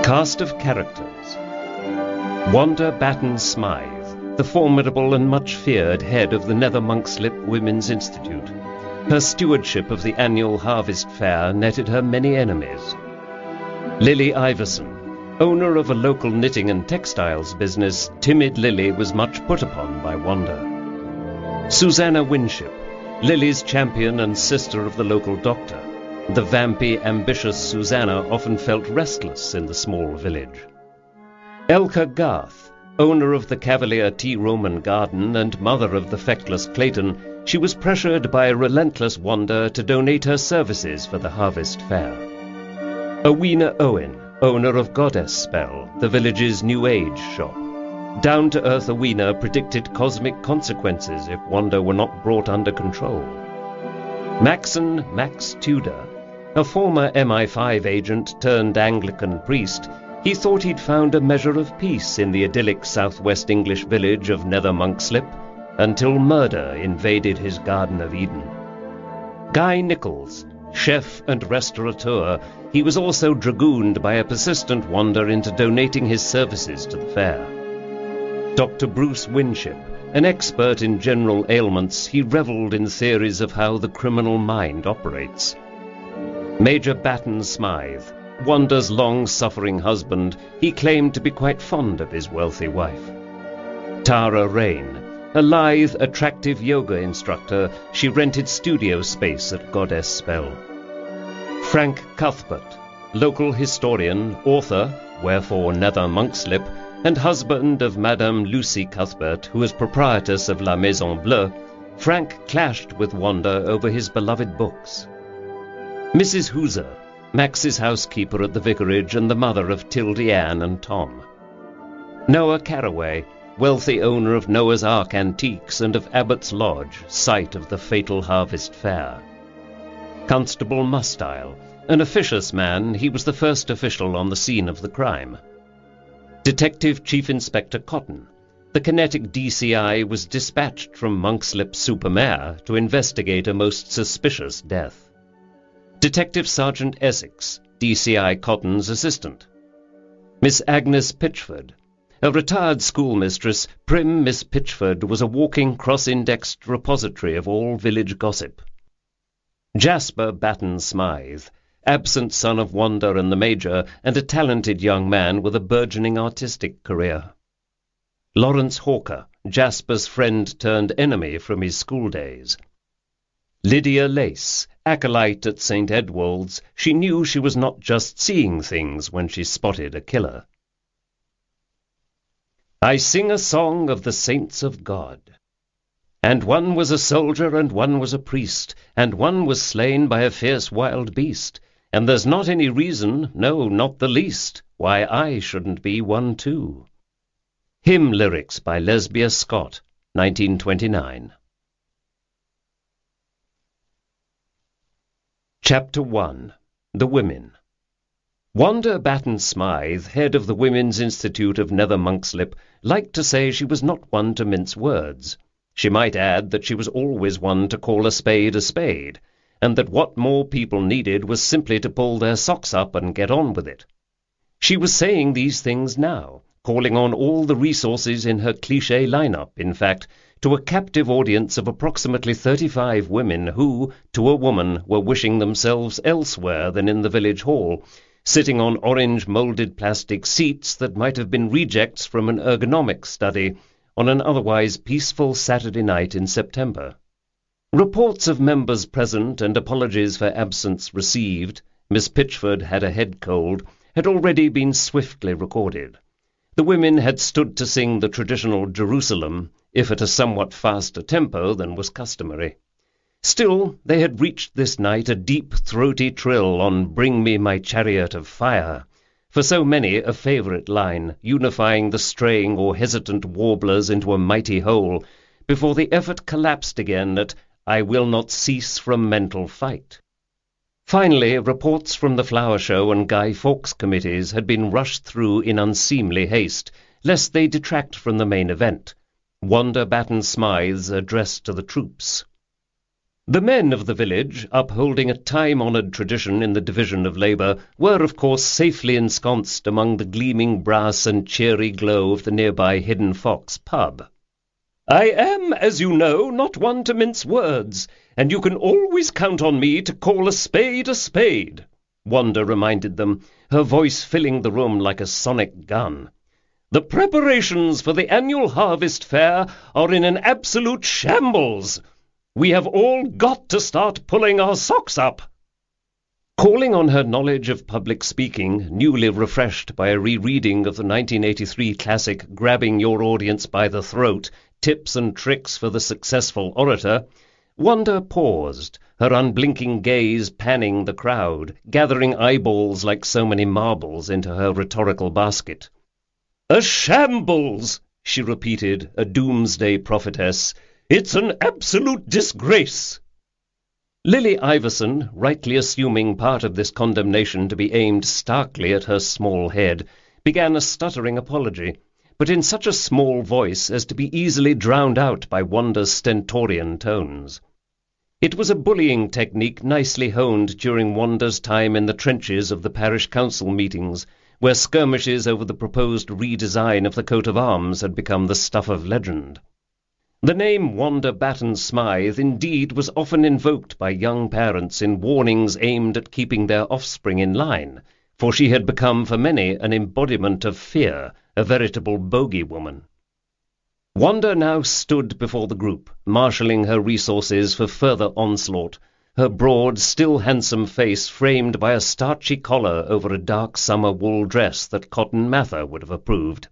Cast of characters. Wanda Batten Smythe, the formidable and much feared head of the Nether Monkslip Women's Institute. Her stewardship of the annual harvest fair netted her many enemies. Lily Iverson, owner of a local knitting and textiles business, timid Lily was much put upon by Wanda. Susanna Winship, Lily's champion and sister of the local doctor. The vampy, ambitious Susanna often felt restless in the small village. Elka Garth, owner of the Cavalier Tea Roman Garden and mother of the feckless Clayton, she was pressured by a relentless Wanda to donate her services for the harvest fair. Owena Owen, owner of Goddess Spell, the village's New Age shop. Down-to-earth Owena predicted cosmic consequences if Wanda were not brought under control. Maxon Max Tudor, a former MI5 agent turned Anglican priest, he thought he'd found a measure of peace in the idyllic southwest English village of Nether Monkslip, until murder invaded his Garden of Eden. Guy Nichols, chef and restaurateur, he was also dragooned by a persistent Wanda into donating his services to the fair. Dr. Bruce Winship, an expert in general ailments, he revelled in theories of how the criminal mind operates. Major Batten Smythe, Wanda's long-suffering husband, he claimed to be quite fond of his wealthy wife. Tara Rain, a lithe, attractive yoga instructor, she rented studio space at Goddess Spell. Frank Cuthbert, local historian, author, wherefore Nether Monkslip, and husband of Madame Lucy Cuthbert, who was proprietress of La Maison Bleue, Frank clashed with Wanda over his beloved books. Mrs. Hooser, Max's housekeeper at the vicarage and the mother of Tildy Ann and Tom. Noah Carraway, wealthy owner of Noah's Ark Antiques and of Abbott's Lodge, site of the fatal harvest fair. Constable Mustile, an officious man, he was the first official on the scene of the crime. Detective Chief Inspector Cotton, the kinetic DCI, was dispatched from Monkslip-super-Mare to investigate a most suspicious death. Detective Sergeant Essex, DCI Cotton's assistant. Miss Agnes Pitchford, a retired schoolmistress, prim Miss Pitchford was a walking cross-indexed repository of all village gossip. Jasper Batten Smythe, absent son of Wanda and the Major, and a talented young man with a burgeoning artistic career. Lawrence Hawker, Jasper's friend turned enemy from his school days. Lydia Lace, acolyte at St. Edwald's, she knew she was not just seeing things when she spotted a killer. I sing a song of the saints of God. And one was a soldier and one was a priest, and one was slain by a fierce wild beast, and there's not any reason, no, not the least, why I shouldn't be one too. Hymn lyrics by Lesbia Scott, 1929. Chapter 1. The Women. Wanda Batten Smythe, head of the Women's Institute of Nether Monkslip, liked to say she was not one to mince words. She might add that she was always one to call a spade, and that what more people needed was simply to pull their socks up and get on with it. She was saying these things now, calling on all the resources in her cliché lineup, in fact, to a captive audience of approximately 35 women who, to a woman, were wishing themselves elsewhere than in the village hall, sitting on orange-moulded plastic seats that might have been rejects from an ergonomic study on an otherwise peaceful Saturday night in September. Reports of members present and apologies for absence received, Miss Pitchford had a head cold, had already been swiftly recorded. The women had stood to sing the traditional Jerusalem, if at a somewhat faster tempo than was customary. Still, they had reached this night a deep, throaty trill on Bring Me My Chariot of Fire, for so many a favourite line, unifying the straying or hesitant warblers into a mighty whole, before the effort collapsed again at I Will Not Cease from Mental Fight. Finally, reports from the flower show and Guy Fawkes committees had been rushed through in unseemly haste, lest they detract from the main event, Wanda Batten Smythe's address to the troops. The men of the village, upholding a time-honoured tradition in the division of labour, were of course safely ensconced among the gleaming brass and cheery glow of the nearby Hidden Fox pub. "I am, as you know, not one to mince words, and you can always count on me to call a spade, Wanda reminded them, her voice filling the room like a sonic gun. "The preparations for the annual harvest fair are in an absolute shambles. We have all got to start pulling our socks up." Calling on her knowledge of public speaking, newly refreshed by a rereading of the 1983 classic Grabbing Your Audience by the Throat, Tips and Tricks for the Successful Orator, Wanda paused, her unblinking gaze panning the crowd, gathering eyeballs like so many marbles into her rhetorical basket. "A shambles," she repeated, a doomsday prophetess. "It's an absolute disgrace." Lily Iverson, rightly assuming part of this condemnation to be aimed starkly at her small head, began a stuttering apology, but in such a small voice as to be easily drowned out by Wanda's stentorian tones. It was a bullying technique nicely honed during Wanda's time in the trenches of the parish council meetings, where skirmishes over the proposed redesign of the coat of arms had become the stuff of legend. The name Wanda Batten Smythe indeed was often invoked by young parents in warnings aimed at keeping their offspring in line, for she had become for many an embodiment of fear, a veritable bogey woman. Wanda now stood before the group, marshalling her resources for further onslaught, her broad, still handsome face framed by a starchy collar over a dark summer wool dress that Cotton Mather would have approved.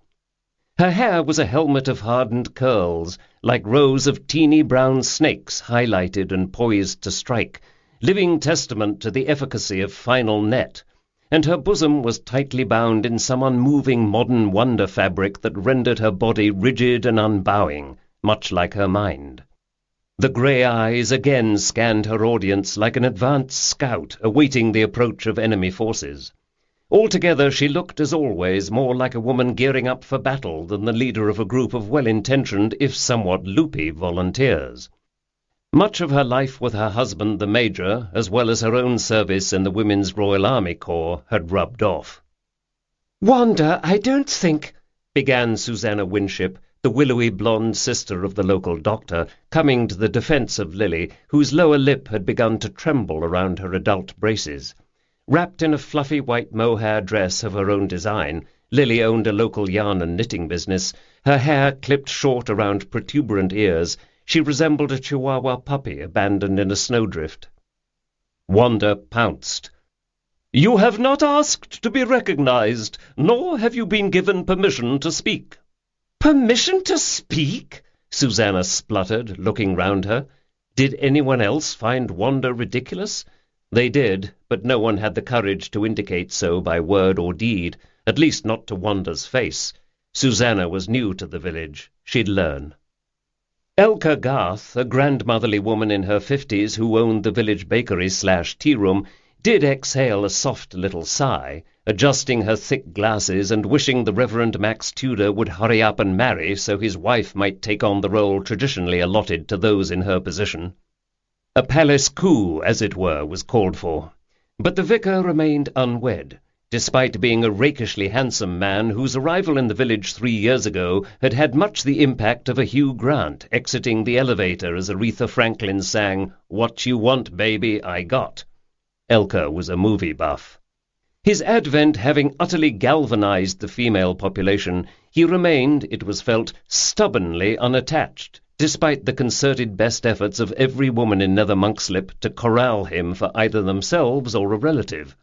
Her hair was a helmet of hardened curls, like rows of teeny brown snakes highlighted and poised to strike, living testament to the efficacy of final net, and her bosom was tightly bound in some unmoving modern wonder fabric that rendered her body rigid and unbowing, much like her mind. The grey eyes again scanned her audience like an advanced scout awaiting the approach of enemy forces. Altogether she looked, as always, more like a woman gearing up for battle than the leader of a group of well-intentioned, if somewhat loopy, volunteers. Much of her life with her husband, the Major, as well as her own service in the Women's Royal Army Corps, had rubbed off. "Wanda, I don't think—" began Susanna Winship, the willowy blonde sister of the local doctor, coming to the defence of Lily, whose lower lip had begun to tremble around her adult braces. Wrapped in a fluffy white mohair dress of her own design, Lily owned a local yarn and knitting business. Her hair clipped short around protuberant ears, she resembled a Chihuahua puppy abandoned in a snowdrift. Wanda pounced. "You have not asked to be recognized, nor have you been given permission to speak." "Permission to speak?" Susanna spluttered, looking round her. Did anyone else find Wanda ridiculous? They did, but no one had the courage to indicate so by word or deed, at least not to Wanda's face. Susanna was new to the village. She'd learn. Elka Garth, a grandmotherly woman in her 50s who owned the village bakery/tea-room, did exhale a soft little sigh, adjusting her thick glasses and wishing the Reverend Max Tudor would hurry up and marry so his wife might take on the role traditionally allotted to those in her position. A palace coup, as it were, was called for, but the vicar remained unwed, despite being a rakishly handsome man whose arrival in the village 3 years ago had had much the impact of a Hugh Grant exiting the elevator as Aretha Franklin sang, "What You Want, Baby, I Got." Elka was a movie buff. His advent having utterly galvanized the female population, he remained, it was felt, stubbornly unattached, despite the concerted best efforts of every woman in Nether Monkslip to corral him for either themselves or a relative.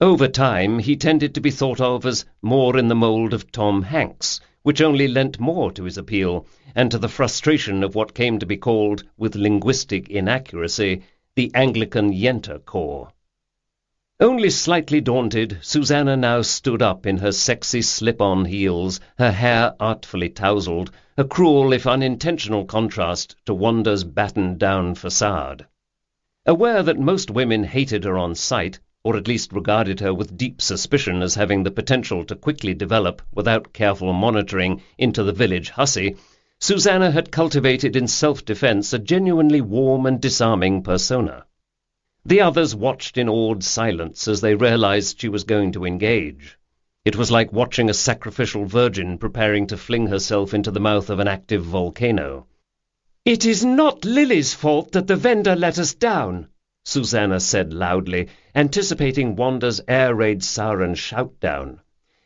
Over time, he tended to be thought of as more in the mould of Tom Hanks, which only lent more to his appeal, and to the frustration of what came to be called, with linguistic inaccuracy, the Anglican Yenter Corps. Only slightly daunted, Susanna now stood up in her sexy slip-on heels, her hair artfully tousled, a cruel if unintentional contrast to Wanda's battened-down facade. Aware that most women hated her on sight, or at least regarded her with deep suspicion as having the potential to quickly develop, without careful monitoring, into the village hussy, Susanna had cultivated in self-defense a genuinely warm and disarming persona. The others watched in awed silence as they realized she was going to engage. It was like watching a sacrificial virgin preparing to fling herself into the mouth of an active volcano. "It is not Lily's fault that the vendor let us down," Susanna said loudly, anticipating Wanda's air raid siren shout-down.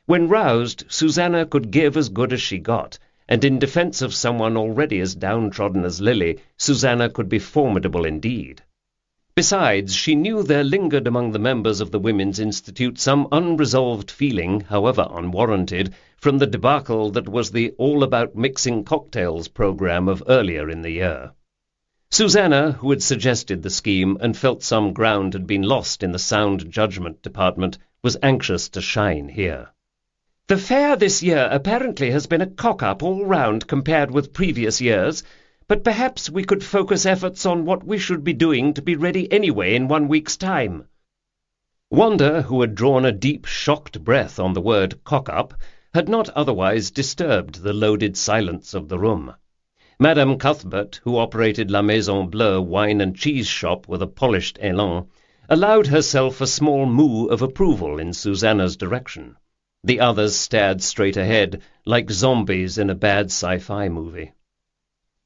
When roused, Susanna could give as good as she got, and in defense of someone already as downtrodden as Lily, Susanna could be formidable indeed. Besides, she knew there lingered among the members of the Women's Institute some unresolved feeling, however unwarranted, from the debacle that was the all-about-mixing-cocktails program of earlier in the year. Susanna, who had suggested the scheme and felt some ground had been lost in the sound judgment department, was anxious to shine here. "The fair this year apparently has been a cock-up all round compared with previous years, but perhaps we could focus efforts on what we should be doing to be ready anyway in 1 week's time." Wanda, who had drawn a deep, shocked breath on the word cock-up, had not otherwise disturbed the loaded silence of the room. Madame Cuthbert, who operated La Maison Bleue wine and cheese shop with a polished élan, allowed herself a small moo of approval in Susanna's direction. The others stared straight ahead, like zombies in a bad sci-fi movie.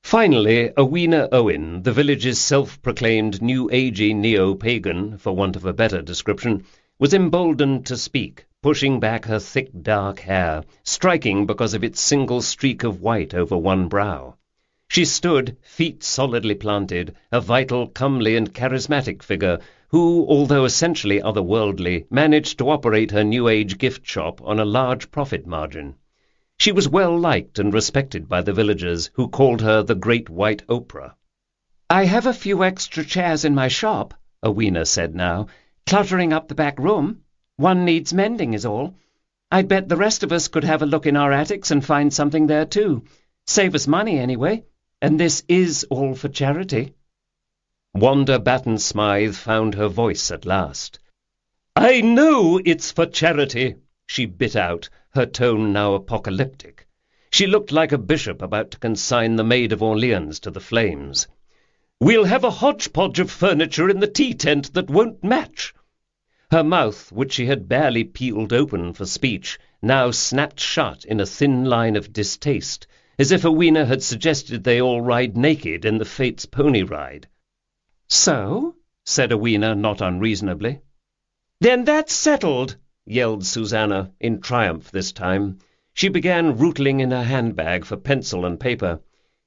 Finally, Awena Owen, the village's self-proclaimed new-agey neo-pagan, for want of a better description, was emboldened to speak, pushing back her thick dark hair, striking because of its single streak of white over one brow. She stood, feet solidly planted, a vital, comely and charismatic figure, who, although essentially otherworldly, managed to operate her new-age gift shop on a large profit margin. She was well liked and respected by the villagers, who called her the Great White Oprah. "I have a few extra chairs in my shop," Awena said now, "cluttering up the back room. One needs mending is all. I'd bet the rest of us could have a look in our attics and find something there too. Save us money anyway. And this is all for charity." Wanda Batten-Smythe found her voice at last. "I know it's for charity," she bit out, her tone now apocalyptic. She looked like a bishop about to consign the Maid of Orleans to the flames. "We'll have a hodgepodge of furniture in the tea-tent that won't match." Her mouth, which she had barely peeled open for speech, now snapped shut in a thin line of distaste, as if Awena had suggested they all ride naked in the Fates pony ride. "So?" said Awena, not unreasonably. "Then that's settled," yelled Susanna, in triumph this time. She began rootling in her handbag for pencil and paper.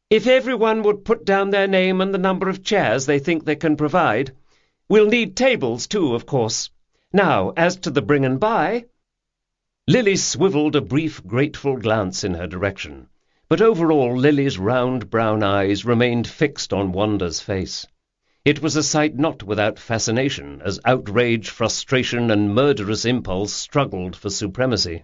"If everyone would put down their name and the number of chairs they think they can provide. We'll need tables too, of course. Now, as to the bring and buy—" Lily swivelled a brief, grateful glance in her direction, but overall Lily's round brown eyes remained fixed on Wanda's face. It was a sight not without fascination, as outrage, frustration, and murderous impulse struggled for supremacy.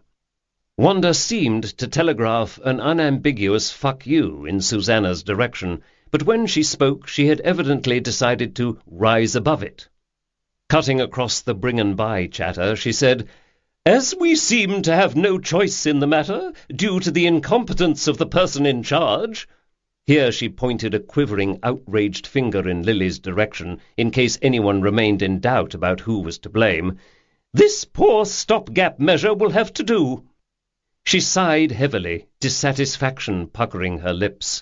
Wanda seemed to telegraph an unambiguous "fuck you" in Susanna's direction, but when she spoke she had evidently decided to rise above it. Cutting across the bring-and-buy chatter, she said, "As we seem to have no choice in the matter, due to the incompetence of the person in charge—" Here she pointed a quivering, outraged finger in Lily's direction, in case anyone remained in doubt about who was to blame. "This poor stopgap measure will have to do." She sighed heavily, dissatisfaction puckering her lips.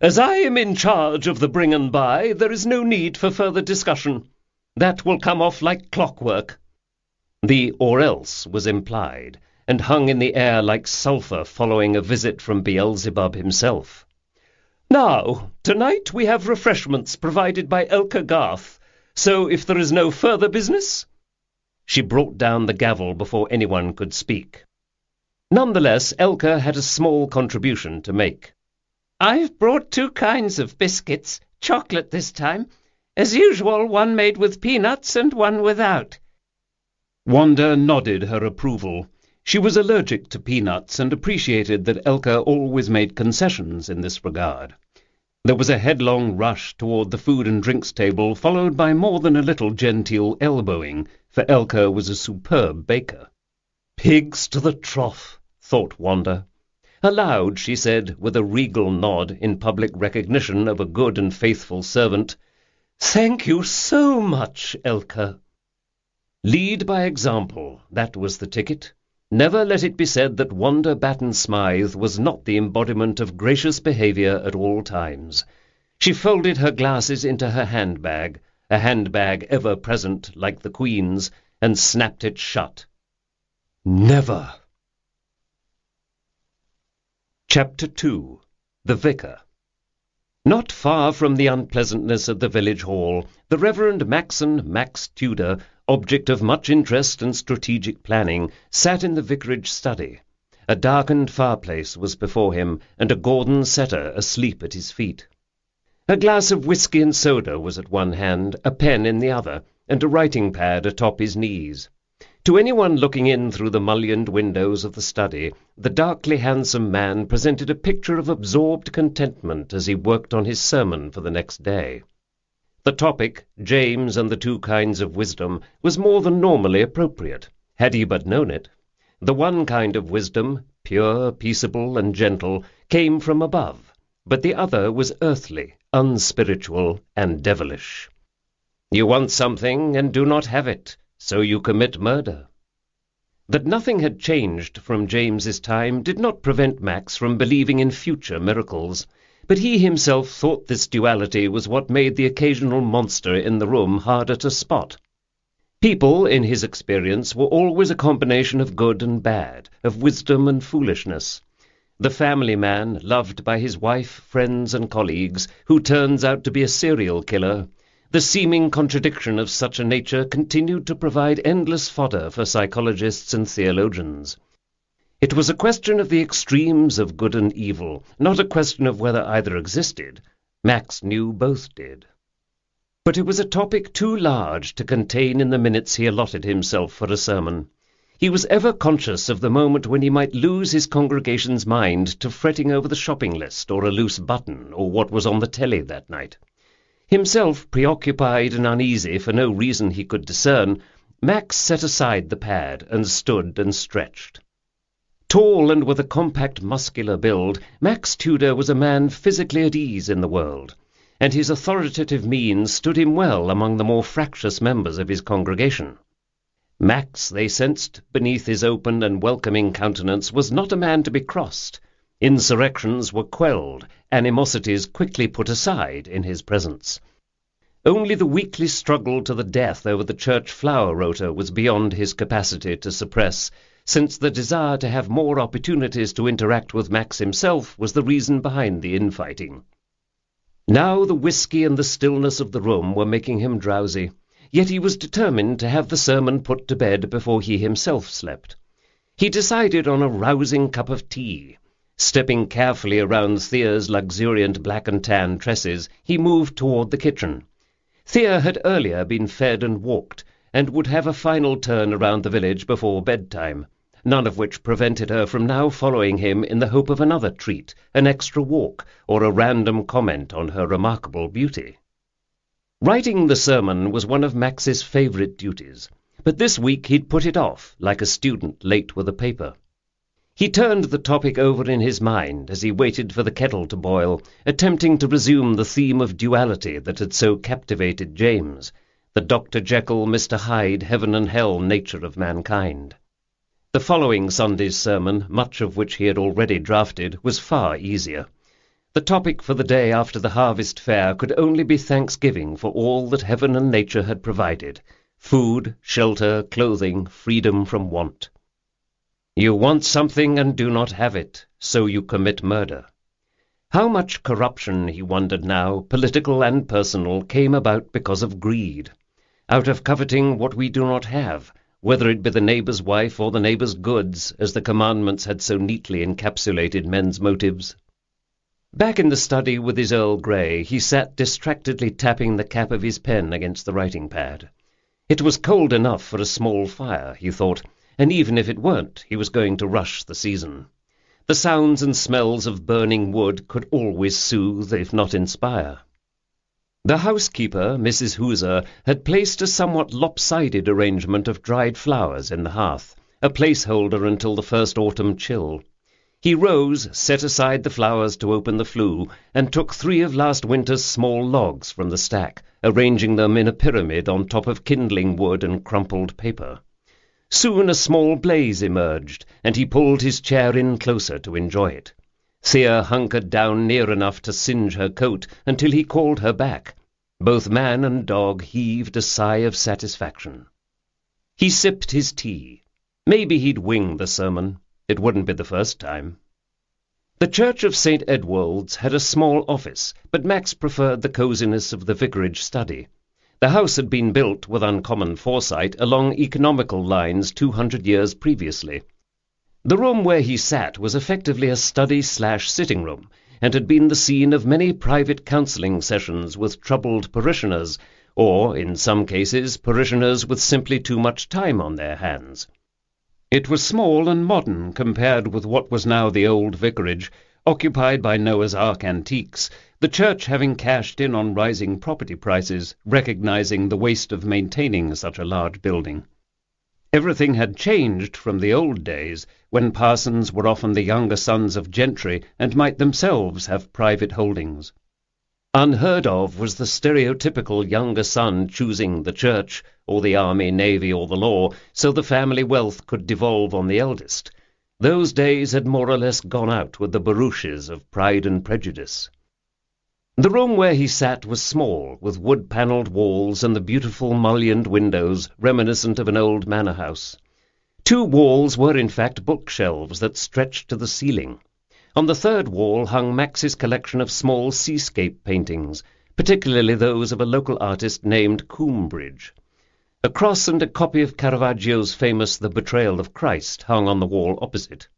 "As I am in charge of the bring and buy, there is no need for further discussion. That will come off like clockwork." The "or else" was implied, and hung in the air like sulphur following a visit from Beelzebub himself. "Now, tonight we have refreshments provided by Elka Garth, so if there is no further business—" She brought down the gavel before anyone could speak. Nonetheless, Elka had a small contribution to make. "I've brought 2 kinds of biscuits, chocolate this time. As usual, one made with peanuts and one without." Wanda nodded her approval. She was allergic to peanuts and appreciated that Elka always made concessions in this regard. There was a headlong rush toward the food and drinks table, followed by more than a little genteel elbowing, for Elka was a superb baker. "Pigs to the trough," thought Wanda. Aloud she said, with a regal nod in public recognition of a good and faithful servant, "Thank you so much, Elka." Lead by example, that was the ticket. Never let it be said that Wanda Batten Smythe was not the embodiment of gracious behaviour at all times. She folded her glasses into her handbag, a handbag ever present like the Queen's, and snapped it shut. Never. Chapter 2. The Vicar. Not far from the unpleasantness of the village hall, the Reverend Maxon Max Tudor, object of much interest and strategic planning, sat in the vicarage study. A darkened fireplace was before him, and a Gordon setter asleep at his feet. A glass of whisky and soda was at one hand, a pen in the other, and a writing-pad atop his knees. To anyone looking in through the mullioned windows of the study, the darkly handsome man presented a picture of absorbed contentment as he worked on his sermon for the next day. The topic, James and the Two Kinds of Wisdom, was more than normally appropriate, had he but known it. The one kind of wisdom, pure, peaceable, and gentle, came from above, but the other was earthly, unspiritual, and devilish. You want something and do not have it, so you commit murder. That nothing had changed from James's time did not prevent Max from believing in future miracles, but he himself thought this duality was what made the occasional monster in the room harder to spot. People, in his experience, were always a combination of good and bad, of wisdom and foolishness. The family man, loved by his wife, friends, and colleagues, who turns out to be a serial killer. The seeming contradiction of such a nature continued to provide endless fodder for psychologists and theologians. It was a question of the extremes of good and evil, not a question of whether either existed. Max knew both did. But it was a topic too large to contain in the minutes he allotted himself for a sermon. He was ever conscious of the moment when he might lose his congregation's mind to fretting over the shopping list or a loose button or what was on the telly that night. Himself preoccupied and uneasy for no reason he could discern, Max set aside the pad and stood and stretched. Tall and with a compact muscular build, Max Tudor was a man physically at ease in the world, and his authoritative mien stood him well among the more fractious members of his congregation. Max, they sensed, beneath his open and welcoming countenance, was not a man to be crossed. Insurrections were quelled, animosities quickly put aside in his presence. Only the weekly struggle to the death over the church flower rota was beyond his capacity to suppress, since the desire to have more opportunities to interact with Max himself was the reason behind the infighting. Now the whisky and the stillness of the room were making him drowsy, yet he was determined to have the sermon put to bed before he himself slept. He decided on a rousing cup of tea. Stepping carefully around Thea's luxuriant black and tan tresses, he moved toward the kitchen. Thea had earlier been fed and walked, and would have a final turn around the village before bedtime, none of which prevented her from now following him in the hope of another treat, an extra walk, or a random comment on her remarkable beauty. Writing the sermon was one of Max's favourite duties, but this week he'd put it off, like a student late with a paper. He turned the topic over in his mind as he waited for the kettle to boil, attempting to resume the theme of duality that had so captivated James, the Dr. Jekyll, Mr. Hyde, heaven and hell nature of mankind. The following Sunday's sermon, much of which he had already drafted, was far easier. The topic for the day after the harvest fair could only be thanksgiving for all that heaven and nature had provided: food, shelter, clothing, freedom from want. You want something and do not have it, so you commit murder. How much corruption, he wondered now, political and personal, came about because of greed, out of coveting what we do not have, whether it be the neighbour's wife or the neighbour's goods, as the commandments had so neatly encapsulated men's motives. Back in the study with his Earl Grey, he sat distractedly tapping the cap of his pen against the writing-pad. It was cold enough for a small fire, he thought, and even if it weren't, he was going to rush the season. The sounds and smells of burning wood could always soothe, if not inspire. The housekeeper, Mrs. Hooser, had placed a somewhat lopsided arrangement of dried flowers in the hearth, a placeholder until the first autumn chill. He rose, set aside the flowers to open the flue, and took 3 of last winter's small logs from the stack, arranging them in a pyramid on top of kindling wood and crumpled paper. Soon a small blaze emerged, and he pulled his chair in closer to enjoy it. Thea hunkered down near enough to singe her coat until he called her back. Both man and dog heaved a sigh of satisfaction. He sipped his tea. Maybe he'd wing the sermon. It wouldn't be the first time. The Church of St. Edward's had a small office, but Max preferred the coziness of the vicarage study. The house had been built with uncommon foresight along economical lines 200 years previously. The room where he sat was effectively a study/sitting room, and had been the scene of many private counselling sessions with troubled parishioners, or, in some cases, parishioners with simply too much time on their hands. It was small and modern compared with what was now the old vicarage, occupied by Noah's Ark antiques, the church having cashed in on rising property prices, recognizing the waste of maintaining such a large building. Everything had changed from the old days, when parsons were often the younger sons of gentry and might themselves have private holdings. Unheard of was the stereotypical younger son choosing the church, or the army, navy, or the law, so the family wealth could devolve on the eldest. Those days had more or less gone out with the barouches of Pride and Prejudice. The room where he sat was small, with wood-panelled walls and the beautiful mullioned windows reminiscent of an old manor house. 2 walls were in fact bookshelves that stretched to the ceiling. On the 3rd wall hung Max's collection of small seascape paintings, particularly those of a local artist named Coombridge. A cross and a copy of Caravaggio's famous The Betrayal of Christ hung on the wall opposite.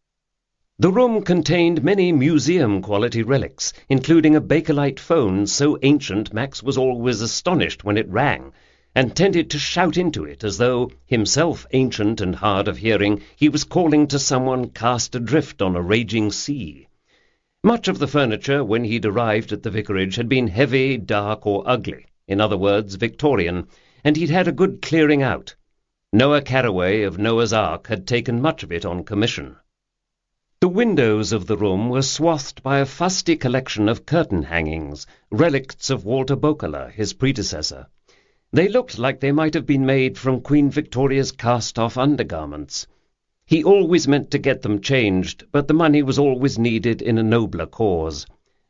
The room contained many museum-quality relics, including a Bakelite phone so ancient Max was always astonished when it rang, and tended to shout into it as though, himself ancient and hard of hearing, he was calling to someone cast adrift on a raging sea. Much of the furniture, when he'd arrived at the vicarage, had been heavy, dark, or ugly, in other words, Victorian, and he'd had a good clearing out. Noah Carraway of Noah's Ark had taken much of it on commission. The windows of the room were swathed by a fusty collection of curtain hangings, relicts of Walter Bocala, his predecessor. They looked like they might have been made from Queen Victoria's cast-off undergarments. He always meant to get them changed, but the money was always needed in a nobler cause.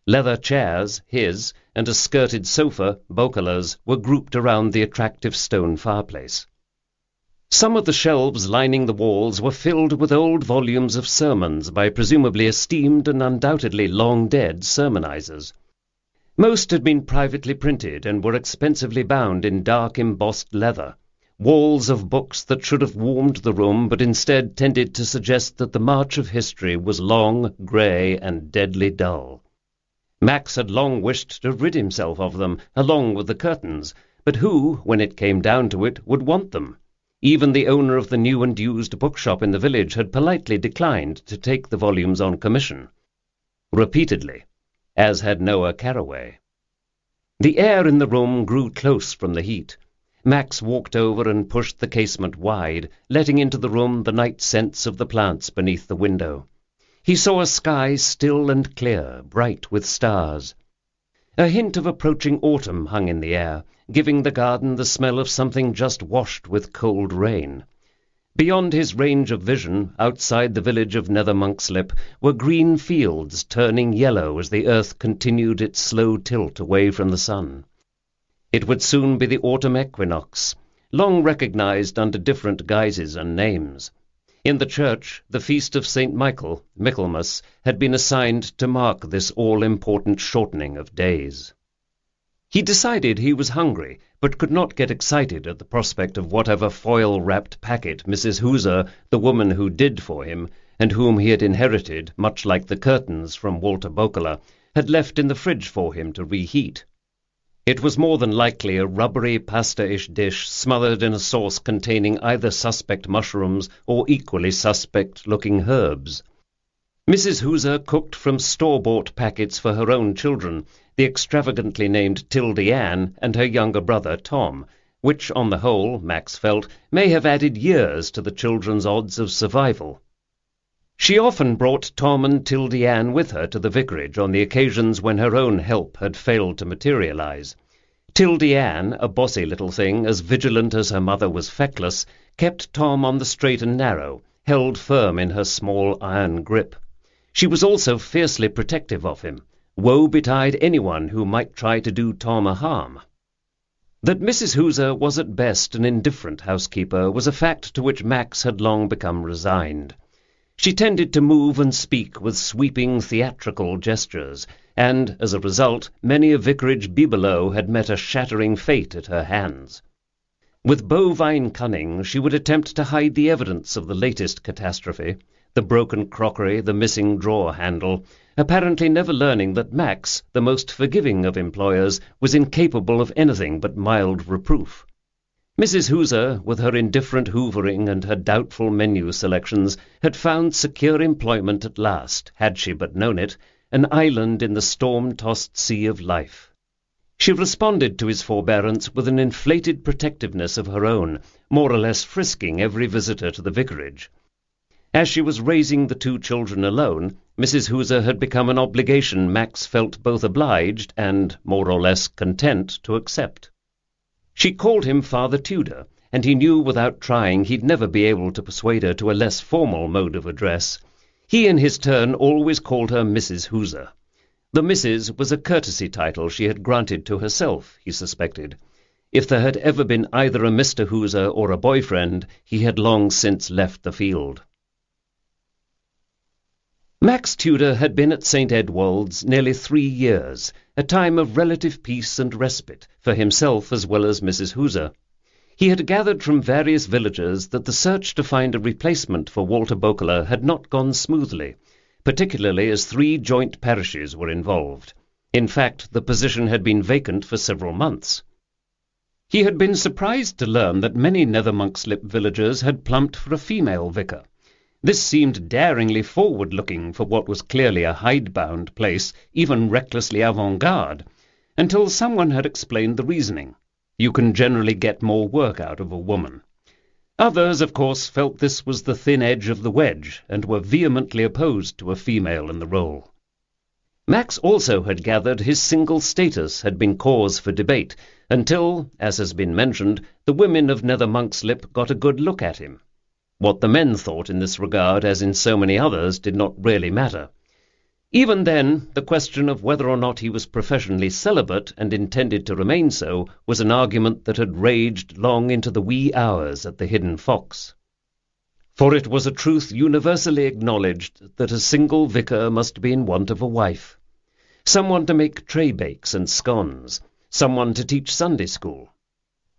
Leather chairs, his, and a skirted sofa, Bocala's, were grouped around the attractive stone fireplace. Some of the shelves lining the walls were filled with old volumes of sermons by presumably esteemed and undoubtedly long-dead sermonizers. Most had been privately printed and were expensively bound in dark embossed leather, walls of books that should have warmed the room but instead tended to suggest that the march of history was long, grey, and deadly dull. Max had long wished to rid himself of them, along with the curtains, but who, when it came down to it, would want them? Even the owner of the new and used bookshop in the village had politely declined to take the volumes on commission. Repeatedly, as had Noah Carraway. The air in the room grew close from the heat. Max walked over and pushed the casement wide, letting into the room the night scents of the plants beneath the window. He saw a sky still and clear, bright with stars. A hint of approaching autumn hung in the air, giving the garden the smell of something just washed with cold rain. Beyond his range of vision, outside the village of Nether Monkslip, were green fields turning yellow as the earth continued its slow tilt away from the sun. It would soon be the autumn equinox, long recognized under different guises and names. In the church, the feast of St. Michael, Michaelmas, had been assigned to mark this all-important shortening of days. He decided he was hungry, but could not get excited at the prospect of whatever foil-wrapped packet Mrs. Hooser, the woman who did for him, and whom he had inherited, much like the curtains from Walter Bocala, had left in the fridge for him to reheat. It was more than likely a rubbery pasta-ish dish smothered in a sauce containing either suspect mushrooms or equally suspect-looking herbs. Mrs. Hooser cooked from store-bought packets for her own children, the extravagantly named Tildy Ann and her younger brother Tom, which, on the whole, Max felt, may have added years to the children's odds of survival. She often brought Tom and Tildy Ann with her to the vicarage on the occasions when her own help had failed to materialize. Tildy Ann, a bossy little thing, as vigilant as her mother was feckless, kept Tom on the straight and narrow, held firm in her small iron grip. She was also fiercely protective of him. Woe betide anyone who might try to do Tom a harm. That Mrs. Hooser was at best an indifferent housekeeper was a fact to which Max had long become resigned. She tended to move and speak with sweeping theatrical gestures, and, as a result, many a vicarage bibelot had met a shattering fate at her hands. With bovine cunning she would attempt to hide the evidence of the latest catastrophe, the broken crockery, the missing drawer handle, apparently never learning that Max, the most forgiving of employers, was incapable of anything but mild reproof. Mrs. Hooser, with her indifferent hoovering and her doubtful menu selections, had found secure employment at last, had she but known it, an island in the storm-tossed sea of life. She responded to his forbearance with an inflated protectiveness of her own, more or less frisking every visitor to the vicarage. As she was raising the two children alone, Mrs. Hooser had become an obligation Max felt both obliged and, more or less, content to accept. She called him Father Tudor, and he knew without trying he'd never be able to persuade her to a less formal mode of address. He, in his turn, always called her Mrs. Hooser. The Mrs. was a courtesy title she had granted to herself, he suspected. If there had ever been either a Mr. Hooser or a boyfriend, he had long since left the field. Max Tudor had been at St. Edwald's nearly 3 years, a time of relative peace and respite, for himself as well as Mrs. Hooser. He had gathered from various villagers that the search to find a replacement for Walter Bokeler had not gone smoothly, particularly as 3 joint parishes were involved. In fact, the position had been vacant for several months. He had been surprised to learn that many Nethermonkslip villagers had plumped for a female vicar. This seemed daringly forward-looking for what was clearly a hidebound place, even recklessly avant-garde, until someone had explained the reasoning. You can generally get more work out of a woman. Others, of course, felt this was the thin edge of the wedge, and were vehemently opposed to a female in the role. Max also had gathered his single status had been cause for debate, until, as has been mentioned, the women of Nethermonkslip got a good look at him. What the men thought in this regard, as in so many others, did not really matter. Even then, the question of whether or not he was professionally celibate and intended to remain so was an argument that had raged long into the wee hours at the Hidden Fox. For it was a truth universally acknowledged that a single vicar must be in want of a wife. Someone to make tray bakes and scones, someone to teach Sunday school.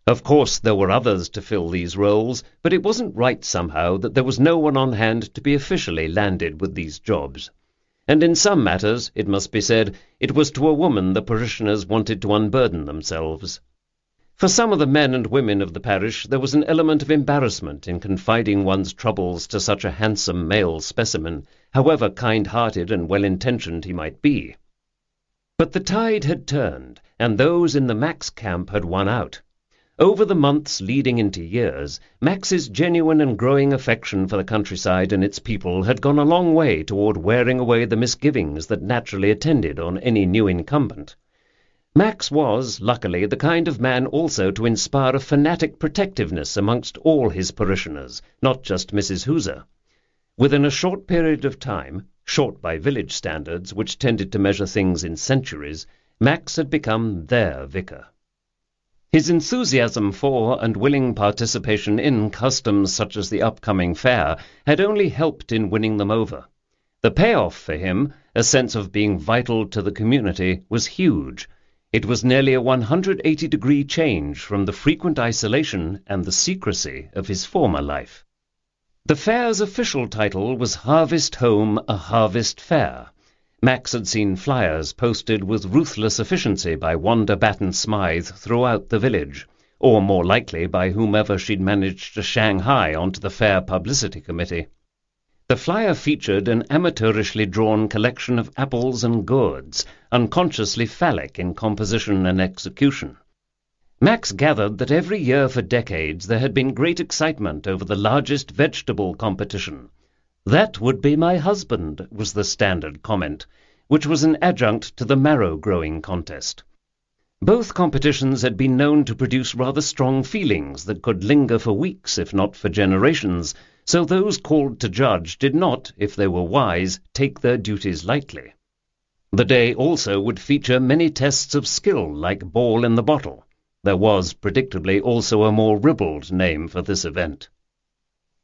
Of course there were others to fill these roles, but it wasn't right somehow that there was no one on hand to be officially landed with these jobs. And in some matters, it must be said, it was to a woman the parishioners wanted to unburden themselves. For some of the men and women of the parish there was an element of embarrassment in confiding one's troubles to such a handsome male specimen, however kind-hearted and well-intentioned he might be. But the tide had turned, and those in the Max camp had won out. Over the months leading into years, Max's genuine and growing affection for the countryside and its people had gone a long way toward wearing away the misgivings that naturally attended on any new incumbent. Max was, luckily, the kind of man also to inspire a fanatic protectiveness amongst all his parishioners, not just Mrs. Hooser. Within a short period of time, short by village standards, which tended to measure things in centuries, Max had become their vicar. His enthusiasm for and willing participation in customs such as the upcoming fair had only helped in winning them over. The payoff for him, a sense of being vital to the community, was huge. It was nearly a 180-degree change from the frequent isolation and the secrecy of his former life. The fair's official title was Harvest Home, a Harvest Fair. Max had seen flyers posted with ruthless efficiency by Wanda Batten Smythe throughout the village, or more likely by whomever she'd managed to shanghai onto the fair publicity committee. The flyer featured an amateurishly drawn collection of apples and gourds, unconsciously phallic in composition and execution. Max gathered that every year for decades there had been great excitement over the largest vegetable competition. "That would be my husband," was the standard comment, which was an adjunct to the marrow-growing contest. Both competitions had been known to produce rather strong feelings that could linger for weeks, if not for generations, so those called to judge did not, if they were wise, take their duties lightly. The day also would feature many tests of skill, like ball in the bottle. There was, predictably, also a more ribald name for this event.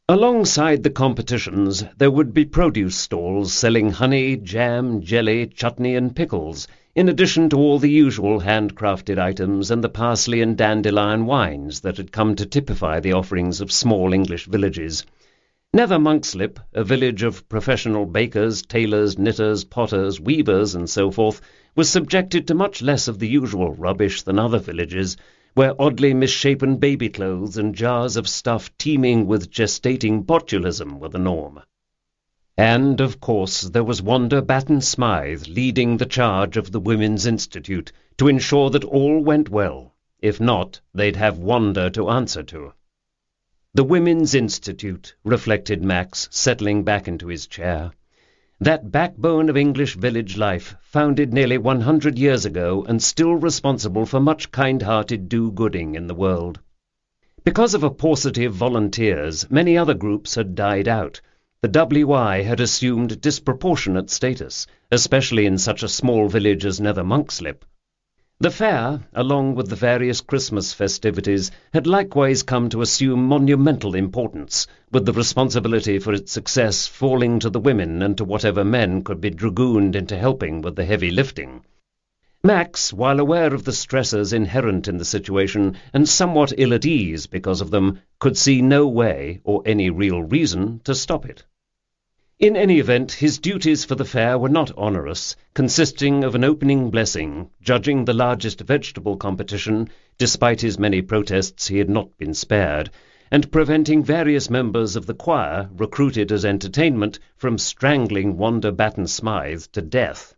Alongside the competitions, there would be produce stalls selling honey, jam, jelly, chutney, and pickles, in addition to all the usual handcrafted items and the parsley and dandelion wines that had come to typify the offerings of small English villages. Nether Monkslip, a village of professional bakers, tailors, knitters, potters, weavers, and so forth, was subjected to much less of the usual rubbish than other villages, where oddly misshapen baby clothes and jars of stuff teeming with gestating botulism were the norm. And, of course, there was Wanda Batten Smythe leading the charge of the Women's Institute to ensure that all went well. If not, they'd have Wanda to answer to. The Women's Institute, reflected Max, settling back into his chair. That backbone of English village life, founded nearly 100 years ago and still responsible for much kind-hearted do-gooding in the world. Because of a paucity of volunteers, many other groups had died out. The WI had assumed disproportionate status, especially in such a small village as Nether Monkslip. The fair, along with the various Christmas festivities, had likewise come to assume monumental importance, with the responsibility for its success falling to the women and to whatever men could be dragooned into helping with the heavy lifting. Max, while aware of the stresses inherent in the situation and somewhat ill at ease because of them, could see no way, or any real reason, to stop it. In any event, his duties for the fair were not onerous, consisting of an opening blessing, judging the largest vegetable competition, despite his many protests he had not been spared, and preventing various members of the choir, recruited as entertainment, from strangling Wanda Batten Smythe to death.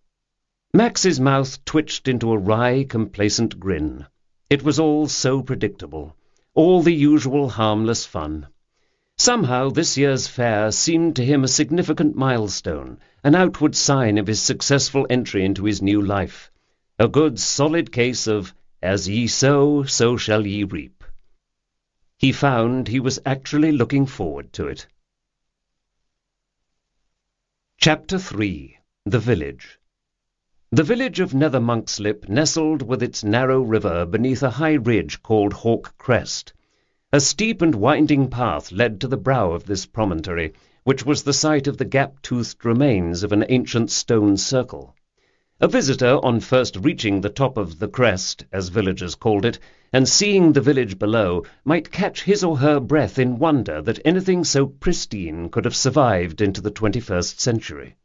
Max's mouth twitched into a wry, complacent grin. It was all so predictable, all the usual harmless fun. Somehow this year's fair seemed to him a significant milestone, an outward sign of his successful entry into his new life. A good solid case of, as ye sow, so shall ye reap. He found he was actually looking forward to it. Chapter 3. The Village. The village of Nether Monkslip nestled with its narrow river beneath a high ridge called Hawk Crest. A steep and winding path led to the brow of this promontory, which was the site of the gap-toothed remains of an ancient stone circle. A visitor, on first reaching the top of the crest, as villagers called it, and seeing the village below, might catch his or her breath in wonder that anything so pristine could have survived into the 21st century.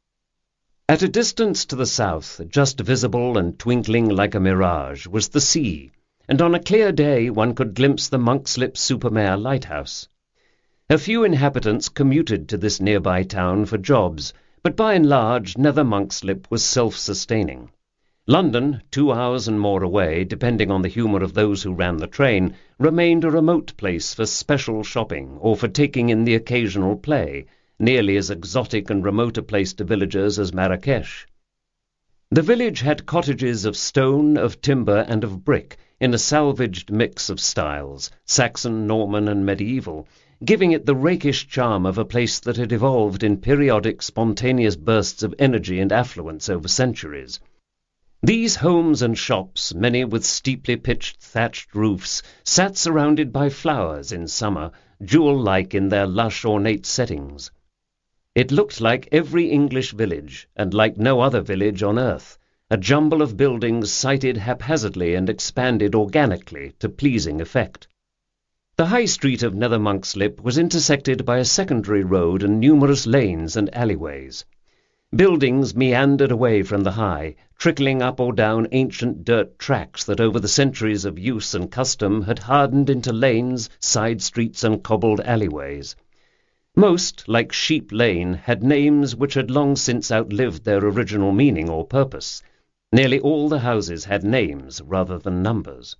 At a distance to the south, just visible and twinkling like a mirage, was the sea, and on a clear day one could glimpse the Monkslip-super-Mare lighthouse. A few inhabitants commuted to this nearby town for jobs, but by and large Nether Monkslip was self-sustaining. London, 2 hours and more away, depending on the humour of those who ran the train, remained a remote place for special shopping or for taking in the occasional play, nearly as exotic and remote a place to villagers as Marrakesh. The village had cottages of stone, of timber, and of brick, in a salvaged mix of styles, Saxon, Norman, and medieval, giving it the rakish charm of a place that had evolved in periodic spontaneous bursts of energy and affluence over centuries. These homes and shops, many with steeply pitched thatched roofs, sat surrounded by flowers in summer, jewel-like in their lush ornate settings. It looked like every English village, and like no other village on earth, a jumble of buildings sited haphazardly and expanded organically to pleasing effect. The high street of Nether Monkslip was intersected by a secondary road and numerous lanes and alleyways. Buildings meandered away from the high, trickling up or down ancient dirt tracks that over the centuries of use and custom had hardened into lanes, side streets, and cobbled alleyways. Most, like Sheep Lane, had names which had long since outlived their original meaning or purpose. Nearly all the houses had names rather than numbers.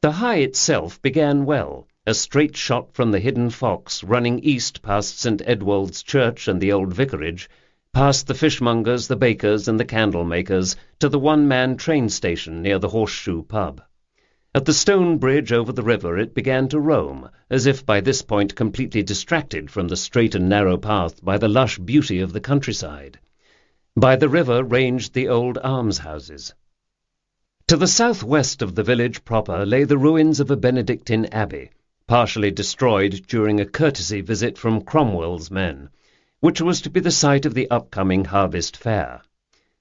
The High itself began well, a straight shot from the Hidden Fox running east past St. Edwald's Church and the old vicarage, past the fishmongers, the bakers, and the candle-makers, to the one-man train station near the Horseshoe pub. At the stone bridge over the river it began to roam, as if by this point completely distracted from the straight and narrow path by the lush beauty of the countryside. By the river ranged the old almshouses. To the southwest of the village proper lay the ruins of a Benedictine abbey, partially destroyed during a courtesy visit from Cromwell's men, which was to be the site of the upcoming harvest fair.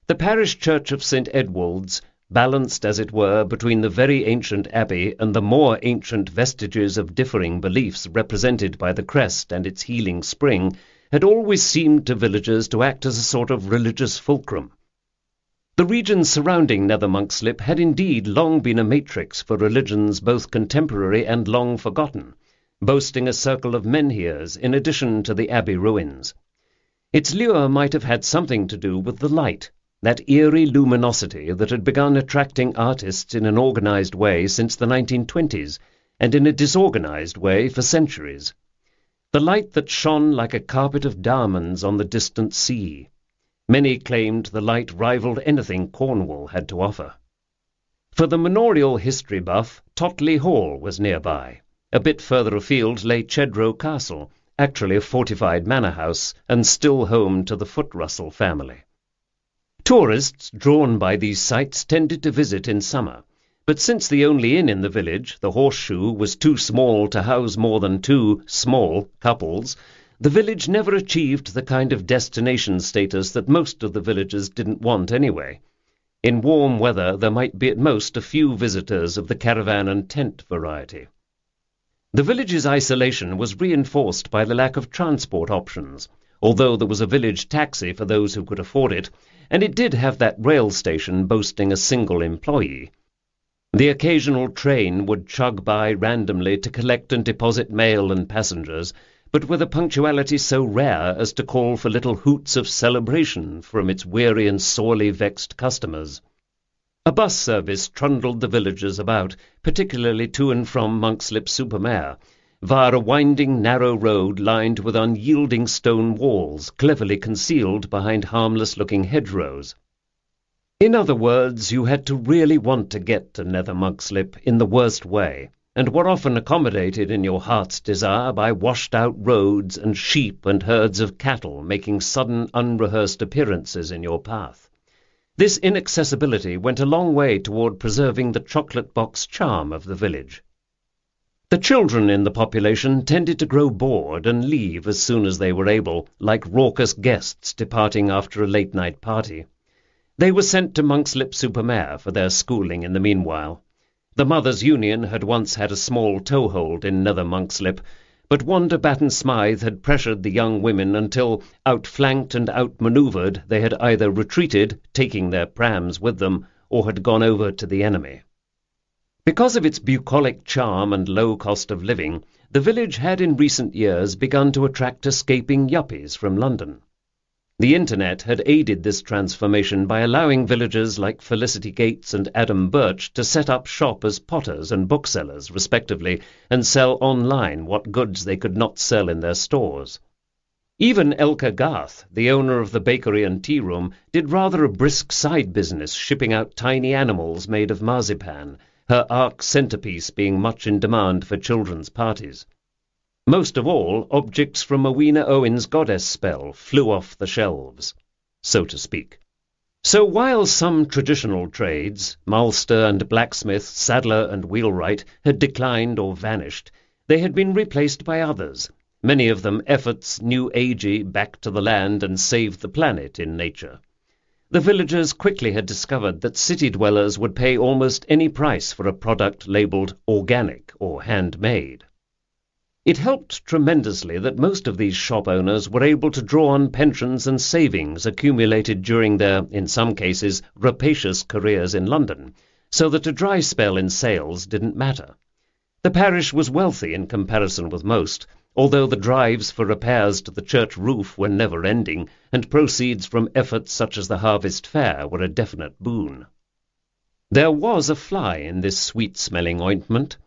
The parish church of St. Edwald's, balanced as it were between the very ancient abbey and the more ancient vestiges of differing beliefs represented by the crest and its healing spring, had always seemed to villagers to act as a sort of religious fulcrum. The region surrounding Nether Monkslip had indeed long been a matrix for religions both contemporary and long forgotten, boasting a circle of menhirs in addition to the abbey ruins. Its lure might have had something to do with the light, that eerie luminosity that had begun attracting artists in an organized way since the 1920s, and in a disorganized way for centuries. The light that shone like a carpet of diamonds on the distant sea. Many claimed the light rivaled anything Cornwall had to offer. For the manorial history buff, Totley Hall was nearby. A bit further afield lay Chedrow Castle, actually a fortified manor house, and still home to the Foot-Russell family. Tourists drawn by these sights tended to visit in summer, but since the only inn in the village, the Horseshoe, was too small to house more than 2 small couples, the village never achieved the kind of destination status that most of the villagers didn't want anyway. In warm weather there might be at most a few visitors of the caravan and tent variety. The village's isolation was reinforced by the lack of transport options, although there was a village taxi for those who could afford it, and it did have that rail station boasting a single employee. The occasional train would chug by randomly to collect and deposit mail and passengers, but with a punctuality so rare as to call for little hoots of celebration from its weary and sorely vexed customers. A bus service trundled the villagers about, particularly to and from Monkslip-super-Mare, via a winding narrow road lined with unyielding stone walls, cleverly concealed behind harmless-looking hedgerows. In other words, you had to really want to get to Nether Monkslip in the worst way, and were often accommodated in your heart's desire by washed-out roads and sheep and herds of cattle making sudden unrehearsed appearances in your path. This inaccessibility went a long way toward preserving the chocolate-box charm of the village. The children in the population tended to grow bored and leave as soon as they were able, like raucous guests departing after a late-night party. They were sent to Monkslip-super-Mare for their schooling in the meanwhile. The Mothers' Union had once had a small toehold in Nether Monkslip, but Wanda Batten Smythe had pressured the young women until, outflanked and outmanoeuvred, they had either retreated, taking their prams with them, or had gone over to the enemy. Because of its bucolic charm and low cost of living, the village had in recent years begun to attract escaping yuppies from London. The Internet had aided this transformation by allowing villagers like Felicity Gates and Adam Birch to set up shop as potters and booksellers, respectively, and sell online what goods they could not sell in their stores. Even Elka Garth, the owner of the bakery and tea room, did rather a brisk side business shipping out tiny animals made of marzipan, her ark centrepiece being much in demand for children's parties. Most of all, objects from Mowena Owen's goddess spell flew off the shelves, so to speak. So while some traditional trades, maltster and blacksmith, saddler and wheelwright, had declined or vanished, they had been replaced by others, many of them efforts new-agey back to the land and save the planet in nature. The villagers quickly had discovered that city dwellers would pay almost any price for a product labelled organic or handmade. It helped tremendously that most of these shop owners were able to draw on pensions and savings accumulated during their, in some cases, rapacious careers in London, so that a dry spell in sales didn't matter. The parish was wealthy in comparison with most, although the drives for repairs to the church roof were never-ending, and proceeds from efforts such as the Harvest Fair were a definite boon. There was a fly in this sweet-smelling ointment.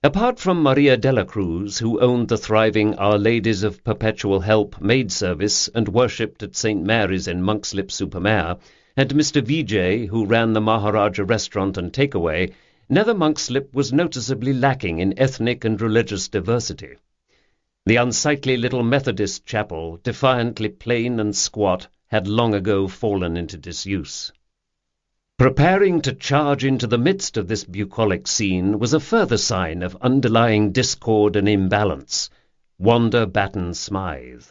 Apart from Maria Dela Cruz, who owned the thriving Our Ladies of Perpetual Help maid service and worshipped at St. Mary's in Monkslip-super-Mare, and Mr. Vijay, who ran the Maharaja restaurant and takeaway, Nether Monkslip was noticeably lacking in ethnic and religious diversity. The unsightly little Methodist chapel, defiantly plain and squat, had long ago fallen into disuse. Preparing to charge into the midst of this bucolic scene was a further sign of underlying discord and imbalance, Wanda Batten Smythe.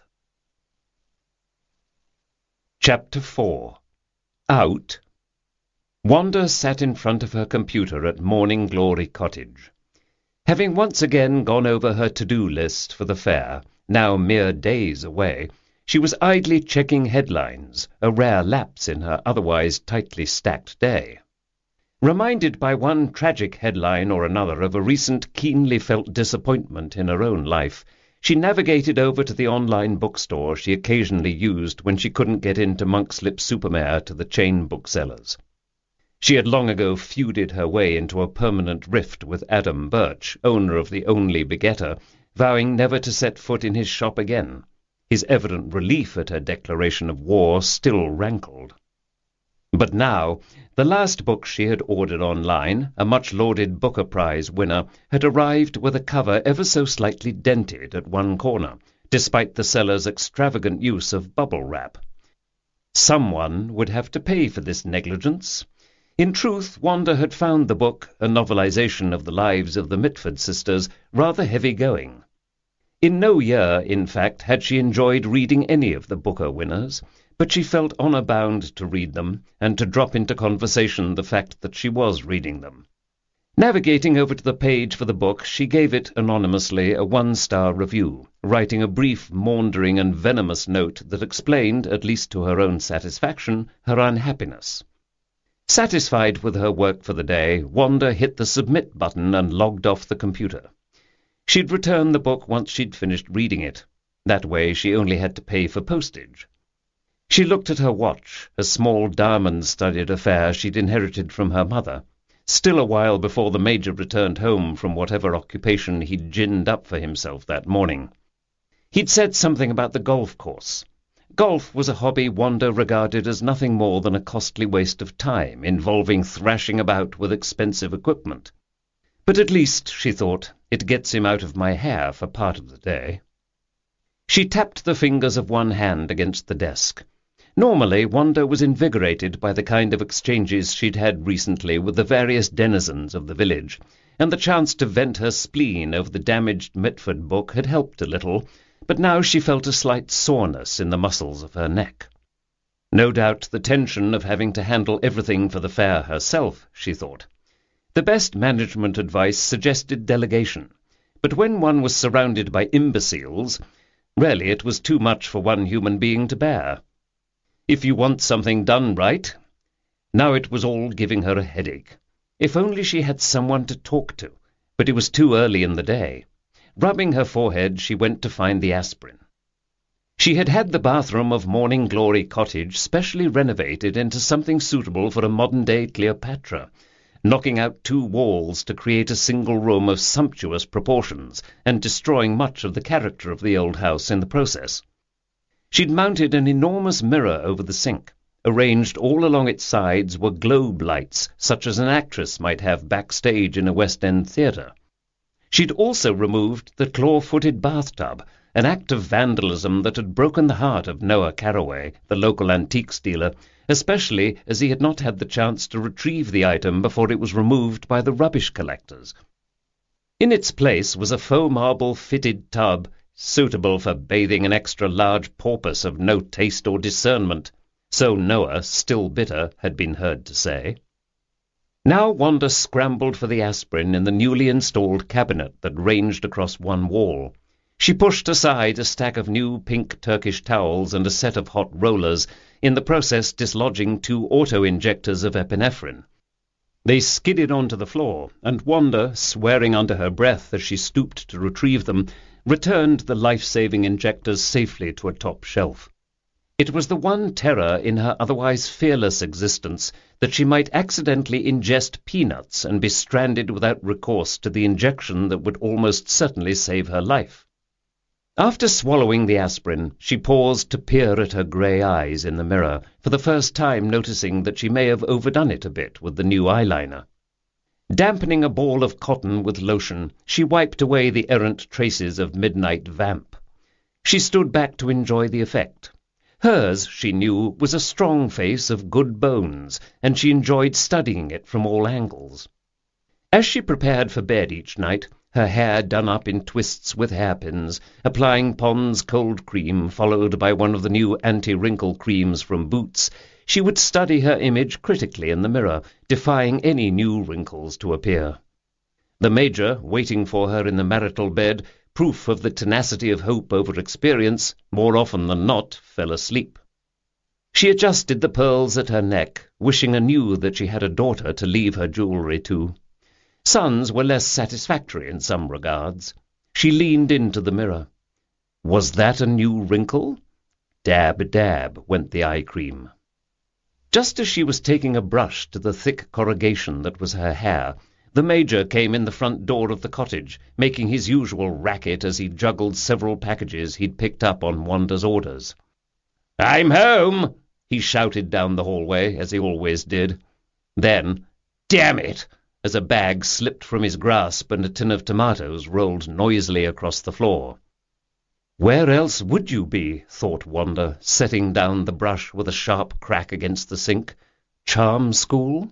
Chapter 4. Out. Wanda sat in front of her computer at Morning Glory Cottage. Having once again gone over her to-do list for the fair, now mere days away, she was idly checking headlines, a rare lapse in her otherwise tightly stacked day. Reminded by one tragic headline or another of a recent keenly felt disappointment in her own life, she navigated over to the online bookstore she occasionally used when she couldn't get into Monkslip-super-Mare to the chain booksellers. She had long ago feuded her way into a permanent rift with Adam Birch, owner of the Only Begetter, vowing never to set foot in his shop again. His evident relief at her declaration of war still rankled. But now, the last book she had ordered online, a much-lauded Booker Prize winner, had arrived with a cover ever so slightly dented at one corner, despite the seller's extravagant use of bubble wrap. Someone would have to pay for this negligence. In truth, Wanda had found the book, a novelization of the lives of the Mitford sisters, rather heavy-going. In no year, in fact, had she enjoyed reading any of the Booker winners, but she felt honour-bound to read them, and to drop into conversation the fact that she was reading them. Navigating over to the page for the book, she gave it anonymously a 1-star review, writing a brief, maundering and venomous note that explained, at least to her own satisfaction, her unhappiness. Satisfied with her work for the day, Wanda hit the submit button and logged off the computer. She'd return the book once she'd finished reading it. That way she only had to pay for postage. She looked at her watch, a small diamond-studded affair she'd inherited from her mother, still a while before the Major returned home from whatever occupation he'd ginned up for himself that morning. He'd said something about the golf course. Golf was a hobby Wanda regarded as nothing more than a costly waste of time, involving thrashing about with expensive equipment. But at least, she thought, it gets him out of my hair for part of the day. She tapped the fingers of one hand against the desk. Normally, Wanda was invigorated by the kind of exchanges she'd had recently with the various denizens of the village, and the chance to vent her spleen over the damaged Mitford book had helped a little, but now she felt a slight soreness in the muscles of her neck. No doubt the tension of having to handle everything for the fair herself, she thought. The best management advice suggested delegation, but when one was surrounded by imbeciles, really it was too much for one human being to bear. If you want something done right. Now it was all giving her a headache. If only she had someone to talk to, but it was too early in the day. Rubbing her forehead, she went to find the aspirin. She had had the bathroom of Morning Glory Cottage specially renovated into something suitable for a modern-day Cleopatra, knocking out 2 walls to create a single room of sumptuous proportions, and destroying much of the character of the old house in the process. She'd mounted an enormous mirror over the sink. Arranged all along its sides were globe lights, such as an actress might have backstage in a West End theatre. She'd also removed the claw-footed bathtub, an act of vandalism that had broken the heart of Noah Carraway, the local antiques dealer, especially as he had not had the chance to retrieve the item before it was removed by the rubbish collectors. In its place was a faux marble fitted tub, suitable for bathing an extra-large porpoise of no taste or discernment, so Noah, still bitter, had been heard to say. Now Wanda scrambled for the aspirin in the newly installed cabinet that ranged across one wall. She pushed aside a stack of new pink Turkish towels and a set of hot rollers, in the process dislodging 2 auto-injectors of epinephrine. They skidded onto the floor, and Wanda, swearing under her breath as she stooped to retrieve them, returned the life-saving injectors safely to a top shelf. It was the one terror in her otherwise fearless existence that she might accidentally ingest peanuts and be stranded without recourse to the injection that would almost certainly save her life. After swallowing the aspirin, she paused to peer at her grey eyes in the mirror, for the first time noticing that she may have overdone it a bit with the new eyeliner. Dampening a ball of cotton with lotion, she wiped away the errant traces of midnight vamp. She stood back to enjoy the effect. Hers, she knew, was a strong face of good bones, and she enjoyed studying it from all angles. As she prepared for bed each night, her hair done up in twists with hairpins, applying Pond's cold cream followed by one of the new anti-wrinkle creams from Boots, she would study her image critically in the mirror, defying any new wrinkles to appear. The Major, waiting for her in the marital bed, proof of the tenacity of hope over experience, more often than not fell asleep. She adjusted the pearls at her neck, wishing anew that she had a daughter to leave her jewellery to. Sons were less satisfactory in some regards. She leaned into the mirror. Was that a new wrinkle? Dab, dab, went the eye cream. Just as she was taking a brush to the thick corrugation that was her hair, the Major came in the front door of the cottage, making his usual racket as he juggled several packages he'd picked up on Wanda's orders. "I'm home!" he shouted down the hallway, as he always did. Then, "Damn it!" as a bag slipped from his grasp and a tin of tomatoes rolled noisily across the floor. Where else would you be, thought Wanda, setting down the brush with a sharp crack against the sink? Charm school?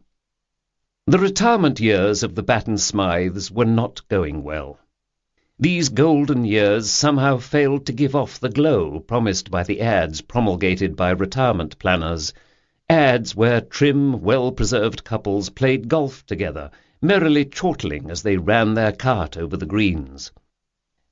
The retirement years of the Batten Smythes were not going well. These golden years somehow failed to give off the glow promised by the ads promulgated by retirement planners, ads where trim, well-preserved couples played golf together, merrily chortling as they ran their cart over the greens,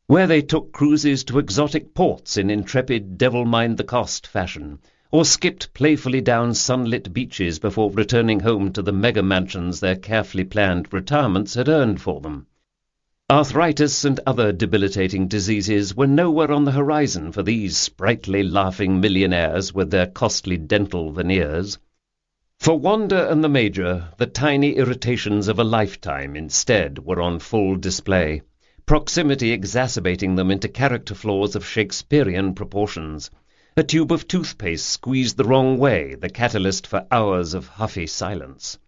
where they took cruises to exotic ports in intrepid devil-mind-the-cost fashion, or skipped playfully down sunlit beaches before returning home to the mega-mansions their carefully planned retirements had earned for them. Arthritis and other debilitating diseases were nowhere on the horizon for these sprightly, laughing millionaires with their costly dental veneers. For Wanda and the Major, the tiny irritations of a lifetime instead were on full display, proximity exacerbating them into character flaws of Shakespearean proportions. A tube of toothpaste squeezed the wrong way, the catalyst for hours of huffy silence.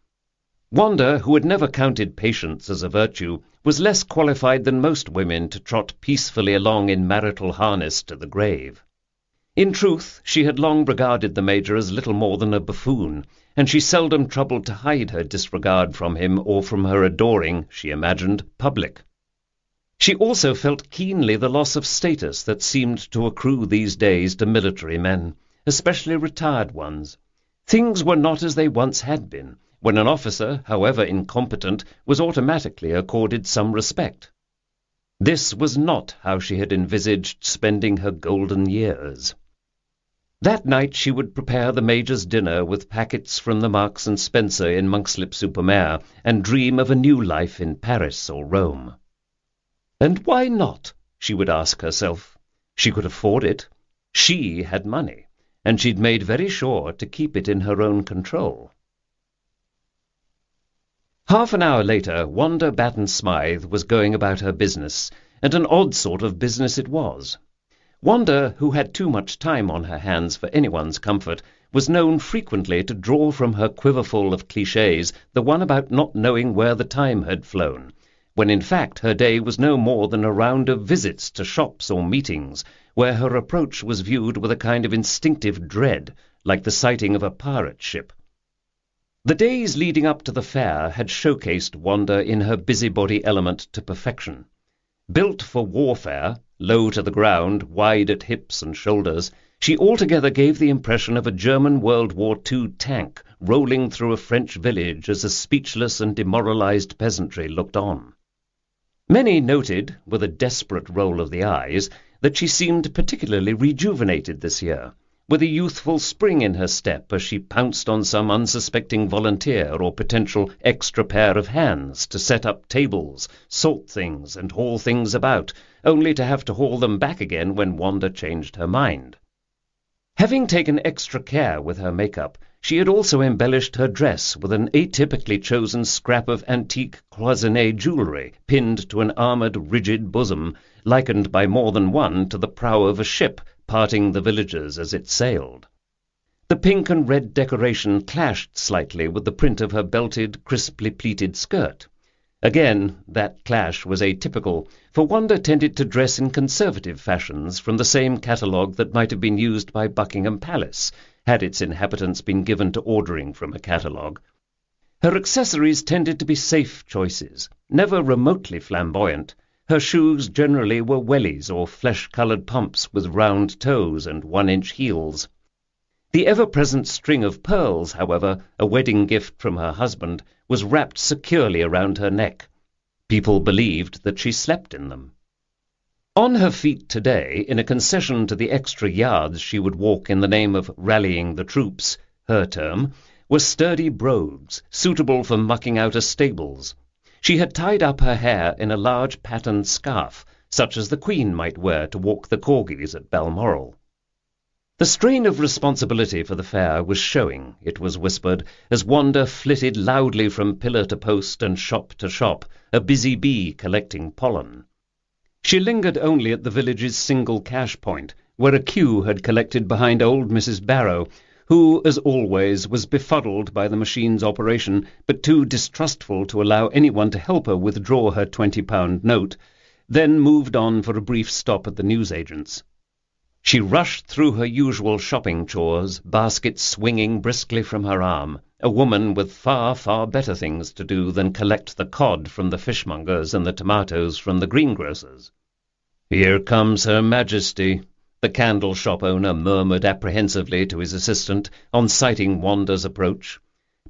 Wanda, who had never counted patience as a virtue, was less qualified than most women to trot peacefully along in marital harness to the grave. In truth, she had long regarded the Major as little more than a buffoon, and she seldom troubled to hide her disregard from him or from her adoring, she imagined, public. She also felt keenly the loss of status that seemed to accrue these days to military men, especially retired ones. Things were not as they once had been, when an officer, however incompetent, was automatically accorded some respect. This was not how she had envisaged spending her golden years. That night she would prepare the Major's dinner with packets from the Marks and Spencer in Monkslip-super-Mare, and dream of a new life in Paris or Rome. And why not? She would ask herself. She could afford it. She had money, and she'd made very sure to keep it in her own control. Half an hour later, Wanda Batten Smythe was going about her business, and an odd sort of business it was. Wanda, who had too much time on her hands for anyone's comfort, was known frequently to draw from her quiverful of clichés the one about not knowing where the time had flown, when in fact her day was no more than a round of visits to shops or meetings, where her approach was viewed with a kind of instinctive dread, like the sighting of a pirate ship. The days leading up to the fair had showcased Wanda in her busybody element to perfection. Built for warfare, low to the ground, wide at hips and shoulders, she altogether gave the impression of a German World War II tank rolling through a French village as a speechless and demoralized peasantry looked on. Many noted, with a desperate roll of the eyes, that she seemed particularly rejuvenated this year, with a youthful spring in her step as she pounced on some unsuspecting volunteer or potential extra pair of hands to set up tables, sort things, and haul things about, only to have to haul them back again when Wanda changed her mind. Having taken extra care with her makeup, she had also embellished her dress with an atypically chosen scrap of antique cloisonné jewellery pinned to an armoured, rigid bosom, likened by more than one to the prow of a ship parting the villagers as it sailed. The pink and red decoration clashed slightly with the print of her belted, crisply pleated skirt. Again, that clash was atypical, for Wanda tended to dress in conservative fashions from the same catalogue that might have been used by Buckingham Palace, had its inhabitants been given to ordering from a catalogue. Her accessories tended to be safe choices, never remotely flamboyant. Her shoes generally were wellies or flesh-coloured pumps with round toes and 1-inch heels. The ever-present string of pearls, however, a wedding gift from her husband, was wrapped securely around her neck. People believed that she slept in them. On her feet today, in a concession to the extra yards she would walk in the name of rallying the troops, her term, were sturdy brogues, suitable for mucking out of stables. She had tied up her hair in a large patterned scarf, such as the Queen might wear to walk the corgis at Balmoral. The strain of responsibility for the fair was showing, it was whispered, as Wanda flitted loudly from pillar to post and shop to shop, a busy bee collecting pollen. She lingered only at the village's single cash point, where a queue had collected behind old Mrs. Barrow, who, as always, was befuddled by the machine's operation, but too distrustful to allow anyone to help her withdraw her £20 note, then moved on for a brief stop at the newsagent's. She rushed through her usual shopping chores, baskets swinging briskly from her arm, a woman with far, far better things to do than collect the cod from the fishmongers and the tomatoes from the greengrocers. "Here comes Her Majesty," the candle-shop owner murmured apprehensively to his assistant on sighting Wanda's approach.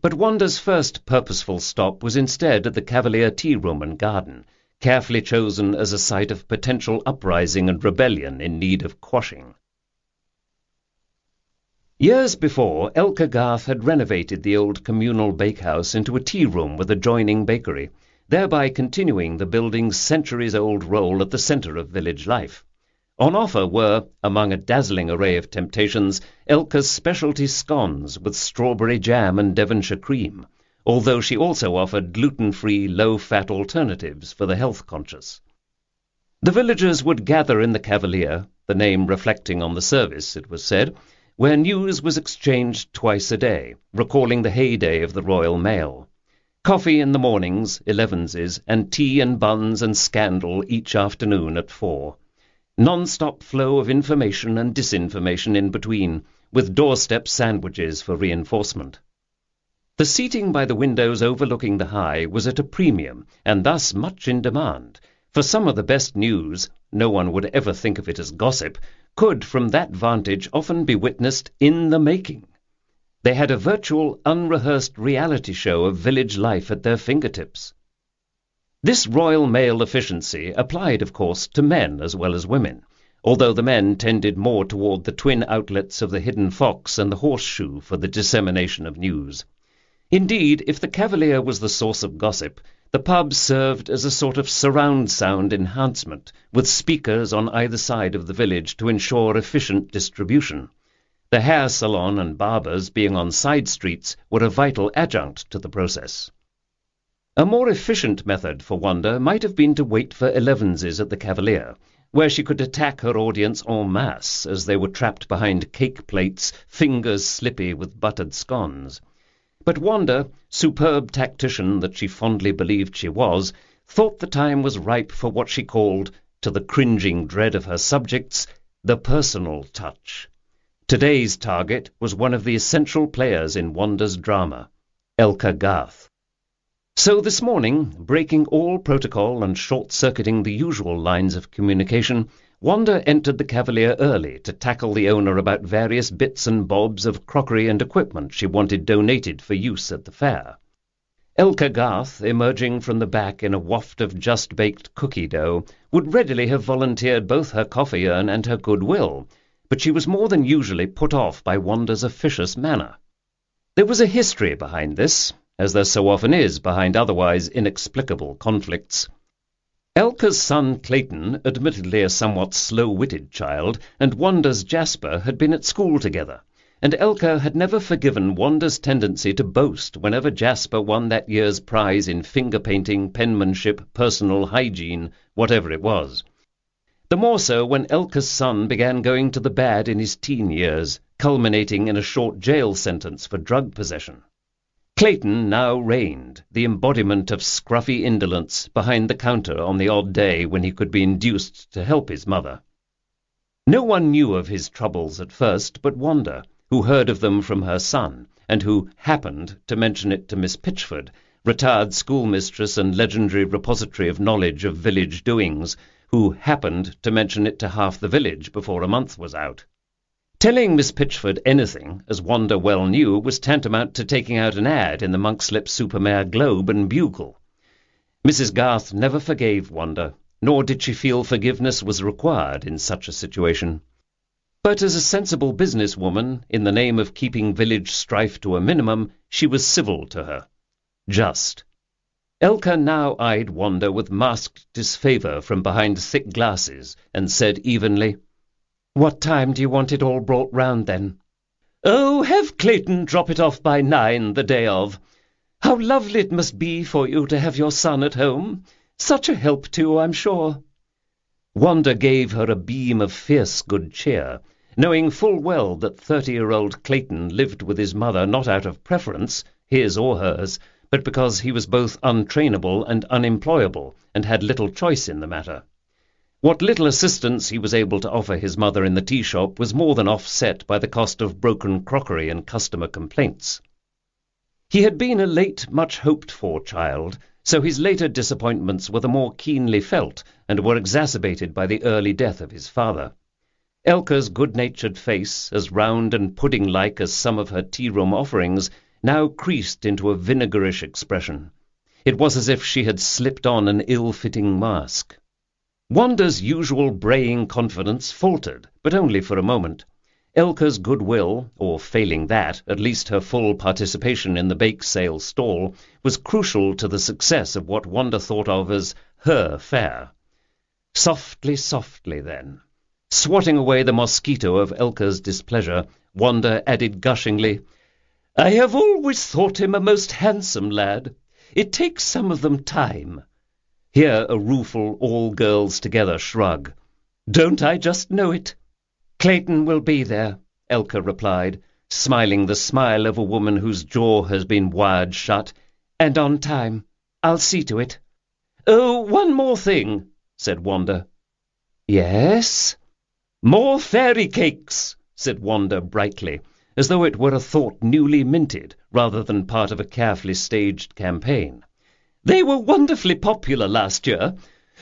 But Wanda's first purposeful stop was instead at the Cavalier tea-room and garden, carefully chosen as a site of potential uprising and rebellion in need of quashing. Years before, Elka Garth had renovated the old communal bakehouse into a tea-room with adjoining bakery, thereby continuing the building's centuries-old role at the centre of village life. On offer were, among a dazzling array of temptations, Elka's specialty scones with strawberry jam and Devonshire cream, although she also offered gluten-free, low-fat alternatives for the health-conscious. The villagers would gather in the Cavalier, the name reflecting on the service, it was said, where news was exchanged twice a day, recalling the heyday of the Royal Mail. Coffee in the mornings, 11s, and tea and buns and scandal each afternoon at 4. Non-stop flow of information and disinformation in between, with doorstep sandwiches for reinforcement. The seating by the windows overlooking the High was at a premium, and thus much in demand, for some of the best news, no one would ever think of it as gossip, could from that vantage often be witnessed in the making. They had a virtual, unrehearsed reality show of village life at their fingertips. This Royal Mail efficiency applied, of course, to men as well as women, although the men tended more toward the twin outlets of the Hidden Fox and the Horseshoe for the dissemination of news. Indeed, if the Cavalier was the source of gossip, the pub served as a sort of surround sound enhancement, with speakers on either side of the village to ensure efficient distribution. The hair salon and barbers, being on side streets, were a vital adjunct to the process. A more efficient method for Wanda might have been to wait for 11s at the Cavalier, where she could attack her audience en masse as they were trapped behind cake plates, fingers slippy with buttered scones. But Wanda, superb tactician that she fondly believed she was, thought the time was ripe for what she called, to the cringing dread of her subjects, the personal touch. Today's target was one of the essential players in Wanda's drama, Elka Garth. So this morning, breaking all protocol and short-circuiting the usual lines of communication, Wanda entered the Cavalier early to tackle the owner about various bits and bobs of crockery and equipment she wanted donated for use at the fair. Elka Garth, emerging from the back in a waft of just-baked cookie dough, would readily have volunteered both her coffee urn and her goodwill, but she was more than usually put off by Wanda's officious manner. There was a history behind this, as there so often is behind otherwise inexplicable conflicts. Elka's son Clayton, admittedly a somewhat slow-witted child, and Wanda's Jasper had been at school together, and Elka had never forgiven Wanda's tendency to boast whenever Jasper won that year's prize in finger-painting, penmanship, personal hygiene, whatever it was. The more so when Elka's son began going to the bad in his teen years, culminating in a short jail sentence for drug possession. Clayton now reigned, the embodiment of scruffy indolence, behind the counter on the odd day when he could be induced to help his mother. No one knew of his troubles at first but Wanda, who heard of them from her son, and who happened to mention it to Miss Pitchford, retired schoolmistress and legendary repository of knowledge of village doings, who happened to mention it to half the village before a month was out. Telling Miss Pitchford anything, as Wanda well knew, was tantamount to taking out an ad in the Monkslip Supermare Globe and Bugle. Mrs. Garth never forgave Wanda, nor did she feel forgiveness was required in such a situation. But as a sensible businesswoman, in the name of keeping village strife to a minimum, she was civil to her. Just. Elka now eyed Wanda with masked disfavour from behind thick glasses, and said evenly, "What time do you want it all brought round, then?" "Oh, have Clayton drop it off by 9 the day of. How lovely it must be for you to have your son at home. Such a help, too, I'm sure." Wanda gave her a beam of fierce good cheer, knowing full well that 30-year-old Clayton lived with his mother not out of preference, his or hers, but because he was both untrainable and unemployable, and had little choice in the matter. What little assistance he was able to offer his mother in the tea-shop was more than offset by the cost of broken crockery and customer complaints. He had been a late, much-hoped-for child, so his later disappointments were the more keenly felt, and were exacerbated by the early death of his father. Elka's good-natured face, as round and pudding-like as some of her tea-room offerings, now creased into a vinegarish expression. It was as if she had slipped on an ill-fitting mask. Wanda's usual braying confidence faltered, but only for a moment. Elka's goodwill, or failing that, at least her full participation in the bake-sale stall, was crucial to the success of what Wanda thought of as her fair. Softly, softly, then. Swatting away the mosquito of Elka's displeasure, Wanda added gushingly, "I have always thought him a most handsome lad. It takes some of them time." Here a rueful all-girls-together shrug. "Don't I just know it?" "Clayton will be there," Elka replied, smiling the smile of a woman whose jaw has been wired shut, "and on time. I'll see to it." "Oh, one more thing," said Wanda. "Yes?" "More fairy cakes," said Wanda brightly, as though it were a thought newly minted, rather than part of a carefully staged campaign. "They were wonderfully popular last year.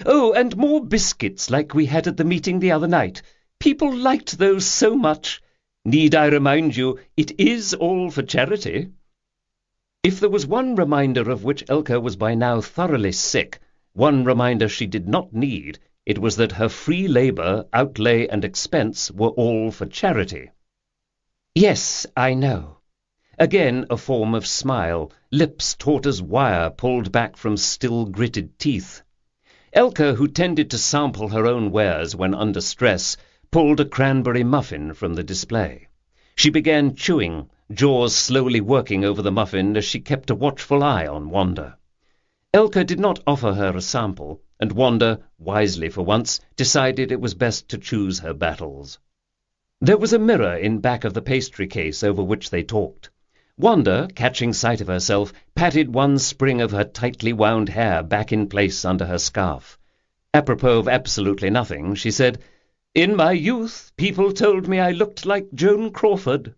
Oh, and more biscuits like we had at the meeting the other night. People liked those so much. Need I remind you, it is all for charity?" If there was one reminder of which Elka was by now thoroughly sick, one reminder she did not need, it was that her free labour, outlay, and expense were all for charity. "Yes, I know." Again a form of smile, lips taut as wire pulled back from still-gritted teeth. Elka, who tended to sample her own wares when under stress, pulled a cranberry muffin from the display. She began chewing, jaws slowly working over the muffin as she kept a watchful eye on Wanda. Elka did not offer her a sample, and Wanda, wisely for once, decided it was best to choose her battles. There was a mirror in back of the pastry case over which they talked. Wanda, catching sight of herself, patted one spring of her tightly wound hair back in place under her scarf. Apropos of absolutely nothing, she said, "In my youth, people told me I looked like Joan Crawford."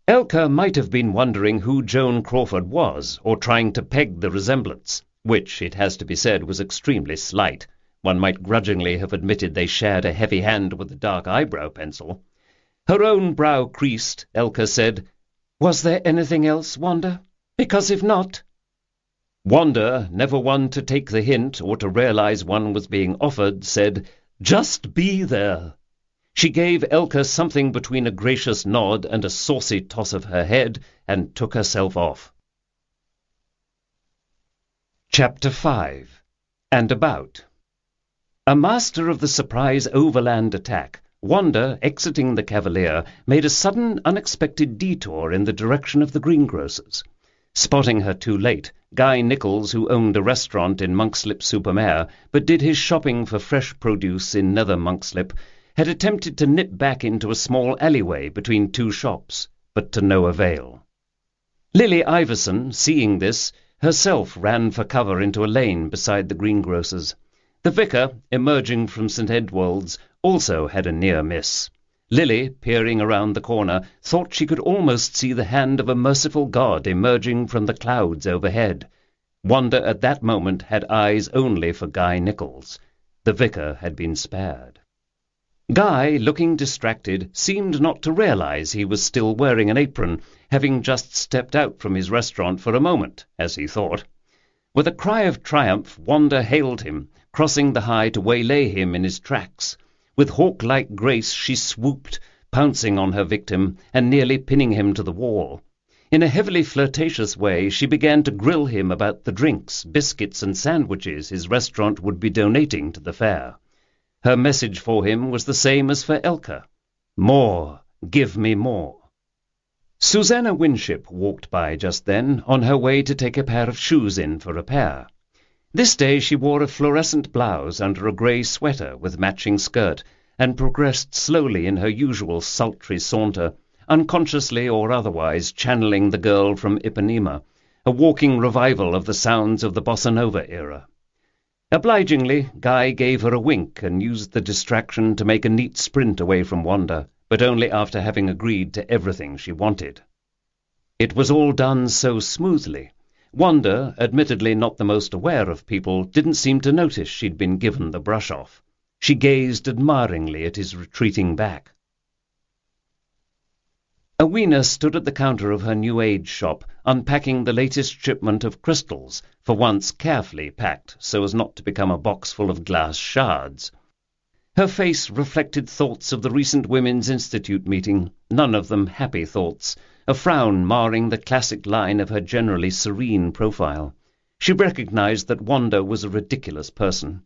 Elka might have been wondering who Joan Crawford was, or trying to peg the resemblance, which, it has to be said, was extremely slight. One might grudgingly have admitted they shared a heavy hand with the dark eyebrow pencil. Her own brow creased, Elka said, "Was there anything else, Wanda? Because if not—" Wanda, never one to take the hint or to realize one was being offered, said, "Just be there." She gave Elka something between a gracious nod and a saucy toss of her head, and took herself off. Chapter 5. And About. A master of the surprise overland attack, Wanda, exiting the Cavalier, made a sudden, unexpected detour in the direction of the greengrocer's. Spotting her too late, Guy Nichols, who owned a restaurant in Monkslip-super-Mare, but did his shopping for fresh produce in Nether Monkslip, had attempted to nip back into a small alleyway between two shops, but to no avail. Lily Iverson, seeing this, herself ran for cover into a lane beside the greengrocer's. The vicar, emerging from St. Edwald's, also had a near miss. Lily, peering around the corner, thought she could almost see the hand of a merciful God emerging from the clouds overhead. Wanda at that moment had eyes only for Guy Nichols. The vicar had been spared. Guy, looking distracted, seemed not to realize he was still wearing an apron, having just stepped out from his restaurant for a moment, as he thought. With a cry of triumph, Wanda hailed him, crossing the High to waylay him in his tracks. With hawk-like grace she swooped, pouncing on her victim and nearly pinning him to the wall. In a heavily flirtatious way she began to grill him about the drinks, biscuits and sandwiches his restaurant would be donating to the fair. Her message for him was the same as for Elka. More, give me more. Susanna Winship walked by just then, on her way to take a pair of shoes in for repair. This day she wore a fluorescent blouse under a grey sweater with matching skirt, and progressed slowly in her usual sultry saunter, unconsciously or otherwise channeling the girl from Ipanema, a walking revival of the sounds of the bossa nova era. Obligingly, Guy gave her a wink and used the distraction to make a neat sprint away from Wanda, but only after having agreed to everything she wanted. It was all done so smoothly. Wanda, admittedly not the most aware of people, didn't seem to notice she'd been given the brush-off. She gazed admiringly at his retreating back. Awena stood at the counter of her New Age shop, unpacking the latest shipment of crystals, for once carefully packed so as not to become a box full of glass shards. Her face reflected thoughts of the recent Women's Institute meeting, none of them happy thoughts, a frown marring the classic line of her generally serene profile. She recognized that Wanda was a ridiculous person.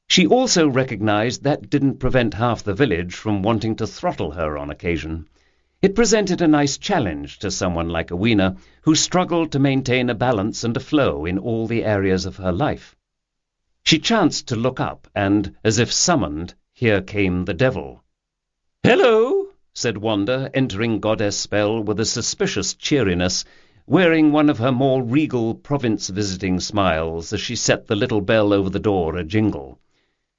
She also recognized that didn't prevent half the village from wanting to throttle her on occasion. It presented a nice challenge to someone like Awena, who struggled to maintain a balance and a flow in all the areas of her life. She chanced to look up, and, as if summoned, here came the devil. "Hello," said Wanda, entering Goddess Spell with a suspicious cheeriness, wearing one of her more regal province-visiting smiles as she set the little bell over the door a-jingle.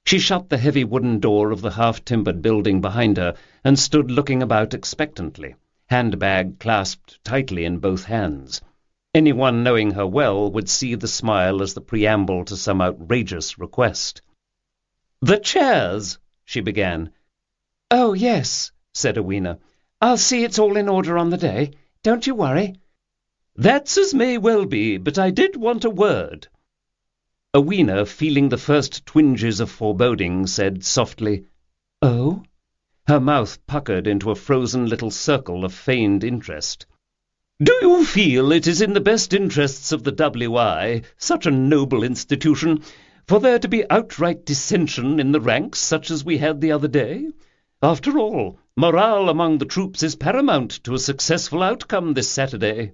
She shut the heavy wooden door of the half-timbered building behind her and stood looking about expectantly, handbag clasped tightly in both hands. Anyone knowing her well would see the smile as the preamble to some outrageous request. "The chairs," she began. "Oh, yes," said Awena. "I'll see it's all in order on the day. Don't you worry." "That's as may well be, but I did want a word." Awena, feeling the first twinges of foreboding, said softly, "Oh?" Her mouth puckered into a frozen little circle of feigned interest. "Do you feel it is in the best interests of the W.I., such a noble institution, for there to be outright dissension in the ranks such as we had the other day? After all, morale among the troops is paramount to a successful outcome this Saturday."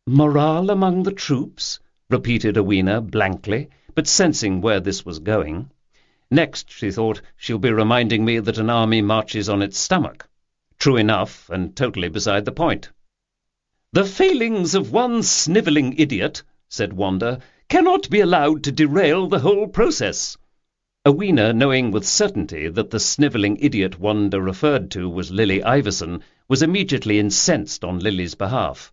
"Morale among the troops?" repeated Awena blankly, but sensing where this was going. Next, she thought, she'll be reminding me that an army marches on its stomach. True enough, and totally beside the point. "The failings of one snivelling idiot," said Wanda, "cannot be allowed to derail the whole process." Awena, knowing with certainty that the snivelling idiot Wanda referred to was Lily Iverson, was immediately incensed on Lily's behalf.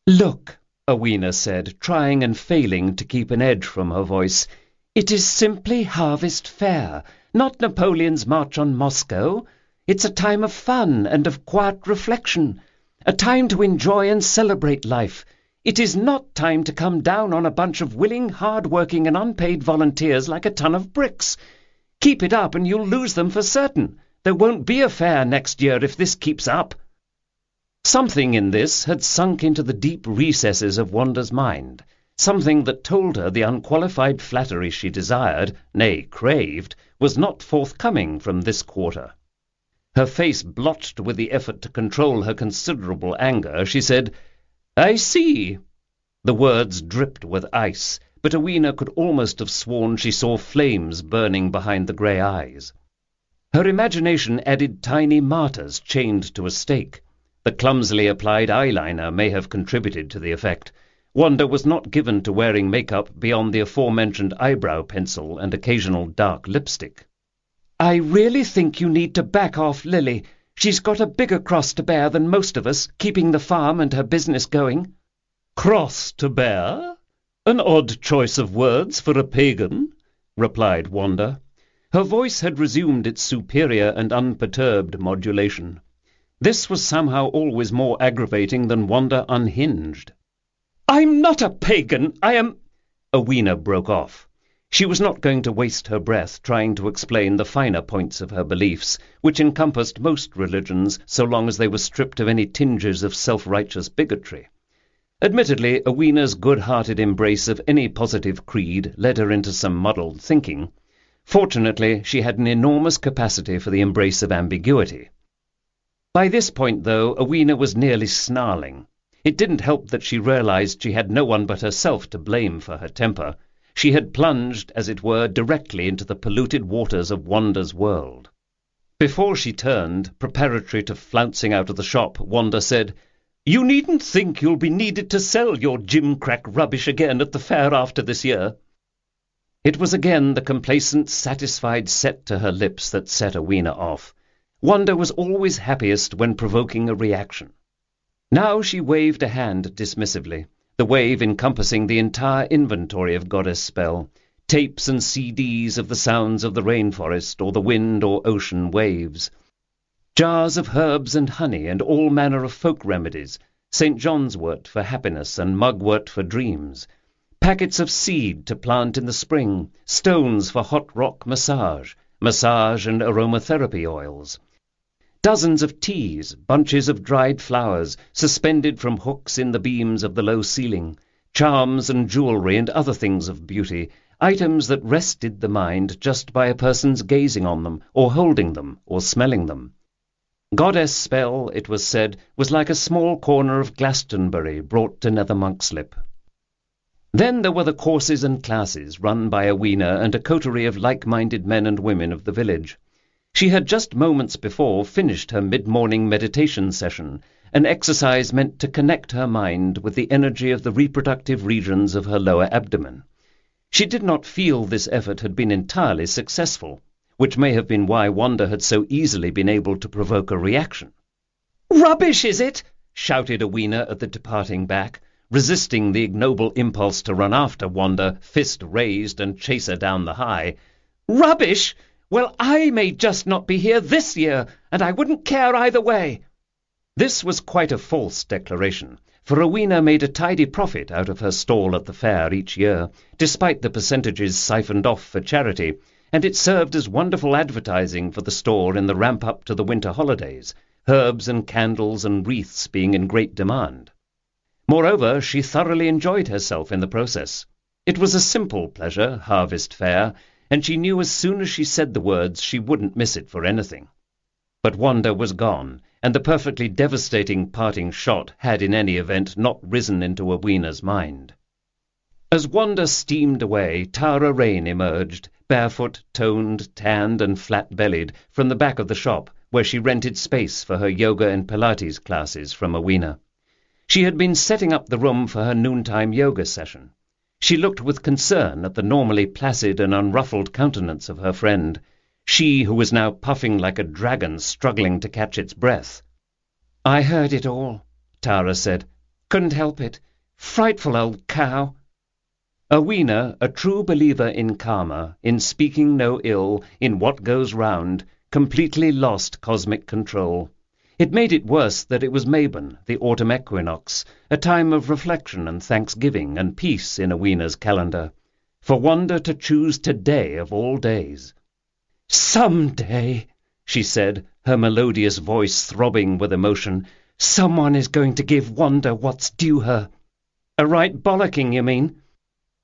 "Look," Awena said, trying and failing to keep an edge from her voice, "it is simply Harvest Fair, not Napoleon's march on Moscow. It's a time of fun and of quiet reflection, a time to enjoy and celebrate life. It is not time to come down on a bunch of willing, hard-working and unpaid volunteers like a ton of bricks. Keep it up and you'll lose them for certain. There won't be a fair next year if this keeps up." Something in this had sunk into the deep recesses of Wanda's mind, something that told her the unqualified flattery she desired, nay, craved, was not forthcoming from this quarter. Her face blotched with the effort to control her considerable anger, she said, "I see." The words dripped with ice, but Awena could almost have sworn she saw flames burning behind the grey eyes. Her imagination added tiny martyrs chained to a stake. The clumsily applied eyeliner may have contributed to the effect. Wanda was not given to wearing makeup beyond the aforementioned eyebrow pencil and occasional dark lipstick. "I really think you need to back off Lily. She's got a bigger cross to bear than most of us, keeping the farm and her business going." "Cross to bear? An odd choice of words for a pagan," replied Wanda. Her voice had resumed its superior and unperturbed modulation. This was somehow always more aggravating than Wanda unhinged. "I'm not a pagan, I am—" Awena broke off. She was not going to waste her breath trying to explain the finer points of her beliefs, which encompassed most religions so long as they were stripped of any tinges of self-righteous bigotry. Admittedly, Awena's good-hearted embrace of any positive creed led her into some muddled thinking. Fortunately, she had an enormous capacity for the embrace of ambiguity. By this point, though, Awena was nearly snarling. It didn't help that she realized she had no one but herself to blame for her temper. She had plunged, as it were, directly into the polluted waters of Wanda's world. Before she turned, preparatory to flouncing out of the shop, Wanda said, "You needn't think you'll be needed to sell your gimcrack rubbish again at the fair after this year." It was again the complacent, satisfied set to her lips that set Awena off. Wanda was always happiest when provoking a reaction. Now she waved a hand dismissively, the wave encompassing the entire inventory of goddess spell, tapes and CDs of the sounds of the rainforest or the wind or ocean waves, jars of herbs and honey and all manner of folk remedies, St. John's wort for happiness and mugwort for dreams, packets of seed to plant in the spring, stones for hot rock massage and aromatherapy oils, dozens of teas, bunches of dried flowers, suspended from hooks in the beams of the low ceiling, charms and jewelry and other things of beauty, items that rested the mind just by a person's gazing on them, or holding them, or smelling them. Goddess spell, it was said, was like a small corner of Glastonbury brought to Nether Monkslip. Then there were the courses and classes run by Awena and a coterie of like-minded men and women of the village. She had just moments before finished her mid-morning meditation session, an exercise meant to connect her mind with the energy of the reproductive regions of her lower abdomen. She did not feel this effort had been entirely successful, which may have been why Wanda had so easily been able to provoke a reaction. "Rubbish, is it?" shouted Awena at the departing back, resisting the ignoble impulse to run after Wanda, fist raised, and chase her down the high. "Rubbish? Well, I may just not be here this year, and I wouldn't care either way." This was quite a false declaration, for Awena made a tidy profit out of her stall at the fair each year, despite the percentages siphoned off for charity, and it served as wonderful advertising for the store in the ramp-up to the winter holidays, herbs and candles and wreaths being in great demand. Moreover, she thoroughly enjoyed herself in the process. It was a simple pleasure, Harvest Fair, and she knew as soon as she said the words she wouldn't miss it for anything. But Wanda was gone, and the perfectly devastating parting shot had in any event not risen into Awena's mind. As Wanda steamed away, Tara Rain emerged, barefoot, toned, tanned, and flat-bellied, from the back of the shop, where she rented space for her yoga and Pilates classes from Awena. She had been setting up the room for her noontime yoga session. She looked with concern at the normally placid and unruffled countenance of her friend, she who was now puffing like a dragon struggling to catch its breath. "I heard it all," Tara said. "Couldn't help it. Frightful old cow." Awena, a true believer in karma, in speaking no ill, in what goes round, completely lost cosmic control. It made it worse that it was Mabon, the autumn equinox, a time of reflection and thanksgiving and peace in Awena's calendar. For Wanda to choose today of all days. "Some day," she said, her melodious voice throbbing with emotion, "someone is going to give Wanda what's due her." "A right bollocking, you mean?"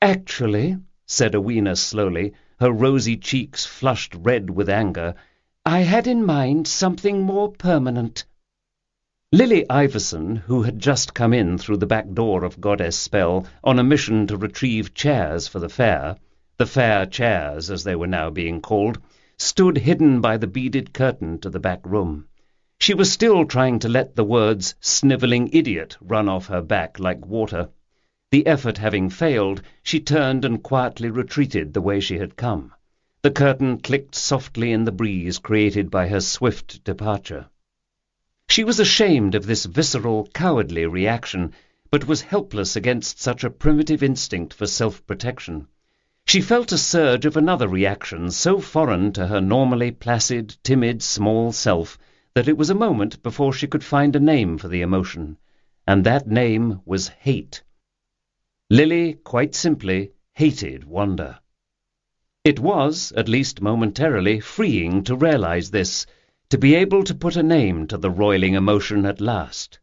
"Actually," said Awena slowly, her rosy cheeks flushed red with anger, "I had in mind something more permanent." Lily Iverson, who had just come in through the back door of Goddess Spell on a mission to retrieve chairs for the fair chairs as they were now being called, stood hidden by the beaded curtain to the back room. She was still trying to let the words "snivelling idiot" run off her back like water. The effort having failed, she turned and quietly retreated the way she had come. The curtain clicked softly in the breeze created by her swift departure. She was ashamed of this visceral, cowardly reaction, but was helpless against such a primitive instinct for self-protection. She felt a surge of another reaction so foreign to her normally placid, timid, small self that it was a moment before she could find a name for the emotion, and that name was hate. Lily, quite simply, hated Wanda. It was, at least momentarily, freeing to realize this, to be able to put a name to the roiling emotion at last.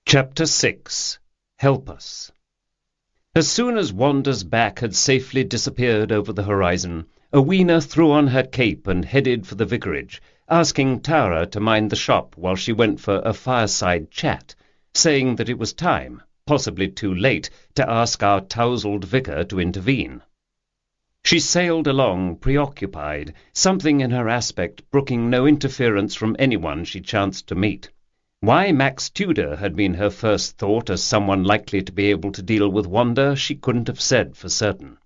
Chapter 6. Help Us. As soon as Wanda's back had safely disappeared over the horizon, Awena threw on her cape and headed for the vicarage, asking Tara to mind the shop while she went for a fireside chat, saying that it was time, possibly too late, to ask our tousled vicar to intervene. She sailed along, preoccupied, something in her aspect brooking no interference from anyone she chanced to meet. Why Max Tudor had been her first thought as someone likely to be able to deal with Wanda she couldn't have said for certain.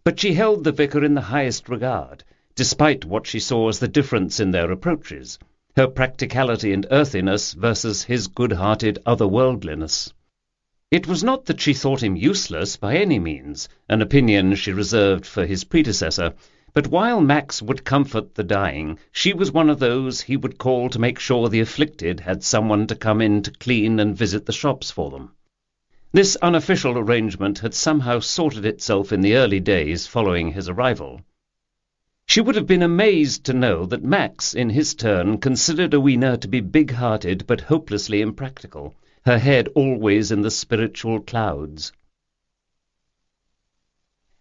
But she held the vicar in the highest regard, despite what she saw as the difference in their approaches, her practicality and earthiness versus his good-hearted otherworldliness. It was not that she thought him useless by any means, an opinion she reserved for his predecessor, but while Max would comfort the dying, she was one of those he would call to make sure the afflicted had someone to come in to clean and visit the shops for them. This unofficial arrangement had somehow sorted itself in the early days following his arrival. She would have been amazed to know that Max, in his turn, considered Awena to be big-hearted but hopelessly impractical, her head always in the spiritual clouds.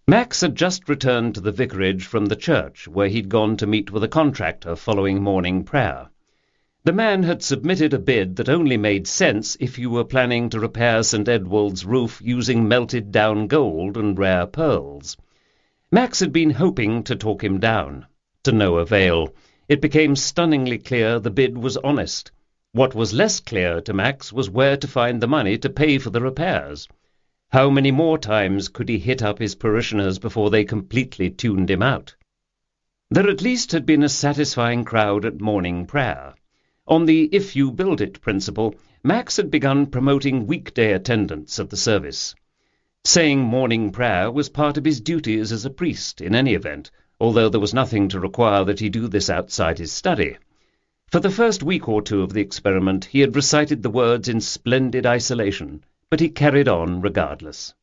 Max had just returned to the vicarage from the church, where he'd gone to meet with a contractor following morning prayer. The man had submitted a bid that only made sense if you were planning to repair St. Edward's roof using melted-down gold and rare pearls. Max had been hoping to talk him down. To no avail. It became stunningly clear the bid was honest. What was less clear to Max was where to find the money to pay for the repairs. How many more times could he hit up his parishioners before they completely tuned him out? There at least had been a satisfying crowd at morning prayer. On the if-you-build-it principle, Max had begun promoting weekday attendance at the service. Saying morning prayer was part of his duties as a priest, in any event, although there was nothing to require that he do this outside his study. For the first week or two of the experiment, he had recited the words in splendid isolation, but he carried on regardless.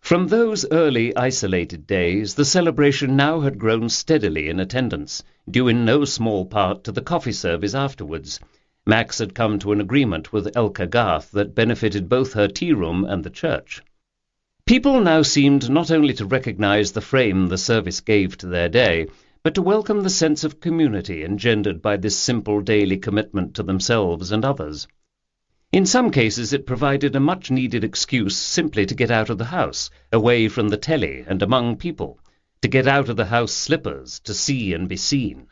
From those early isolated days, the celebration now had grown steadily in attendance, due in no small part to the coffee service afterwards. Max had come to an agreement with Elka Garth that benefited both her tea-room and the church. People now seemed not only to recognize the frame the service gave to their day, but to welcome the sense of community engendered by this simple daily commitment to themselves and others. In some cases it provided a much-needed excuse simply to get out of the house, away from the telly and among people, to get out of the house slippers, to see and be seen.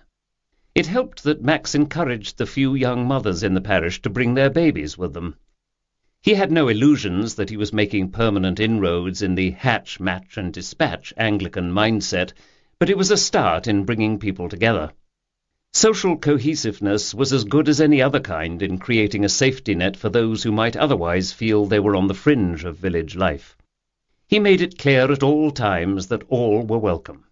It helped that Max encouraged the few young mothers in the parish to bring their babies with them. He had no illusions that he was making permanent inroads in the hatch, match and dispatch Anglican mindset, but it was a start in bringing people together. Social cohesiveness was as good as any other kind in creating a safety net for those who might otherwise feel they were on the fringe of village life. He made it clear at all times that all were welcome.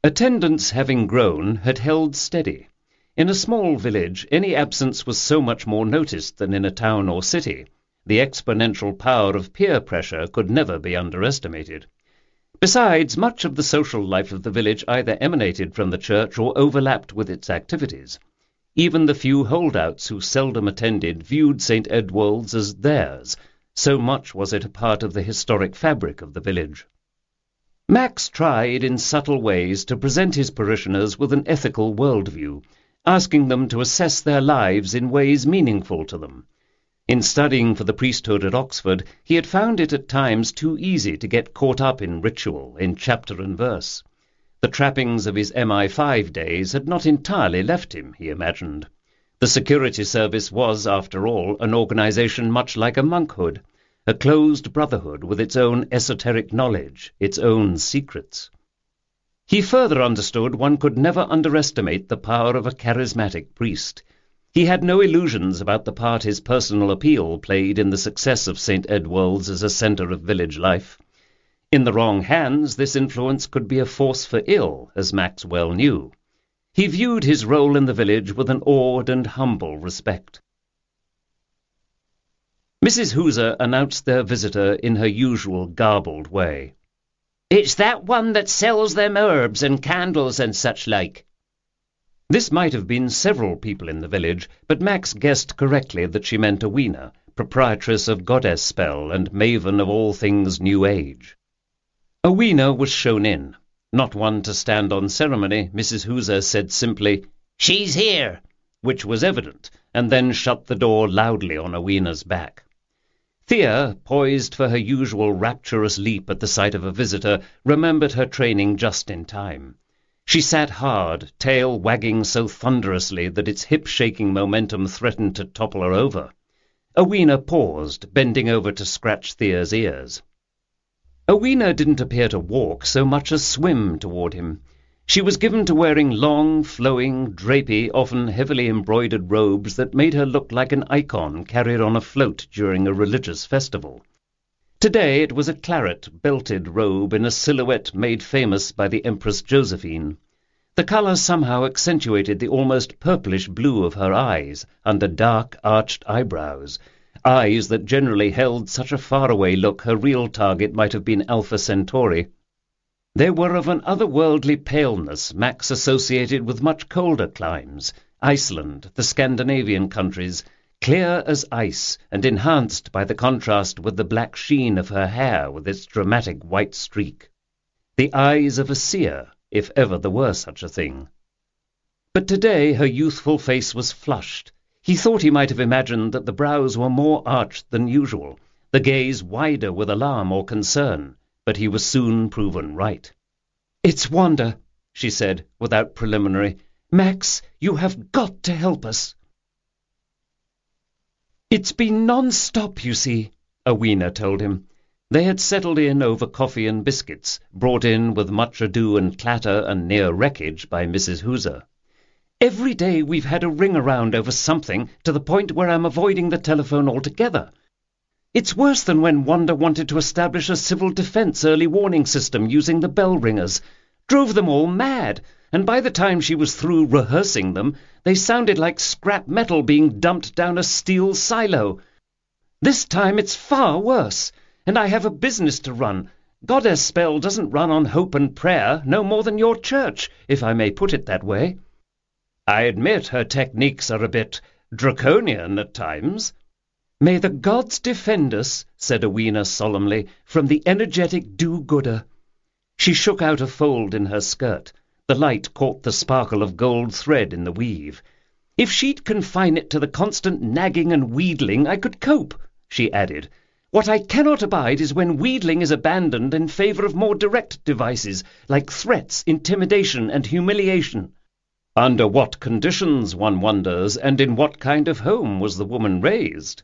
Attendance, having grown, had held steady. In a small village, any absence was so much more noticed than in a town or city. The exponential power of peer pressure could never be underestimated. Besides, much of the social life of the village either emanated from the church or overlapped with its activities. Even the few holdouts who seldom attended viewed St. Edward's as theirs, so much was it a part of the historic fabric of the village. Max tried in subtle ways to present his parishioners with an ethical worldview, asking them to assess their lives in ways meaningful to them. In studying for the priesthood at Oxford, he had found it at times too easy to get caught up in ritual, in chapter and verse. The trappings of his MI5 days had not entirely left him, he imagined. The security service was, after all, an organization much like a monkhood, a closed brotherhood with its own esoteric knowledge, its own secrets. He further understood one could never underestimate the power of a charismatic priest. He had no illusions about the part his personal appeal played in the success of St. Edward's as a centre of village life. In the wrong hands, this influence could be a force for ill, as Max well knew. He viewed his role in the village with an awed and humble respect. Mrs. Hooser announced their visitor in her usual garbled way. "It's that one that sells them herbs and candles and such like." This might have been several people in the village, but Max guessed correctly that she meant Awena, proprietress of Goddess Spell and maven of all things New Age. Awena was shown in. Not one to stand on ceremony, Mrs. Hooser said simply, "She's here," which was evident, and then shut the door loudly on Awena's back. Thea, poised for her usual rapturous leap at the sight of a visitor, remembered her training just in time. She sat hard, tail wagging so thunderously that its hip-shaking momentum threatened to topple her over. Awena paused, bending over to scratch Thea's ears. Awena didn't appear to walk so much as swim toward him. She was given to wearing long, flowing, drapey, often heavily embroidered robes that made her look like an icon carried on a float during a religious festival. Today it was a claret-belted robe in a silhouette made famous by the Empress Josephine. The colour somehow accentuated the almost purplish blue of her eyes under dark, arched eyebrows, eyes that generally held such a faraway look her real target might have been Alpha Centauri. They were of an otherworldly paleness Max associated with much colder climes, Iceland, the Scandinavian countries, clear as ice and enhanced by the contrast with the black sheen of her hair with its dramatic white streak. The eyes of a seer, if ever there were such a thing. But today her youthful face was flushed. He thought he might have imagined that the brows were more arched than usual, the gaze wider with alarm or concern, but he was soon proven right. "It's Wanda," she said, without preliminary. "Max, you have got to help us." "It's been non-stop, you see," Awena told him. They had settled in over coffee and biscuits, brought in with much ado and clatter and near wreckage by Mrs. Hooser. "Every day we've had a ring-around over something, to the point where I'm avoiding the telephone altogether. It's worse than when Wanda wanted to establish a civil defense early warning system using the bell ringers. Drove them all mad, and by the time she was through rehearsing them, they sounded like scrap metal being dumped down a steel silo. This time it's far worse, and I have a business to run. Goddess Spell doesn't run on hope and prayer, no more than your church, if I may put it that way." "I admit her techniques are a bit draconian at times." "May the gods defend us," said Awena solemnly, "from the energetic do-gooder." She shook out a fold in her skirt. The light caught the sparkle of gold thread in the weave. "If she'd confine it to the constant nagging and wheedling, I could cope," she added. "What I cannot abide is when wheedling is abandoned in favour of more direct devices, like threats, intimidation, and humiliation." Under what conditions, one wonders, and in what kind of home was the woman raised?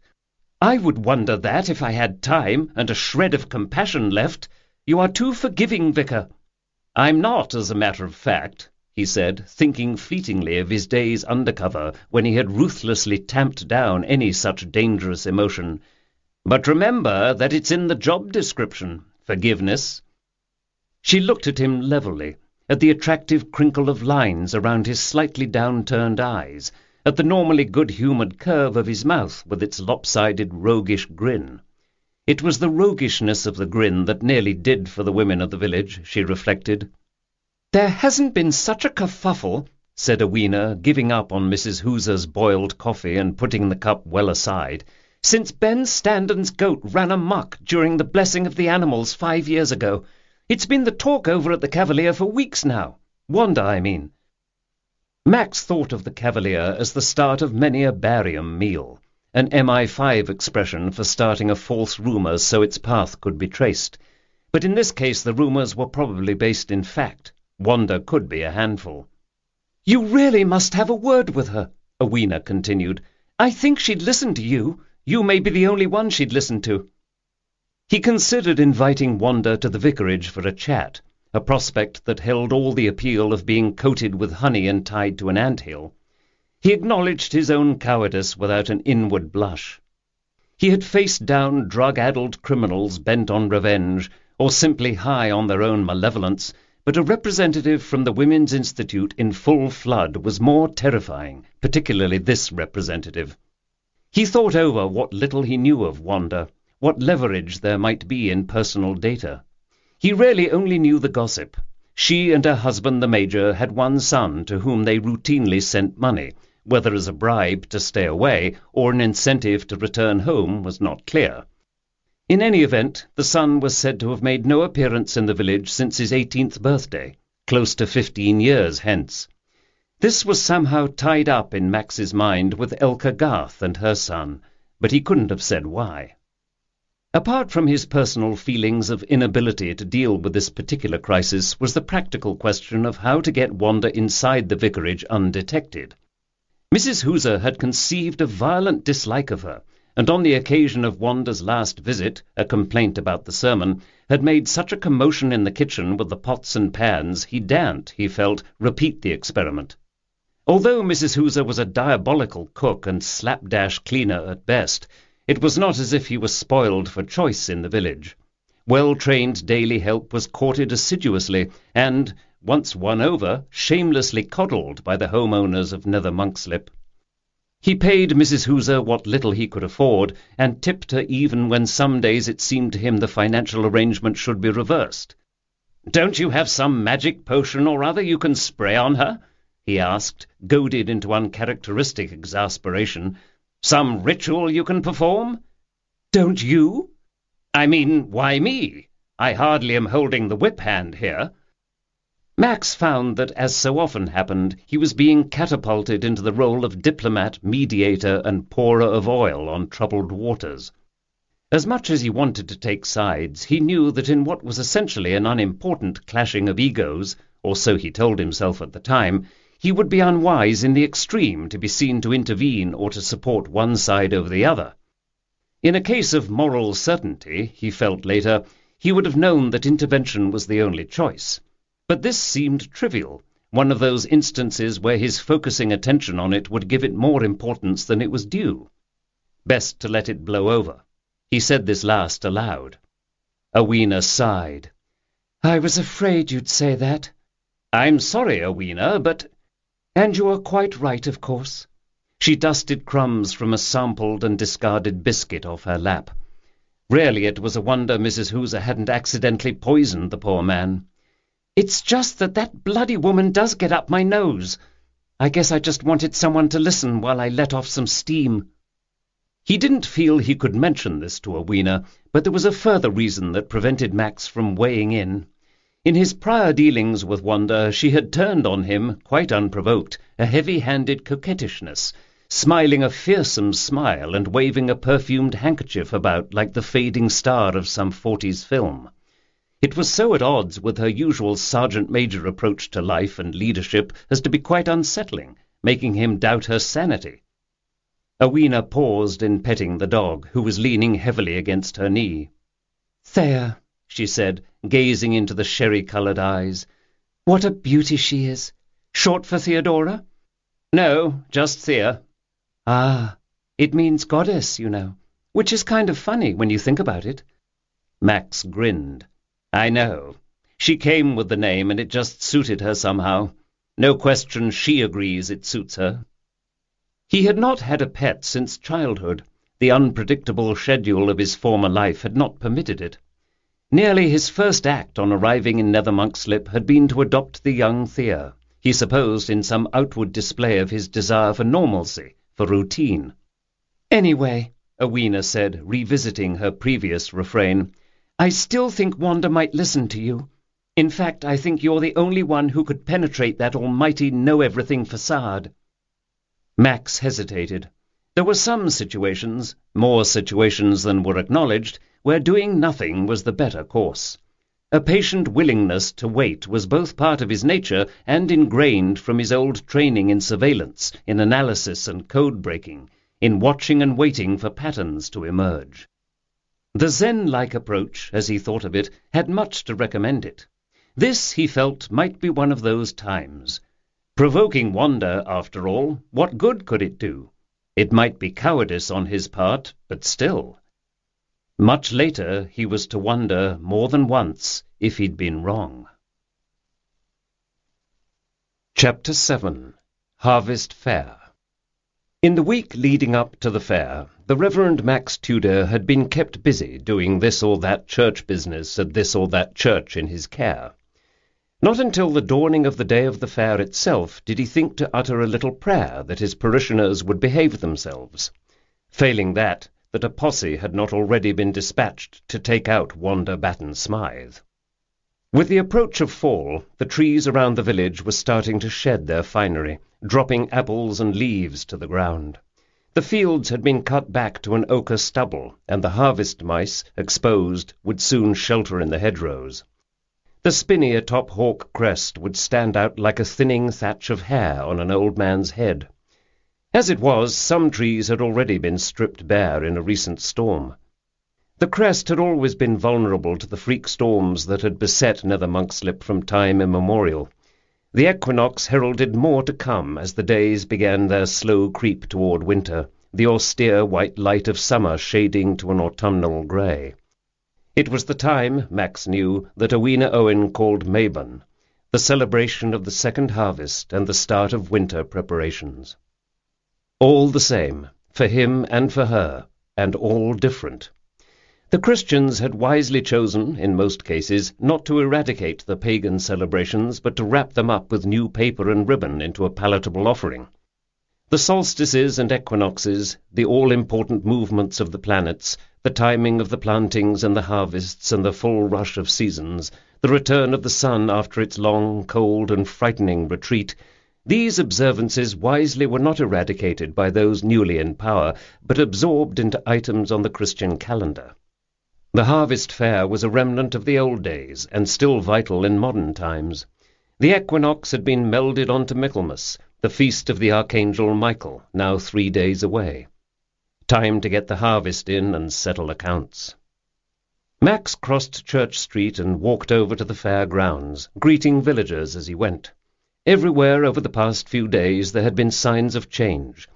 "I would wonder that if I had time and a shred of compassion left. You are too forgiving, Vicar." "I'm not, as a matter of fact," he said, thinking fleetingly of his days undercover when he had ruthlessly tamped down any such dangerous emotion. "But remember that it's in the job description, forgiveness." She looked at him levelly, at the attractive crinkle of lines around his slightly downturned eyes, at the normally good-humoured curve of his mouth with its lopsided roguish grin. It was the roguishness of the grin that nearly did for the women of the village, she reflected. "There hasn't been such a kerfuffle," said Awena, giving up on Mrs. Hooser's boiled coffee and putting the cup well aside, Since Ben Standen's goat ran amok during the blessing of the animals 5 years ago. It's been the talk over at the Cavalier for weeks now. Wanda, I mean." Max thought of the Cavalier as the start of many a barium meal, an MI5 expression for starting a false rumour so its path could be traced. But in this case the rumours were probably based in fact. Wanda could be a handful. "You really must have a word with her," Awena continued. "I think she'd listen to you. You may be the only one she'd listen to." He considered inviting Wanda to the vicarage for a chat, a prospect that held all the appeal of being coated with honey and tied to an ant-hill. He acknowledged his own cowardice without an inward blush. He had faced down drug-addled criminals bent on revenge, or simply high on their own malevolence, but a representative from the Women's Institute in full flood was more terrifying, particularly this representative. He thought over what little he knew of Wanda, what leverage there might be in personal data. He really only knew the gossip. She and her husband, the Major, had one son to whom they routinely sent money. Whether as a bribe to stay away or an incentive to return home was not clear. In any event, the son was said to have made no appearance in the village since his 18th birthday, close to 15 years hence. This was somehow tied up in Max's mind with Elka Garth and her son, but he couldn't have said why. Apart from his personal feelings of inability to deal with this particular crisis was the practical question of how to get Wanda inside the vicarage undetected. Mrs. Hooser had conceived a violent dislike of her, and on the occasion of Wanda's last visit, a complaint about the sermon, had made such a commotion in the kitchen with the pots and pans he daren't, he felt, repeat the experiment. Although Mrs. Hooser was a diabolical cook and slapdash cleaner at best, it was not as if he was spoiled for choice in the village. Well-trained daily help was courted assiduously, and, once won over, shamelessly coddled by the homeowners of Nether Monkslip. He paid Mrs. Hooser what little he could afford, and tipped her even when some days it seemed to him the financial arrangement should be reversed. "Don't you have some magic potion or other you can spray on her?" he asked, goaded into uncharacteristic exasperation. "Some ritual you can perform?" "Don't you?" "I mean, why me? I hardly am holding the whip-hand here." Max found that, as so often happened, he was being catapulted into the role of diplomat, mediator, and pourer of oil on troubled waters. As much as he wanted to take sides, he knew that in what was essentially an unimportant clashing of egos, or so he told himself at the time, he would be unwise in the extreme to be seen to intervene or to support one side over the other. In a case of moral certainty, he felt later, he would have known that intervention was the only choice. But this seemed trivial, one of those instances where his focusing attention on it would give it more importance than it was due. Best to let it blow over. He said this last aloud. Awena sighed. "I was afraid you'd say that." "I'm sorry, Awena, but—" "And you are quite right, of course." She dusted crumbs from a sampled and discarded biscuit off her lap. Really, it was a wonder Mrs. Hooser hadn't accidentally poisoned the poor man. "It's just that bloody woman does get up my nose. I guess I just wanted someone to listen while I let off some steam." He didn't feel he could mention this to Awena, but there was a further reason that prevented Max from weighing in. In his prior dealings with Wanda, she had turned on him, quite unprovoked, a heavy-handed coquettishness, smiling a fearsome smile and waving a perfumed handkerchief about like the fading star of some 40s film. It was so at odds with her usual sergeant-major approach to life and leadership as to be quite unsettling, making him doubt her sanity. Awena paused in petting the dog, who was leaning heavily against her knee. "Thea," she said, gazing into the sherry-coloured eyes. "What a beauty she is! Short for Theodora?" "No, just Thea." "Ah, it means goddess, you know, which is kind of funny when you think about it." Max grinned. "I know. She came with the name, and it just suited her somehow. No question she agrees it suits her." He had not had a pet since childhood. The unpredictable schedule of his former life had not permitted it. Nearly his first act on arriving in Nether Monkslip had been to adopt the young Thea, he supposed in some outward display of his desire for normalcy, for routine. "Anyway," Awena said, revisiting her previous refrain. "I still think Wanda might listen to you. In fact, I think you're the only one who could penetrate that almighty know-everything facade." Max hesitated. There were some situations, more situations than were acknowledged, where doing nothing was the better course. A patient willingness to wait was both part of his nature and ingrained from his old training in surveillance, in analysis and code-breaking, in watching and waiting for patterns to emerge. The Zen-like approach, as he thought of it, had much to recommend it. This, he felt, might be one of those times. Provoking Wanda, after all, what good could it do? It might be cowardice on his part, but still. Much later he was to wonder more than once if he'd been wrong. Chapter 7. Harvest Fair. In the week leading up to the fair, the Reverend Max Tudor had been kept busy doing this or that church business at this or that church in his care. Not until the dawning of the day of the fair itself did he think to utter a little prayer that his parishioners would behave themselves. Failing that a posse had not already been dispatched to take out Wanda Batten-Smythe. With the approach of fall, the trees around the village were starting to shed their finery, dropping apples and leaves to the ground. The fields had been cut back to an ochre stubble, and the harvest mice, exposed, would soon shelter in the hedgerows. The spinney atop Hawk Crest would stand out like a thinning thatch of hair on an old man's head. As it was, some trees had already been stripped bare in a recent storm. The crest had always been vulnerable to the freak storms that had beset Nether Monkslip from time immemorial. The equinox heralded more to come as the days began their slow creep toward winter, the austere white light of summer shading to an autumnal grey. It was the time, Max knew, that Awena Owen called Mabon, the celebration of the second harvest and the start of winter preparations. All the same, for him and for her, and all different. The Christians had wisely chosen, in most cases, not to eradicate the pagan celebrations, but to wrap them up with new paper and ribbon into a palatable offering. The solstices and equinoxes, the all-important movements of the planets, the timing of the plantings and the harvests and the full rush of seasons, the return of the sun after its long, cold, and frightening retreat, these observances wisely were not eradicated by those newly in power, but absorbed into items on the Christian calendar. The harvest fair was a remnant of the old days, and still vital in modern times. The equinox had been melded onto Michaelmas, the feast of the Archangel Michael, now 3 days away. Time to get the harvest in and settle accounts. Max crossed Church Street and walked over to the fair grounds, greeting villagers as he went. Everywhere over the past few days there had been signs of change.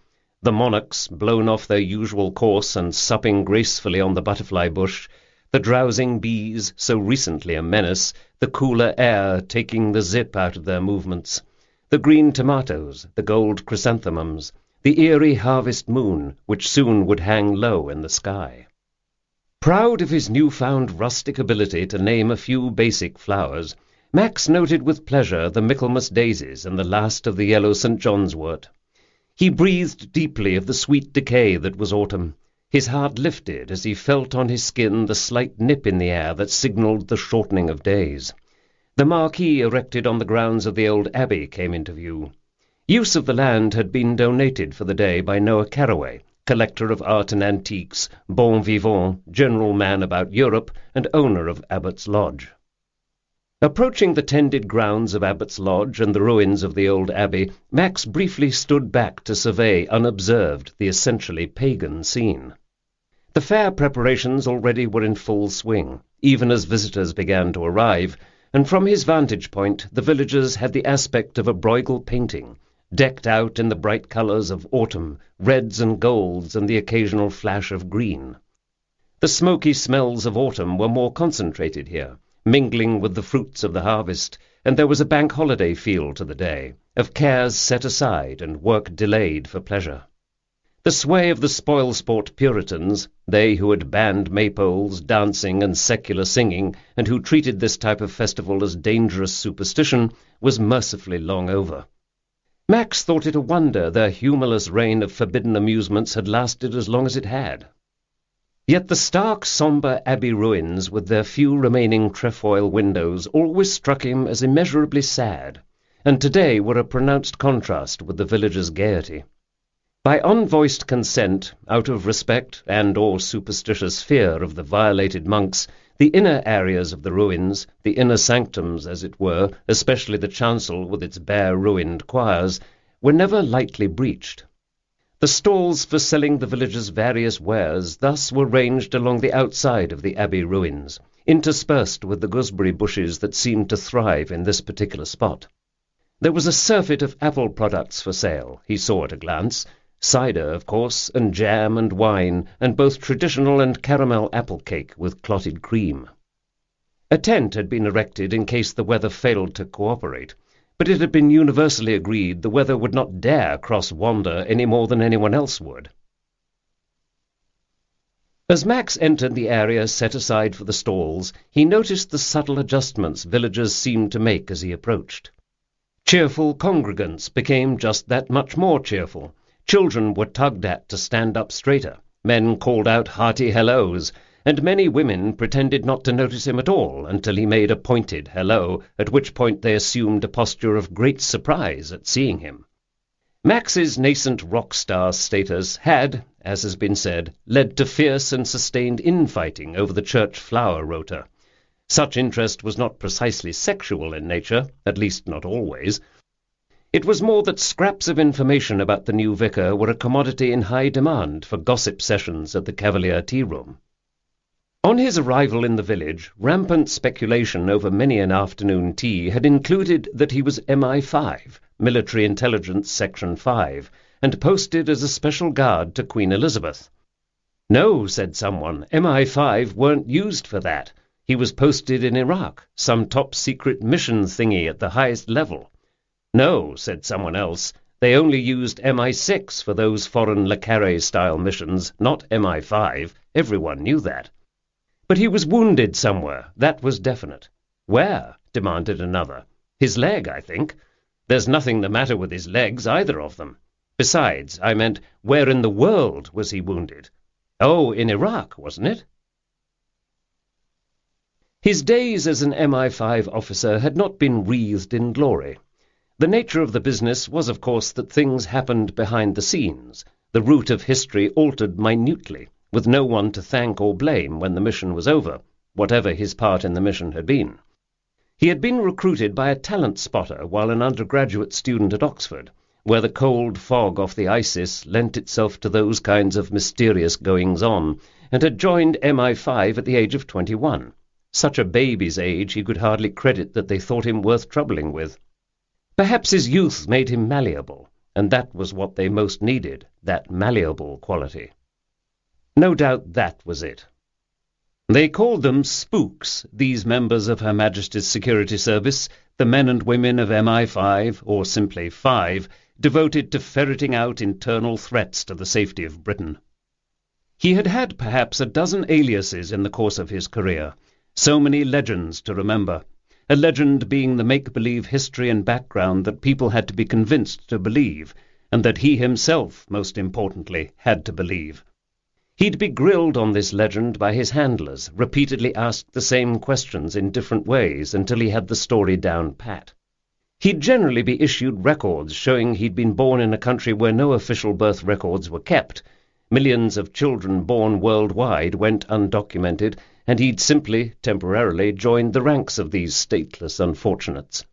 The monarchs, blown off their usual course and supping gracefully on the butterfly bush, the drowsing bees, so recently a menace, the cooler air taking the zip out of their movements, the green tomatoes, the gold chrysanthemums, the eerie harvest moon, which soon would hang low in the sky. Proud of his newfound rustic ability to name a few basic flowers, Max noted with pleasure the Michaelmas daisies and the last of the yellow St. John's wort. He breathed deeply of the sweet decay that was autumn. His heart lifted as he felt on his skin the slight nip in the air that signalled the shortening of days. The marquee erected on the grounds of the old abbey came into view. Use of the land had been donated for the day by Noah Carraway, collector of art and antiques, bon vivant, general man about Europe, and owner of Abbott's Lodge. Approaching the tended grounds of Abbott's Lodge and the ruins of the old abbey, Max briefly stood back to survey unobserved the essentially pagan scene. The fair preparations already were in full swing, even as visitors began to arrive, and from his vantage point the villagers had the aspect of a Bruegel painting, decked out in the bright colours of autumn, reds and golds and the occasional flash of green. The smoky smells of autumn were more concentrated here, mingling with the fruits of the harvest, and there was a bank holiday feel to the day, of cares set aside and work delayed for pleasure. The sway of the spoil-sport Puritans, they who had banned maypoles, dancing, and secular singing, and who treated this type of festival as dangerous superstition, was mercifully long over. Max thought it a wonder their humorless reign of forbidden amusements had lasted as long as it had. Yet the stark, sombre abbey ruins, with their few remaining trefoil windows, always struck him as immeasurably sad, and today were a pronounced contrast with the villagers' gaiety. By unvoiced consent, out of respect and or superstitious fear of the violated monks, the inner areas of the ruins, the inner sanctums, as it were, especially the chancel with its bare ruined choirs, were never lightly breached. The stalls for selling the villagers' various wares thus were ranged along the outside of the abbey ruins, interspersed with the gooseberry bushes that seemed to thrive in this particular spot. There was a surfeit of apple products for sale, he saw at a glance, cider, of course, and jam and wine, and both traditional and caramel apple cake with clotted cream. A tent had been erected in case the weather failed to cooperate, but it had been universally agreed the weather would not dare cross Wanda any more than anyone else would. As Max entered the area set aside for the stalls, he noticed the subtle adjustments villagers seemed to make as he approached. Cheerful congregants became just that much more cheerful. Children were tugged at to stand up straighter, men called out hearty hellos, and many women pretended not to notice him at all until he made a pointed hello, at which point they assumed a posture of great surprise at seeing him. Max's nascent rock star status had, as has been said, led to fierce and sustained infighting over the church flower rota. Such interest was not precisely sexual in nature, at least not always. It was more that scraps of information about the new vicar were a commodity in high demand for gossip sessions at the Cavalier tea-room. On his arrival in the village, rampant speculation over many an afternoon tea had included that he was MI5, Military Intelligence Section 5, and posted as a special guard to Queen Elizabeth. No, said someone, MI5 weren't used for that. He was posted in Iraq, some top-secret mission thingy at the highest level. No, said someone else, they only used MI6 for those foreign Le Carré-style missions, not MI5. Everyone knew that. But he was wounded somewhere, that was definite. Where? Demanded another. His leg, I think. There's nothing the matter with his legs, either of them. Besides, I meant, where in the world was he wounded? Oh, in Iraq, wasn't it? His days as an MI5 officer had not been wreathed in glory. The nature of the business was, of course, that things happened behind the scenes, the route of history altered minutely, with no one to thank or blame when the mission was over, whatever his part in the mission had been. He had been recruited by a talent spotter while an undergraduate student at Oxford, where the cold fog off the ISIS lent itself to those kinds of mysterious goings-on, and had joined MI5 at the age of 21. Such a baby's age he could hardly credit that they thought him worth troubling with. Perhaps his youth made him malleable, and that was what they most needed, that malleable quality. No doubt that was it. They called them spooks, these members of Her Majesty's Security Service, the men and women of MI5, or simply 5, devoted to ferreting out internal threats to the safety of Britain. He had had perhaps a dozen aliases in the course of his career, so many legends to remember, a legend being the make-believe history and background that people had to be convinced to believe, and that he himself, most importantly, had to believe. He'd be grilled on this legend by his handlers, repeatedly asked the same questions in different ways until he had the story down pat. He'd generally be issued records showing he'd been born in a country where no official birth records were kept. Millions of children born worldwide went undocumented, and he'd simply, temporarily, joined the ranks of these stateless unfortunates.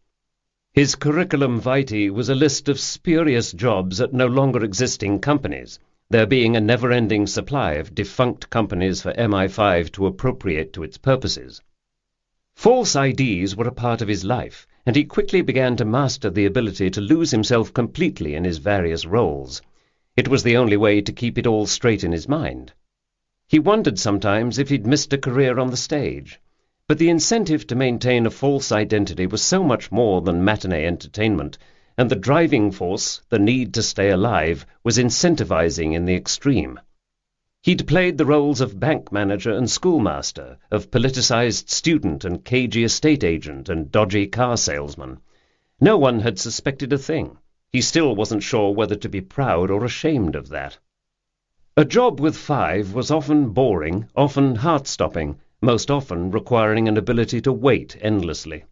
His curriculum vitae was a list of spurious jobs at no longer existing companies, there being a never-ending supply of defunct companies for MI5 to appropriate to its purposes. False IDs were a part of his life, and he quickly began to master the ability to lose himself completely in his various roles. It was the only way to keep it all straight in his mind. He wondered sometimes if he'd missed a career on the stage, but the incentive to maintain a false identity was so much more than matinee entertainment, and the driving force, the need to stay alive, was incentivizing in the extreme. He'd played the roles of bank manager and schoolmaster, of politicized student and cagey estate agent and dodgy car salesman. No one had suspected a thing. He still wasn't sure whether to be proud or ashamed of that. A job with 5 was often boring, often heart-stopping, most often requiring an ability to wait endlessly.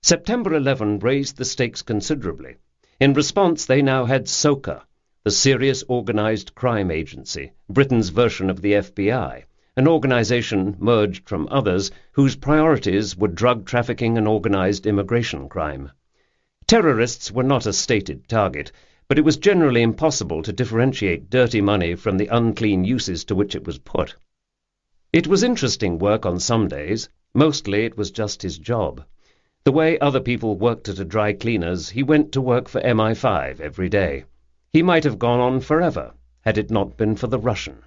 September 11 raised the stakes considerably. In response, they now had SOCA, the Serious Organized Crime Agency, Britain's version of the FBI, an organization merged from others whose priorities were drug trafficking and organized immigration crime. Terrorists were not a stated target, but it was generally impossible to differentiate dirty money from the unclean uses to which it was put. It was interesting work on some days. Mostly it was just his job. The way other people worked at a dry cleaner's, he went to work for MI5 every day. He might have gone on forever, had it not been for the Russian.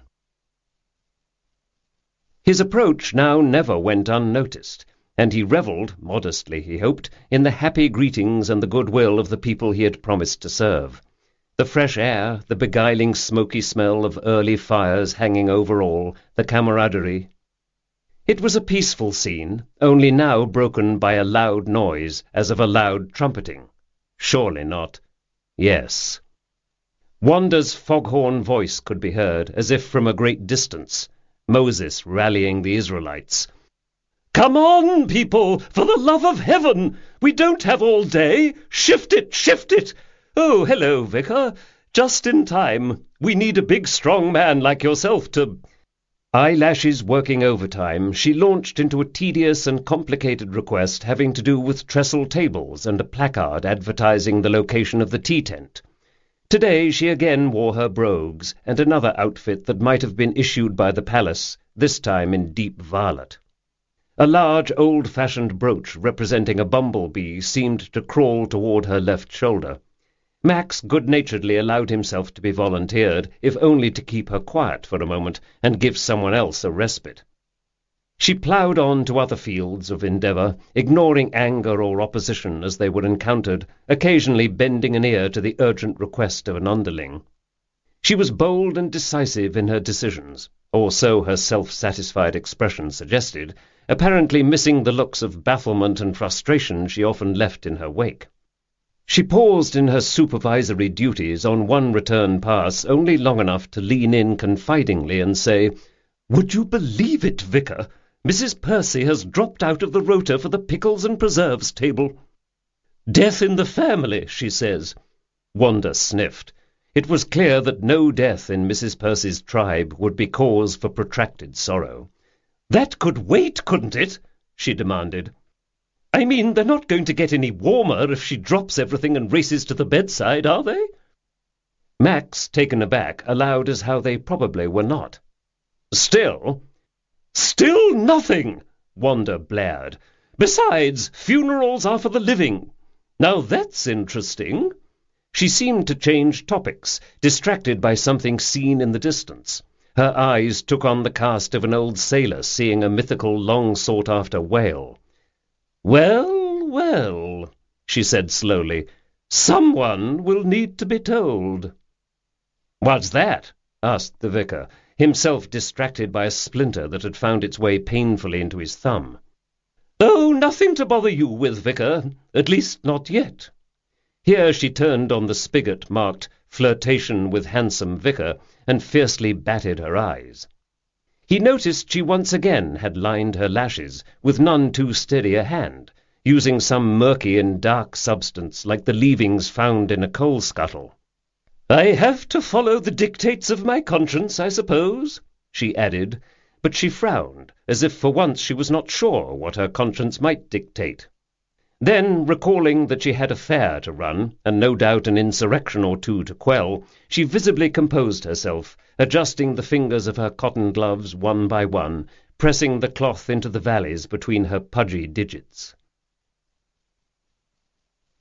His approach now never went unnoticed, and he revelled, modestly he hoped, in the happy greetings and the goodwill of the people he had promised to serve. The fresh air, the beguiling smoky smell of early fires hanging over all, the camaraderie. It was a peaceful scene, only now broken by a loud noise, as of a loud trumpeting. Surely not. Yes. Wanda's foghorn voice could be heard, as if from a great distance. Moses rallying the Israelites. "Come on, people, for the love of heaven! We don't have all day! Shift it, shift it! Oh, hello, Vicar. Just in time. We need a big, strong man like yourself to—" Eyelashes working overtime, she launched into a tedious and complicated request having to do with trestle tables and a placard advertising the location of the tea tent. Today she again wore her brogues and another outfit that might have been issued by the palace, this time in deep violet. A large, old-fashioned brooch representing a bumblebee seemed to crawl toward her left shoulder. Max good-naturedly allowed himself to be volunteered, if only to keep her quiet for a moment and give someone else a respite. She ploughed on to other fields of endeavour, ignoring anger or opposition as they were encountered, occasionally bending an ear to the urgent request of an underling. She was bold and decisive in her decisions, or so her self-satisfied expression suggested, apparently missing the looks of bafflement and frustration she often left in her wake. She paused in her supervisory duties on one return pass only long enough to lean in confidingly and say, "Would you believe it, Vicar? Mrs. Percy has dropped out of the rota for the pickles and preserves table." "Death in the family, she says." Wanda sniffed. It was clear that no death in Mrs. Percy's tribe would be cause for protracted sorrow. "That could wait, couldn't it?" she demanded. "I mean, they're not going to get any warmer if she drops everything and races to the bedside, are they?" Max, taken aback, allowed as how they probably were not. "Still nothing," Wanda blared. "Besides, funerals are for the living. Now that's interesting." She seemed to change topics, distracted by something seen in the distance. Her eyes took on the cast of an old sailor seeing a mythical, long-sought-after whale. "Well, well," she said slowly, "someone will need to be told." "What's that?" asked the vicar, himself distracted by a splinter that had found its way painfully into his thumb. "Oh, nothing to bother you with, Vicar, at least not yet." Here she turned on the spigot marked "Flirtation with Handsome Vicar" and fiercely batted her eyes. He noticed she once again had lined her lashes, with none too steady a hand, using some murky and dark substance like the leavings found in a coal scuttle. "I have to follow the dictates of my conscience, I suppose," she added, but she frowned, as if for once she was not sure what her conscience might dictate. Then, recalling that she had a fair to run, and no doubt an insurrection or two to quell, she visibly composed herself, adjusting the fingers of her cotton gloves one by one, pressing the cloth into the valleys between her pudgy digits.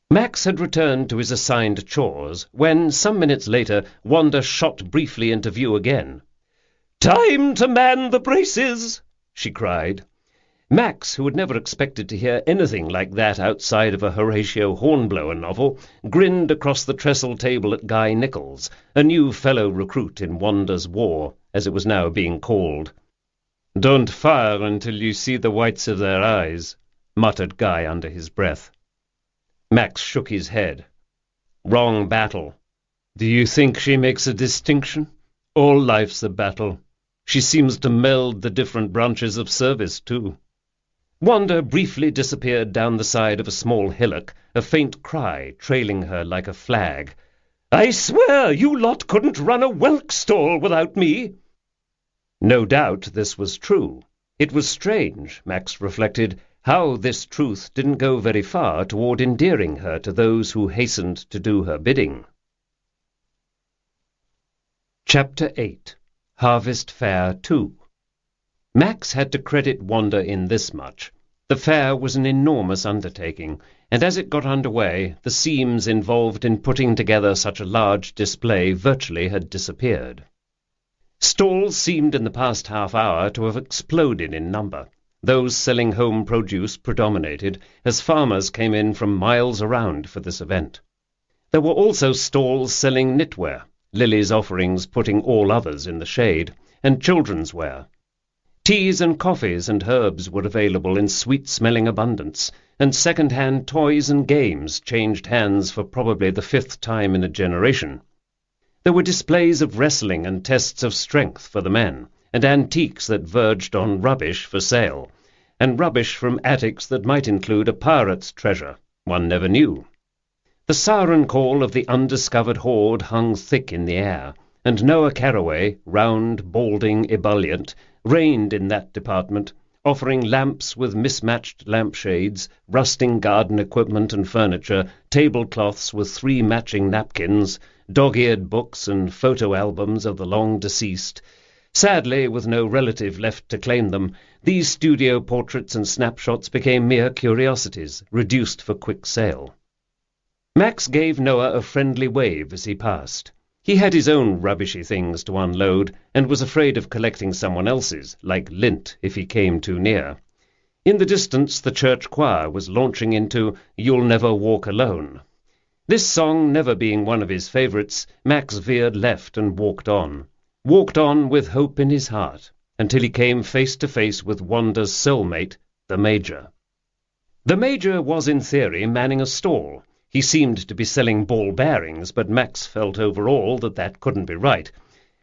Max had returned to his assigned chores, when, some minutes later, Wanda shot briefly into view again. "Time to man the braces!" she cried. Max, who had never expected to hear anything like that outside of a Horatio Hornblower novel, grinned across the trestle table at Guy Nichols, a new fellow recruit in Wanda's war, as it was now being called. "Don't fire until you see the whites of their eyes," muttered Guy under his breath. Max shook his head. "Wrong battle." "Do you think she makes a distinction?" All life's a battle. She seems to meld the different branches of service, too. Wanda briefly disappeared down the side of a small hillock, a faint cry trailing her like a flag. "I swear you lot couldn't run a whelk stall without me!" No doubt this was true. It was strange, Max reflected, how this truth didn't go very far toward endearing her to those who hastened to do her bidding. Chapter 8. Harvest Fair 2. Max had to credit Wanda in this much. The fair was an enormous undertaking, and as it got underway, the seams involved in putting together such a large display virtually had disappeared. Stalls seemed in the past half-hour to have exploded in number. Those selling home produce predominated, as farmers came in from miles around for this event. There were also stalls selling knitwear, Lily's offerings putting all others in the shade, and children's wear. Teas and coffees and herbs were available in sweet-smelling abundance, and second-hand toys and games changed hands for probably the 5th time in a generation. There were displays of wrestling and tests of strength for the men, and antiques that verged on rubbish for sale, and rubbish from attics that might include a pirate's treasure. One never knew. The siren call of the undiscovered hoard hung thick in the air, and Noah Carraway, round, balding, ebullient, reigned in that department, offering lamps with mismatched lampshades, rusting garden equipment and furniture, tablecloths with 3 matching napkins, dog-eared books and photo albums of the long-deceased. Sadly, with no relative left to claim them, these studio portraits and snapshots became mere curiosities, reduced for quick sale. Max gave Noah a friendly wave as he passed. He had his own rubbishy things to unload, and was afraid of collecting someone else's, like lint, if he came too near. In the distance the church choir was launching into "You'll Never Walk Alone." This song never being one of his favourites, Max veered left and walked on with hope in his heart, until he came face to face with Wanda's soulmate, the Major. The Major was in theory manning a stall. He seemed to be selling ball bearings, but Max felt overall that couldn't be right.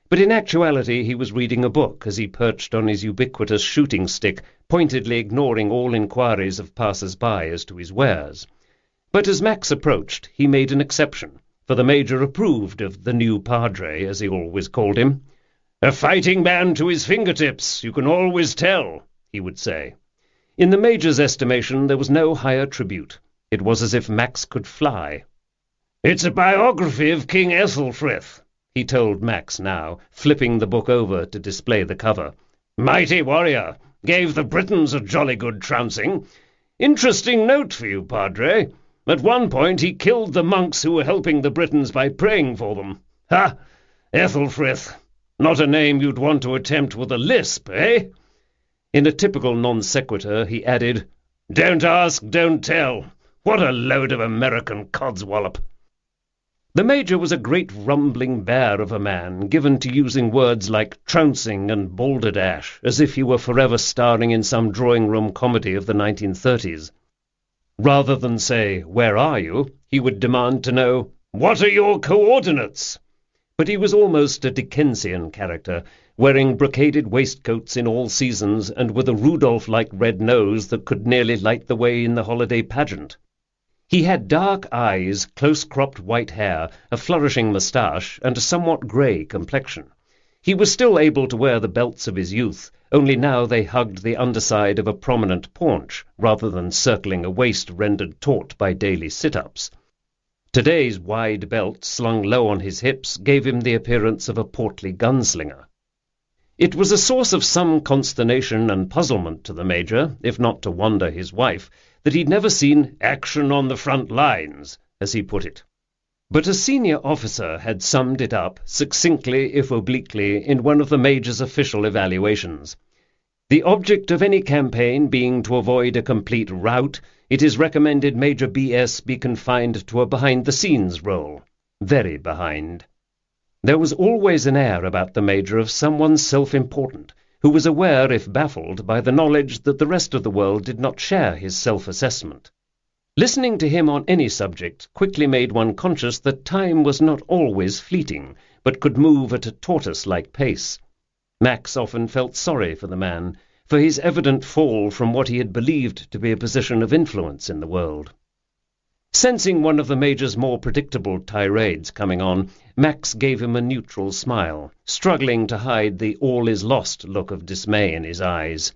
But in actuality he was reading a book as he perched on his ubiquitous shooting stick, pointedly ignoring all inquiries of passers-by as to his wares. But as Max approached, he made an exception, for the Major approved of the new Padre, as he always called him. "A fighting man to his fingertips, you can always tell," he would say. In the Major's estimation there was no higher tribute. It was as if Max could fly. "It's a biography of King Ethelfrith," he told Max now, flipping the book over to display the cover. "Mighty warrior, gave the Britons a jolly good trouncing. Interesting note for you, Padre. At one point he killed the monks who were helping the Britons by praying for them. Ha! Ethelfrith. Not a name you'd want to attempt with a lisp, eh?" In a typical non-sequitur he added, "Don't ask, don't tell. What a load of American codswallop." The Major was a great rumbling bear of a man, given to using words like trouncing and balderdash, as if he were forever starring in some drawing-room comedy of the 1930s. Rather than say, "Where are you?" he would demand to know, "What are your coordinates?" But he was almost a Dickensian character, wearing brocaded waistcoats in all seasons and with a Rudolph-like red nose that could nearly light the way in the holiday pageant. He had dark eyes, close-cropped white hair, a flourishing moustache, and a somewhat grey complexion. He was still able to wear the belts of his youth, only now they hugged the underside of a prominent paunch, rather than circling a waist rendered taut by daily sit-ups. Today's wide belt, slung low on his hips, gave him the appearance of a portly gunslinger. It was a source of some consternation and puzzlement to the Major, if not to Wanda his wife, that he'd never seen "action on the front lines," as he put it. But a senior officer had summed it up, succinctly if obliquely, in one of the Major's official evaluations. "The object of any campaign being to avoid a complete rout, it is recommended Major B.S. be confined to a behind-the-scenes role. Very behind." There was always an air about the Major of someone self-important, who was aware, if baffled, by the knowledge that the rest of the world did not share his self-assessment. Listening to him on any subject quickly made one conscious that time was not always fleeting, but could move at a tortoise-like pace. Max often felt sorry for the man, for his evident fall from what he had believed to be a position of influence in the world. Sensing one of the Major's more predictable tirades coming on, Max gave him a neutral smile, struggling to hide the all-is-lost look of dismay in his eyes.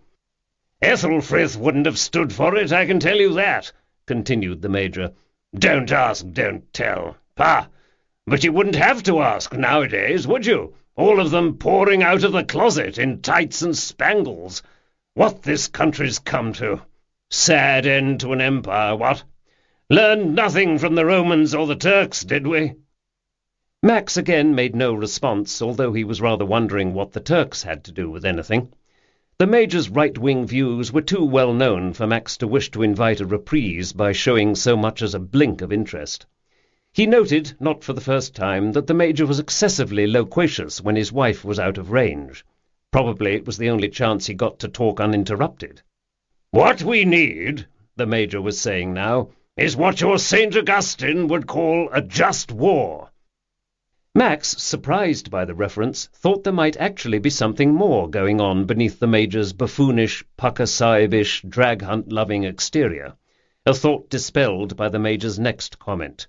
"Ethelfrith wouldn't have stood for it, I can tell you that," continued the Major. "Don't ask, don't tell. Pah! But you wouldn't have to ask nowadays, would you? All of them pouring out of the closet in tights and spangles. What this country's come to! Sad end to an empire, what? Learned nothing from the Romans or the Turks, did we?" Max again made no response, although he was rather wondering what the Turks had to do with anything. The Major's right-wing views were too well known for Max to wish to invite a reprise by showing so much as a blink of interest. He noted, not for the first time, that the Major was excessively loquacious when his wife was out of range. Probably it was the only chance he got to talk uninterrupted. "What we need," the Major was saying now, "is what your St. Augustine would call a just war." Max, surprised by the reference, thought there might actually be something more going on beneath the Major's buffoonish, pucker-sahib-ish, drag-hunt-loving exterior, a thought dispelled by the Major's next comment.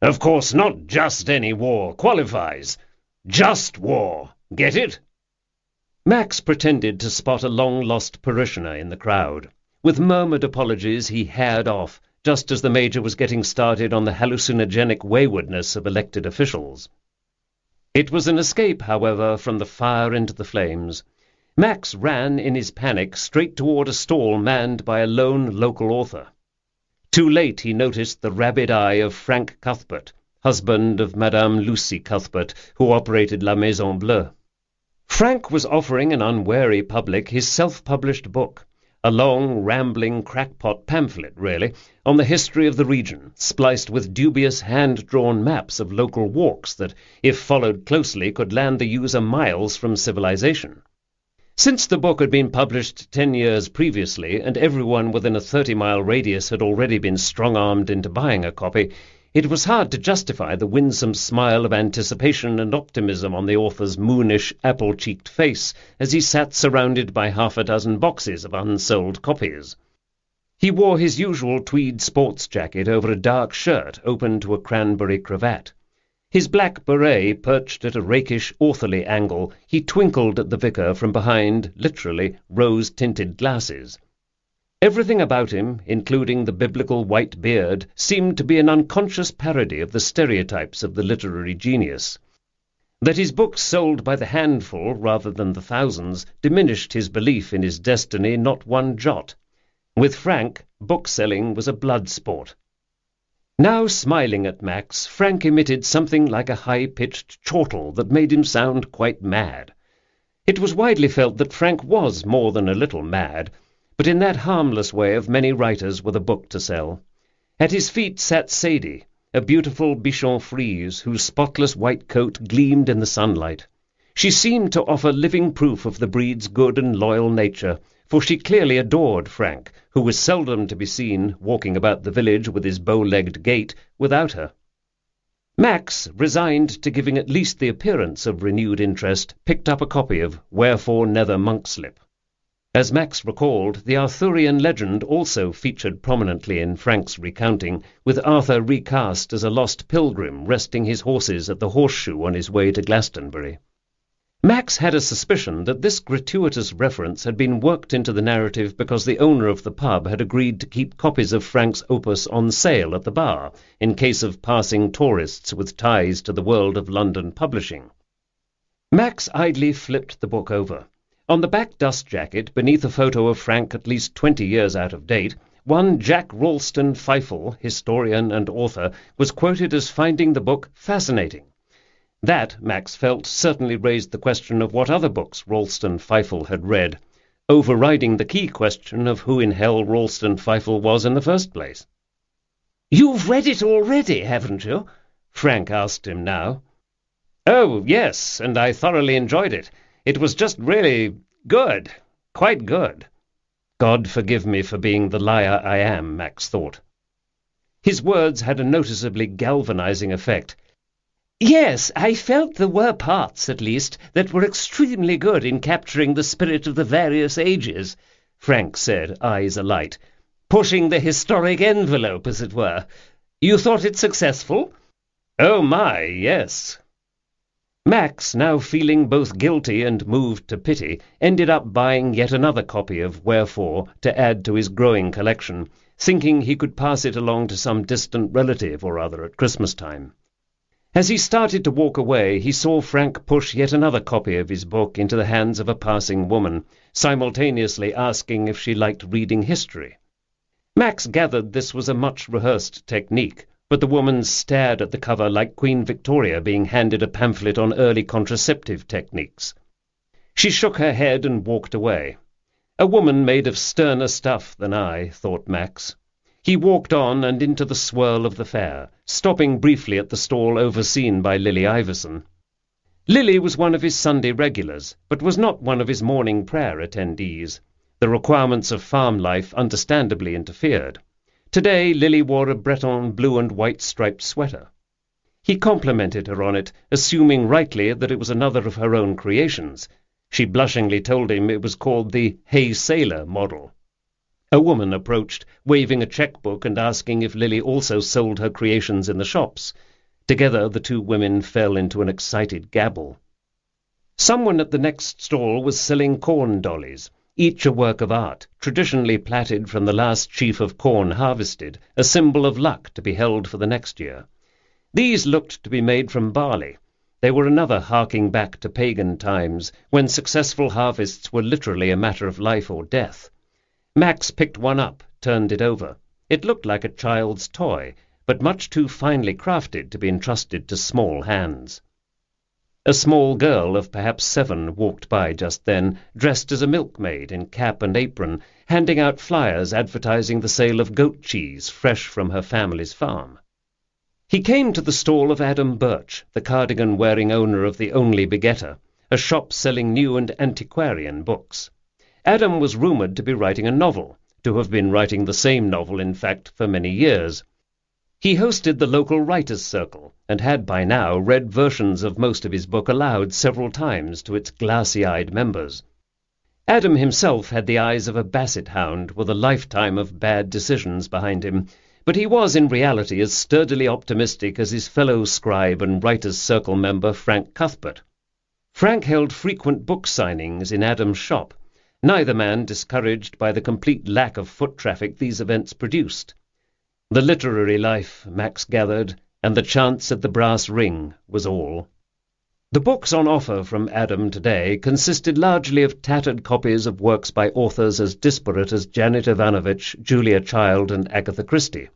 "Of course, not just any war qualifies. Just war. Get it?" Max pretended to spot a long-lost parishioner in the crowd. With murmured apologies, he haired off, just as the Major was getting started on the hallucinogenic waywardness of elected officials. It was an escape, however, from the fire into the flames. Max ran, in his panic, straight toward a stall manned by a lone local author. Too late he noticed the rabid eye of Frank Cuthbert, husband of Madame Lucy Cuthbert, who operated La Maison Bleue. Frank was offering an unwary public his self-published book, a long, rambling, crackpot pamphlet, really, on the history of the region, spliced with dubious hand-drawn maps of local walks that, if followed closely, could land the user miles from civilization. Since the book had been published 10 years previously, and everyone within a 30-mile radius had already been strong-armed into buying a copy, it was hard to justify the winsome smile of anticipation and optimism on the author's moonish, apple-cheeked face as he sat surrounded by half a dozen boxes of unsold copies. He wore his usual tweed sports jacket over a dark shirt open to a cranberry cravat. His black beret perched at a rakish, authorly angle, he twinkled at the vicar from behind, literally, rose-tinted glasses. Everything about him, including the biblical white beard, seemed to be an unconscious parody of the stereotypes of the literary genius. That his books sold by the handful rather than the thousands diminished his belief in his destiny not one jot. With Frank, book-selling was a blood sport. Now smiling at Max, Frank emitted something like a high-pitched chortle that made him sound quite mad. It was widely felt that Frank was more than a little mad, but in that harmless way of many writers with a book to sell. At his feet sat Sadie, a beautiful Bichon Frise, whose spotless white coat gleamed in the sunlight. She seemed to offer living proof of the breed's good and loyal nature, for she clearly adored Frank, who was seldom to be seen, walking about the village with his bow-legged gait, without her. Max, resigned to giving at least the appearance of renewed interest, picked up a copy of Wherefore Nether Monkslip. As Max recalled, the Arthurian legend also featured prominently in Frank's recounting, with Arthur recast as a lost pilgrim resting his horses at the Horseshoe on his way to Glastonbury. Max had a suspicion that this gratuitous reference had been worked into the narrative because the owner of the pub had agreed to keep copies of Frank's opus on sale at the bar, in case of passing tourists with ties to the world of London publishing. Max idly flipped the book over. On the back dust jacket, beneath a photo of Frank at least 20 years out of date, one Jack Ralston Feifel, historian and author, was quoted as finding the book fascinating. That, Max felt, certainly raised the question of what other books Ralston Feifel had read, overriding the key question of who in hell Ralston Feifel was in the first place. "You've read it already, haven't you?" Frank asked him now. "Oh, yes, and I thoroughly enjoyed it. It was just really good, quite good." God forgive me for being the liar I am, Max thought. His words had a noticeably galvanizing effect. "Yes, I felt there were parts, at least, that were extremely good in capturing the spirit of the various ages," Frank said, eyes alight. "Pushing the historic envelope, as it were. You thought it successful?" "Oh, my, yes." Max, now feeling both guilty and moved to pity, ended up buying yet another copy of Wherefore to add to his growing collection, thinking he could pass it along to some distant relative or other at Christmas time. As he started to walk away, he saw Frank push yet another copy of his book into the hands of a passing woman, simultaneously asking if she liked reading history. Max gathered this was a much-rehearsed technique, but the woman stared at the cover like Queen Victoria being handed a pamphlet on early contraceptive techniques. She shook her head and walked away. A woman made of sterner stuff than I, thought Max. He walked on and into the swirl of the fair, stopping briefly at the stall overseen by Lily Iverson. Lily was one of his Sunday regulars, but was not one of his morning prayer attendees. The requirements of farm life understandably interfered. Today Lily wore a Breton blue and white striped sweater. He complimented her on it, assuming rightly that it was another of her own creations. She blushingly told him it was called the Hey Sailor model. A woman approached, waving a checkbook and asking if Lily also sold her creations in the shops. Together the two women fell into an excited gabble. Someone at the next stall was selling corn dollies, each a work of art, traditionally plaited from the last sheaf of corn harvested, a symbol of luck to be held for the next year. These looked to be made from barley. They were another harking back to pagan times, when successful harvests were literally a matter of life or death. Max picked one up, turned it over. It looked like a child's toy, but much too finely crafted to be entrusted to small hands. A small girl of perhaps 7 walked by just then, dressed as a milkmaid in cap and apron, handing out flyers advertising the sale of goat cheese fresh from her family's farm. He came to the stall of Adam Birch, the cardigan-wearing owner of the Only Begetter, a shop selling new and antiquarian books. Adam was rumoured to be writing a novel, to have been writing the same novel, in fact, for many years. He hosted the local writers' circle, and had by now read versions of most of his book aloud several times to its glassy-eyed members. Adam himself had the eyes of a basset hound with a lifetime of bad decisions behind him, but he was in reality as sturdily optimistic as his fellow scribe and writers' circle member Frank Cuthbert. Frank held frequent book signings in Adam's shop, neither man discouraged by the complete lack of foot traffic these events produced. The literary life, Max gathered, and the chance at the brass ring was all. The books on offer from Adam today consisted largely of tattered copies of works by authors as disparate as Janet Ivanovich, Julia Child, and Agatha Christie.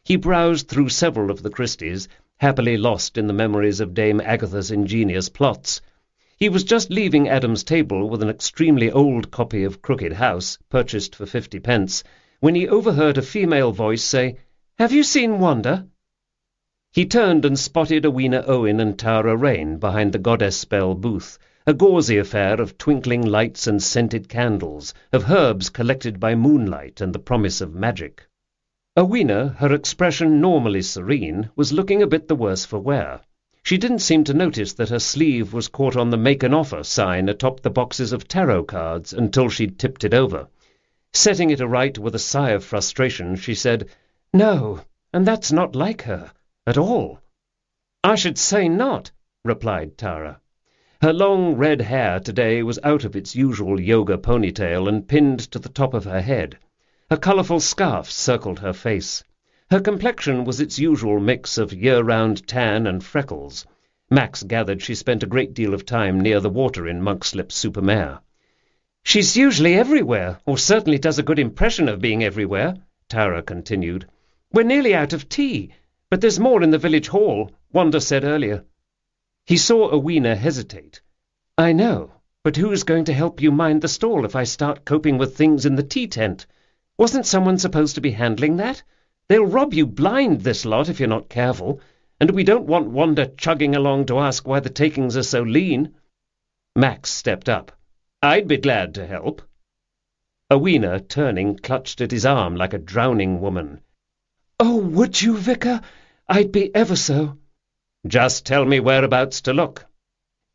He browsed through several of the Christies, happily lost in the memories of Dame Agatha's ingenious plots. He was just leaving Adam's table with an extremely old copy of Crooked House, purchased for 50 pence, when he overheard a female voice say, "Have you seen Wanda?" He turned and spotted Awena Owen and Tara Rain behind the Goddess Spell booth, a gauzy affair of twinkling lights and scented candles, of herbs collected by moonlight and the promise of magic. Awena, her expression normally serene, was looking a bit the worse for wear. She didn't seem to notice that her sleeve was caught on the Make an Offer sign atop the boxes of tarot cards until she'd tipped it over. Setting it aright with a sigh of frustration, she said, "No, and that's not like her, at all." "I should say not," replied Tara. Her long red hair today was out of its usual yoga ponytail and pinned to the top of her head. A colourful scarf circled her face. Her complexion was its usual mix of year-round tan and freckles. Max gathered she spent a great deal of time near the water in Monkslip-super-Mare. "She's usually everywhere, or certainly does a good impression of being everywhere," Tara continued. "We're nearly out of tea, but there's more in the village hall, Wanda said earlier." He saw Awena hesitate. "I know, but who's going to help you mind the stall if I start coping with things in the tea tent? Wasn't someone supposed to be handling that? They'll rob you blind, this lot, if you're not careful, and we don't want Wanda chugging along to ask why the takings are so lean." Max stepped up. "I'd be glad to help." Awena, turning, clutched at his arm like a drowning woman. "Oh, would you, Vicar? I'd be ever so." Just tell me whereabouts to look.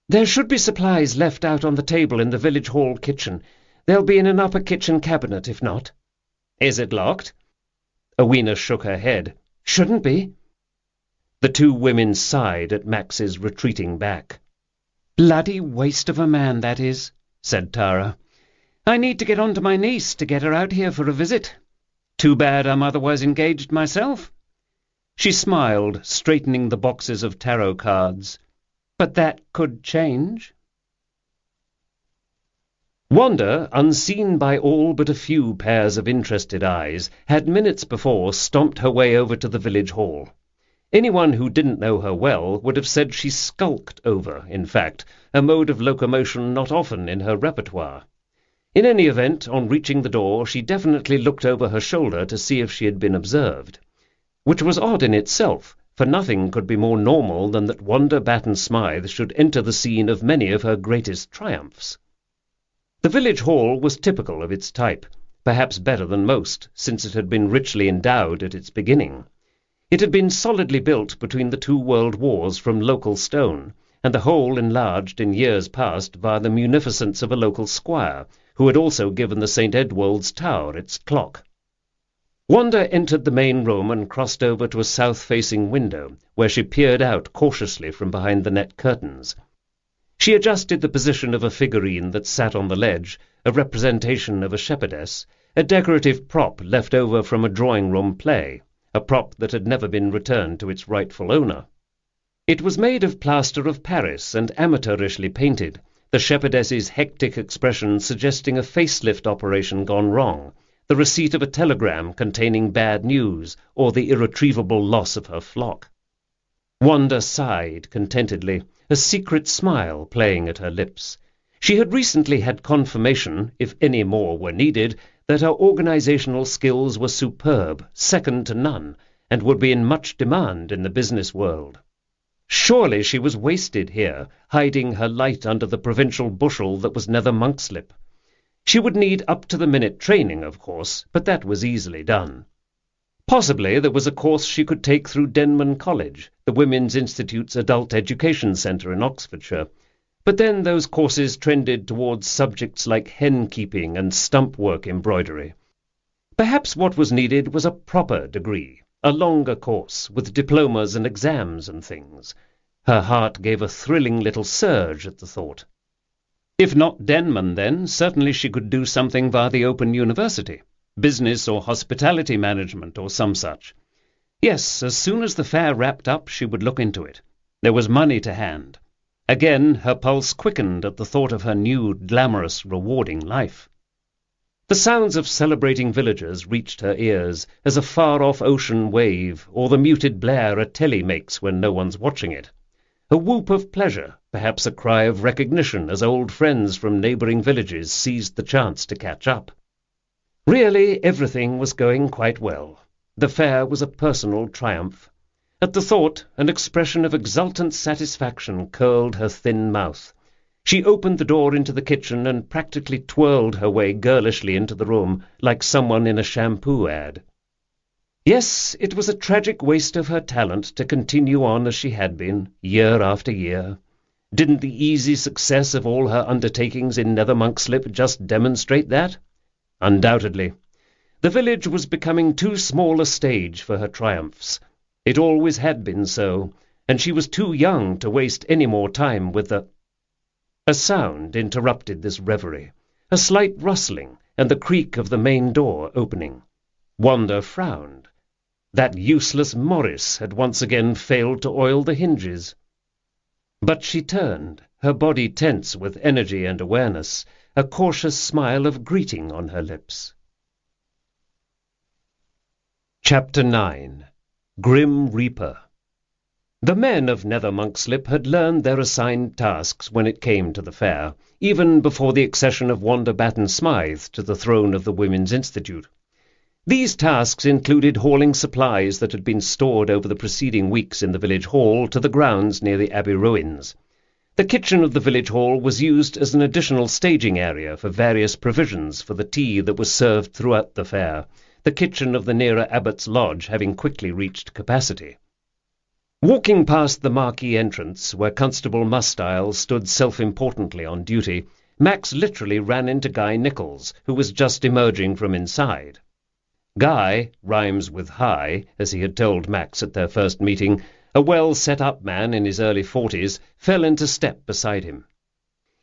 There should be supplies left out on the table in the village hall kitchen. They'll be in an upper kitchen cabinet, if not. Is it locked? Awena shook her head. Shouldn't be. The two women sighed at Max's retreating back. Bloody waste of a man, that is, said Tara. I need to get on to my niece to get her out here for a visit. Too bad I'm otherwise engaged myself. She smiled, straightening the boxes of tarot cards. But that could change. Wanda, unseen by all but a few pairs of interested eyes, had minutes before stomped her way over to the village hall. Anyone who didn't know her well would have said she skulked over, in fact, a mode of locomotion not often in her repertoire. In any event, on reaching the door, she definitely looked over her shoulder to see if she had been observed. Which was odd in itself, for nothing could be more normal than that Wanda Batten-Smythe should enter the scene of many of her greatest triumphs. The village hall was typical of its type, perhaps better than most, since it had been richly endowed at its beginning. It had been solidly built between the two world wars from local stone, and the whole enlarged in years past via the munificence of a local squire, who had also given the St. Edward's Tower its clock. Wanda entered the main room and crossed over to a south-facing window, where she peered out cautiously from behind the net curtains. She adjusted the position of a figurine that sat on the ledge, a representation of a shepherdess, a decorative prop left over from a drawing-room play, a prop that had never been returned to its rightful owner. It was made of plaster of Paris and amateurishly painted, the shepherdess's hectic expression suggesting a facelift operation gone wrong, the receipt of a telegram containing bad news, or the irretrievable loss of her flock. Wanda sighed contentedly, a secret smile playing at her lips. She had recently had confirmation, if any more were needed, that her organizational skills were superb, second to none, and would be in much demand in the business world. Surely she was wasted here, hiding her light under the provincial bushel that was Nether Monkslip. She would need up-to-the-minute training, of course, but that was easily done. Possibly there was a course she could take through Denman College, the Women's Institute's adult education centre in Oxfordshire, but then those courses trended towards subjects like hen-keeping and stump-work embroidery. Perhaps what was needed was a proper degree, a longer course, with diplomas and exams and things. Her heart gave a thrilling little surge at the thought. If not Denman, then, certainly she could do something via the Open University, business or hospitality management or some such. Yes, as soon as the fair wrapped up, she would look into it. There was money to hand. Again, her pulse quickened at the thought of her new, glamorous, rewarding life. The sounds of celebrating villagers reached her ears, as a far-off ocean wave, or the muted blare a telly makes when no one's watching it. A whoop of pleasure, perhaps a cry of recognition as old friends from neighbouring villages seized the chance to catch up. Really, everything was going quite well. The fair was a personal triumph. At the thought, an expression of exultant satisfaction curled her thin mouth. She opened the door into the kitchen and practically twirled her way girlishly into the room, like someone in a shampoo ad. Yes, it was a tragic waste of her talent to continue on as she had been, year after year. Didn't the easy success of all her undertakings in Nether Monkslip just demonstrate that? Undoubtedly. The village was becoming too small a stage for her triumphs. It always had been so, and she was too young to waste any more time with the— A sound interrupted this reverie, a slight rustling, and the creak of the main door opening. Wanda frowned. That useless Morris had once again failed to oil the hinges. But she turned, her body tense with energy and awareness, a cautious smile of greeting on her lips. Chapter 9. Grim Reaper. The men of Nether Monkslip had learned their assigned tasks when it came to the fair, even before the accession of Wanda Batten-Smythe to the throne of the Women's Institute. These tasks included hauling supplies that had been stored over the preceding weeks in the village hall to the grounds near the Abbey ruins. The kitchen of the village hall was used as an additional staging area for various provisions for the tea that was served throughout the fair, the kitchen of the nearer Abbot's Lodge having quickly reached capacity. Walking past the marquee entrance, where Constable Mustile stood self-importantly on duty, Max literally ran into Guy Nichols, who was just emerging from inside. Guy rhymes with high, as he had told Max at their first meeting. A well-set-up man in his early 40s fell into step beside him.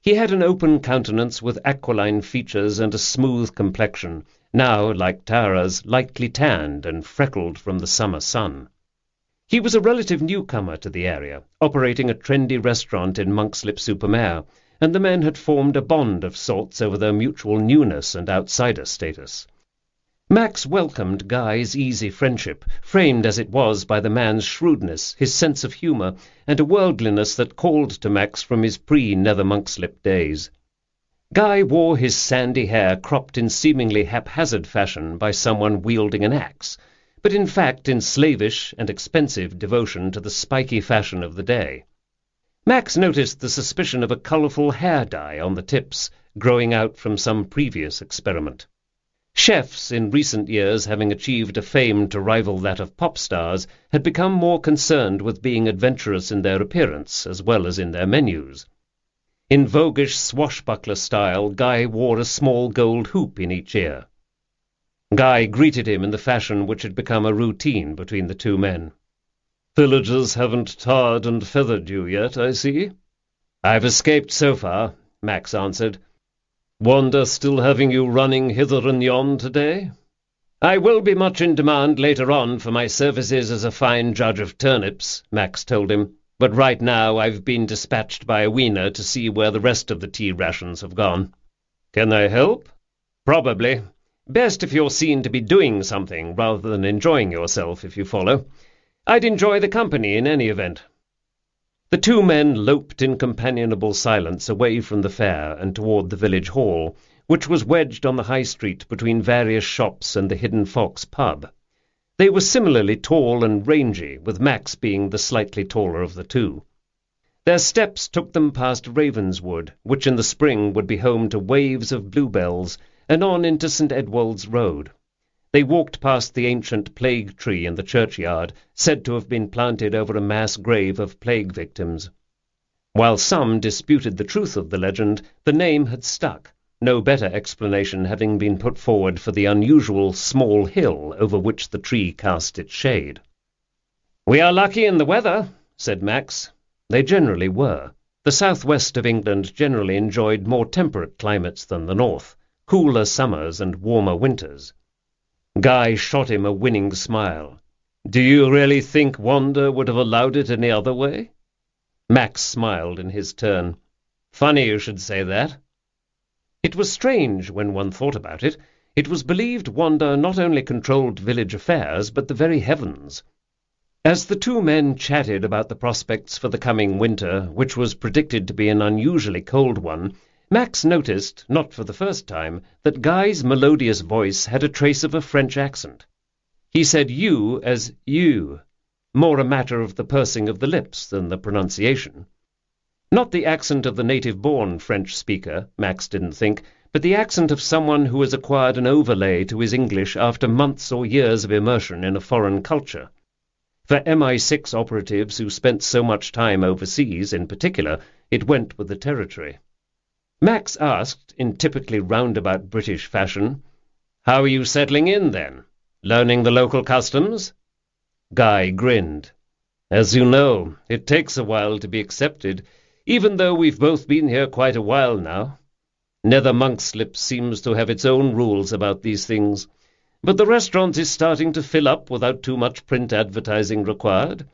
He had an open countenance with aquiline features and a smooth complexion, now, like Tara's, lightly tanned and freckled from the summer sun. He was a relative newcomer to the area, operating a trendy restaurant in Monkslip-super-Mare, and the men had formed a bond of sorts over their mutual newness and outsider status. Max welcomed Guy's easy friendship, framed as it was by the man's shrewdness, his sense of humour, and a worldliness that called to Max from his pre-Nether Monkslip days. Guy wore his sandy hair cropped in seemingly haphazard fashion by someone wielding an axe, but in fact in slavish and expensive devotion to the spiky fashion of the day. Max noticed the suspicion of a colourful hair dye on the tips, growing out from some previous experiment. Chefs, in recent years having achieved a fame to rival that of pop stars, had become more concerned with being adventurous in their appearance as well as in their menus. In voguish swashbuckler style, Guy wore a small gold hoop in each ear. Guy greeted him in the fashion which had become a routine between the two men. "Villagers haven't tarred and feathered you yet, I see." "I've escaped so far," Max answered. "Wanda still having you running hither and yon today?" "I will be much in demand later on for my services as a fine judge of turnips," Max told him, "but right now I've been dispatched by a weaner to see where the rest of the tea rations have gone." "Can I help?" "Probably. Best if you're seen to be doing something rather than enjoying yourself, if you follow. I'd enjoy the company in any event." The two men loped in companionable silence away from the fair and toward the village hall, which was wedged on the high street between various shops and the Hidden Fox pub. They were similarly tall and rangy, with Max being the slightly taller of the two. Their steps took them past Ravenswood, which in the spring would be home to waves of bluebells, and on into St. Edwald's Road. They walked past the ancient plague tree in the churchyard, said to have been planted over a mass grave of plague victims. While some disputed the truth of the legend, the name had stuck, no better explanation having been put forward for the unusual small hill over which the tree cast its shade. "We are lucky in the weather," said Max. They generally were. The southwest of England generally enjoyed more temperate climates than the north, cooler summers and warmer winters. Guy shot him a winning smile. "Do you really think Wanda would have allowed it any other way?" Max smiled in his turn. "Funny you should say that." It was strange when one thought about it. It was believed Wanda not only controlled village affairs, but the very heavens. As the two men chatted about the prospects for the coming winter, which was predicted to be an unusually cold one, Max noticed, not for the first time, that Guy's melodious voice had a trace of a French accent. He said you as you, more a matter of the pursing of the lips than the pronunciation. Not the accent of the native-born French speaker, Max didn't think, but the accent of someone who has acquired an overlay to his English after months or years of immersion in a foreign culture. For MI6 operatives who spent so much time overseas, in particular, it went with the territory. Max asked, in typically roundabout British fashion, "How are you settling in, then? Learning the local customs?" Guy grinned. "As you know, it takes a while to be accepted, even though we've both been here quite a while now. Nether Monkslip seems to have its own rules about these things, but the restaurant is starting to fill up without too much print advertising required.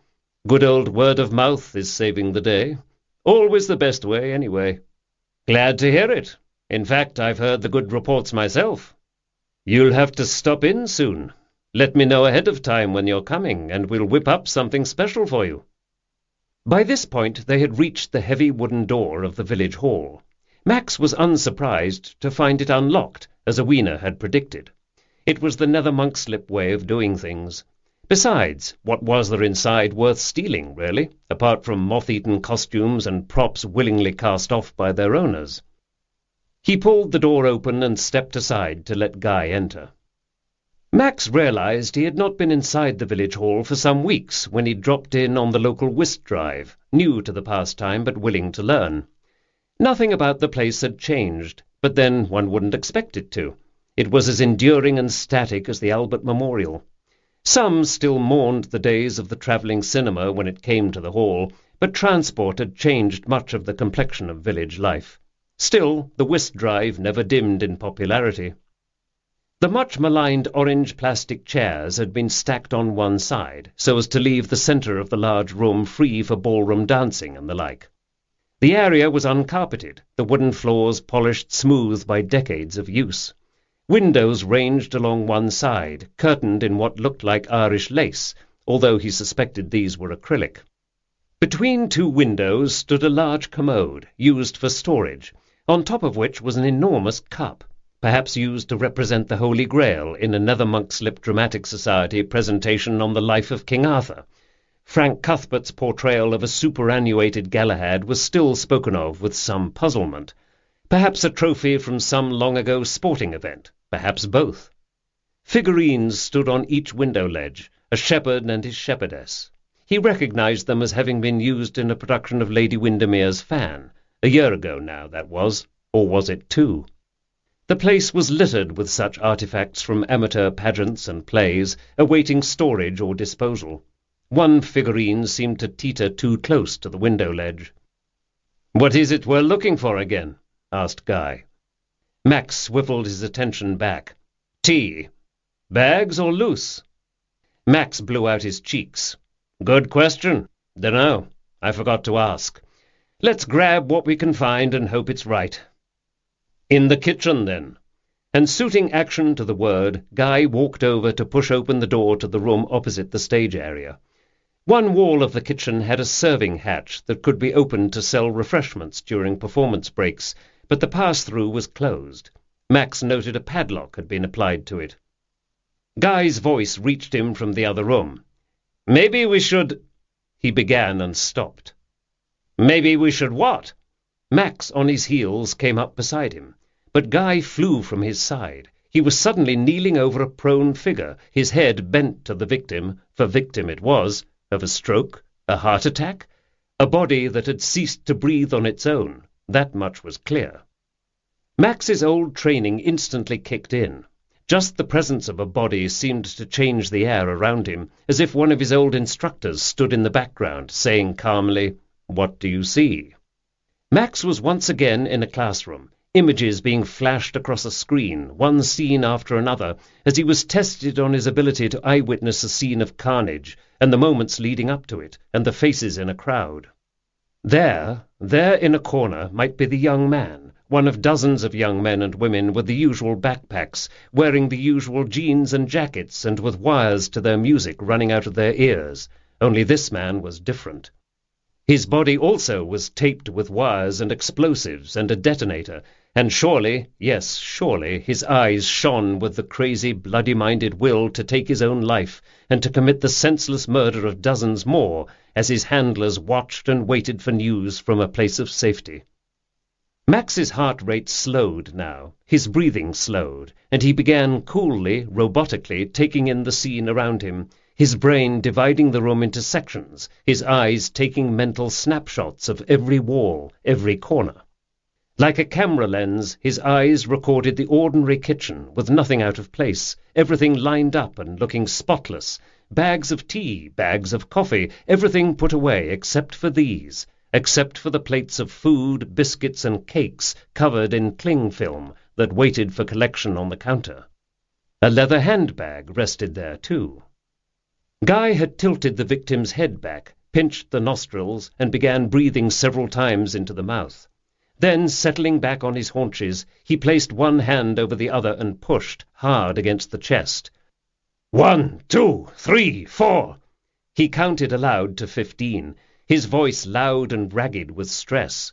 Good old word of mouth is saving the day. Always the best way, anyway." "Glad to hear it. In fact, I've heard the good reports myself." "You'll have to stop in soon. Let me know ahead of time when you're coming, and we'll whip up something special for you." By this point they had reached the heavy wooden door of the village hall. Max was unsurprised to find it unlocked, as a weaner had predicted. It was the Nether Monkslip way of doing things. Besides, what was there inside worth stealing, really, apart from moth-eaten costumes and props willingly cast off by their owners? He pulled the door open and stepped aside to let Guy enter. Max realized he had not been inside the village hall for some weeks when he dropped in on the local whist drive, new to the pastime but willing to learn. Nothing about the place had changed, but then one wouldn't expect it to. It was as enduring and static as the Albert Memorial. Some still mourned the days of the travelling cinema when it came to the hall, but transport had changed much of the complexion of village life. Still, the whist drive never dimmed in popularity. The much-maligned orange plastic chairs had been stacked on one side, so as to leave the centre of the large room free for ballroom dancing and the like. The area was uncarpeted, the wooden floors polished smooth by decades of use. Windows ranged along one side, curtained in what looked like Irish lace, although he suspected these were acrylic. Between two windows stood a large commode, used for storage, on top of which was an enormous cup, perhaps used to represent the Holy Grail in a Nether-Monkslip Dramatic Society presentation on the life of King Arthur. Frank Cuthbert's portrayal of a superannuated Galahad was still spoken of with some puzzlement. Perhaps a trophy from some long-ago sporting event, perhaps both. Figurines stood on each window ledge, a shepherd and his shepherdess. He recognized them as having been used in a production of Lady Windermere's Fan. A year ago now, that was. Or was it 2? The place was littered with such artifacts from amateur pageants and plays, awaiting storage or disposal. One figurine seemed to teeter too close to the window ledge. "What is it we're looking for again?" asked Guy. Max swiveled his attention back. "Tea. Bags or loose?" Max blew out his cheeks. "Good question. Dunno. I forgot to ask. Let's grab what we can find and hope it's right." "In the kitchen, then." And suiting action to the word, Guy walked over to push open the door to the room opposite the stage area. One wall of the kitchen had a serving hatch that could be opened to sell refreshments during performance breaks, but the pass-through was closed. Max noted a padlock had been applied to it. Guy's voice reached him from the other room. "Maybe we should—" he began and stopped. "Maybe we should what?" Max, on his heels, came up beside him. But Guy flew from his side. He was suddenly kneeling over a prone figure, his head bent to the victim, for victim it was, of a stroke, a heart attack, a body that had ceased to breathe on its own. That much was clear. Max's old training instantly kicked in. Just the presence of a body seemed to change the air around him, as if one of his old instructors stood in the background, saying calmly, "What do you see?" Max was once again in a classroom, images being flashed across a screen, one scene after another, as he was tested on his ability to eyewitness a scene of carnage, and the moments leading up to it, and the faces in a crowd. There in a corner might be the young man, one of dozens of young men and women with the usual backpacks, wearing the usual jeans and jackets, and with wires to their music running out of their ears, only this man was different. His body also was taped with wires and explosives and a detonator, and surely, yes, surely, his eyes shone with the crazy, bloody-minded will to take his own life and to commit the senseless murder of dozens more, as his handlers watched and waited for news from a place of safety. Max's heart rate slowed now, his breathing slowed, and he began coolly, robotically, taking in the scene around him, his brain dividing the room into sections, his eyes taking mental snapshots of every wall, every corner. Like a camera lens, his eyes recorded the ordinary kitchen, with nothing out of place, everything lined up and looking spotless, bags of tea, bags of coffee, everything put away except for these, except for the plates of food, biscuits, and cakes covered in cling film that waited for collection on the counter. A leather handbag rested there, too. Guy had tilted the victim's head back, pinched the nostrils, and began breathing several times into the mouth. Then, settling back on his haunches, he placed one hand over the other and pushed hard against the chest. 1, 2, 3, 4. He counted aloud to 15, his voice loud and ragged with stress.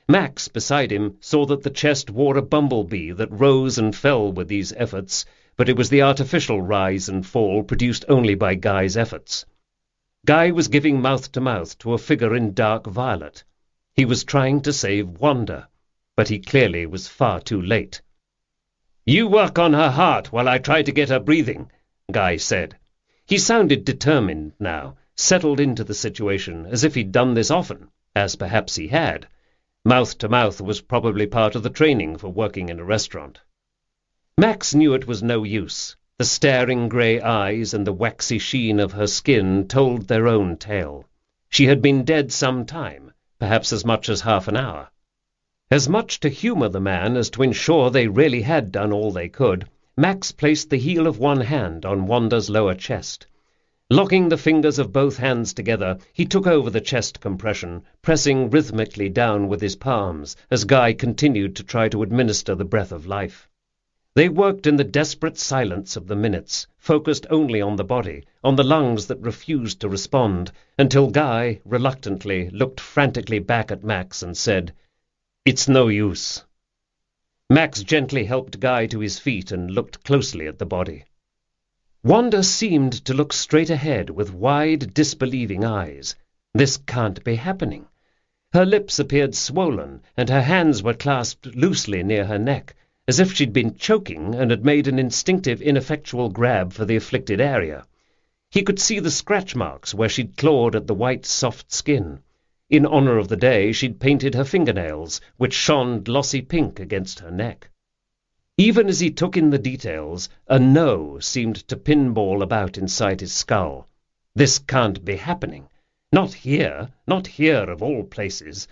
Max, beside him, saw that the chest wore a bumblebee that rose and fell with these efforts, but it was the artificial rise and fall produced only by Guy's efforts. Guy was giving mouth-to-mouth to a figure in dark violet. He was trying to save Wanda, but he clearly was far too late. "You work on her heart while I try to get her breathing," Guy said. He sounded determined now, settled into the situation, as if he'd done this often, as perhaps he had. Mouth to mouth was probably part of the training for working in a restaurant. Max knew it was no use. The staring grey eyes and the waxy sheen of her skin told their own tale. She had been dead some time, perhaps as much as half an hour. As much to humour the man as to ensure they really had done all they could, Max placed the heel of one hand on Wanda's lower chest. Locking the fingers of both hands together, he took over the chest compression, pressing rhythmically down with his palms as Guy continued to try to administer the breath of life. They worked in the desperate silence of the minutes, focused only on the body, on the lungs that refused to respond, until Guy, reluctantly, looked frantically back at Max and said, "It's no use." Max gently helped Guy to his feet and looked closely at the body. Wanda seemed to look straight ahead with wide, disbelieving eyes. This can't be happening. Her lips appeared swollen, and her hands were clasped loosely near her neck, as if she'd been choking and had made an instinctive, ineffectual grab for the afflicted area. He could see the scratch marks where she'd clawed at the white, soft skin. In honour of the day, she'd painted her fingernails, which shone glossy pink against her neck. Even as he took in the details, a no seemed to pinball about inside his skull. This can't be happening. Not here of all places.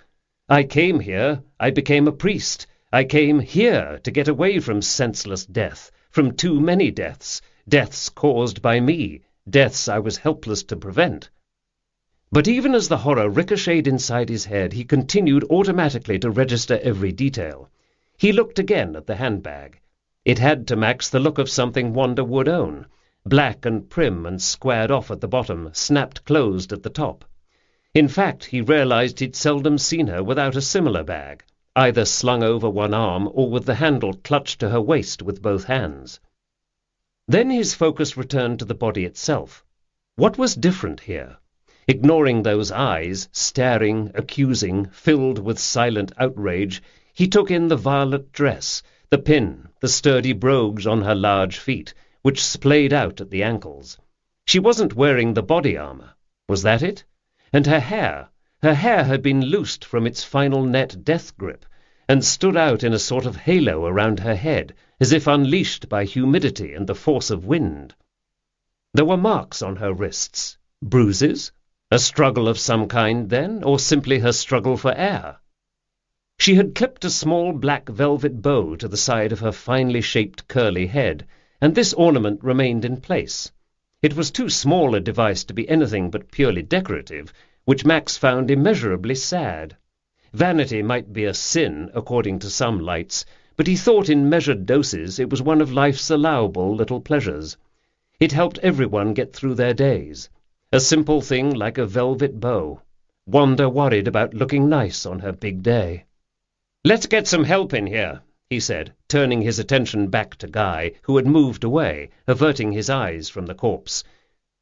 I came here, I became a priest. I came here to get away from senseless death, from too many deaths, deaths caused by me, deaths I was helpless to prevent. But even as the horror ricocheted inside his head, he continued automatically to register every detail. He looked again at the handbag. It had to Max the look of something Wanda would own, black and prim and squared off at the bottom, snapped closed at the top. In fact, he realized he'd seldom seen her without a similar bag, either slung over one arm or with the handle clutched to her waist with both hands. Then his focus returned to the body itself. What was different here? Ignoring those eyes, staring, accusing, filled with silent outrage, he took in the violet dress, the pin, the sturdy brogues on her large feet, which splayed out at the ankles. She wasn't wearing the body armour. Was that it? And her hair had been loosed from its final net death grip, and stood out in a sort of halo around her head, as if unleashed by humidity and the force of wind. There were marks on her wrists. Bruises? A struggle of some kind, then, or simply her struggle for air? She had clipped a small black velvet bow to the side of her finely shaped curly head, and this ornament remained in place. It was too small a device to be anything but purely decorative, which Max found immeasurably sad. Vanity might be a sin, according to some lights, but he thought in measured doses it was one of life's allowable little pleasures. It helped everyone get through their days. A simple thing like a velvet bow. Wanda worried about looking nice on her big day. "Let's get some help in here," he said, turning his attention back to Guy, who had moved away, averting his eyes from the corpse.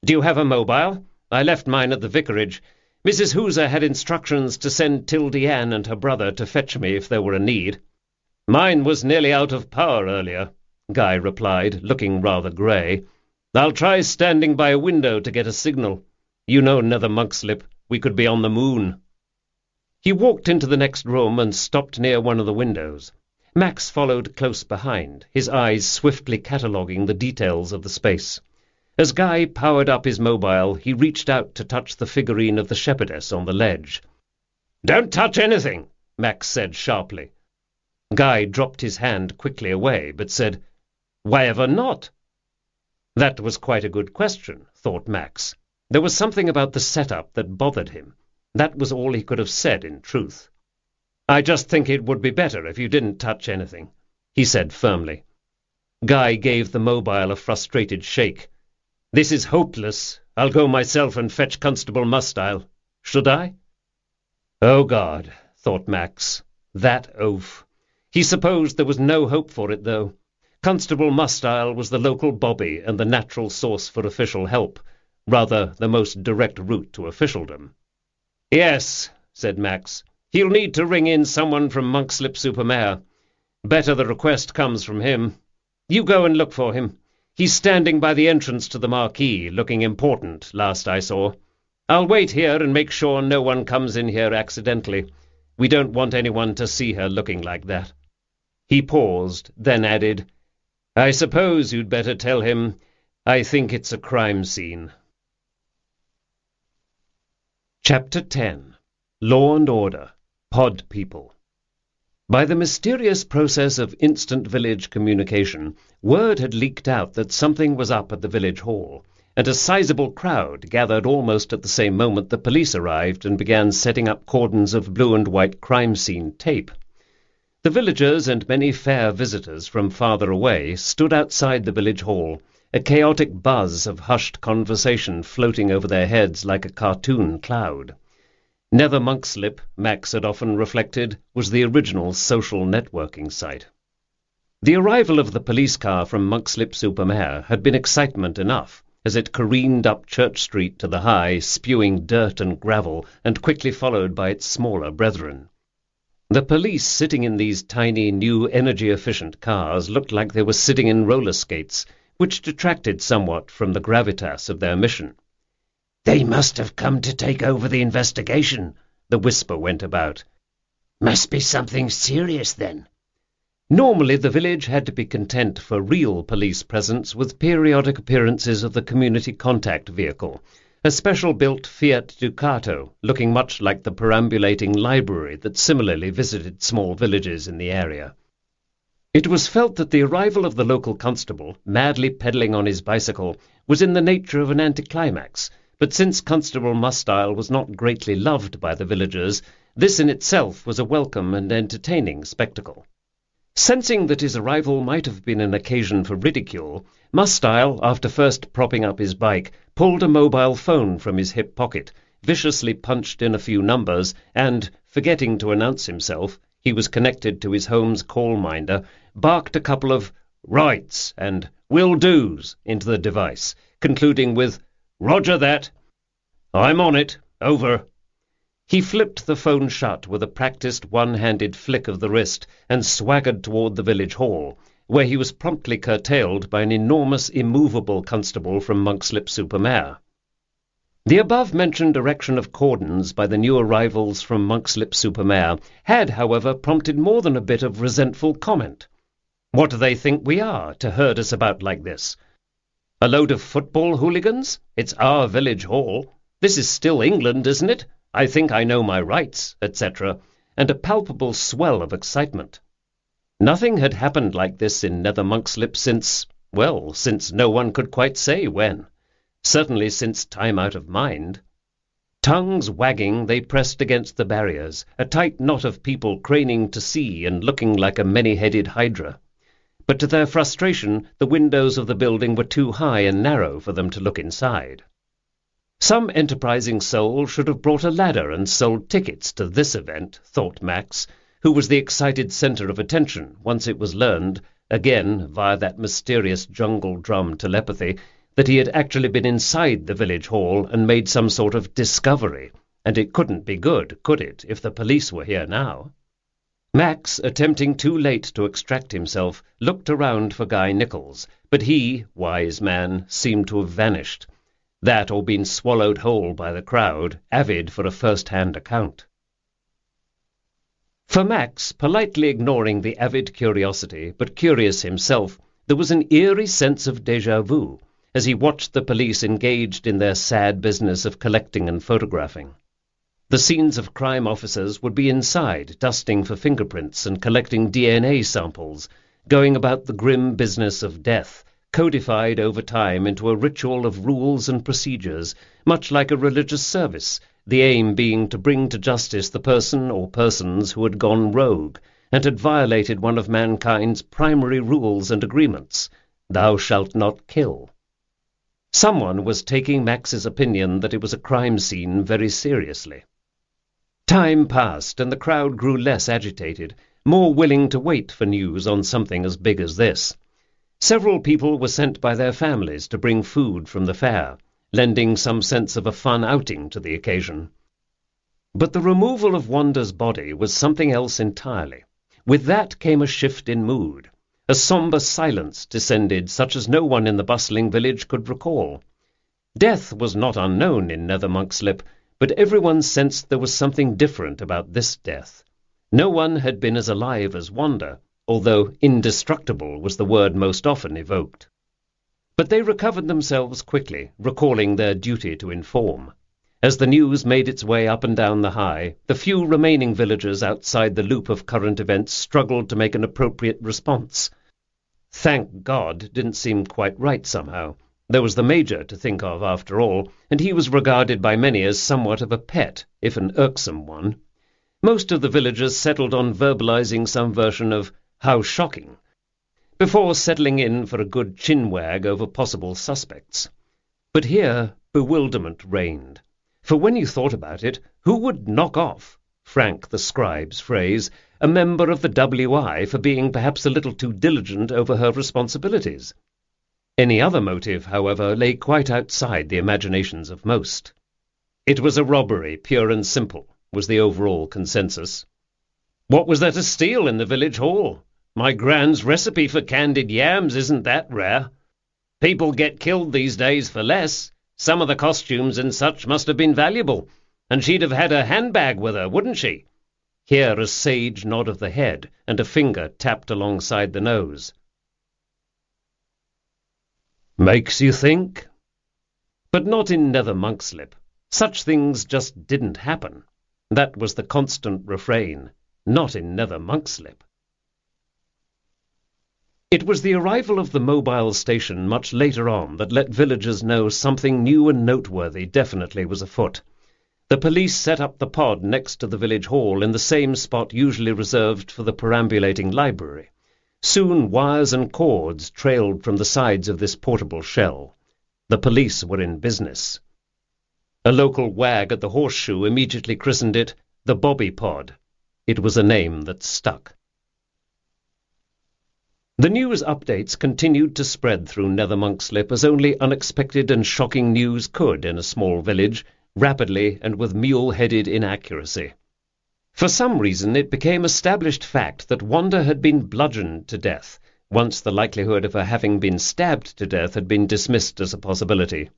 "Do you have a mobile? I left mine at the vicarage. Mrs. Hooser had instructions to send Tildy Ann and her brother to fetch me if there were a need." "Mine was nearly out of power earlier," Guy replied, looking rather grey. "I'll try standing by a window to get a signal. You know Nether Monkslip. We could be on the moon." He walked into the next room and stopped near one of the windows. Max followed close behind, his eyes swiftly cataloguing the details of the space. As Guy powered up his mobile, he reached out to touch the figurine of the shepherdess on the ledge. "Don't touch anything," Max said sharply. Guy dropped his hand quickly away, but said, "Why ever not?" That was quite a good question, thought Max. There was something about the setup that bothered him. That was all he could have said in truth. "I just think it would be better if you didn't touch anything," he said firmly. Guy gave the mobile a frustrated shake. "This is hopeless. I'll go myself and fetch Constable Mustile. Should I?" Oh, God, thought Max. That oaf. He supposed there was no hope for it, though. Constable Mustile was the local bobby and the natural source for official help, rather the most direct route to officialdom. "Yes," said Max. "He'll need to ring in someone from Monkslip Supermare. Better the request comes from him. You go and look for him. He's standing by the entrance to the marquee, looking important, last I saw. I'll wait here and make sure no one comes in here accidentally. We don't want anyone to see her looking like that." He paused, then added, "I suppose you'd better tell him I think it's a crime scene." Chapter 10. Law and Order. Pod People. By the mysterious process of instant village communication, word had leaked out that something was up at the village hall, and a sizable crowd gathered almost at the same moment the police arrived and began setting up cordons of blue and white crime scene tape. The villagers and many fair visitors from farther away stood outside the village hall, a chaotic buzz of hushed conversation floating over their heads like a cartoon cloud. Nether Monkslip, Max had often reflected, was the original social networking site. The arrival of the police car from Monkslip-super-Mare had been excitement enough, as it careened up Church Street to the High, spewing dirt and gravel, and quickly followed by its smaller brethren. The police sitting in these tiny, new, energy-efficient cars looked like they were sitting in roller skates, which detracted somewhat from the gravitas of their mission. "They must have come to take over the investigation," the whisper went about. "Must be something serious, then." Normally the village had to be content for real police presence with periodic appearances of the community contact vehicle, a special-built Fiat Ducato, looking much like the perambulating library that similarly visited small villages in the area. It was felt that the arrival of the local constable, madly pedalling on his bicycle, was in the nature of an anticlimax, but since Constable Mustile was not greatly loved by the villagers, this in itself was a welcome and entertaining spectacle. Sensing that his arrival might have been an occasion for ridicule, Mustile, after first propping up his bike, pulled a mobile phone from his hip pocket, viciously punched in a few numbers, and, forgetting to announce himself, he was connected to his home's call-minder, barked a couple of "rights" and "will do's" into the device, concluding with "Roger that. I'm on it. Over." He flipped the phone shut with a practised one-handed flick of the wrist and swaggered toward the village hall, where he was promptly curtailed by an enormous immovable constable from Monkslip-super-Mare. The above-mentioned erection of cordons by the new arrivals from Monkslip-super-Mare had, however, prompted more than a bit of resentful comment. "What do they think we are, to herd us about like this? A load of football hooligans? It's our village hall. This is still England, isn't it? I think I know my rights," etc., and a palpable swell of excitement. Nothing had happened like this in Nether Monkslip since no one could quite say when. Certainly since time out of mind. Tongues wagging, they pressed against the barriers, a tight knot of people craning to see and looking like a many-headed hydra. But to their frustration, the windows of the building were too high and narrow for them to look inside. Some enterprising soul should have brought a ladder and sold tickets to this event, thought Max, who was the excited centre of attention once it was learned, again via that mysterious jungle drum telepathy, that he had actually been inside the village hall and made some sort of discovery, and it couldn't be good, could it, if the police were here now? Max, attempting too late to extract himself, looked around for Guy Nichols, but he, wise man, seemed to have vanished. That or been swallowed whole by the crowd, avid for a first-hand account. For Max, politely ignoring the avid curiosity, but curious himself, there was an eerie sense of déjà vu, as he watched the police engaged in their sad business of collecting and photographing. The scenes of crime officers would be inside, dusting for fingerprints and collecting DNA samples, going about the grim business of death, codified over time into a ritual of rules and procedures, much like a religious service, the aim being to bring to justice the person or persons who had gone rogue and had violated one of mankind's primary rules and agreements, "Thou shalt not kill." Someone was taking Max's opinion that it was a crime scene very seriously. Time passed, and the crowd grew less agitated, more willing to wait for news on something as big as this. Several people were sent by their families to bring food from the fair, lending some sense of a fun outing to the occasion. But the removal of Wanda's body was something else entirely. With that came a shift in mood, A sombre silence descended, such as no one in the bustling village could recall. Death was not unknown in Nether Monkslip, but everyone sensed there was something different about this death. No one had been as alive as Wanda, although indestructible was the word most often evoked. But they recovered themselves quickly, recalling their duty to inform. As the news made its way up and down the High, the few remaining villagers outside the loop of current events struggled to make an appropriate response. Thank God didn't seem quite right somehow. There was the Major to think of after all, and he was regarded by many as somewhat of a pet, if an irksome one. Most of the villagers settled on verbalizing some version of "how shocking," before settling in for a good chin-wag over possible suspects. But here bewilderment reigned. For when you thought about it, who would knock off, Frank the scribe's phrase, a member of the WI for being perhaps a little too diligent over her responsibilities? Any other motive, however, lay quite outside the imaginations of most. It was a robbery, pure and simple, was the overall consensus. What was there to steal in the village hall? My Gran's recipe for candied yams isn't that rare. People get killed these days for less. Some of the costumes and such must have been valuable, and she'd have had her handbag with her, wouldn't she? Here a sage nod of the head, and a finger tapped alongside the nose. Makes you think? But not in Nether Monkslip. Such things just didn't happen. That was the constant refrain. Not in Nether Monkslip. It was the arrival of the mobile station much later on that let villagers know something new and noteworthy definitely was afoot. The police set up the pod next to the village hall in the same spot usually reserved for the perambulating library. Soon wires and cords trailed from the sides of this portable shell. The police were in business. A local wag at the Horseshoe immediately christened it the Bobby Pod. It was a name that stuck. The news updates continued to spread through Nether Monkslip as only unexpected and shocking news could in a small village, rapidly and with mule-headed inaccuracy. For some reason it became established fact that Wanda had been bludgeoned to death, once the likelihood of her having been stabbed to death had been dismissed as a possibility.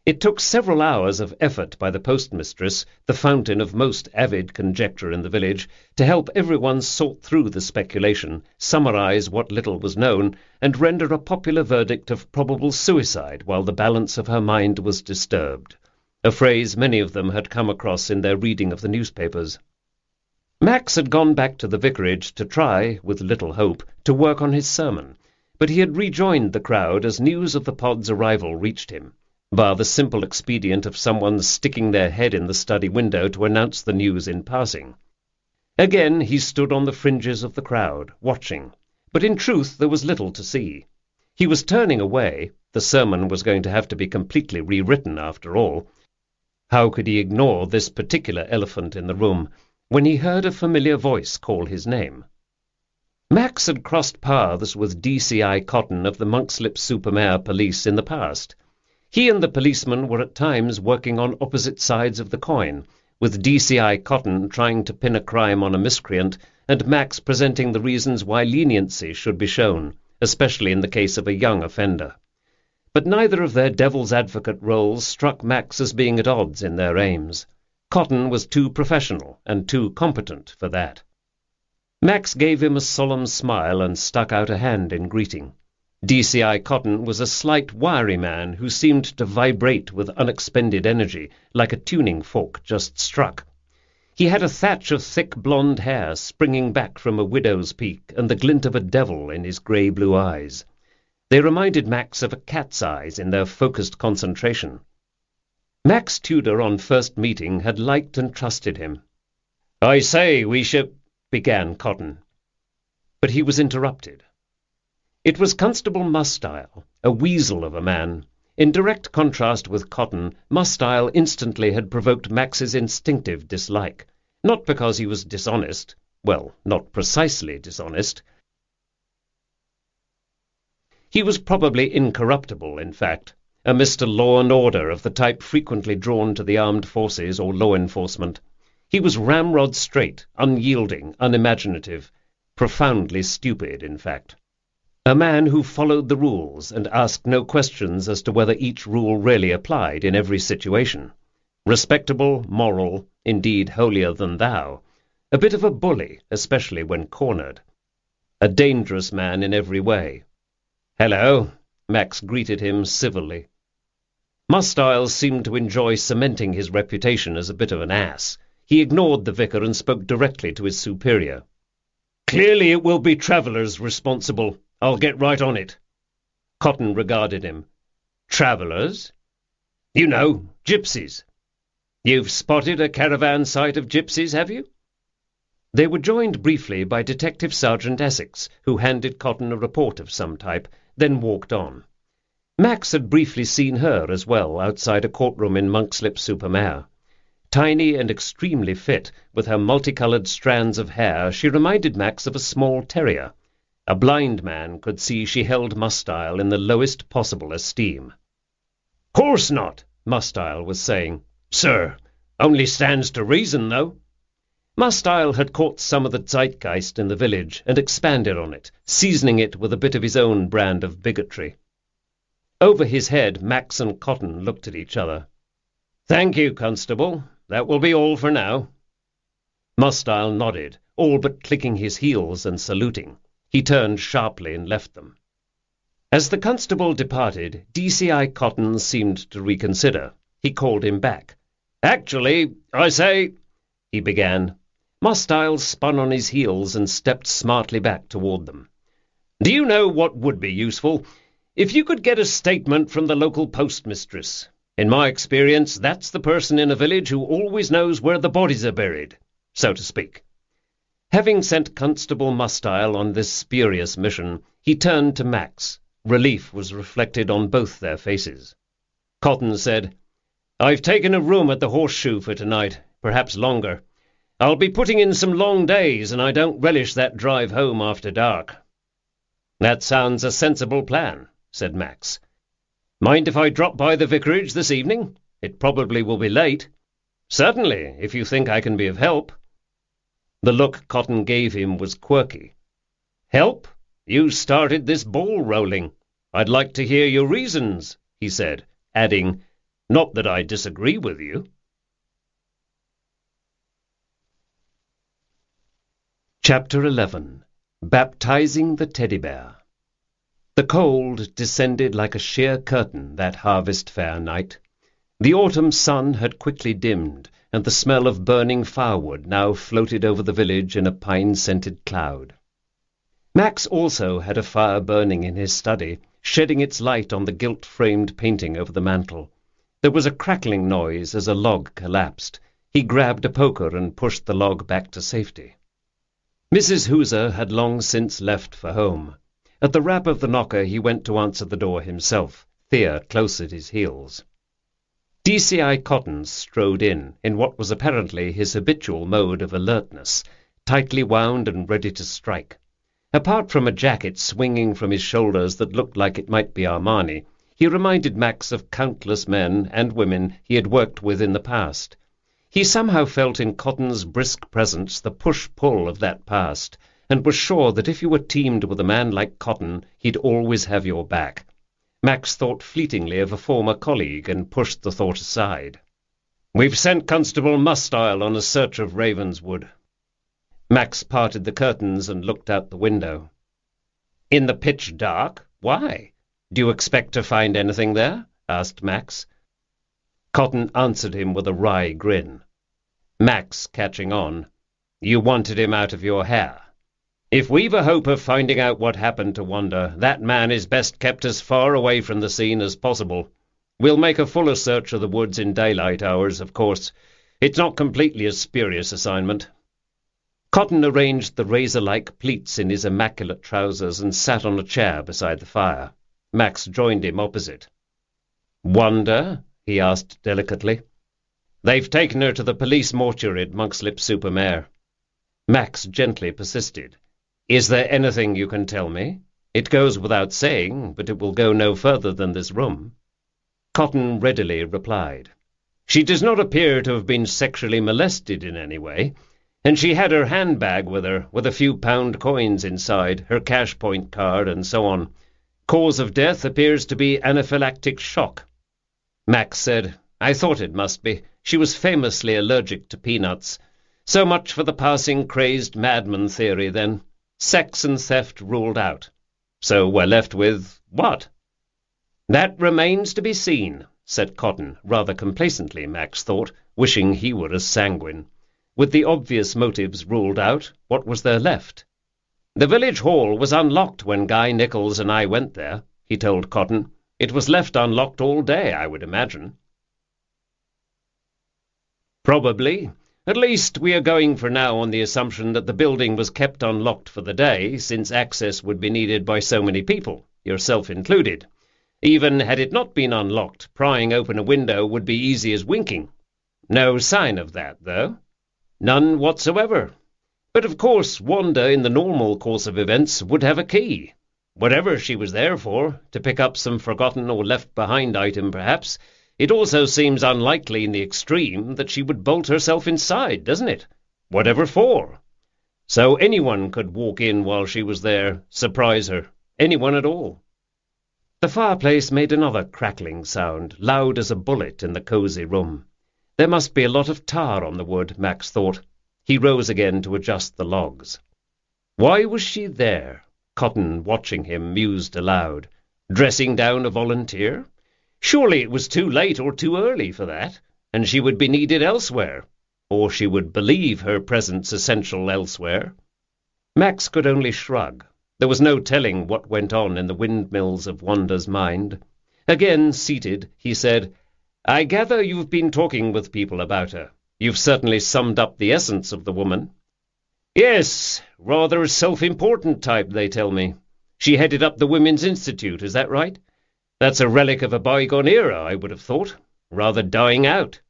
It took several hours of effort by the postmistress, the fountain of most avid conjecture in the village, to help everyone sort through the speculation, summarize what little was known, and render a popular verdict of probable suicide while the balance of her mind was disturbed, a phrase many of them had come across in their reading of the newspapers. Max had gone back to the vicarage to try, with little hope, to work on his sermon, but he had rejoined the crowd as news of the pod's arrival reached him, bar the simple expedient of someone sticking their head in the study window to announce the news in passing. Again he stood on the fringes of the crowd, watching, but in truth there was little to see. He was turning away. The sermon was going to have to be completely rewritten after all. How could he ignore this particular elephant in the room when he heard a familiar voice call his name? Max had crossed paths with DCI Cotton of the Monkslip Supermare Police in the past. He and the policeman were at times working on opposite sides of the coin, with DCI Cotton trying to pin a crime on a miscreant, and Max presenting the reasons why leniency should be shown, especially in the case of a young offender. But neither of their devil's advocate roles struck Max as being at odds in their aims. Cotton was too professional and too competent for that. Max gave him a solemn smile and stuck out a hand in greeting. DCI Cotton was a slight, wiry man who seemed to vibrate with unexpended energy, like a tuning fork just struck. He had a thatch of thick blonde hair springing back from a widow's peak, and the glint of a devil in his grey-blue eyes. They reminded Max of a cat's eyes in their focused concentration. Max Tudor, on first meeting, had liked and trusted him. "I say, we should—" began Cotton. But he was interrupted. It was Constable Mustile, a weasel of a man. In direct contrast with Cotton, Mustile instantly had provoked Max's instinctive dislike, not because he was dishonest, well, not precisely dishonest. He was probably incorruptible, in fact, a Mr. Law and Order of the type frequently drawn to the armed forces or law enforcement. He was ramrod straight, unyielding, unimaginative, profoundly stupid, in fact. A man who followed the rules and asked no questions as to whether each rule really applied in every situation. Respectable, moral, indeed holier than thou. A bit of a bully, especially when cornered. A dangerous man in every way. "Hello," Max greeted him civilly. Mustiles seemed to enjoy cementing his reputation as a bit of an ass. He ignored the vicar and spoke directly to his superior. "Clearly it will be travellers responsible. I'll get right on it." Cotton regarded him. "Travellers?" "You know, gypsies. You've spotted a caravan sight of gypsies, have you?" They were joined briefly by Detective Sergeant Essex, who handed Cotton a report of some type, then walked on. Max had briefly seen her as well outside a courtroom in Monkslip-super-Mare. Tiny and extremely fit, with her multicoloured strands of hair, she reminded Max of a small terrier. A blind man could see she held Mustile in the lowest possible esteem. "Course not," Mustile was saying. "Sir, only stands to reason, though." Mustile had caught some of the zeitgeist in the village and expanded on it, seasoning it with a bit of his own brand of bigotry. Over his head, Max and Cotton looked at each other. "Thank you, Constable. That will be all for now." Mustile nodded, all but clicking his heels and saluting. He turned sharply and left them. As the constable departed, DCI Cotton seemed to reconsider. He called him back. "Actually, I say—" he began. Mustile spun on his heels and stepped smartly back toward them. "Do you know what would be useful? If you could get a statement from the local postmistress. In my experience, that's the person in a village who always knows where the bodies are buried, so to speak." Having sent Constable Mustile on this spurious mission, he turned to Max. Relief was reflected on both their faces. Cotton said, "I've taken a room at the Horseshoe for tonight, perhaps longer. I'll be putting in some long days, and I don't relish that drive home after dark." "That sounds a sensible plan," said Max. "Mind if I drop by the vicarage this evening? It probably will be late." "Certainly, if you think I can be of help." The look Cotton gave him was quirky. "Help? You started this ball rolling. I'd like to hear your reasons," he said, adding, "Not that I disagree with you." Chapter 11. Baptizing the Teddy Bear. The cold descended like a sheer curtain that harvest fair night. The autumn sun had quickly dimmed, and the smell of burning firewood now floated over the village in a pine-scented cloud. Max also had a fire burning in his study, shedding its light on the gilt-framed painting over the mantel. There was a crackling noise as a log collapsed. He grabbed a poker and pushed the log back to safety. Mrs. Hooser had long since left for home. At the rap of the knocker he went to answer the door himself, Thea close at his heels. DCI Cotton strode in what was apparently his habitual mode of alertness, tightly wound and ready to strike. Apart from a jacket swinging from his shoulders that looked like it might be Armani, he reminded Max of countless men and women he had worked with in the past. He somehow felt in Cotton's brisk presence the push-pull of that past, and was sure that if you were teamed with a man like Cotton, he'd always have your back. Max thought fleetingly of a former colleague and pushed the thought aside. "We've sent Constable Mustile on a search of Ravenswood." Max parted the curtains and looked out the window. "In the pitch dark? Why? Do you expect to find anything there?" asked Max. Cotton answered him with a wry grin. Max, catching on, "You wanted him out of your hair. If we've a hope of finding out what happened to Wanda, that man is best kept as far away from the scene as possible. We'll make a fuller search of the woods in daylight hours, of course. It's not completely a spurious assignment." Cotton arranged the razor-like pleats in his immaculate trousers and sat on a chair beside the fire. Max joined him opposite. "Wanda?" he asked delicately. "They've taken her to the police mortuary at Monkslip-super-Mare." Max gently persisted. "Is there anything you can tell me? It goes without saying, but it will go no further than this room." Cotton readily replied. "She does not appear to have been sexually molested in any way, And she had her handbag with her, with a few pound coins inside, her cash point card, and so on. Cause of death appears to be anaphylactic shock. Max said, I thought it must be. She was famously allergic to peanuts. So much for the passing crazed madman theory, then. Sex and theft ruled out. So we're left with what? That remains to be seen, said Cotton, rather complacently, Max thought, wishing he were as sanguine. With the obvious motives ruled out, what was there left? The village hall was unlocked when Guy Nichols and I went there, he told Cotton. It was left unlocked all day, I would imagine. Probably. At least we are going for now on the assumption that the building was kept unlocked for the day, since access would be needed by so many people, yourself included. Even had it not been unlocked, prying open a window would be easy as winking. No sign of that, though. None whatsoever. But of course Wanda, in the normal course of events, would have a key. Whatever she was there for, to pick up some forgotten or left-behind item perhaps, it also seems unlikely in the extreme that she would bolt herself inside, doesn't it? Whatever for? So anyone could walk in while she was there, surprise her. Anyone at all. The fireplace made another crackling sound, loud as a bullet in the cosy room. There must be a lot of tar on the wood, Max thought. He rose again to adjust the logs. Why was she there? Cotton, watching him, mused aloud. Dressing down a volunteer? Surely it was too late or too early for that, and she would be needed elsewhere, or she would believe her presence essential elsewhere. Max could only shrug. There was no telling what went on in the windmills of Wanda's mind. Again seated, he said, I gather you've been talking with people about her. You've certainly summed up the essence of the woman. Yes, rather a self-important type, they tell me. She headed up the Women's Institute, is that right? That's a relic of a bygone era, I would have thought. Rather dying out.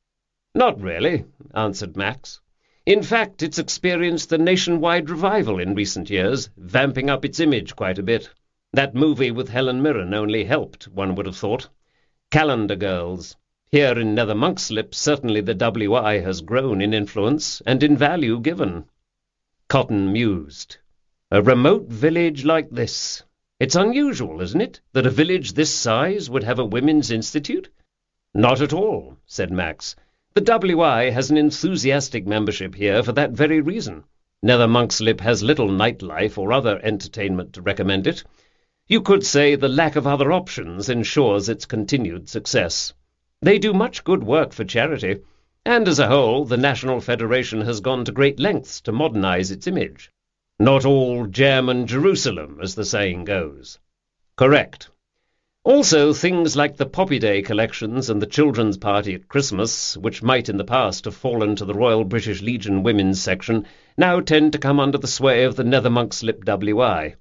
Not really, answered Max. In fact, it's experienced a nationwide revival in recent years, vamping up its image quite a bit. That movie with Helen Mirren only helped, one would have thought. Calendar Girls. Here in Nether Monkslip, certainly the WI has grown in influence and in value given. Cotton mused. A remote village like this. It's unusual, isn't it, that a village this size would have a women's institute? Not at all, said Max. The WI has an enthusiastic membership here for that very reason. Nether Monkslip has little nightlife or other entertainment to recommend it. You could say the lack of other options ensures its continued success. They do much good work for charity, and as a whole the National Federation has gone to great lengths to modernize its image. Not all German Jerusalem, as the saying goes. Correct. Also, things like the Poppy Day collections and the children's party at Christmas, which might in the past have fallen to the Royal British Legion Women's section, now tend to come under the sway of the Nether Monkslip WI.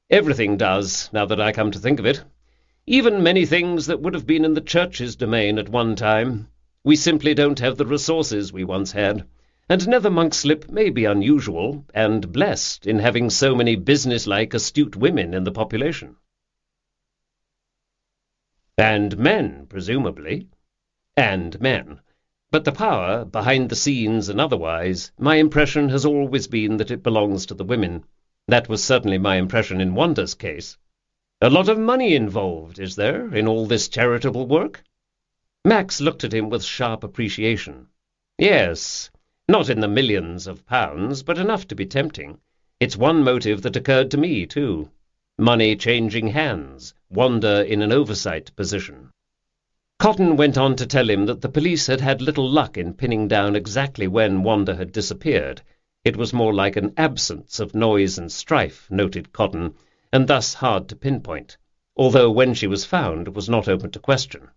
Everything does, now that I come to think of it. Even many things that would have been in the Church's domain at one time. We simply don't have the resources we once had. And Nether Monkslip may be unusual and blessed in having so many business-like, astute women in the population. And men, presumably. And men. But the power, behind the scenes and otherwise, my impression has always been that it belongs to the women. That was certainly my impression in Wanda's case. A lot of money involved, is there, in all this charitable work? Max looked at him with sharp appreciation. Yes. Not in the millions of pounds, but enough to be tempting. It's one motive that occurred to me, too. Money changing hands, Wanda in an oversight position. Cotton went on to tell him that the police had had little luck in pinning down exactly when Wanda had disappeared. It was more like an absence of noise and strife, noted Cotton, and thus hard to pinpoint, although when she was found it was not open to question.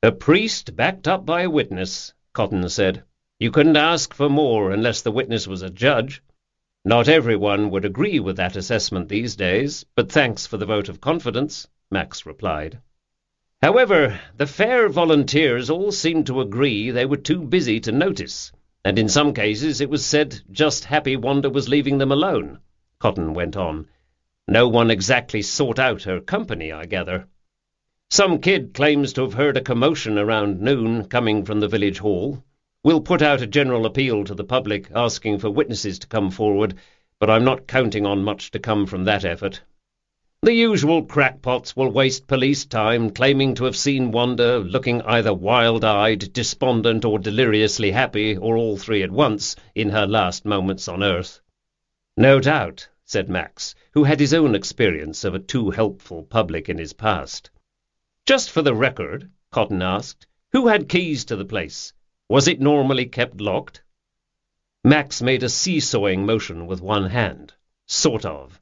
A priest backed up by a witness, Cotton said. You couldn't ask for more unless the witness was a judge. Not everyone would agree with that assessment these days, but thanks for the vote of confidence, Max replied. However, the fair volunteers all seemed to agree they were too busy to notice, and in some cases it was said just happy Wanda was leaving them alone, Cotton went on. No one exactly sought out her company, I gather. Some kid claims to have heard a commotion around noon coming from the village hall. We'll put out a general appeal to the public, asking for witnesses to come forward, but I'm not counting on much to come from that effort. The usual crackpots will waste police time claiming to have seen Wanda looking either wild-eyed, despondent, or deliriously happy, or all three at once, in her last moments on Earth. No doubt, said Max, who had his own experience of a too helpful public in his past. Just for the record, Cotton asked, who had keys to the place? Was it normally kept locked? Max made a seesawing motion with one hand. Sort of.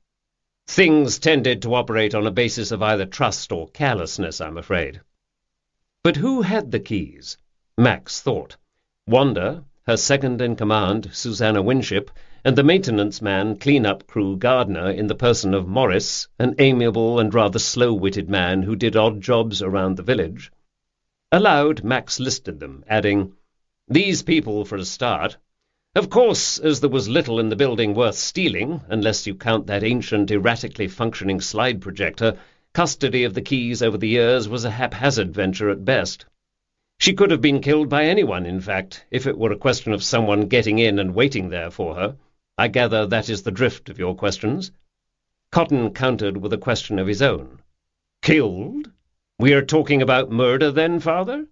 Things tended to operate on a basis of either trust or carelessness, I'm afraid. But who had the keys? Max thought. Wanda, her second-in-command, Susanna Winship, and the maintenance man, clean-up crew Gardner in the person of Morris, an amiable and rather slow-witted man who did odd jobs around the village. Aloud, Max listed them, adding, "These people for a start. Of course, as there was little in the building worth stealing, unless you count that ancient, erratically functioning slide projector, custody of the keys over the years was a haphazard venture at best. She could have been killed by anyone, in fact, if it were a question of someone getting in and waiting there for her. I gather that is the drift of your questions." Cotton countered with a question of his own. "Killed? We are talking about murder, then, Father?"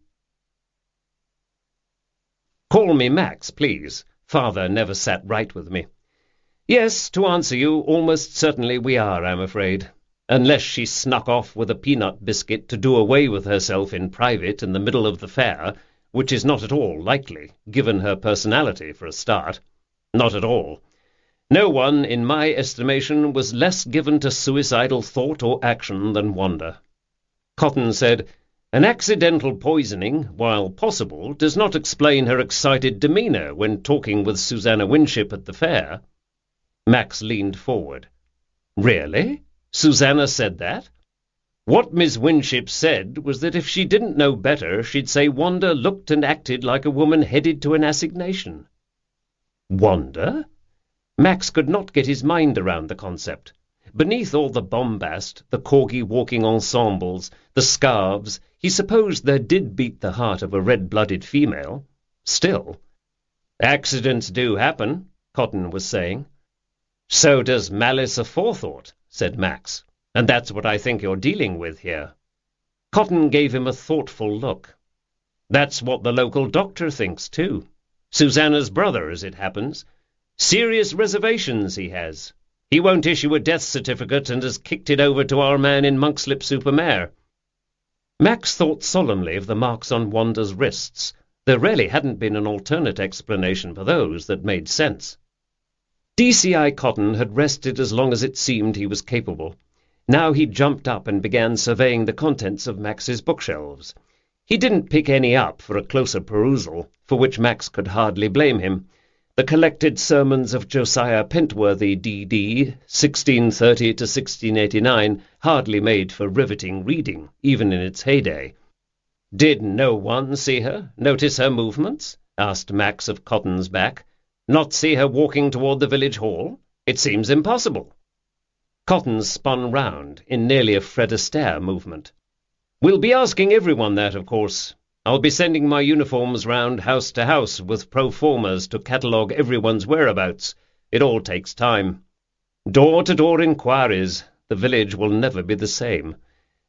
"Call me Max, please. Father never sat right with me. Yes, to answer you, almost certainly we are, I'm afraid. Unless she snuck off with a peanut biscuit to do away with herself in private in the middle of the fair, which is not at all likely, given her personality for a start. Not at all. No one, in my estimation, was less given to suicidal thought or action than Wanda." Cotton said, "An accidental poisoning, while possible, does not explain her excited demeanour when talking with Susanna Winship at the fair." Max leaned forward. "Really? Susanna said that?" "What Miss Winship said was that if she didn't know better, she'd say Wanda looked and acted like a woman headed to an assignation." "Wanda?" Max could not get his mind around the concept. Beneath all the bombast, the corgi-walking ensembles, the scarves, he supposed there did beat the heart of a red-blooded female. Still. "Accidents do happen," Cotton was saying. "So does malice aforethought," said Max, "and that's what I think you're dealing with here." Cotton gave him a thoughtful look. "That's what the local doctor thinks, too. Susanna's brother, as it happens. Serious reservations he has. He won't issue a death certificate and has kicked it over to our man in Monkslip-super-Mare." Max thought solemnly of the marks on Wanda's wrists. There really hadn't been an alternate explanation for those that made sense. DCI Cotton had rested as long as it seemed he was capable. Now he jumped up and began surveying the contents of Max's bookshelves. He didn't pick any up for a closer perusal, for which Max could hardly blame him. The collected sermons of Josiah Pentworthy, D.D., 1630 to 1689, hardly made for riveting reading, even in its heyday. "Did no one see her? Notice her movements?" asked Max of Cotton's back. "Not see her walking toward the village hall? It seems impossible." Cotton spun round in nearly a Fred Astaire movement. "We'll be asking everyone that, of course. I'll be sending my uniforms round house to house with pro-formers to catalogue everyone's whereabouts. It all takes time. Door-to-door inquiries. The village will never be the same."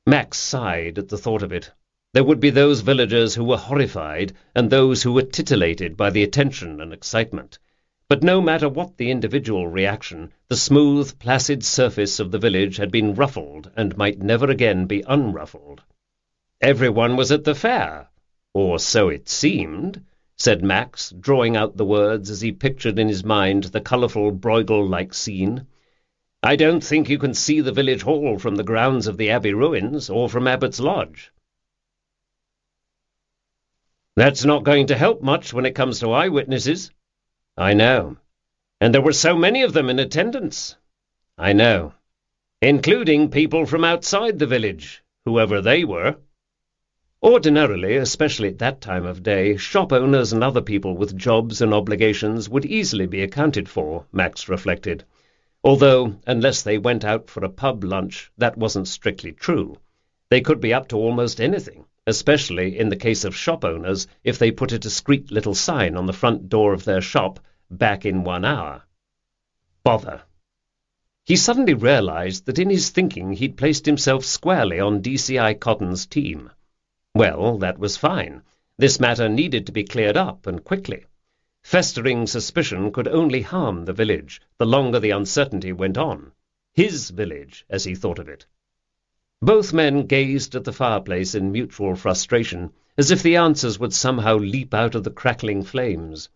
Max sighed at the thought of it. There would be those villagers who were horrified and those who were titillated by the attention and excitement. But no matter what the individual reaction, the smooth, placid surface of the village had been ruffled and might never again be unruffled. "Everyone was at the fair. Or so it seemed," said Max, drawing out the words as he pictured in his mind the colourful Bruegel-like scene. "I don't think you can see the village hall from the grounds of the Abbey ruins or from Abbott's Lodge." "That's not going to help much when it comes to eyewitnesses." "I know. And there were so many of them in attendance." "I know. Including people from outside the village, whoever they were." Ordinarily, especially at that time of day, shop owners and other people with jobs and obligations would easily be accounted for, Max reflected. Although, unless they went out for a pub lunch, that wasn't strictly true. They could be up to almost anything, especially in the case of shop owners if they put a discreet little sign on the front door of their shop, "Back in 1 hour." Bother. He suddenly realized that in his thinking he'd placed himself squarely on DCI Cotton's team. Well, that was fine. This matter needed to be cleared up, and quickly. Festering suspicion could only harm the village, the longer the uncertainty went on. His village, as he thought of it. Both men gazed at the fireplace in mutual frustration, as if the answers would somehow leap out of the crackling flames.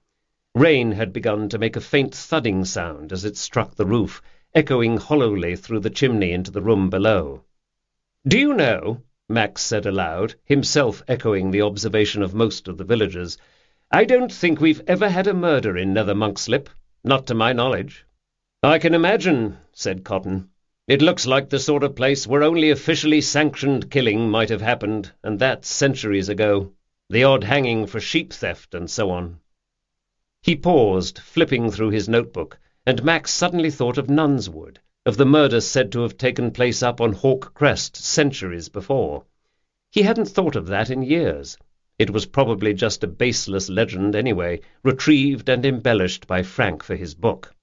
Rain had begun to make a faint thudding sound as it struck the roof, echoing hollowly through the chimney into the room below. "Do you know," Max said aloud, himself echoing the observation of most of the villagers, "I don't think we've ever had a murder in Nether Monkslip, not to my knowledge." "I can imagine," said Cotton. "It looks like the sort of place where only officially sanctioned killing might have happened, and that centuries ago. The odd hanging for sheep theft and so on." He paused, flipping through his notebook, and Max suddenly thought of Nunswood, of the murder said to have taken place up on Hawk Crest centuries before. He hadn't thought of that in years. It was probably just a baseless legend anyway, retrieved and embellished by Frank for his book.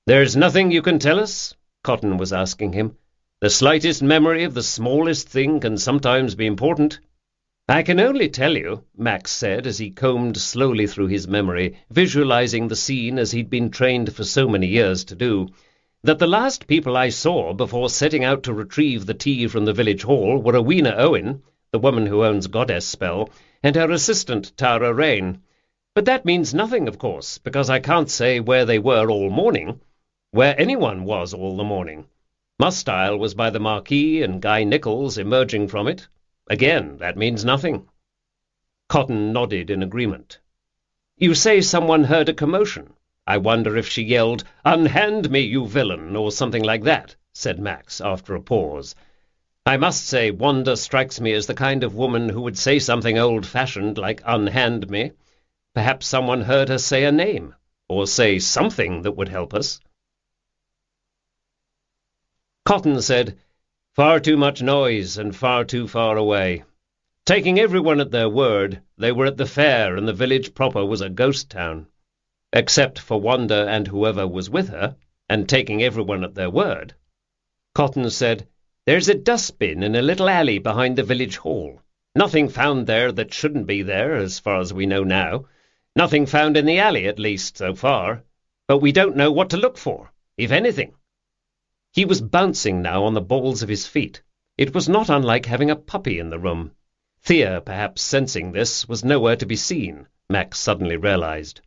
"There's nothing you can tell us?" Cotton was asking him. "The slightest memory of the smallest thing can sometimes be important." "I can only tell you," Max said as he combed slowly through his memory, visualizing the scene as he'd been trained for so many years to do, "that the last people I saw before setting out to retrieve the tea from the village hall were Rowena Owen, the woman who owns Goddess Spell, and her assistant Tara Rain. But that means nothing, of course, because I can't say where they were all morning, where anyone was all the morning. Mustile was by the Marquis and Guy Nichols emerging from it. Again, that means nothing." Cotton nodded in agreement. "You say someone heard a commotion. I wonder if she yelled, 'Unhand me, you villain,' or something like that," said Max after a pause. "I must say Wanda strikes me as the kind of woman who would say something old-fashioned like 'unhand me.' Perhaps someone heard her say a name, or say something that would help us." Cotton said, "Far too much noise and far too far away. Taking everyone at their word, they were at the fair and the village proper was a ghost town. Except for Wanda and whoever was with her, and taking everyone at their word." Cotton said, "There's a dustbin in a little alley behind the village hall. Nothing found there that shouldn't be there, as far as we know now. Nothing found in the alley, at least, so far. But we don't know what to look for, if anything." He was bouncing now on the balls of his feet. It was not unlike having a puppy in the room. Thea, perhaps sensing this, was nowhere to be seen, Max suddenly realized.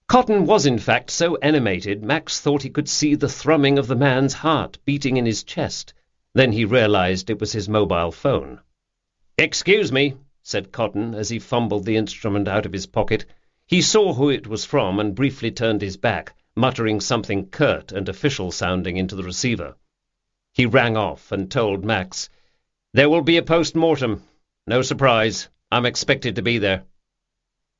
Cotton was in fact so animated Max thought he could see the thrumming of the man's heart beating in his chest. Then he realized it was his mobile phone. "Excuse me," said Cotton as he fumbled the instrument out of his pocket. He saw who it was from and briefly turned his back, muttering something curt and official-sounding into the receiver. He rang off and told Max, "There will be a post-mortem. No surprise. I'm expected to be there."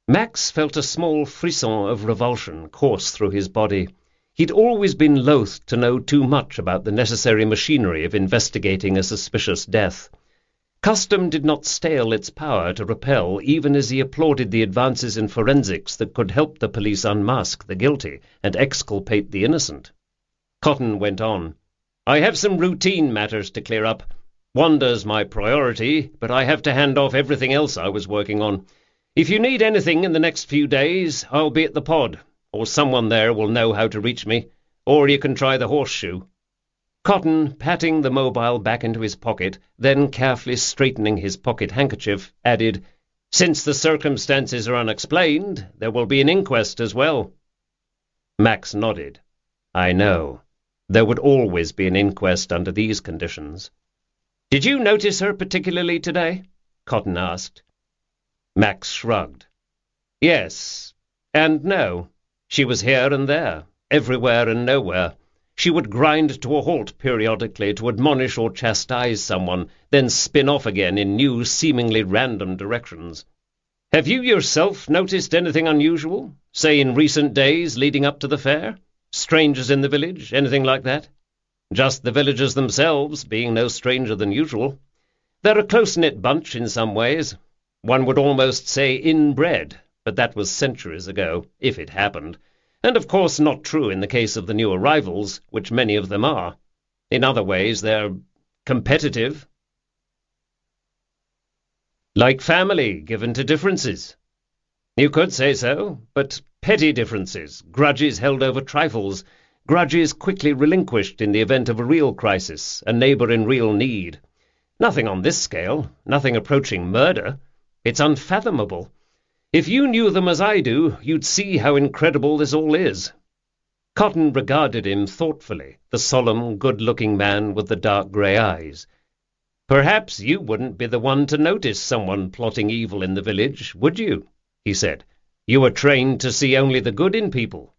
Max felt a small frisson of revulsion course through his body. He'd always been loath to know too much about the necessary machinery of investigating a suspicious death. Custom did not stale its power to repel, even as he applauded the advances in forensics that could help the police unmask the guilty and exculpate the innocent. Cotton went on, "I have some routine matters to clear up. Wanda's my priority, but I have to hand off everything else I was working on. If you need anything in the next few days, I'll be at the pod, or someone there will know how to reach me, or you can try the horseshoe." Cotton, patting the mobile back into his pocket, then carefully straightening his pocket handkerchief, added, "Since the circumstances are unexplained, there will be an inquest as well." Max nodded. "I know. There would always be an inquest under these conditions." "Did you notice her particularly today?" Cotton asked. Max shrugged. "Yes, and no. She was here and there, everywhere and nowhere. She would grind to a halt periodically to admonish or chastise someone, then spin off again in new, seemingly random directions. Have you yourself noticed anything unusual, say in recent days leading up to the fair? Strangers in the village, anything like that? Just the villagers themselves, being no stranger than usual. They're a close-knit bunch in some ways. One would almost say inbred, but that was centuries ago, if it happened, and of course not true in the case of the new arrivals, which many of them are. In other ways, they're competitive. Like family, given to differences. You could say so, but petty differences, grudges held over trifles, grudges quickly relinquished in the event of a real crisis, a neighbour in real need. Nothing on this scale, nothing approaching murder. It's unfathomable. If you knew them as I do, you'd see how incredible this all is. Cotton regarded him thoughtfully, the solemn, good-looking man with the dark grey eyes. "Perhaps you wouldn't be the one to notice someone plotting evil in the village, would you?" he said. "You were trained to see only the good in people."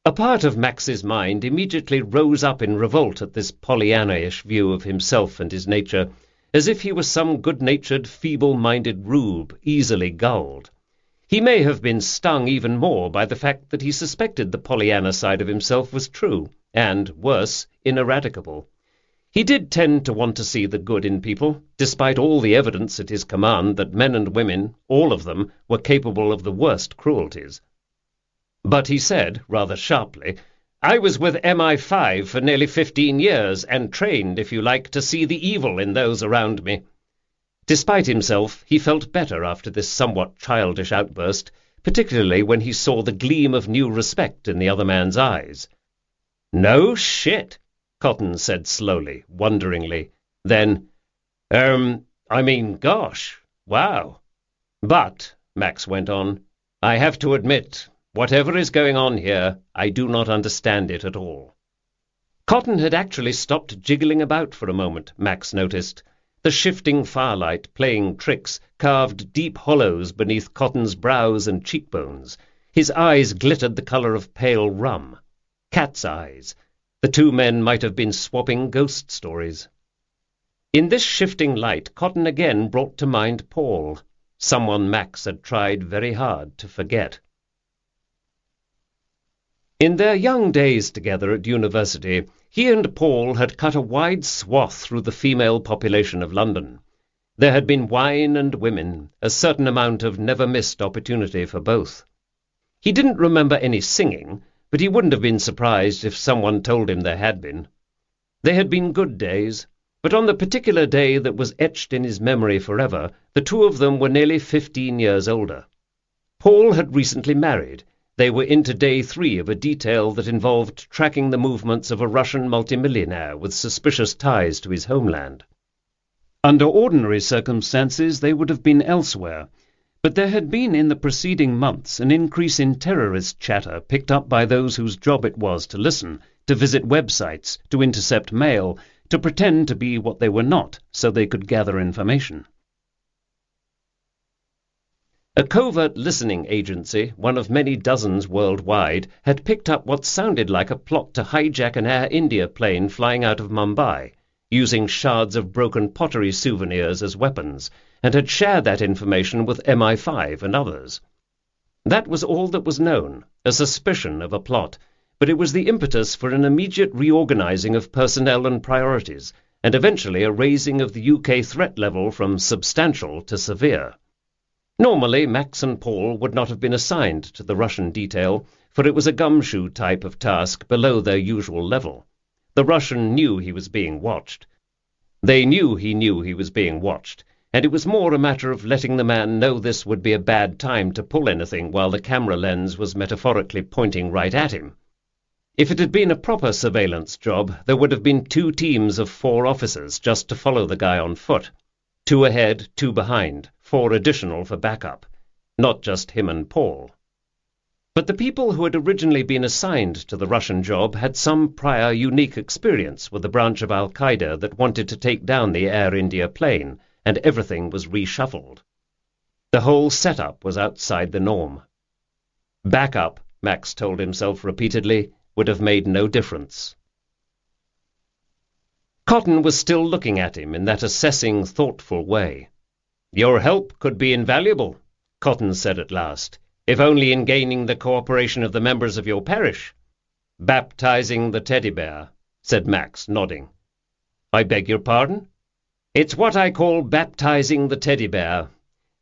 A part of Max's mind immediately rose up in revolt at this Pollyanna-ish view of himself and his nature, as if he was some good-natured, feeble-minded rube, easily gulled. He may have been stung even more by the fact that he suspected the Pollyanna side of himself was true, and, worse, ineradicable. He did tend to want to see the good in people, despite all the evidence at his command that men and women, all of them, were capable of the worst cruelties. But he said, rather sharply, "I was with MI5 for nearly 15 years, and trained, if you like, to see the evil in those around me." Despite himself, he felt better after this somewhat childish outburst, particularly when he saw the gleam of new respect in the other man's eyes. "No shit," Cotton said slowly, wonderingly. Then, gosh, wow. "But," Max went on, "I have to admit, whatever is going on here, I do not understand it at all." Cotton had actually stopped jiggling about for a moment, Max noticed. The shifting firelight, playing tricks, carved deep hollows beneath Cotton's brows and cheekbones. His eyes glittered the colour of pale rum. Cat's eyes. The two men might have been swapping ghost stories. In this shifting light, Cotton again brought to mind Paul, someone Max had tried very hard to forget. In their young days together at university, he and Paul had cut a wide swath through the female population of London. There had been wine and women, a certain amount of never-missed opportunity for both. He didn't remember any singing, but he wouldn't have been surprised if someone told him there had been. They had been good days, but on the particular day that was etched in his memory forever, the two of them were nearly 15 years older. Paul had recently married. They were into day 3 of a detail that involved tracking the movements of a Russian multimillionaire with suspicious ties to his homeland. Under ordinary circumstances they would have been elsewhere, but there had been in the preceding months an increase in terrorist chatter picked up by those whose job it was to listen, to visit websites, to intercept mail, to pretend to be what they were not, so they could gather information. A covert listening agency, one of many dozens worldwide, had picked up what sounded like a plot to hijack an Air India plane flying out of Mumbai, using shards of broken pottery souvenirs as weapons, and had shared that information with MI5 and others. That was all that was known, a suspicion of a plot, but it was the impetus for an immediate reorganizing of personnel and priorities, and eventually a raising of the UK threat level from substantial to severe. Normally, Max and Paul would not have been assigned to the Russian detail, for it was a gumshoe type of task below their usual level. The Russian knew he was being watched. They knew he was being watched, and it was more a matter of letting the man know this would be a bad time to pull anything while the camera lens was metaphorically pointing right at him. If it had been a proper surveillance job, there would have been 2 teams of 4 officers just to follow the guy on foot. 2 ahead, 2 behind, 4 additional for backup. Not just him and Paul. But the people who had originally been assigned to the Russian job had some prior unique experience with a branch of Al-Qaeda that wanted to take down the Air India plane, and everything was reshuffled. The whole setup was outside the norm. Backup, Max told himself repeatedly, would have made no difference. Cotton was still looking at him in that assessing, thoughtful way. "Your help could be invaluable," Cotton said at last, "if only in gaining the cooperation of the members of your parish." "Baptizing the teddy bear," said Max, nodding. "I beg your pardon?" It's what I call baptizing the teddy bear.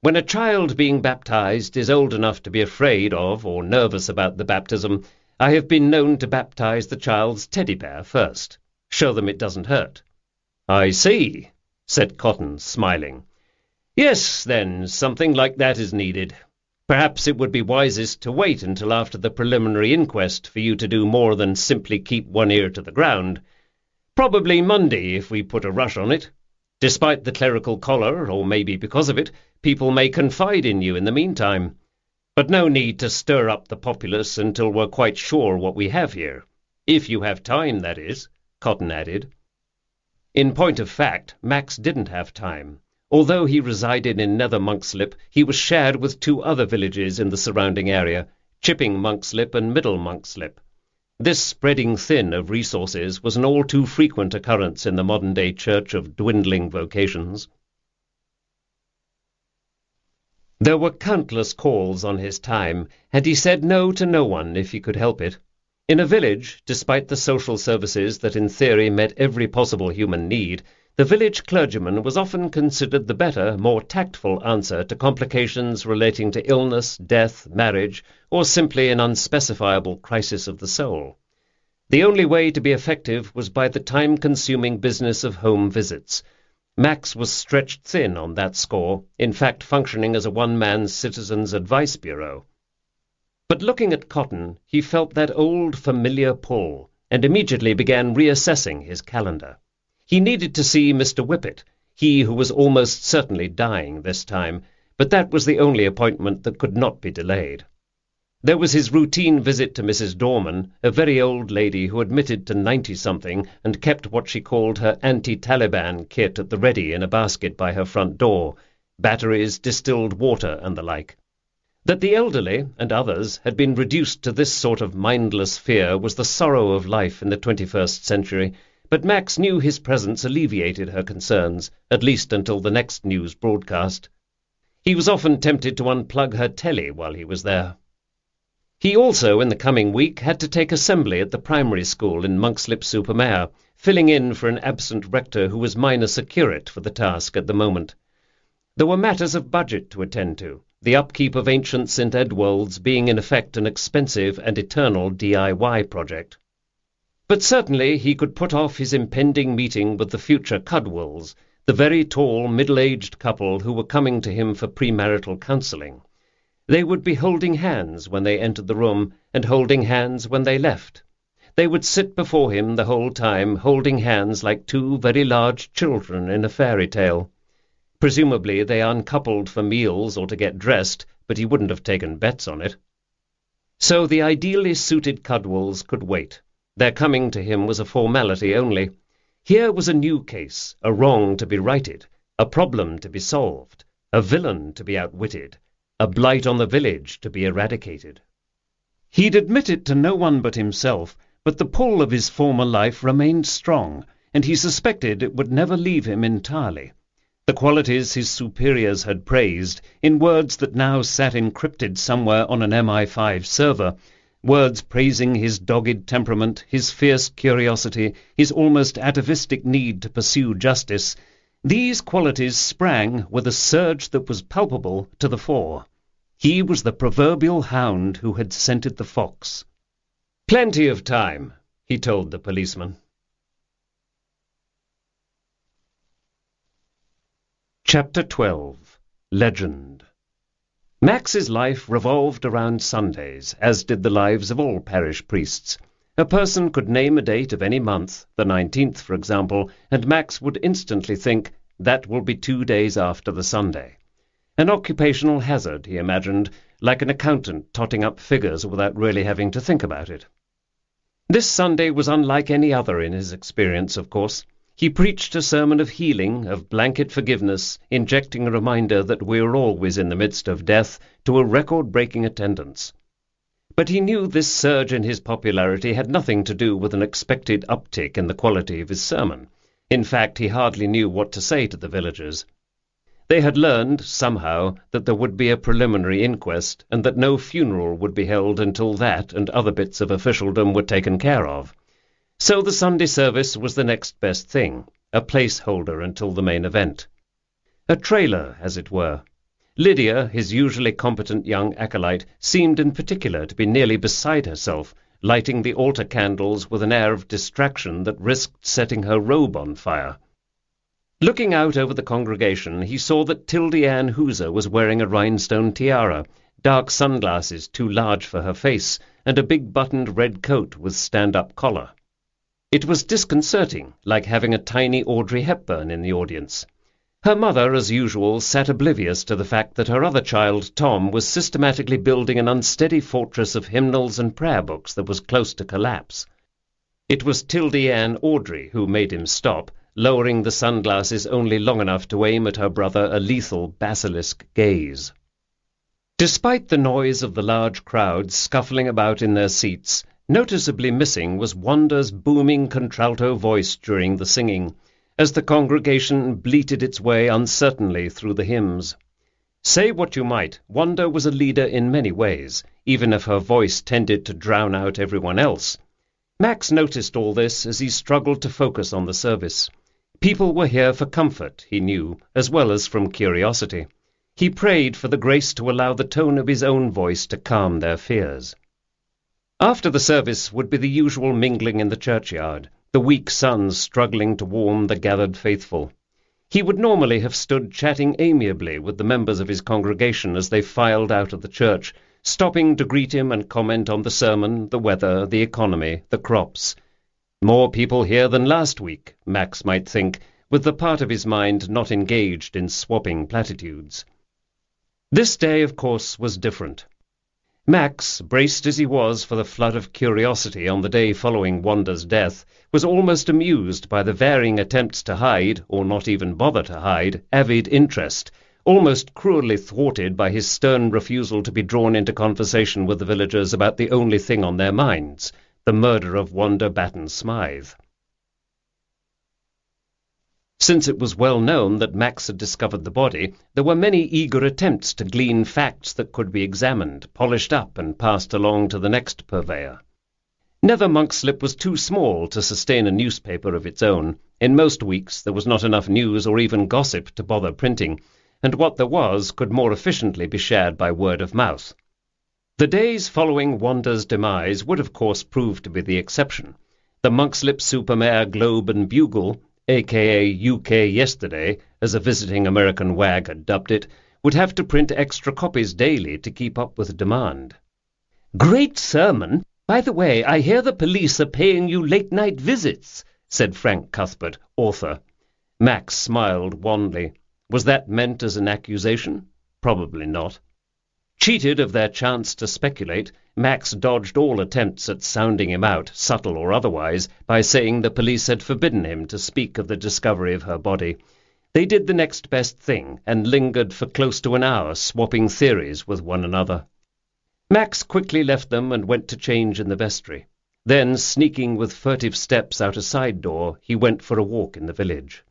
When a child being baptized is old enough to be afraid of or nervous about the baptism, I have been known to baptize the child's teddy bear first. Show them it doesn't hurt. I see, said Cotton, smiling. Yes, then, something like that is needed. Perhaps it would be wisest to wait until after the preliminary inquest for you to do more than simply keep one ear to the ground. Probably Monday, if we put a rush on it. Despite the clerical collar, or maybe because of it, people may confide in you in the meantime. But no need to stir up the populace until we're quite sure what we have here. If you have time, that is, Cotton added. In point of fact, Max didn't have time. Although he resided in Nether Monkslip, he was shared with two other villages in the surrounding area, Chipping Monkslip and Middle Monkslip. This spreading thin of resources was an all too frequent occurrence in the modern-day church of dwindling vocations. There were countless calls on his time, and he said no to no one if he could help it. In a village, despite the social services that in theory met every possible human need, the village clergyman was often considered the better, more tactful answer to complications relating to illness, death, marriage, or simply an unspecifiable crisis of the soul. The only way to be effective was by the time-consuming business of home visits. Max was stretched thin on that score, in fact functioning as a one-man citizens' advice bureau. But looking at Cotton, he felt that old familiar pull, and immediately began reassessing his calendar. He needed to see Mr. Whippet, he who was almost certainly dying this time, but that was the only appointment that could not be delayed. There was his routine visit to Mrs. Dorman, a very old lady who admitted to 90-something and kept what she called her anti-Taliban kit at the ready in a basket by her front door, batteries, distilled water, and the like. That the elderly, and others, had been reduced to this sort of mindless fear was the sorrow of life in the 21st century, but Max knew his presence alleviated her concerns, at least until the next news broadcast. He was often tempted to unplug her telly while he was there. He also, in the coming week, had to take assembly at the primary school in Monkslip-super-Mare, filling in for an absent rector who was minus a curate for the task at the moment. There were matters of budget to attend to, the upkeep of ancient St. Edwald's being in effect an expensive and eternal DIY project. But certainly he could put off his impending meeting with the future Cudwells, the very tall, middle-aged couple who were coming to him for premarital counselling. They would be holding hands when they entered the room, and holding hands when they left. They would sit before him the whole time, holding hands like two very large children in a fairy tale. Presumably they uncoupled for meals or to get dressed, but he wouldn't have taken bets on it. So the ideally suited Cudwells could wait. Their coming to him was a formality only. Here was a new case, a wrong to be righted, a problem to be solved, a villain to be outwitted, a blight on the village to be eradicated. He'd admit it to no one but himself, but the pull of his former life remained strong, and he suspected it would never leave him entirely. The qualities his superiors had praised, in words that now sat encrypted somewhere on an MI5 server, words praising his dogged temperament, his fierce curiosity, his almost atavistic need to pursue justice, these qualities sprang, with a surge that was palpable, to the fore. He was the proverbial hound who had scented the fox. "Plenty of time," he told the policeman. Chapter 12. Legend. Max's life revolved around Sundays, as did the lives of all parish priests. A person could name a date of any month, the 19th, for example, and Max would instantly think, that will be 2 days after the Sunday. An occupational hazard, he imagined, like an accountant totting up figures without really having to think about it. This Sunday was unlike any other in his experience, of course. He preached a sermon of healing, of blanket forgiveness, injecting a reminder that we are always in the midst of death, to a record-breaking attendance. But he knew this surge in his popularity had nothing to do with an expected uptick in the quality of his sermon. In fact, he hardly knew what to say to the villagers. They had learned, somehow, that there would be a preliminary inquest, and that no funeral would be held until that and other bits of officialdom were taken care of. So the Sunday service was the next best thing, a placeholder until the main event. A trailer, as it were. Lydia, his usually competent young acolyte, seemed in particular to be nearly beside herself, lighting the altar candles with an air of distraction that risked setting her robe on fire. Looking out over the congregation, he saw that Tildy Ann Hooser was wearing a rhinestone tiara, dark sunglasses too large for her face, and a big buttoned red coat with stand-up collar. It was disconcerting, like having a tiny Audrey Hepburn in the audience. Her mother, as usual, sat oblivious to the fact that her other child, Tom, was systematically building an unsteady fortress of hymnals and prayer books that was close to collapse. It was Tildy Ann Audrey who made him stop, lowering the sunglasses only long enough to aim at her brother a lethal basilisk gaze. Despite the noise of the large crowds scuffling about in their seats, noticeably missing was Wanda's booming contralto voice during the singing, as the congregation bleated its way uncertainly through the hymns. Say what you might, Wanda was a leader in many ways, even if her voice tended to drown out everyone else. Max noticed all this as he struggled to focus on the service. People were here for comfort, he knew, as well as from curiosity. He prayed for the grace to allow the tone of his own voice to calm their fears. After the service would be the usual mingling in the churchyard, the weak sun struggling to warm the gathered faithful. He would normally have stood chatting amiably with the members of his congregation as they filed out of the church, stopping to greet him and comment on the sermon, the weather, the economy, the crops. More people here than last week, Max might think, with the part of his mind not engaged in swapping platitudes. This day, of course, was different. Max, braced as he was for the flood of curiosity on the day following Wanda's death, was almost amused by the varying attempts to hide, or not even bother to hide, avid interest, almost cruelly thwarted by his stern refusal to be drawn into conversation with the villagers about the only thing on their minds, the murder of Wanda Batten-Smythe. Since it was well known that Max had discovered the body, there were many eager attempts to glean facts that could be examined, polished up, and passed along to the next purveyor. Nether Monkslip was too small to sustain a newspaper of its own. In most weeks there was not enough news or even gossip to bother printing, and what there was could more efficiently be shared by word of mouth. The days following Wanda's demise would of course prove to be the exception. The Monkslip Supermare Globe and Bugle, a.k.a. UK Yesterday, as a visiting American wag had dubbed it, would have to print extra copies daily to keep up with demand. "Great sermon! By the way, I hear the police are paying you late-night visits," said Frank Cuthbert, author. Max smiled wanly. Was that meant as an accusation? Probably not. Cheated of their chance to speculate, Max dodged all attempts at sounding him out, subtle or otherwise, by saying the police had forbidden him to speak of the discovery of her body. They did the next best thing, and lingered for close to an hour, swapping theories with one another. Max quickly left them and went to change in the vestry. Then, sneaking with furtive steps out a side door, he went for a walk in the village.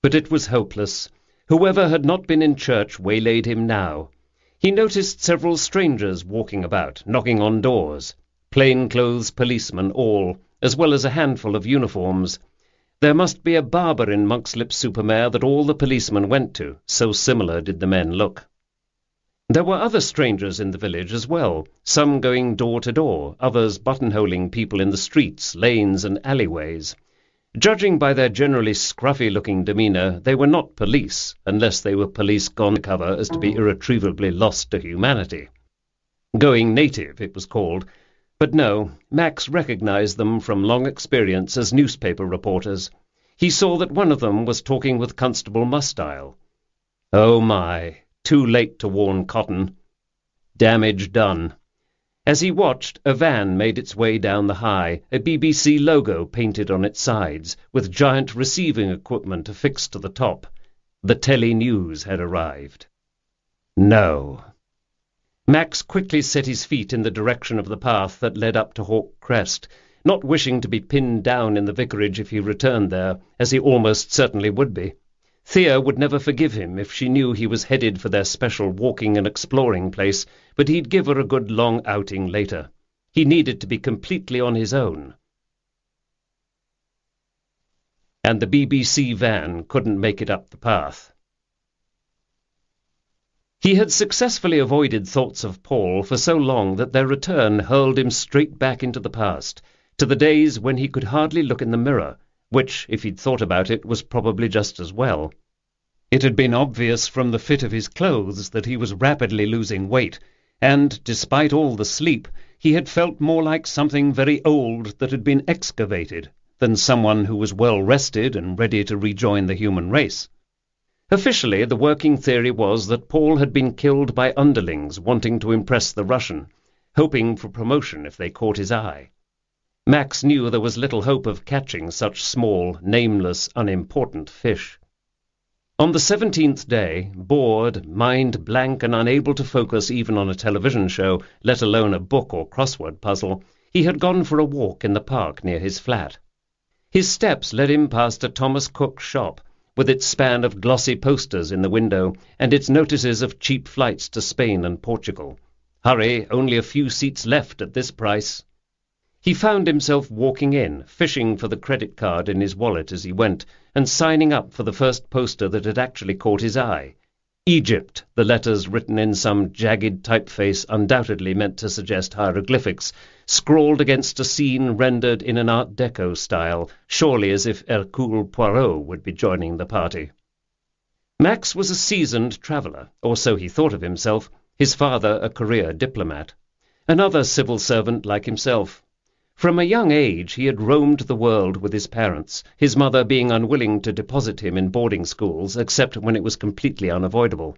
But it was hopeless. Whoever had not been in church waylaid him now. He noticed several strangers walking about, knocking on doors, plain-clothes policemen all, as well as a handful of uniforms. There must be a barber in Monkslip-super-Mare that all the policemen went to, so similar did the men look. There were other strangers in the village as well, some going door to door, others buttonholing people in the streets, lanes, and alleyways. Judging by their generally scruffy-looking demeanour, they were not police, unless they were police gone to cover as to be irretrievably lost to humanity. Going native, it was called. But no, Max recognized them from long experience as newspaper reporters. He saw that one of them was talking with Constable Mustile. Oh my, too late to warn Cotton. Damage done. As he watched, a van made its way down the High, a BBC logo painted on its sides, with giant receiving equipment affixed to the top. The Telly News had arrived. No. Max quickly set his feet in the direction of the path that led up to Hawk Crest, not wishing to be pinned down in the vicarage if he returned there, as he almost certainly would be. Thea would never forgive him if she knew he was headed for their special walking and exploring place, but he'd give her a good long outing later. He needed to be completely on his own. and the BBC van couldn't make it up the path. He had successfully avoided thoughts of Paul for so long that their return hurled him straight back into the past, to the days when he could hardly look in the mirror, which, if he'd thought about it, was probably just as well. It had been obvious from the fit of his clothes that he was rapidly losing weight, and, despite all the sleep, he had felt more like something very old that had been excavated than someone who was well rested and ready to rejoin the human race. Officially, the working theory was that Paul had been killed by underlings wanting to impress the Russian, hoping for promotion if they caught his eye. Max knew there was little hope of catching such small, nameless, unimportant fish. On the 17th day, bored, mind blank and unable to focus even on a television show, let alone a book or crossword puzzle, he had gone for a walk in the park near his flat. His steps led him past a Thomas Cook shop, with its span of glossy posters in the window and its notices of cheap flights to Spain and Portugal. Hurry, only a few seats left at this price. He found himself walking in, fishing for the credit card in his wallet as he went, and signing up for the first poster that had actually caught his eye. Egypt, the letters written in some jagged typeface undoubtedly meant to suggest hieroglyphics, scrawled against a scene rendered in an Art Deco style, surely as if Hercule Poirot would be joining the party. Max was a seasoned traveller, or so he thought of himself, his father a career diplomat, another civil servant like himself. From a young age he had roamed the world with his parents, his mother being unwilling to deposit him in boarding schools except when it was completely unavoidable.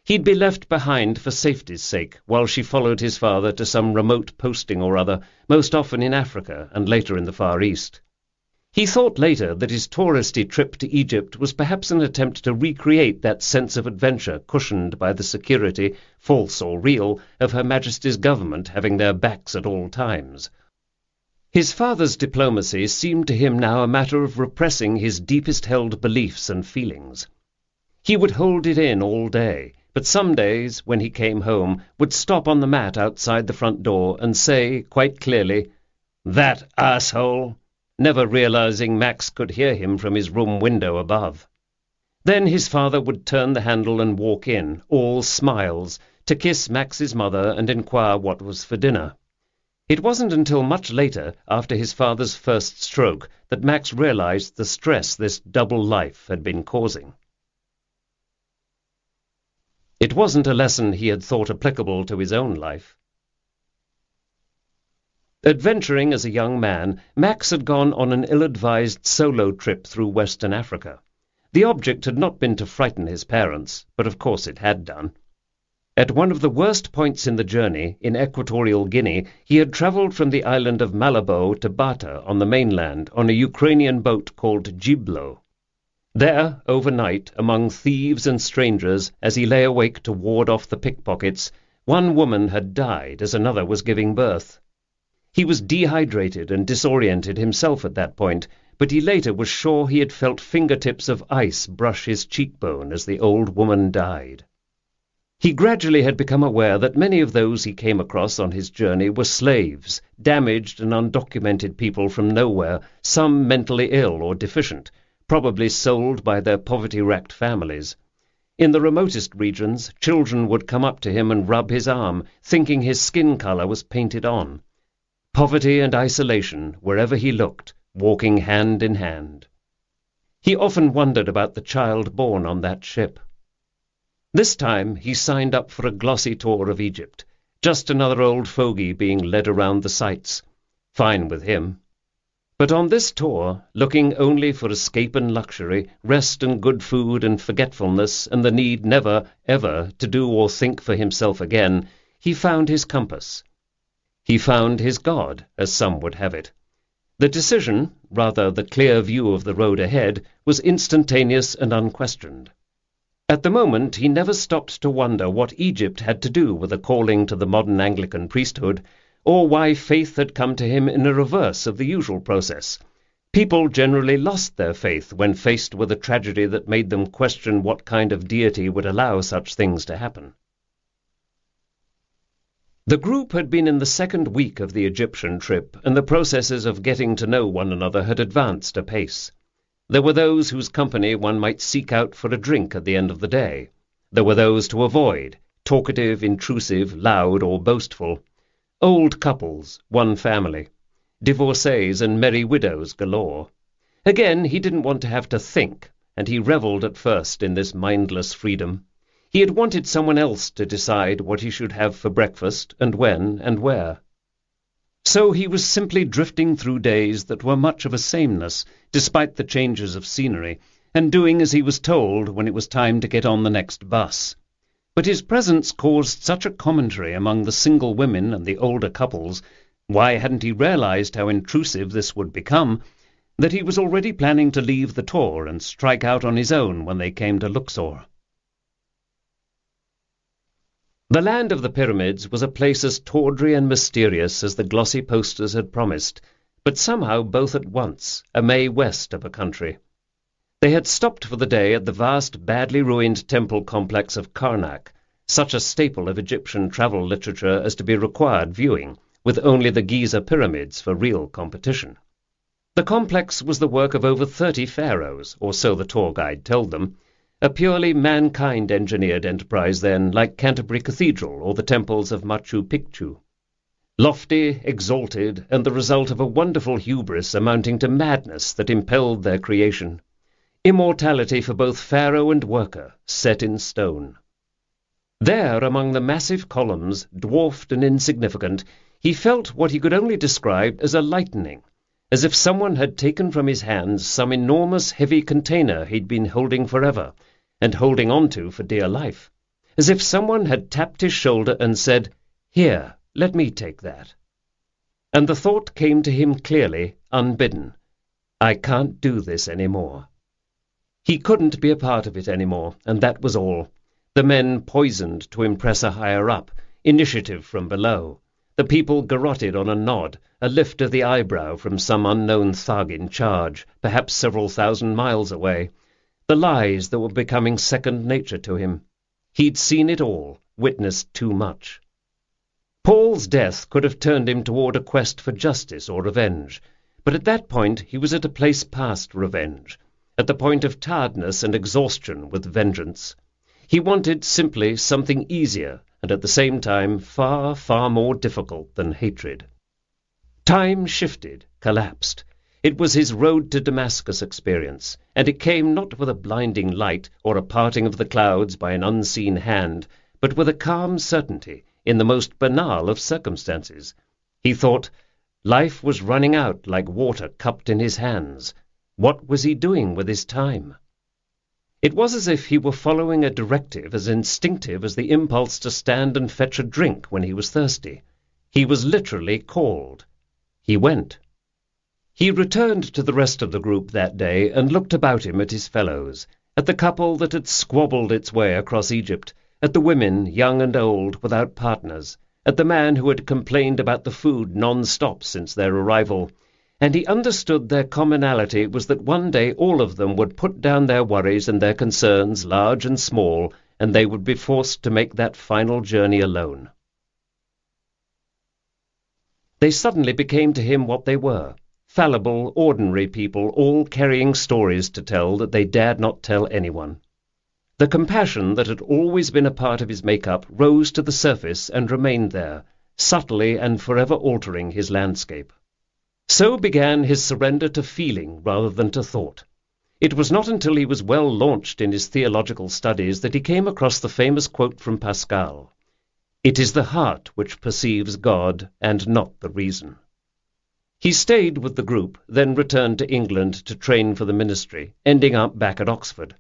He'd be left behind for safety's sake, while she followed his father to some remote posting or other, most often in Africa and later in the Far East. He thought later that his touristy trip to Egypt was perhaps an attempt to recreate that sense of adventure cushioned by the security, false or real, of Her Majesty's government having their backs at all times. His father's diplomacy seemed to him now a matter of repressing his deepest-held beliefs and feelings. He would hold it in all day, but some days, when he came home, would stop on the mat outside the front door and say, quite clearly, "That asshole!" never realizing Max could hear him from his room window above. Then his father would turn the handle and walk in, all smiles, to kiss Max's mother and inquire what was for dinner. It wasn't until much later, after his father's first stroke, that Max realized the stress this double life had been causing. It wasn't a lesson he had thought applicable to his own life. Adventuring as a young man, Max had gone on an ill-advised solo trip through Western Africa. The object had not been to frighten his parents, but of course it had done. At one of the worst points in the journey, in Equatorial Guinea, he had travelled from the island of Malabo to Bata on the mainland on a Ukrainian boat called Giblo. There, overnight, among thieves and strangers, as he lay awake to ward off the pickpockets, one woman had died as another was giving birth. He was dehydrated and disoriented himself at that point, but he later was sure he had felt fingertips of ice brush his cheekbone as the old woman died. He gradually had become aware that many of those he came across on his journey were slaves, damaged and undocumented people from nowhere, some mentally ill or deficient, probably sold by their poverty-racked families. In the remotest regions, children would come up to him and rub his arm, thinking his skin color was painted on. Poverty and isolation, wherever he looked, walking hand in hand. He often wondered about the child born on that ship. This time he signed up for a glossy tour of Egypt, just another old fogey being led around the sights. Fine with him. But on this tour, looking only for escape and luxury, rest and good food and forgetfulness and the need never, ever to do or think for himself again, he found his compass. He found his God, as some would have it. The decision, rather the clear view of the road ahead, was instantaneous and unquestioned. At the moment he never stopped to wonder what Egypt had to do with a calling to the modern Anglican priesthood, or why faith had come to him in a reverse of the usual process. People generally lost their faith when faced with a tragedy that made them question what kind of deity would allow such things to happen. The group had been in the second week of the Egyptian trip, and the processes of getting to know one another had advanced apace. There were those whose company one might seek out for a drink at the end of the day. There were those to avoid, talkative, intrusive, loud, or boastful. Old couples, one family. Divorcees and merry widows galore. Again, he didn't want to have to think, and he revelled at first in this mindless freedom. He had wanted someone else to decide what he should have for breakfast, and when, and where. So he was simply drifting through days that were much of a sameness, despite the changes of scenery, and doing as he was told when it was time to get on the next bus. But his presence caused such a commentary among the single women and the older couples, why hadn't he realized how intrusive this would become, that he was already planning to leave the tour and strike out on his own when they came to Luxor. The land of the pyramids was a place as tawdry and mysterious as the glossy posters had promised, but somehow both at once, a May west of a country. They had stopped for the day at the vast, badly ruined temple complex of Karnak, such a staple of Egyptian travel literature as to be required viewing, with only the Giza pyramids for real competition. The complex was the work of over 30 pharaohs, or so the tour guide told them, a purely mankind-engineered enterprise then, like Canterbury Cathedral or the temples of Machu Picchu. Lofty, exalted, and the result of a wonderful hubris amounting to madness that impelled their creation. Immortality for both pharaoh and worker, set in stone. There, among the massive columns, dwarfed and insignificant, he felt what he could only describe as a lightening, as if someone had taken from his hands some enormous heavy container he'd been holding forever, and holding on to for dear life, as if someone had tapped his shoulder and said, "Here, let me take that." And the thought came to him clearly, unbidden, "I can't do this any more." He couldn't be a part of it any more, and that was all. The men poisoned to impress a higher up, initiative from below. The people garroted on a nod, a lift of the eyebrow from some unknown thug in charge, perhaps several thousand miles away. The lies that were becoming second nature to him. He'd seen it all, witnessed too much. Paul's death could have turned him toward a quest for justice or revenge, but at that point he was at a place past revenge, at the point of tiredness and exhaustion with vengeance. He wanted simply something easier, and at the same time far, far more difficult than hatred. Time shifted, collapsed. It was his road to Damascus experience, and it came not with a blinding light or a parting of the clouds by an unseen hand, but with a calm certainty in the most banal of circumstances. He thought, life was running out like water cupped in his hands. What was he doing with his time? It was as if he were following a directive as instinctive as the impulse to stand and fetch a drink when he was thirsty. He was literally called. He went. He returned to the rest of the group that day and looked about him at his fellows, at the couple that had squabbled its way across Egypt, at the women, young and old, without partners, at the man who had complained about the food non-stop since their arrival, and he understood their commonality was that one day all of them would put down their worries and their concerns, large and small, and they would be forced to make that final journey alone. They suddenly became to him what they were, fallible, ordinary people, all carrying stories to tell that they dared not tell anyone. The compassion that had always been a part of his make-up rose to the surface and remained there, subtly and forever altering his landscape. So began his surrender to feeling rather than to thought. It was not until he was well launched in his theological studies that he came across the famous quote from Pascal, "It is the heart which perceives God, and not the reason." He stayed with the group, then returned to England to train for the ministry, ending up back at Oxford.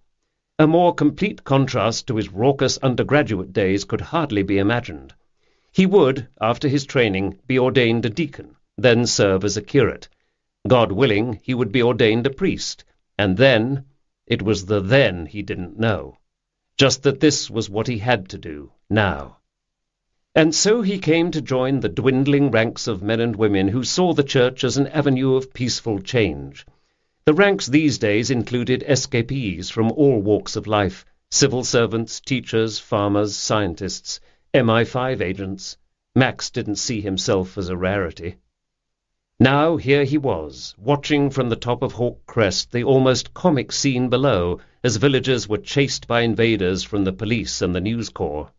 A more complete contrast to his raucous undergraduate days could hardly be imagined. He would, after his training, be ordained a deacon, then serve as a curate. God willing, he would be ordained a priest, and then, it was the then he didn't know, just that this was what he had to do, now. And so he came to join the dwindling ranks of men and women who saw the church as an avenue of peaceful change. The ranks these days included escapees from all walks of life, civil servants, teachers, farmers, scientists, MI5 agents. Max didn't see himself as a rarity. Now here he was, watching from the top of Hawk Crest the almost comic scene below, as villagers were chased by invaders from the police and the News Corps.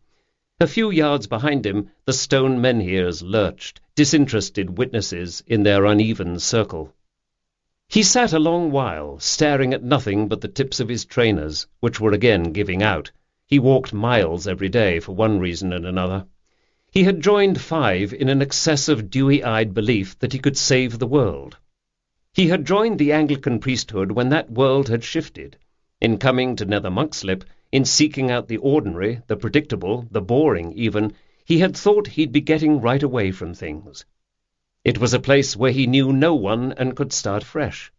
A few yards behind him, the stone menhirs lurched, disinterested witnesses in their uneven circle. He sat a long while, staring at nothing but the tips of his trainers, which were again giving out. He walked miles every day for one reason and another. He had joined 5 in an excess of dewy-eyed belief that he could save the world. He had joined the Anglican priesthood when that world had shifted. In coming to Nether Monkslip, in seeking out the ordinary, the predictable, the boring even, he had thought he'd be getting right away from things. It was a place where he knew no one and could start fresh.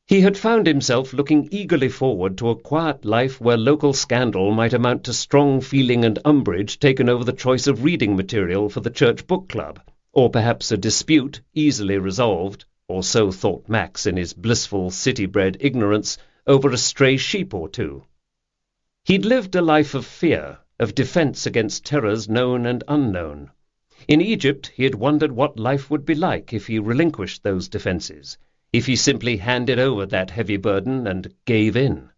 He had found himself looking eagerly forward to a quiet life where local scandal might amount to strong feeling and umbrage taken over the choice of reading material for the church book club, or perhaps a dispute easily resolved, or so thought Max in his blissful city-bred ignorance, over a stray sheep or two. He'd lived a life of fear, of defence against terrors known and unknown. In Egypt he had wondered what life would be like if he relinquished those defences, if he simply handed over that heavy burden and gave in.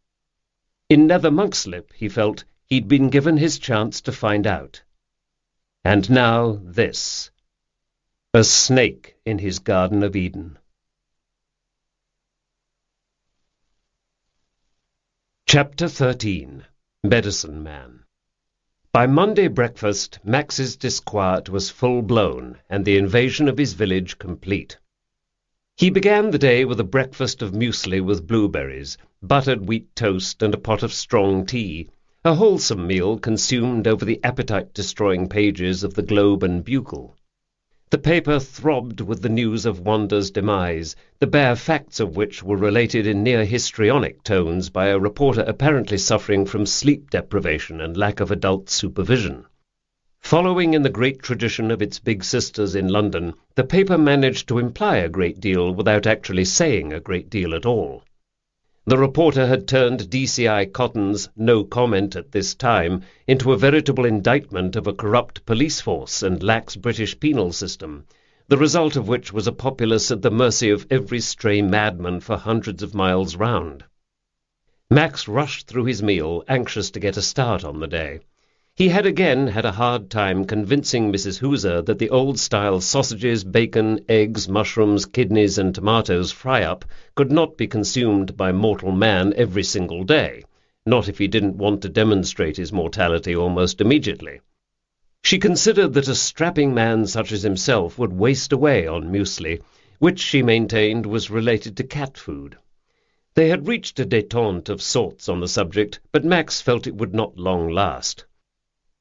In Nether Monkslip, he felt, he'd been given his chance to find out. And now this. A snake in his Garden of Eden. Chapter 13. Medicine Man. By Monday breakfast, Max's disquiet was full-blown, and the invasion of his village complete. He began the day with a breakfast of muesli with blueberries, buttered wheat toast, and a pot of strong tea, a wholesome meal consumed over the appetite-destroying pages of the Globe and Bugle. The paper throbbed with the news of Wanda's demise, the bare facts of which were related in near histrionic tones by a reporter apparently suffering from sleep deprivation and lack of adult supervision. Following in the great tradition of its big sisters in London, the paper managed to imply a great deal without actually saying a great deal at all. The reporter had turned DCI Cotton's "no comment at this time" into a veritable indictment of a corrupt police force and lax British penal system, the result of which was a populace at the mercy of every stray madman for hundreds of miles round. Max rushed through his meal, anxious to get a start on the day. He had again had a hard time convincing Mrs. Hooser that the old-style sausages, bacon, eggs, mushrooms, kidneys, and tomatoes fry-up could not be consumed by mortal man every single day, not if he didn't want to demonstrate his mortality almost immediately. She considered that a strapping man such as himself would waste away on muesli, which she maintained was related to cat food. They had reached a détente of sorts on the subject, but Max felt it would not long last.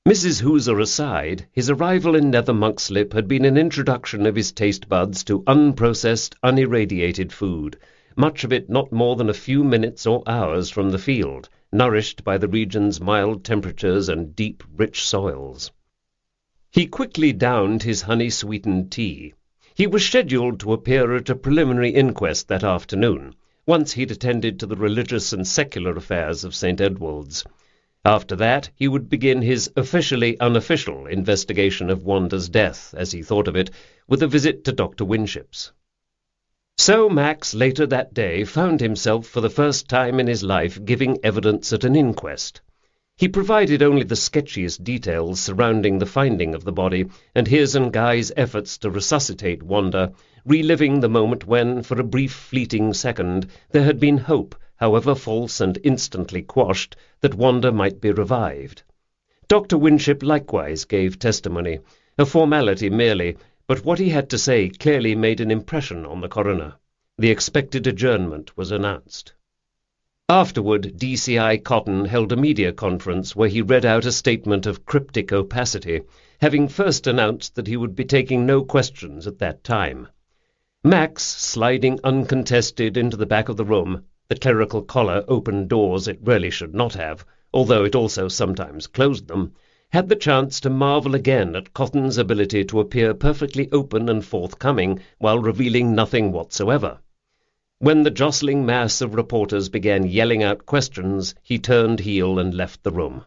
Mrs. Hooser aside, his arrival in Nether Monkslip had been an introduction of his taste buds to unprocessed, unirradiated food, much of it not more than a few minutes or hours from the field, nourished by the region's mild temperatures and deep, rich soils. He quickly downed his honey-sweetened tea. He was scheduled to appear at a preliminary inquest that afternoon, once he'd attended to the religious and secular affairs of St. Edward's. After that, he would begin his officially unofficial investigation of Wanda's death, as he thought of it, with a visit to Dr. Winship's. So Max, later that day, found himself for the first time in his life giving evidence at an inquest. He provided only the sketchiest details surrounding the finding of the body and his and Guy's efforts to resuscitate Wanda, reliving the moment when, for a brief fleeting second, there had been hope, however false and instantly quashed, that Wanda might be revived. Dr. Winship likewise gave testimony, a formality merely, but what he had to say clearly made an impression on the coroner. The expected adjournment was announced. Afterward, DCI Cotton held a media conference where he read out a statement of cryptic opacity, having first announced that he would be taking no questions at that time. Max, sliding uncontested into the back of the room, the clerical collar opened doors it really should not have, although it also sometimes closed them, had the chance to marvel again at Cotton's ability to appear perfectly open and forthcoming while revealing nothing whatsoever. When the jostling mass of reporters began yelling out questions, he turned heel and left the room.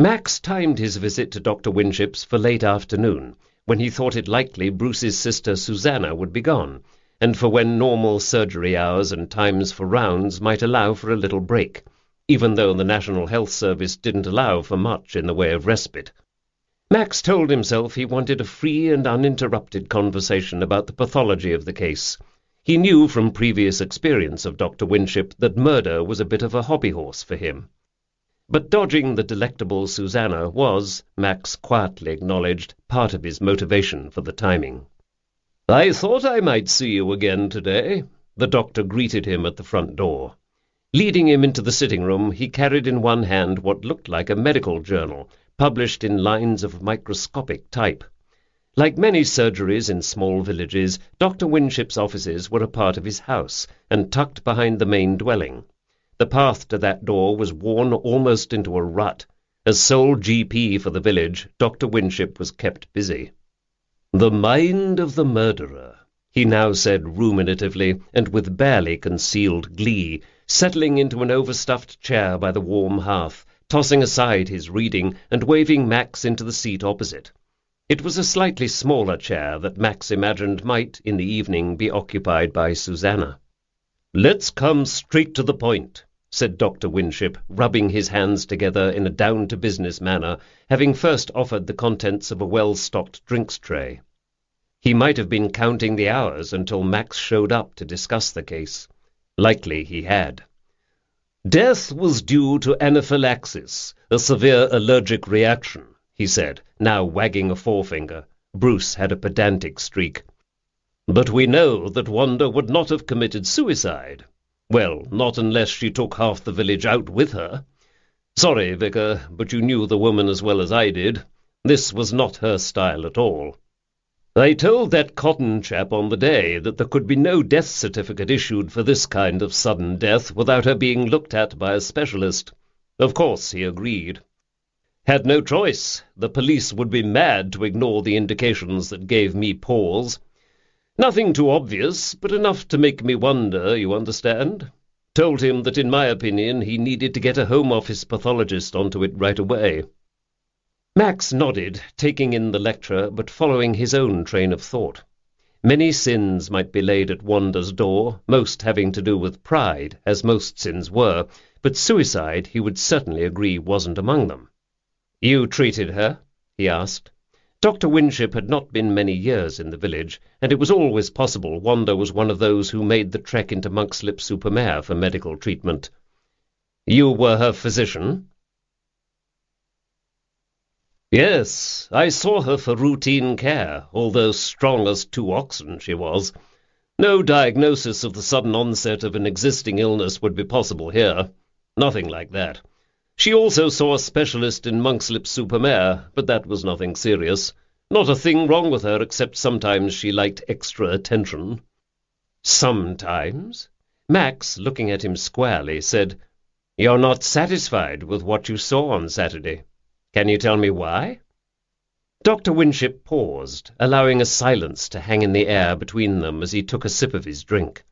Max timed his visit to Dr. Winship's for late afternoon, when he thought it likely Bruce's sister Susanna would be gone, and for when normal surgery hours and times for rounds might allow for a little break, even though the National Health Service didn't allow for much in the way of respite. Max told himself he wanted a free and uninterrupted conversation about the pathology of the case. He knew from previous experience of Dr. Winship that murder was a bit of a hobby horse for him. But dodging the delectable Susanna was, Max quietly acknowledged, part of his motivation for the timing. "I thought I might see you again today," the doctor greeted him at the front door. Leading him into the sitting-room, he carried in one hand what looked like a medical journal, published in lines of microscopic type. Like many surgeries in small villages, Dr. Winship's offices were a part of his house, and tucked behind the main dwelling. The path to that door was worn almost into a rut. As sole GP for the village, Dr. Winship was kept busy. "The mind of the murderer," he now said ruminatively, and with barely concealed glee, settling into an overstuffed chair by the warm hearth, tossing aside his reading and waving Max into the seat opposite. It was a slightly smaller chair that Max imagined might, in the evening, be occupied by Susanna. "Let's come straight to the point," said Dr. Winship, rubbing his hands together in a down-to-business manner, having first offered the contents of a well-stocked drinks tray. He might have been counting the hours until Max showed up to discuss the case. Likely he had. "Death was due to anaphylaxis, a severe allergic reaction," he said, now wagging a forefinger. Bruce had a pedantic streak. "But we know that Wanda would not have committed suicide. Well, not unless she took half the village out with her. Sorry, Vicar, but you knew the woman as well as I did. This was not her style at all. I told that Cotton chap on the day that there could be no death certificate issued for this kind of sudden death without her being looked at by a specialist. Of course he agreed. Had no choice. The police would be mad to ignore the indications that gave me pause. Nothing too obvious, but enough to make me wonder, you understand. Told him that in my opinion he needed to get a Home Office pathologist onto it right away." Max nodded, taking in the lecture, but following his own train of thought. Many sins might be laid at Wanda's door, most having to do with pride, as most sins were, but suicide, he would certainly agree, wasn't among them. "You treated her?" he asked. Dr. Winship had not been many years in the village, and it was always possible Wanda was one of those who made the trek into Monksleep-super-Mare for medical treatment. "You were her physician?" "Yes, I saw her for routine care, although strong as 2 oxen she was. No diagnosis of the sudden onset of an existing illness would be possible here. Nothing like that. She also saw a specialist in Monksleep-super-Mare, but that was nothing serious. Not a thing wrong with her, except sometimes she liked extra attention." "Sometimes?" Max, looking at him squarely, said, "You're not satisfied with what you saw on Saturday. Can you tell me why?" Dr. Winship paused, allowing a silence to hang in the air between them as he took a sip of his drink.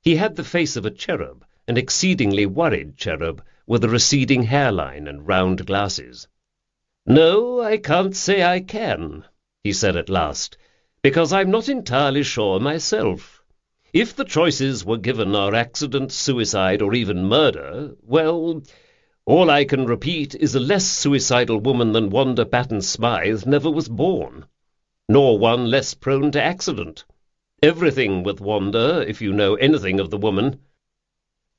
He had the face of a cherub, an exceedingly worried cherub, with a receding hairline and round glasses. "No, I can't say I can," he said at last, "because I'm not entirely sure myself. If the choices were given are accident, suicide, or even murder, well, all I can repeat is a less suicidal woman than Wanda Batten-Smythe never was born, nor one less prone to accident. Everything with Wanda, if you know anything of the woman—"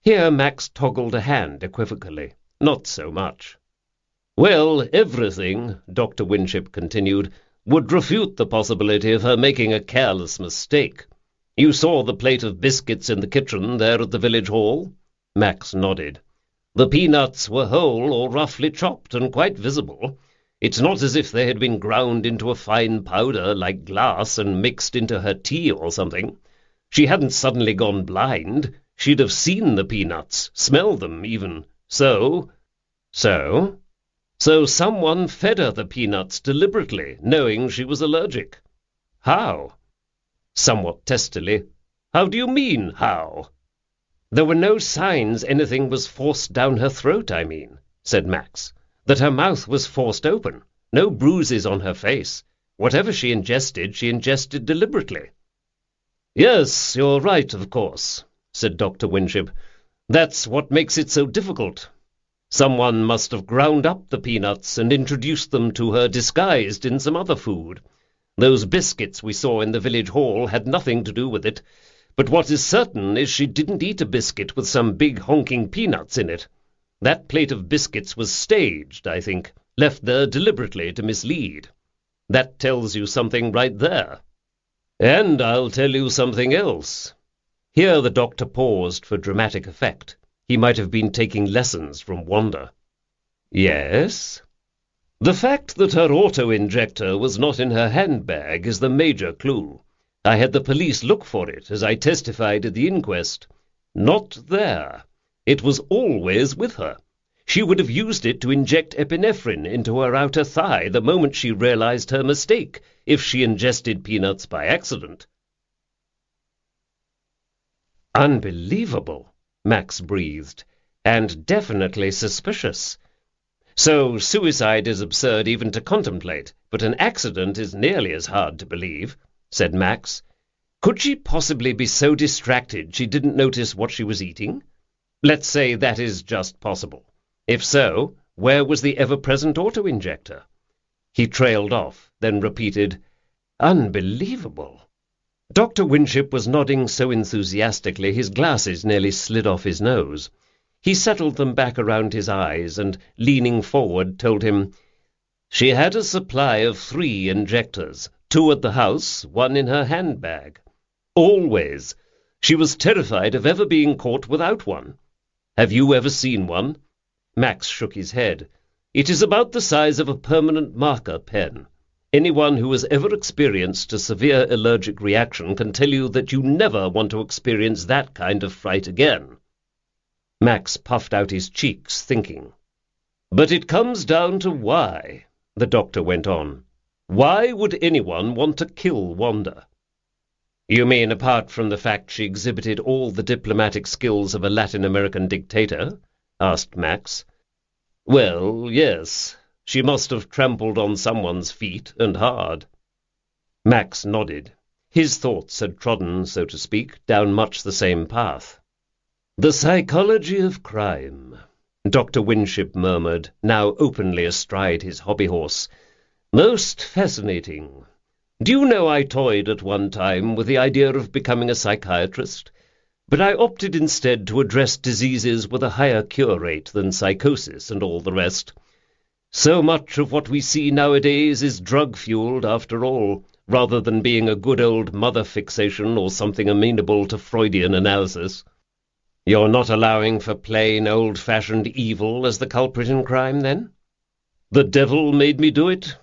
Here Max toggled a hand equivocally. "Not so much." "Well, everything," Dr. Winship continued, "would refute the possibility of her making a careless mistake. You saw the plate of biscuits in the kitchen there at the village hall?" Max nodded. "The peanuts were whole or roughly chopped and quite visible. It's not as if they had been ground into a fine powder like glass and mixed into her tea or something. She hadn't suddenly gone blind. She'd have seen the peanuts, smelled them even. So someone fed her the peanuts deliberately, knowing she was allergic." "How?" Somewhat testily. "How do you mean, how?" "There were no signs anything was forced down her throat, I mean," said Max. that her mouth was forced open, no bruises on her face. Whatever she ingested deliberately. "Yes, you're right, of course," said Dr. Winship. "That's what makes it so difficult. Someone must have ground up the peanuts and introduced them to her disguised in some other food. Those biscuits we saw in the village hall had nothing to do with it, but what is certain is she didn't eat a biscuit with some big honking peanuts in it. That plate of biscuits was staged, I think, left there deliberately to mislead. That tells you something right there. And I'll tell you something else." Here the doctor paused for dramatic effect. He might have been taking lessons from Wanda. "Yes?" "The fact that her auto-injector was not in her handbag is the major clue. I had the police look for it, as I testified at the inquest. Not there. It was always with her. She would have used it to inject epinephrine into her outer thigh the moment she realized her mistake, if she ingested peanuts by accident." "Unbelievable," Max breathed, "and definitely suspicious. So suicide is absurd even to contemplate, but an accident is nearly as hard to believe," said Max. "Could she possibly be so distracted she didn't notice what she was eating? Let's say that is just possible. If so, where was the ever-present auto-injector?" He trailed off, then repeated, "Unbelievable." Dr. Winship was nodding so enthusiastically his glasses nearly slid off his nose. He settled them back around his eyes and, leaning forward, told him, "She had a supply of 3 injectors, 2 at the house, 1 in her handbag. Always. She was terrified of ever being caught without one. Have you ever seen one?" Max shook his head. "It is about the size of a permanent marker pen. Anyone who has ever experienced a severe allergic reaction can tell you that you never want to experience that kind of fright again." Max puffed out his cheeks, thinking. "But it comes down to why," the doctor went on. "Why would anyone want to kill Wanda?" "You mean apart from the fact she exhibited all the diplomatic skills of a Latin American dictator?" asked Max. "Well, yes. She must have trampled on someone's feet, and hard." Max nodded. His thoughts had trodden, so to speak, down much the same path. "The psychology of crime," Dr. Winship murmured, now openly astride his hobby-horse. "Most fascinating. Do you know I toyed at one time with the idea of becoming a psychiatrist? But I opted instead to address diseases with a higher cure rate than psychosis and all the rest. So much of what we see nowadays is drug-fueled, after all, rather than being a good old mother fixation or something amenable to Freudian analysis." "You're not allowing for plain, old-fashioned evil as the culprit in crime, then?" "The devil made me do it.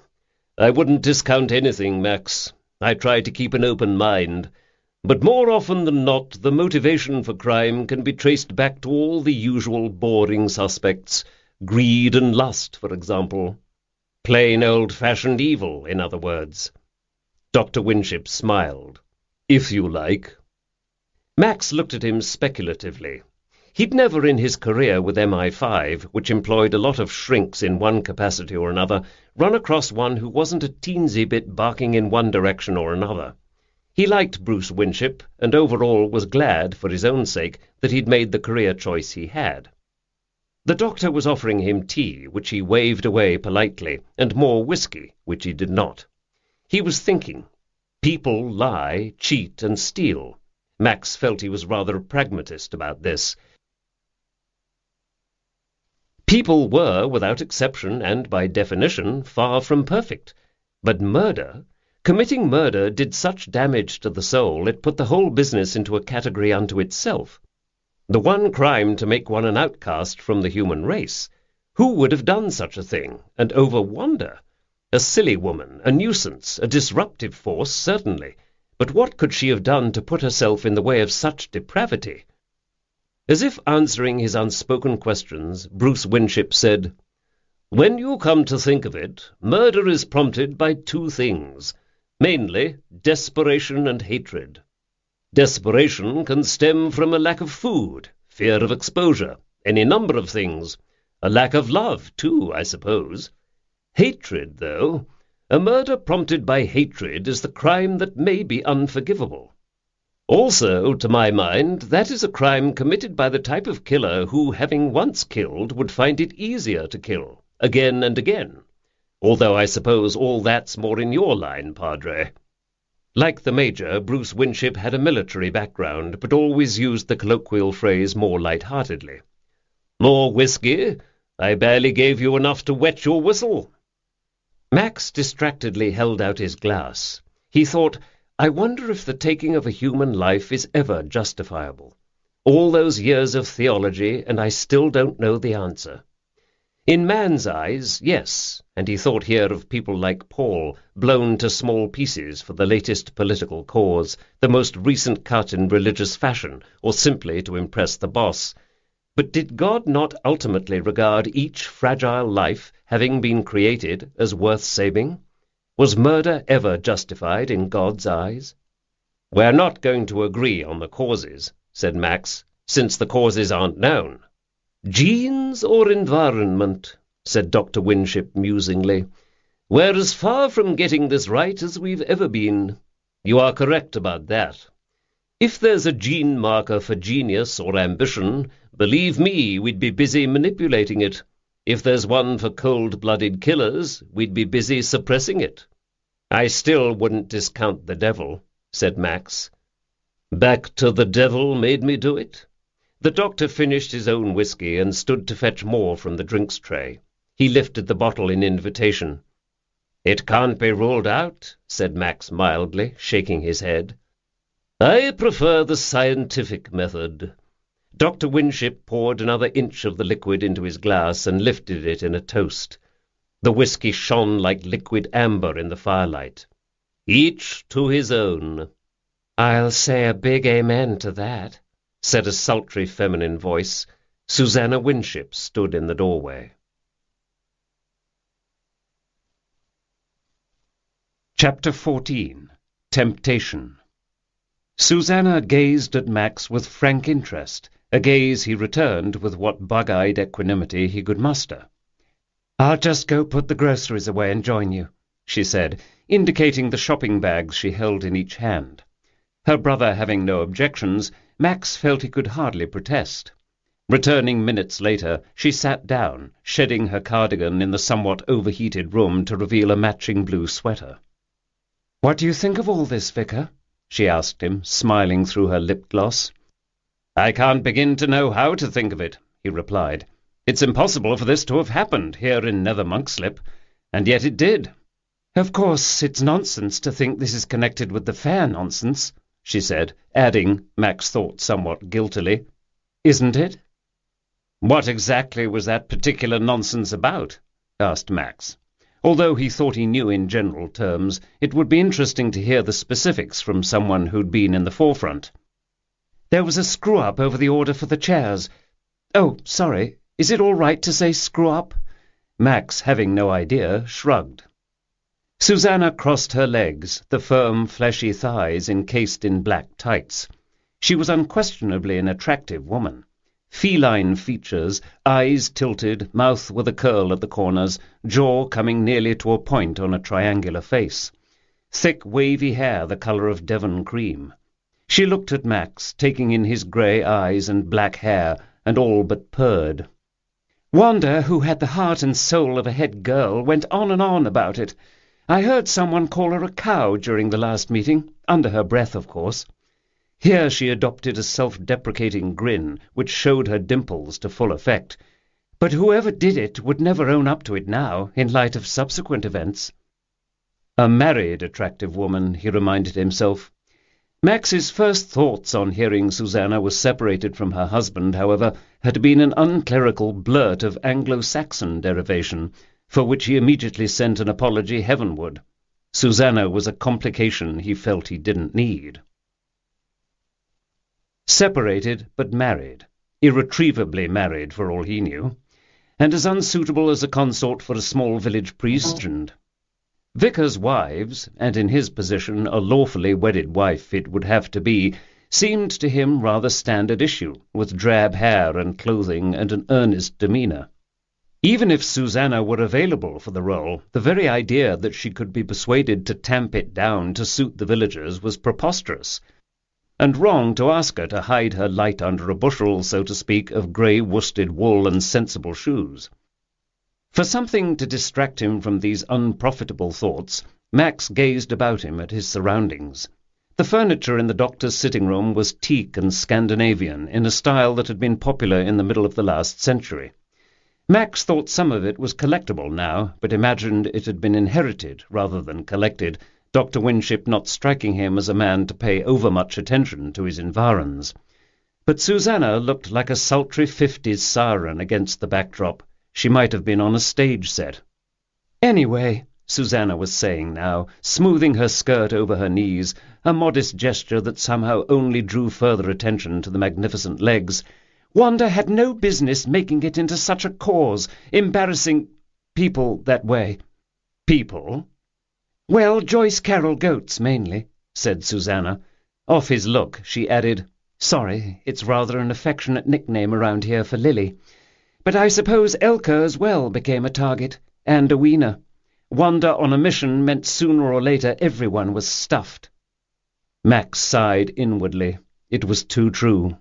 I wouldn't discount anything, Max. I try to keep an open mind. But more often than not, the motivation for crime can be traced back to all the usual boring suspects. Greed and lust, for example. Plain old-fashioned evil, in other words." Dr. Winship smiled. "If you like." Max looked at him speculatively. He'd never in his career with MI5, which employed a lot of shrinks in one capacity or another, run across one who wasn't a teensy bit barking in one direction or another. He liked Bruce Winship, and overall was glad, for his own sake, that he'd made the career choice he had. The doctor was offering him tea, which he waved away politely, and more whiskey, which he did not. He was thinking. People lie, cheat, and steal. Max felt he was rather a pragmatist about this. People were, without exception and by definition, far from perfect. But committing murder did such damage to the soul it put the whole business into a category unto itself. The one crime to make one an outcast from the human race. Who would have done such a thing, and over Wanda? A silly woman, a nuisance, a disruptive force, certainly. But what could she have done to put herself in the way of such depravity? As if answering his unspoken questions, Bruce Winship said, "When you come to think of it, murder is prompted by 2 things. Mainly, desperation and hatred. Desperation can stem from a lack of food, fear of exposure, any number of things. A lack of love, too, I suppose. Hatred, though. A murder prompted by hatred is the crime that may be unforgivable. Also, to my mind, that is a crime committed by the type of killer who, having once killed, would find it easier to kill, again and again. Although I suppose all that's more in your line, Padre. Like the Major, Bruce Winship had a military background, but always used the colloquial phrase more light-heartedly. More whiskey? I barely gave you enough to wet your whistle. Max distractedly held out his glass. He thought, I wonder if the taking of a human life is ever justifiable. All those years of theology, and I still don't know the answer. In man's eyes, yes, and he thought here of people like Paul, blown to small pieces for the latest political cause, the most recent cut in religious fashion, or simply to impress the boss. But did God not ultimately regard each fragile life, having been created, as worth saving? Was murder ever justified in God's eyes? We're not going to agree on the causes, said Max, since the causes aren't known. Genes or environment, said Dr. Winship musingly. We're as far from getting this right as we've ever been. You are correct about that. If there's a gene marker for genius or ambition, believe me, we'd be busy manipulating it. If there's one for cold-blooded killers, we'd be busy suppressing it. I still wouldn't discount the devil, said Max. Back to the devil made me do it? The doctor finished his own whiskey and stood to fetch more from the drinks tray. He lifted the bottle in invitation. It can't be ruled out, said Max mildly, shaking his head. I prefer the scientific method. Dr. Winship poured another inch of the liquid into his glass and lifted it in a toast. The whiskey shone like liquid amber in the firelight. Each to his own. I'll say a big amen to that, said a sultry feminine voice. Susanna Winship stood in the doorway. Chapter 14. Temptation. Susanna gazed at Max with frank interest, a gaze he returned with what bug-eyed equanimity he could muster. "I'll just go put the groceries away and join you," she said, indicating the shopping bags she held in each hand. Her brother having no objections, Max felt he could hardly protest. Returning minutes later, she sat down, shedding her cardigan in the somewhat overheated room to reveal a matching blue sweater. "What do you think of all this, Vicar?" she asked him, smiling through her lip gloss. "I can't begin to know how to think of it," he replied. "It's impossible for this to have happened here in Nether Monkslip, and yet it did." "Of course, it's nonsense to think this is connected with the fair nonsense," she said, adding, Max thought somewhat guiltily, "Isn't it?" "What exactly was that particular nonsense about?" asked Max. Although he thought he knew in general terms, it would be interesting to hear the specifics from someone who'd been in the forefront. "There was a screw-up over the order for the chairs. Oh, sorry, is it all right to say screw-up?" Max, having no idea, shrugged. Susanna crossed her legs, the firm, fleshy thighs encased in black tights. She was unquestionably an attractive woman. Feline features, eyes tilted, mouth with a curl at the corners, jaw coming nearly to a point on a triangular face. Thick, wavy hair the colour of Devon cream. She looked at Max, taking in his grey eyes and black hair, and all but purred. "Wanda, who had the heart and soul of a head girl, went on and on about it. I heard someone call her a cow during the last meeting, under her breath, of course." Here she adopted a self-deprecating grin, which showed her dimples to full effect. But whoever did it would never own up to it now, in light of subsequent events. A married attractive woman, he reminded himself. Max's first thoughts on hearing Susanna was separated from her husband, however, had been an unclerical blurt of Anglo-Saxon derivation, for which he immediately sent an apology heavenward. Susanna was a complication he felt he didn't need. Separated but married, irretrievably married for all he knew, and as unsuitable as a consort for a small village priest. Vicars' wives, and in his position a lawfully wedded wife it would have to be, seemed to him rather standard issue, with drab hair and clothing and an earnest demeanour. Even if Susanna were available for the role, the very idea that she could be persuaded to tamp it down to suit the villagers was preposterous, and wrong to ask her to hide her light under a bushel, so to speak, of grey worsted wool and sensible shoes. For something to distract him from these unprofitable thoughts, Max gazed about him at his surroundings. The furniture in the doctor's sitting-room was teak and Scandinavian, in a style that had been popular in the middle of the last century. Max thought some of it was collectible now, but imagined it had been inherited rather than collected, Dr. Winship not striking him as a man to pay overmuch attention to his environs. But Susanna looked like a sultry 50s siren against the backdrop. She might have been on a stage set. "Anyway," Susanna was saying now, smoothing her skirt over her knees, a modest gesture that somehow only drew further attention to the magnificent legs, "Wanda had no business making it into such a cause, embarrassing people that way." "People?" "Well, Joyce Carol Goats, mainly," said Susanna. Off his look, she added, "Sorry, it's rather an affectionate nickname around here for Lily. But I suppose Elka as well became a target, and Owena. Wanda on a mission meant sooner or later everyone was stuffed." Max sighed inwardly. It was too true.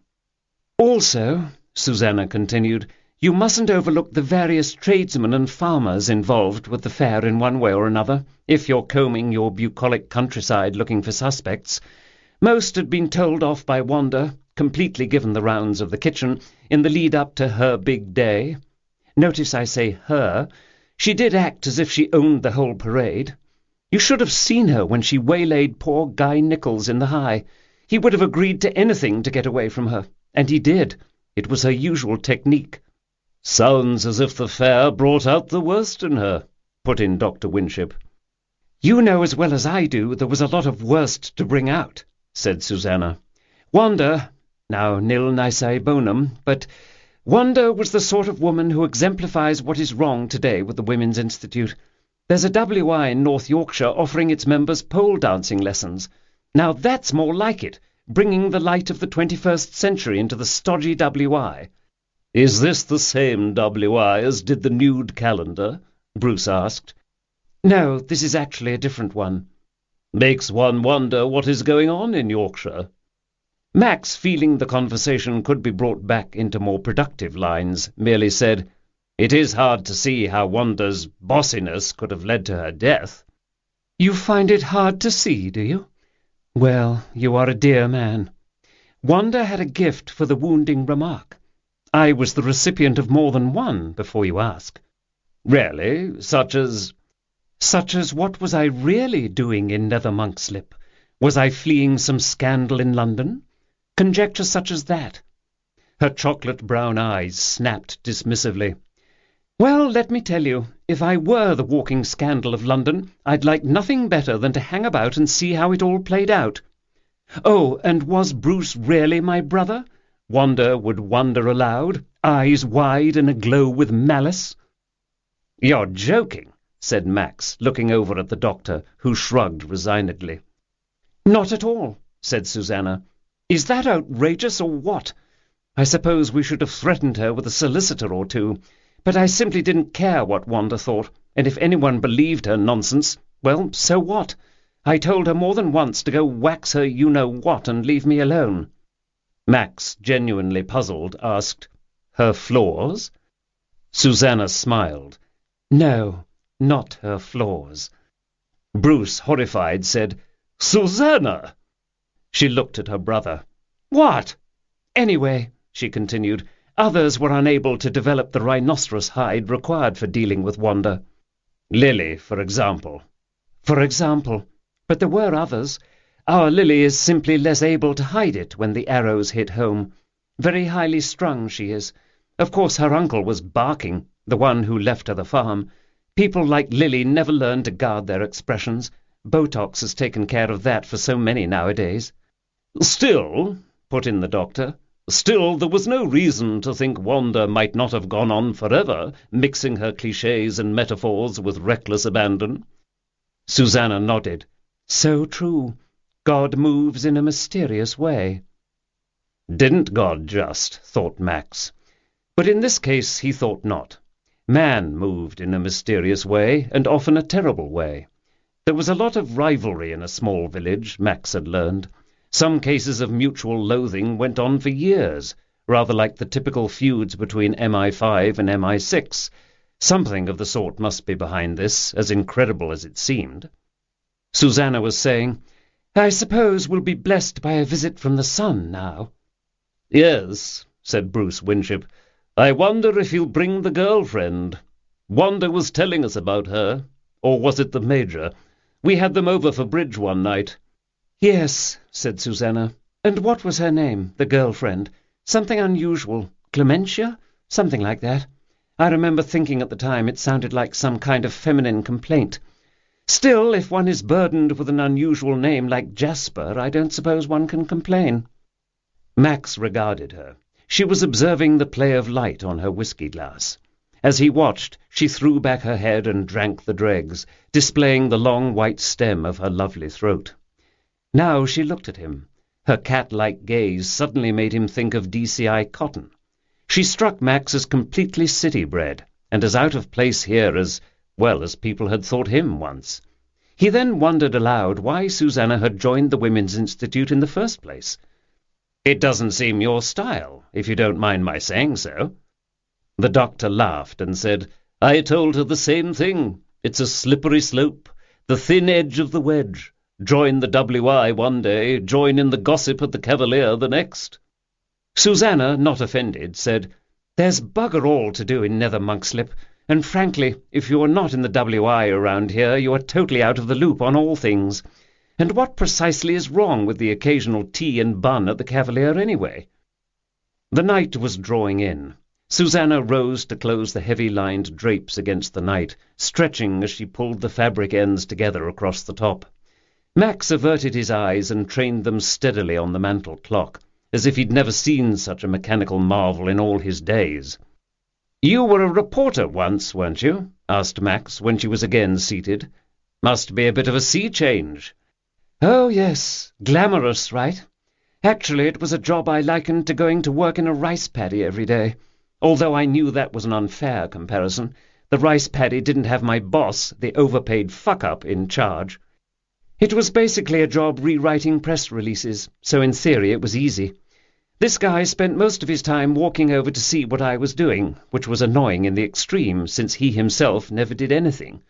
"Also," Susanna continued, "you mustn't overlook the various tradesmen and farmers involved with the fair in one way or another, if you're combing your bucolic countryside looking for suspects. Most had been told off by Wanda, completely given the rounds of the kitchen, in the lead-up to her big day. Notice I say her. She did act as if she owned the whole parade. You should have seen her when she waylaid poor Guy Nichols in the High. He would have agreed to anything to get away from her. And he did. It was her usual technique." "Sounds as if the fair brought out the worst in her," put in Dr. Winship. "You know as well as I do there was a lot of worst to bring out," said Susanna. "Wanda, now nil nisi bonum, but Wanda was the sort of woman who exemplifies what is wrong today with the Women's Institute. There's a WI in North Yorkshire offering its members pole dancing lessons. Now that's more like it, bringing the light of the 21st century into the stodgy WI. "Is this the same WI as did the nude calendar?" Bruce asked. "No, this is actually a different one." "Makes one wonder what is going on in Yorkshire." Max, feeling the conversation could be brought back into more productive lines, merely said, "It is hard to see how Wanda's bossiness could have led to her death." "You find it hard to see, do you? Well, you are a dear man. Wanda had a gift for the wounding remark. I was the recipient of more than one, before you ask." "Really? Such as—" "Such as what was I really doing in Nether Monkslip? Was I fleeing some scandal in London? Conjecture such as that." Her chocolate-brown eyes snapped dismissively. "Well, let me tell you, if I were the walking scandal of London, I'd like nothing better than to hang about and see how it all played out. Oh, and was Bruce really my brother?" Wanda would wonder aloud, eyes wide and aglow with malice. "You're joking," said Max, looking over at the doctor, who shrugged resignedly. "Not at all," said Susanna. "Is that outrageous or what? I suppose we should have threatened her with a solicitor or two, but I simply didn't care what Wanda thought, and if anyone believed her nonsense, well, so what? I told her more than once to go wax her you-know-what and leave me alone." Max, genuinely puzzled, asked, "Her flaws?" Susanna smiled. "No, not her flaws." Bruce, horrified, said, "Susanna!" She looked at her brother. "What?" "Anyway," she continued, "others were unable to develop the rhinoceros hide required for dealing with Wanda." "Lily, for example." "For example. But there were others. Our Lily is simply less able to hide it when the arrows hit home. Very highly strung, she is. Of course her uncle was barking, the one who left her the farm. People like Lily never learn to guard their expressions. Botox has taken care of that for so many nowadays." "Still," put in the doctor, "still there was no reason to think Wanda might not have gone on forever, mixing her clichés and metaphors with reckless abandon." Susanna nodded. "So true. God moves in a mysterious way." Didn't God just, thought Max. But in this case he thought not. Man moved in a mysterious way, and often a terrible way. There was a lot of rivalry in a small village, Max had learned. Some cases of mutual loathing went on for years, rather like the typical feuds between MI5 and MI6. Something of the sort must be behind this, as incredible as it seemed. Susanna was saying, "I suppose we'll be blessed by a visit from the sun now." "Yes," said Bruce Winship. "I wonder if he'll bring the girlfriend. Wanda was telling us about her. Or was it the Major? We had them over for bridge one night." "Yes," said Susanna. "And what was her name, the girlfriend? Something unusual. Clementia? Something like that. I remember thinking at the time it sounded like some kind of feminine complaint. Still, if one is burdened with an unusual name like Jasper, I don't suppose one can complain." Max regarded her. She was observing the play of light on her whisky glass. As he watched, she threw back her head and drank the dregs, displaying the long white stem of her lovely throat. Now she looked at him. Her cat-like gaze suddenly made him think of DCI Cotton. She struck Max as completely city-bred, and as out of place here as people had thought him once. He then wondered aloud why Susanna had joined the Women's Institute in the first place. "It doesn't seem your style, if you don't mind my saying so." The doctor laughed and said, "I told her the same thing. It's a slippery slope, the thin edge of the wedge. Join the WI one day, join in the gossip at the Cavalier the next." Susanna, not offended, said, "There's bugger all to do in Nether Monkslip, and frankly, if you are not in the WI around here, you are totally out of the loop on all things. And what precisely is wrong with the occasional tea and bun at the Cavalier anyway?" The night was drawing in. Susanna rose to close the heavy-lined drapes against the night, stretching as she pulled the fabric ends together across the top. Max averted his eyes and trained them steadily on the mantel clock, as if he'd never seen such a mechanical marvel in all his days. "You were a reporter once, weren't you?" asked Max, when she was again seated. "Must be a bit of a sea change." "Oh, yes. Glamorous, right? Actually, it was a job I likened to going to work in a rice paddy every day, although I knew that was an unfair comparison. The rice paddy didn't have my boss, the overpaid fuck-up, in charge. It was basically a job rewriting press releases, so in theory it was easy. This guy spent most of his time walking over to see what I was doing, which was annoying in the extreme, since he himself never did anything.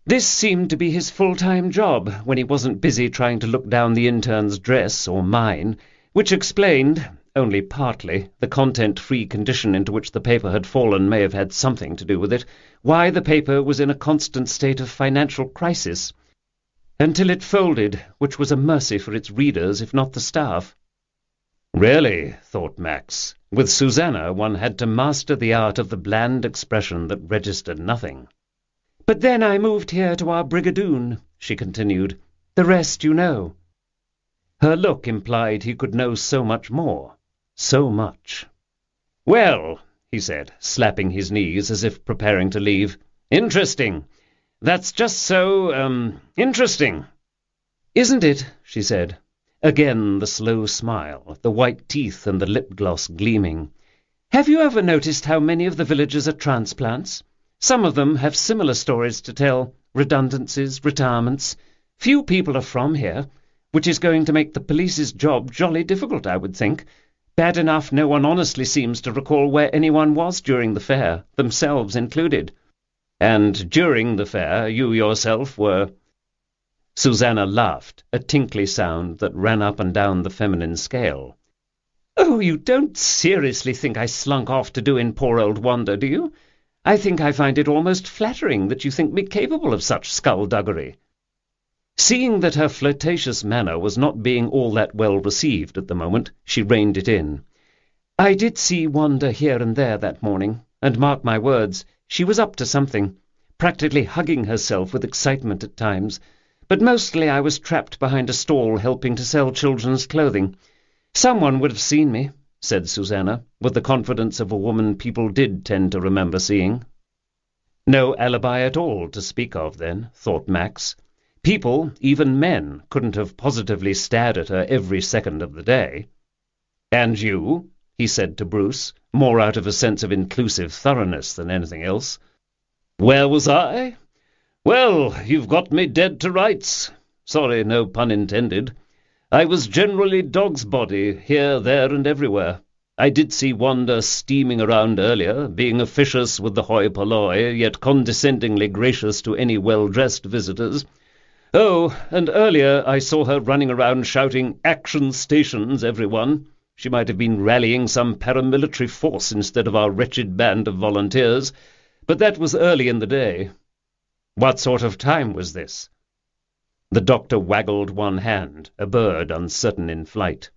This seemed to be his full-time job, when he wasn't busy trying to look down the intern's dress, or mine, which explained, only partly, the content-free condition into which the paper had fallen may have had something to do with it, why the paper was in a constant state of financial crisis, until it folded, which was a mercy for its readers, if not the staff. Really, thought Max, with Susanna one had to master the art of the bland expression that registered nothing. "But then I moved here to our brigadoon," she continued. "The rest you know." Her look implied he could know so much more. So much. "Well," he said, slapping his knees as if preparing to leave. "Interesting. That's just so, interesting." "Isn't it?" she said. Again the slow smile, the white teeth and the lip-gloss gleaming. "Have you ever noticed how many of the villagers are transplants? Some of them have similar stories to tell, redundancies, retirements. Few people are from here, which is going to make the police's job jolly difficult, I would think. Bad enough no one honestly seems to recall where anyone was during the fair, themselves included." "And during the fair you yourself were—" Susanna laughed, a tinkly sound that ran up and down the feminine scale. "Oh, you don't seriously think I slunk off to do in poor old Wanda, do you? I think I find it almost flattering that you think me capable of such skullduggery." Seeing that her flirtatious manner was not being all that well received at the moment, she reined it in. "I did see Wanda here and there that morning, and mark my words, she was up to something, practically hugging herself with excitement at times. But mostly I was trapped behind a stall helping to sell children's clothing. Someone would have seen me," said Susanna, with the confidence of a woman people did tend to remember seeing. No alibi at all to speak of, then, thought Max. People, even men, couldn't have positively stared at her every second of the day. "And you?" he said to Bruce, more out of a sense of inclusive thoroughness than anything else. "Where was I? Well, you've got me dead to rights. Sorry, no pun intended. I was generally dog's body, here, there, and everywhere. I did see Wanda steaming around earlier, being officious with the hoi polloi, yet condescendingly gracious to any well-dressed visitors. Oh, and earlier I saw her running around shouting, 'Action stations, everyone!' She might have been rallying some paramilitary force instead of our wretched band of volunteers, but that was early in the day." "What sort of time was this?" The doctor waggled one hand, a bird uncertain in flight.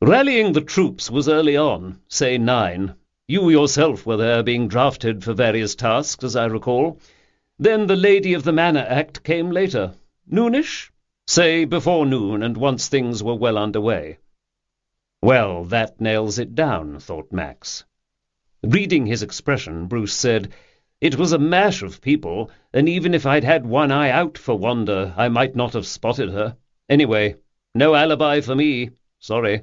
"Rallying the troops was early on, say 9. You yourself were there being drafted for various tasks, as I recall. Then the Lady of the Manor Act came later. Noonish? Say before noon, and once things were well under way." "Well, that nails it down," thought Max. Reading his expression, Bruce said, "It was a mash of people, and even if I'd had one eye out for Wanda, I might not have spotted her. Anyway, no alibi for me. Sorry."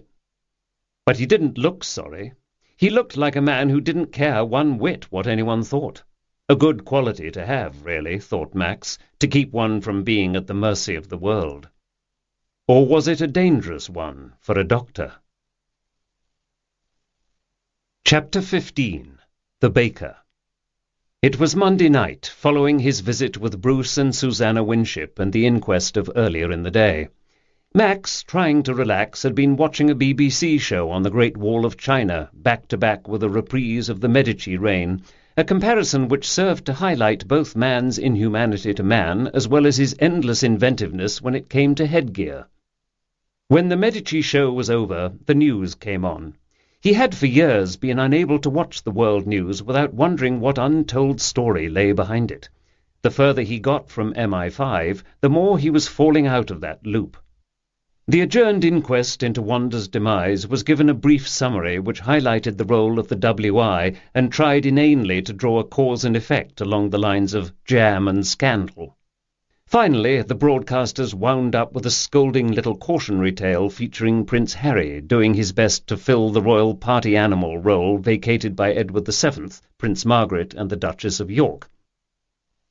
But he didn't look sorry. He looked like a man who didn't care one whit what anyone thought. A good quality to have, really, thought Max, to keep one from being at the mercy of the world. Or was it a dangerous one for a doctor? Chapter 15. The Baker. It was Monday night, following his visit with Bruce and Susanna Winship and the inquest of earlier in the day. Max, trying to relax, had been watching a BBC show on the Great Wall of China, back-to-back with a reprise of the Medici reign, a comparison which served to highlight both man's inhumanity to man as well as his endless inventiveness when it came to headgear. When the Medici show was over, the news came on. He had for years been unable to watch the world news without wondering what untold story lay behind it. The further he got from MI5, the more he was falling out of that loop. The adjourned inquest into Wanda's demise was given a brief summary which highlighted the role of the WI and tried inanely to draw a cause and effect along the lines of jam and scandal. Finally, the broadcasters wound up with a scolding little cautionary tale featuring Prince Harry doing his best to fill the royal party animal role vacated by Edward VII, Prince Margaret, and the Duchess of York.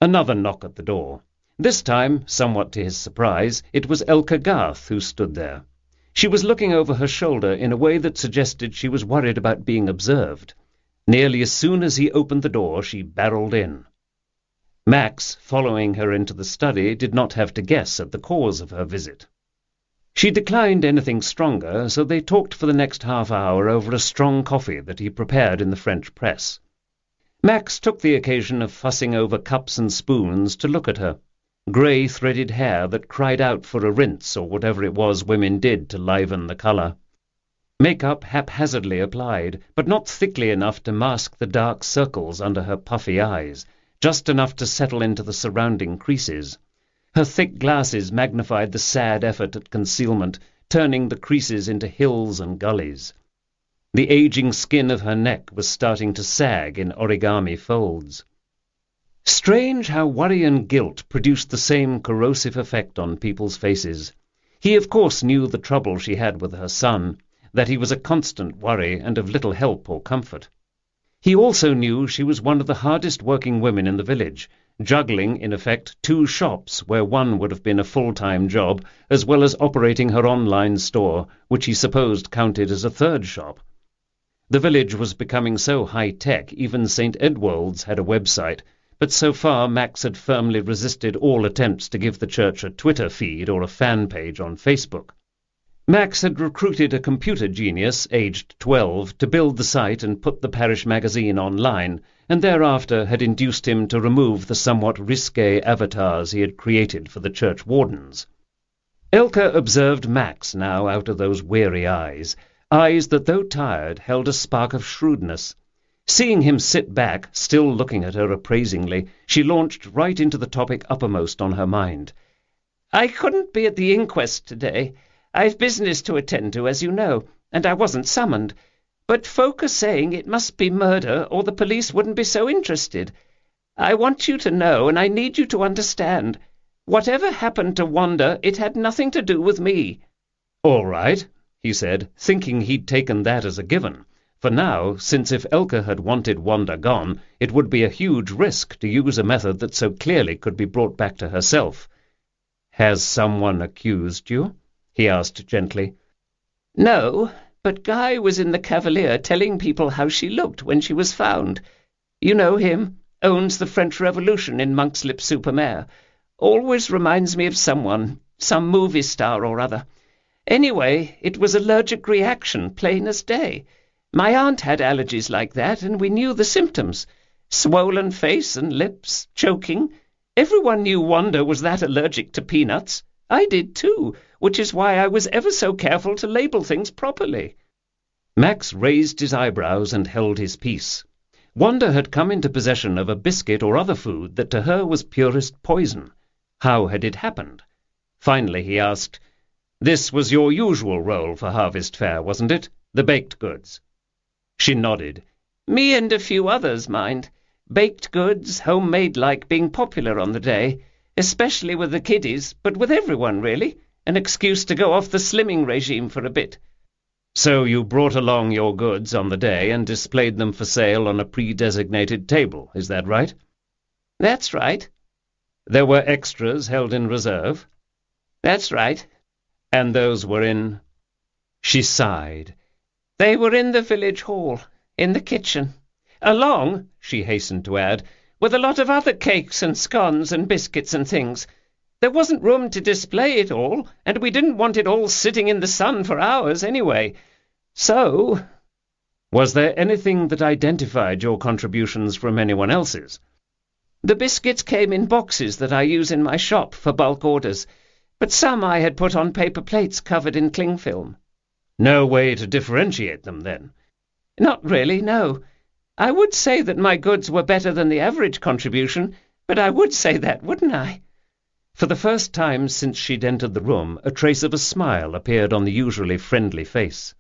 Another knock at the door. This time, somewhat to his surprise, it was Elka Garth who stood there. She was looking over her shoulder in a way that suggested she was worried about being observed. Nearly as soon as he opened the door, she barreled in. Max, following her into the study, did not have to guess at the cause of her visit. She declined anything stronger, so they talked for the next half-hour over a strong coffee that he prepared in the French press. Max took the occasion of fussing over cups and spoons to look at her. Grey threaded hair that cried out for a rinse or whatever it was women did to liven the colour. Makeup haphazardly applied, but not thickly enough to mask the dark circles under her puffy eyes, just enough to settle into the surrounding creases. Her thick glasses magnified the sad effort at concealment, turning the creases into hills and gullies. The aging skin of her neck was starting to sag in origami folds. Strange how worry and guilt produced the same corrosive effect on people's faces. He of course knew the trouble she had with her son, that he was a constant worry and of little help or comfort. He also knew she was one of the hardest-working women in the village, juggling, in effect, 2 shops where one would have been a full-time job, as well as operating her online store, which he supposed counted as a 3rd shop. The village was becoming so high-tech, even St. Edward's had a website, but so far Max had firmly resisted all attempts to give the church a Twitter feed or a fan page on Facebook. Max had recruited a computer genius, aged 12, to build the site and put the Parish magazine online, and thereafter had induced him to remove the somewhat risque avatars he had created for the church wardens. Elka observed Max now out of those weary eyes that, though tired, held a spark of shrewdness. Seeing him sit back, still looking at her appraisingly, she launched right into the topic uppermost on her mind. "I couldn't be at the inquest today. I've business to attend to, as you know, and I wasn't summoned. But folk are saying it must be murder, or the police wouldn't be so interested. I want you to know, and I need you to understand. Whatever happened to Wanda, it had nothing to do with me." "All right," he said, thinking he'd taken that as a given, For now, since if Elke had wanted Wanda gone, it would be a huge risk to use a method that so clearly could be brought back to herself. "Has someone accused you?" he asked gently. "No, but Guy was in the Cavalier telling people how she looked when she was found. You know him, owns the French Revolution in Monkslip-super-Mare. Always reminds me of someone, some movie star or other. Anyway, it was allergic reaction, plain as day. My aunt had allergies like that, and we knew the symptoms. Swollen face and lips, choking. Everyone knew Wanda was that allergic to peanuts. I did too, which is why I was ever so careful to label things properly." Max raised his eyebrows and held his peace. Wanda had come into possession of a biscuit or other food that to her was purest poison. How had it happened? Finally he asked, "This was your usual role for Harvest Fair, wasn't it? The baked goods?" She nodded. "Me and a few others, mind. Baked goods, homemade-like, being popular on the day, especially with the kiddies, but with everyone, really. An excuse to go off the slimming regime for a bit." "So you brought along your goods on the day and displayed them for sale on a pre-designated table, is that right?" "That's right." "There were extras held in reserve?" "That's right." "And those were in—" She sighed. "They were in the village hall, in the kitchen. Along," she hastened to add, "with a lot of other cakes and scones and biscuits and things. There wasn't room to display it all, and we didn't want it all sitting in the sun for hours anyway. So—" "Was there anything that identified your contributions from anyone else's?" "The biscuits came in boxes that I use in my shop for bulk orders, but some I had put on paper plates covered in cling film." "No way to differentiate them, then?" "Not really, no. I would say that my goods were better than the average contribution, but I would say that, wouldn't I?" For the first time since she'd entered the room, a trace of a smile appeared on the usually friendly face.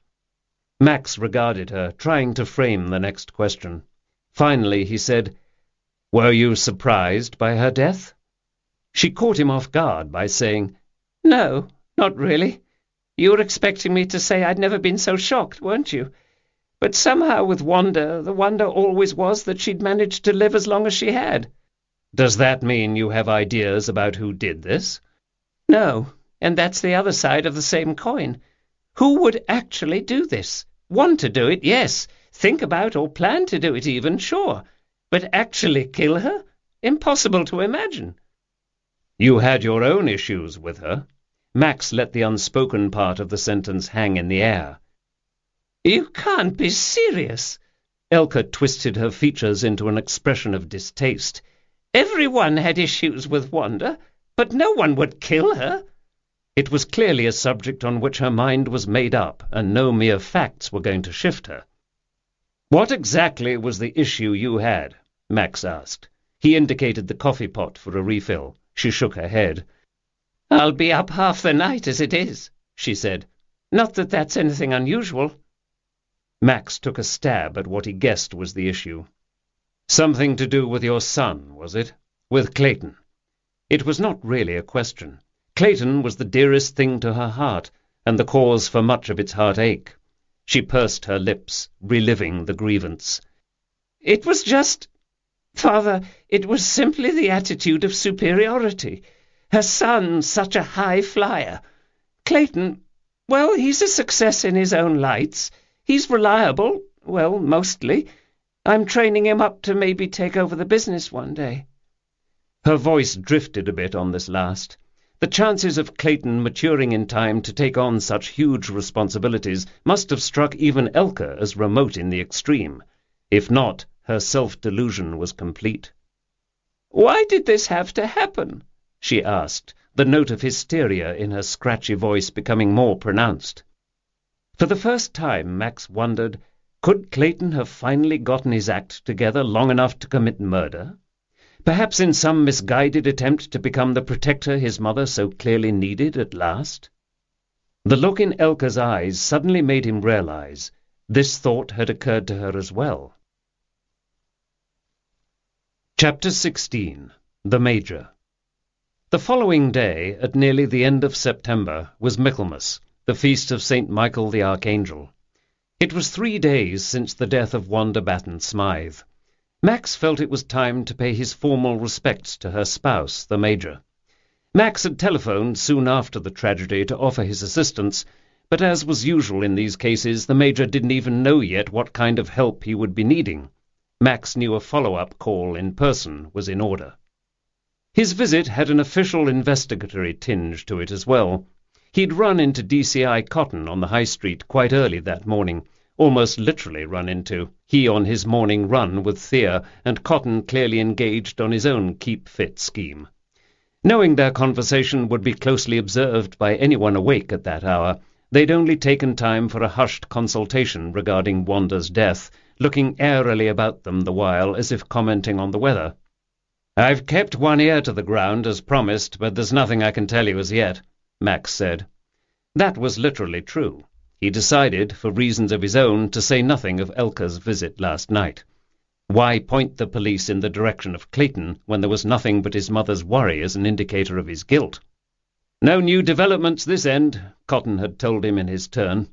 Max regarded her, trying to frame the next question. Finally he said, "Were you surprised by her death?" She caught him off guard by saying, "No, not really. You were expecting me to say I'd never been so shocked, weren't you? But somehow with Wanda, the wonder always was that she'd managed to live as long as she had." "Does that mean you have ideas about who did this?" "No, and that's the other side of the same coin. Who would actually do this? Want to do it, yes. Think about or plan to do it even, sure. But actually kill her? Impossible to imagine." "You had your own issues with her." Max let the unspoken part of the sentence hang in the air. "You can't be serious." Elke twisted her features into an expression of distaste. "Everyone had issues with Wanda, but no one would kill her." It was clearly a subject on which her mind was made up, and no mere facts were going to shift her. "What exactly was the issue you had?" Max asked. He indicated the coffee pot for a refill. She shook her head. "I'll be up half the night as it is," she said. "Not that that's anything unusual." Max took a stab at what he guessed was the issue. "Something to do with your son, was it? With Clayton?" It was not really a question. Clayton was the dearest thing to her heart, and the cause for much of its heartache. She pursed her lips, reliving the grievance. "It was just... Father, it was simply the attitude of superiority. Her son, such a high flyer. Clayton, well, he's a success in his own lights. He's reliable, well, mostly. I'm training him up to maybe take over the business one day." Her voice drifted a bit on this last. The chances of Clayton maturing in time to take on such huge responsibilities must have struck even Elke as remote in the extreme. If not, her self-delusion was complete. "Why did this have to happen?" she asked, the note of hysteria in her scratchy voice becoming more pronounced. For the first time Max wondered, could Clayton have finally gotten his act together long enough to commit murder? Perhaps in some misguided attempt to become the protector his mother so clearly needed at last? The look in Elke's eyes suddenly made him realize this thought had occurred to her as well. Chapter 16. The Major. The following day, at nearly the end of September, was Michaelmas, the feast of St. Michael the Archangel. It was 3 days since the death of Wanda Batten Smythe. Max felt it was time to pay his formal respects to her spouse, the Major. Max had telephoned soon after the tragedy to offer his assistance, but as was usual in these cases, the Major didn't even know yet what kind of help he would be needing. Max knew a follow-up call in person was in order. His visit had an official investigatory tinge to it as well. He'd run into DCI Cotton on the High Street quite early that morning, almost literally run into, he on his morning run with Thea, and Cotton clearly engaged on his own keep-fit scheme. Knowing their conversation would be closely observed by anyone awake at that hour, they'd only taken time for a hushed consultation regarding Wanda's death, looking airily about them the while as if commenting on the weather. "I've kept one ear to the ground as promised, but there's nothing I can tell you as yet," Max said. That was literally true. He decided, for reasons of his own, to say nothing of Elka's visit last night. Why point the police in the direction of Clayton when there was nothing but his mother's worry as an indicator of his guilt? "No new developments this end," Cotton had told him in his turn.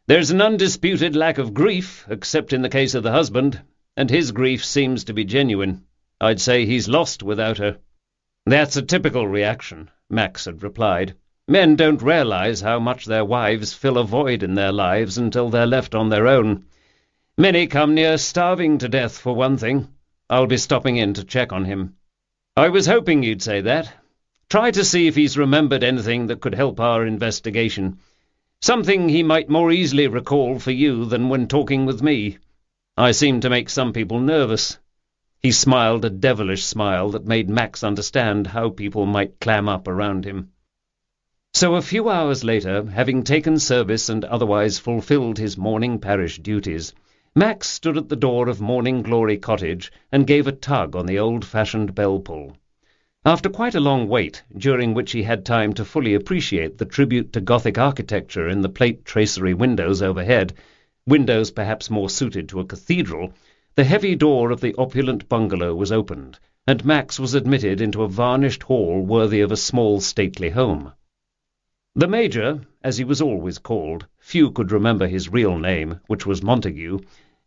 "There's an undisputed lack of grief, except in the case of the husband, and his grief seems to be genuine. I'd say he's lost without her." "That's a typical reaction," Max had replied. "Men don't realize how much their wives fill a void in their lives until they're left on their own. Many come near starving to death, for one thing. I'll be stopping in to check on him." "I was hoping you'd say that. Try to see if he's remembered anything that could help our investigation. Something he might more easily recall for you than when talking with me. I seem to make some people nervous." He smiled a devilish smile that made Max understand how people might clam up around him. So a few hours later, having taken service and otherwise fulfilled his morning parish duties, Max stood at the door of Morning Glory Cottage and gave a tug on the old-fashioned bell-pull. After quite a long wait, during which he had time to fully appreciate the tribute to Gothic architecture in the plate tracery windows overhead, windows perhaps more suited to a cathedral, the heavy door of the opulent bungalow was opened, and Max was admitted into a varnished hall worthy of a small stately home. The Major, as he was always called, few could remember his real name, which was Montague,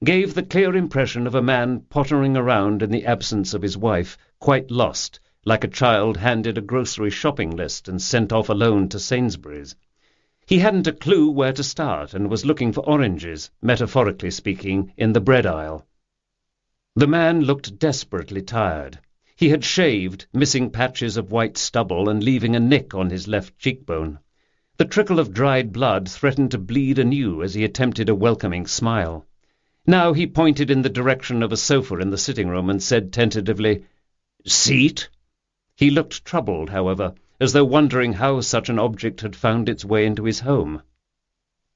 gave the clear impression of a man pottering around in the absence of his wife, quite lost, like a child handed a grocery shopping list and sent off alone to Sainsbury's. He hadn't a clue where to start and was looking for oranges, metaphorically speaking, in the bread aisle. The man looked desperately tired. He had shaved, missing patches of white stubble and leaving a nick on his left cheekbone. The trickle of dried blood threatened to bleed anew as he attempted a welcoming smile. Now he pointed in the direction of a sofa in the sitting-room and said tentatively, "Seat?" He looked troubled, however, as though wondering how such an object had found its way into his home.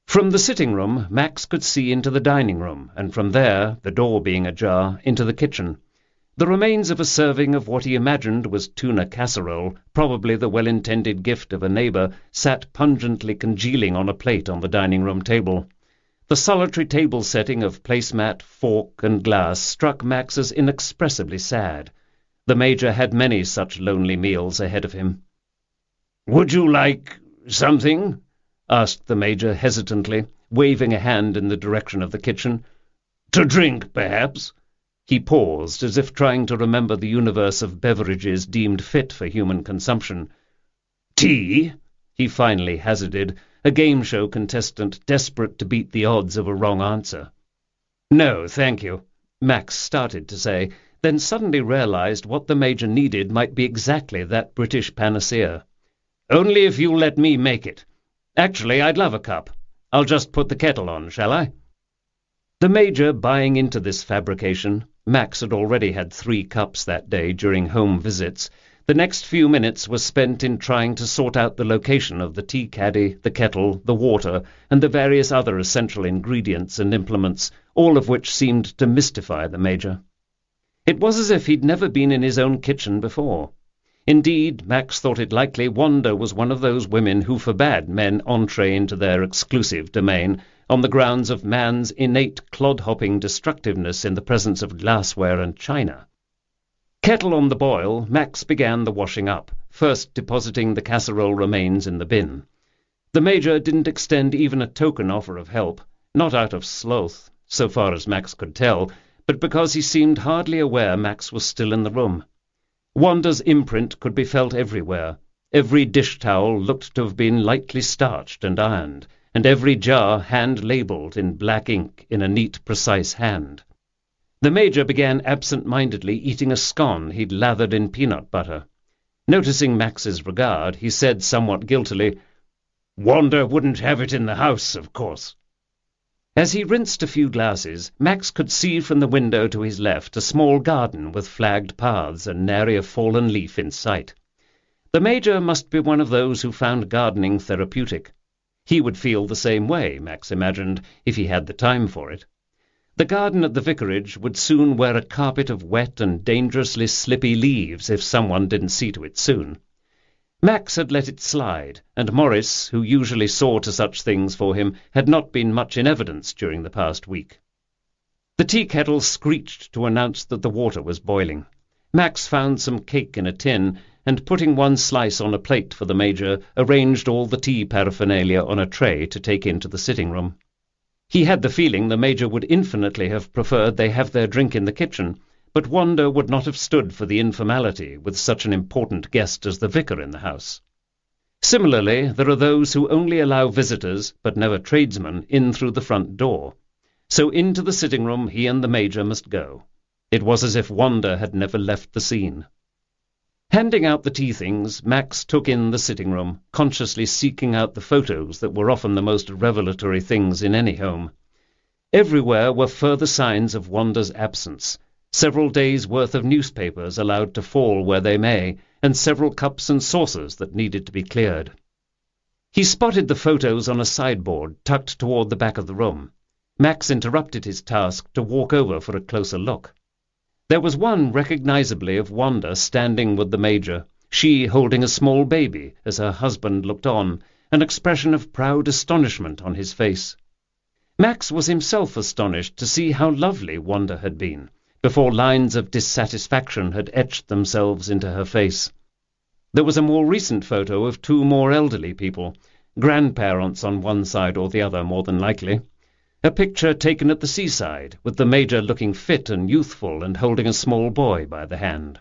From the sitting-room, Max could see into the dining-room, and from there, the door being ajar, into the kitchen. The remains of a serving of what he imagined was tuna casserole, probably the well-intended gift of a neighbour, sat pungently congealing on a plate on the dining-room table. The solitary table setting of placemat, fork, and glass struck Max as inexpressibly sad. The Major had many such lonely meals ahead of him. "Would you like something?" asked the Major hesitantly, waving a hand in the direction of the kitchen. "To drink, perhaps?" He paused, as if trying to remember the universe of beverages deemed fit for human consumption. "Tea?" he finally hazarded, a game-show contestant desperate to beat the odds of a wrong answer. "No, thank you," Max started to say, then suddenly realized what the Major needed might be exactly that British panacea. "Only if you'll let me make it. Actually, I'd love a cup. I'll just put the kettle on, shall I?" The Major buying into this fabrication, Max had already had 3 cups that day during home visits. The next few minutes were spent in trying to sort out the location of the tea caddy, the kettle, the water, and the various other essential ingredients and implements, all of which seemed to mystify the Major. It was as if he'd never been in his own kitchen before. Indeed, Max thought it likely Wanda was one of those women who forbade men entree into their exclusive domain, on the grounds of man's innate clod-hopping destructiveness in the presence of glassware and china. Kettle on the boil, Max began the washing up, first depositing the casserole remains in the bin. The Major didn't extend even a token offer of help, not out of sloth, so far as Max could tell, but because he seemed hardly aware Max was still in the room. Wanda's imprint could be felt everywhere. Every dish-towel looked to have been lightly starched and ironed, and every jar hand-labelled in black ink in a neat, precise hand. The Major began absent-mindedly eating a scone he'd lathered in peanut butter. Noticing Max's regard, he said somewhat guiltily, "Wanda wouldn't have it in the house, of course." As he rinsed a few glasses, Max could see from the window to his left a small garden with flagged paths and nary a fallen leaf in sight. The Major must be one of those who found gardening therapeutic. He would feel the same way, Max imagined, if he had the time for it. The garden at the vicarage would soon wear a carpet of wet and dangerously slippy leaves if someone didn't see to it soon. Max had let it slide, and Morris, who usually saw to such things for him, had not been much in evidence during the past week. The tea-kettle screeched to announce that the water was boiling. Max found some cake in a tin, and putting one slice on a plate for the Major, arranged all the tea paraphernalia on a tray to take into the sitting-room. He had the feeling the Major would infinitely have preferred they have their drink in the kitchen, but Wanda would not have stood for the informality with such an important guest as the vicar in the house. Similarly, there are those who only allow visitors, but never tradesmen, in through the front door. So into the sitting-room he and the Major must go. It was as if Wanda had never left the scene. Handing out the tea-things, Max took in the sitting-room, consciously seeking out the photos that were often the most revelatory things in any home. Everywhere were further signs of Wanda's absence, several days' worth of newspapers allowed to fall where they may, and several cups and saucers that needed to be cleared. He spotted the photos on a sideboard tucked toward the back of the room. Max interrupted his task to walk over for a closer look. There was one recognizably of Wanda standing with the Major, she holding a small baby as her husband looked on, an expression of proud astonishment on his face. Max was himself astonished to see how lovely Wanda had been, before lines of dissatisfaction had etched themselves into her face. There was a more recent photo of two more elderly people, grandparents on one side or the other more than likely. A picture taken at the seaside, with the Major looking fit and youthful and holding a small boy by the hand.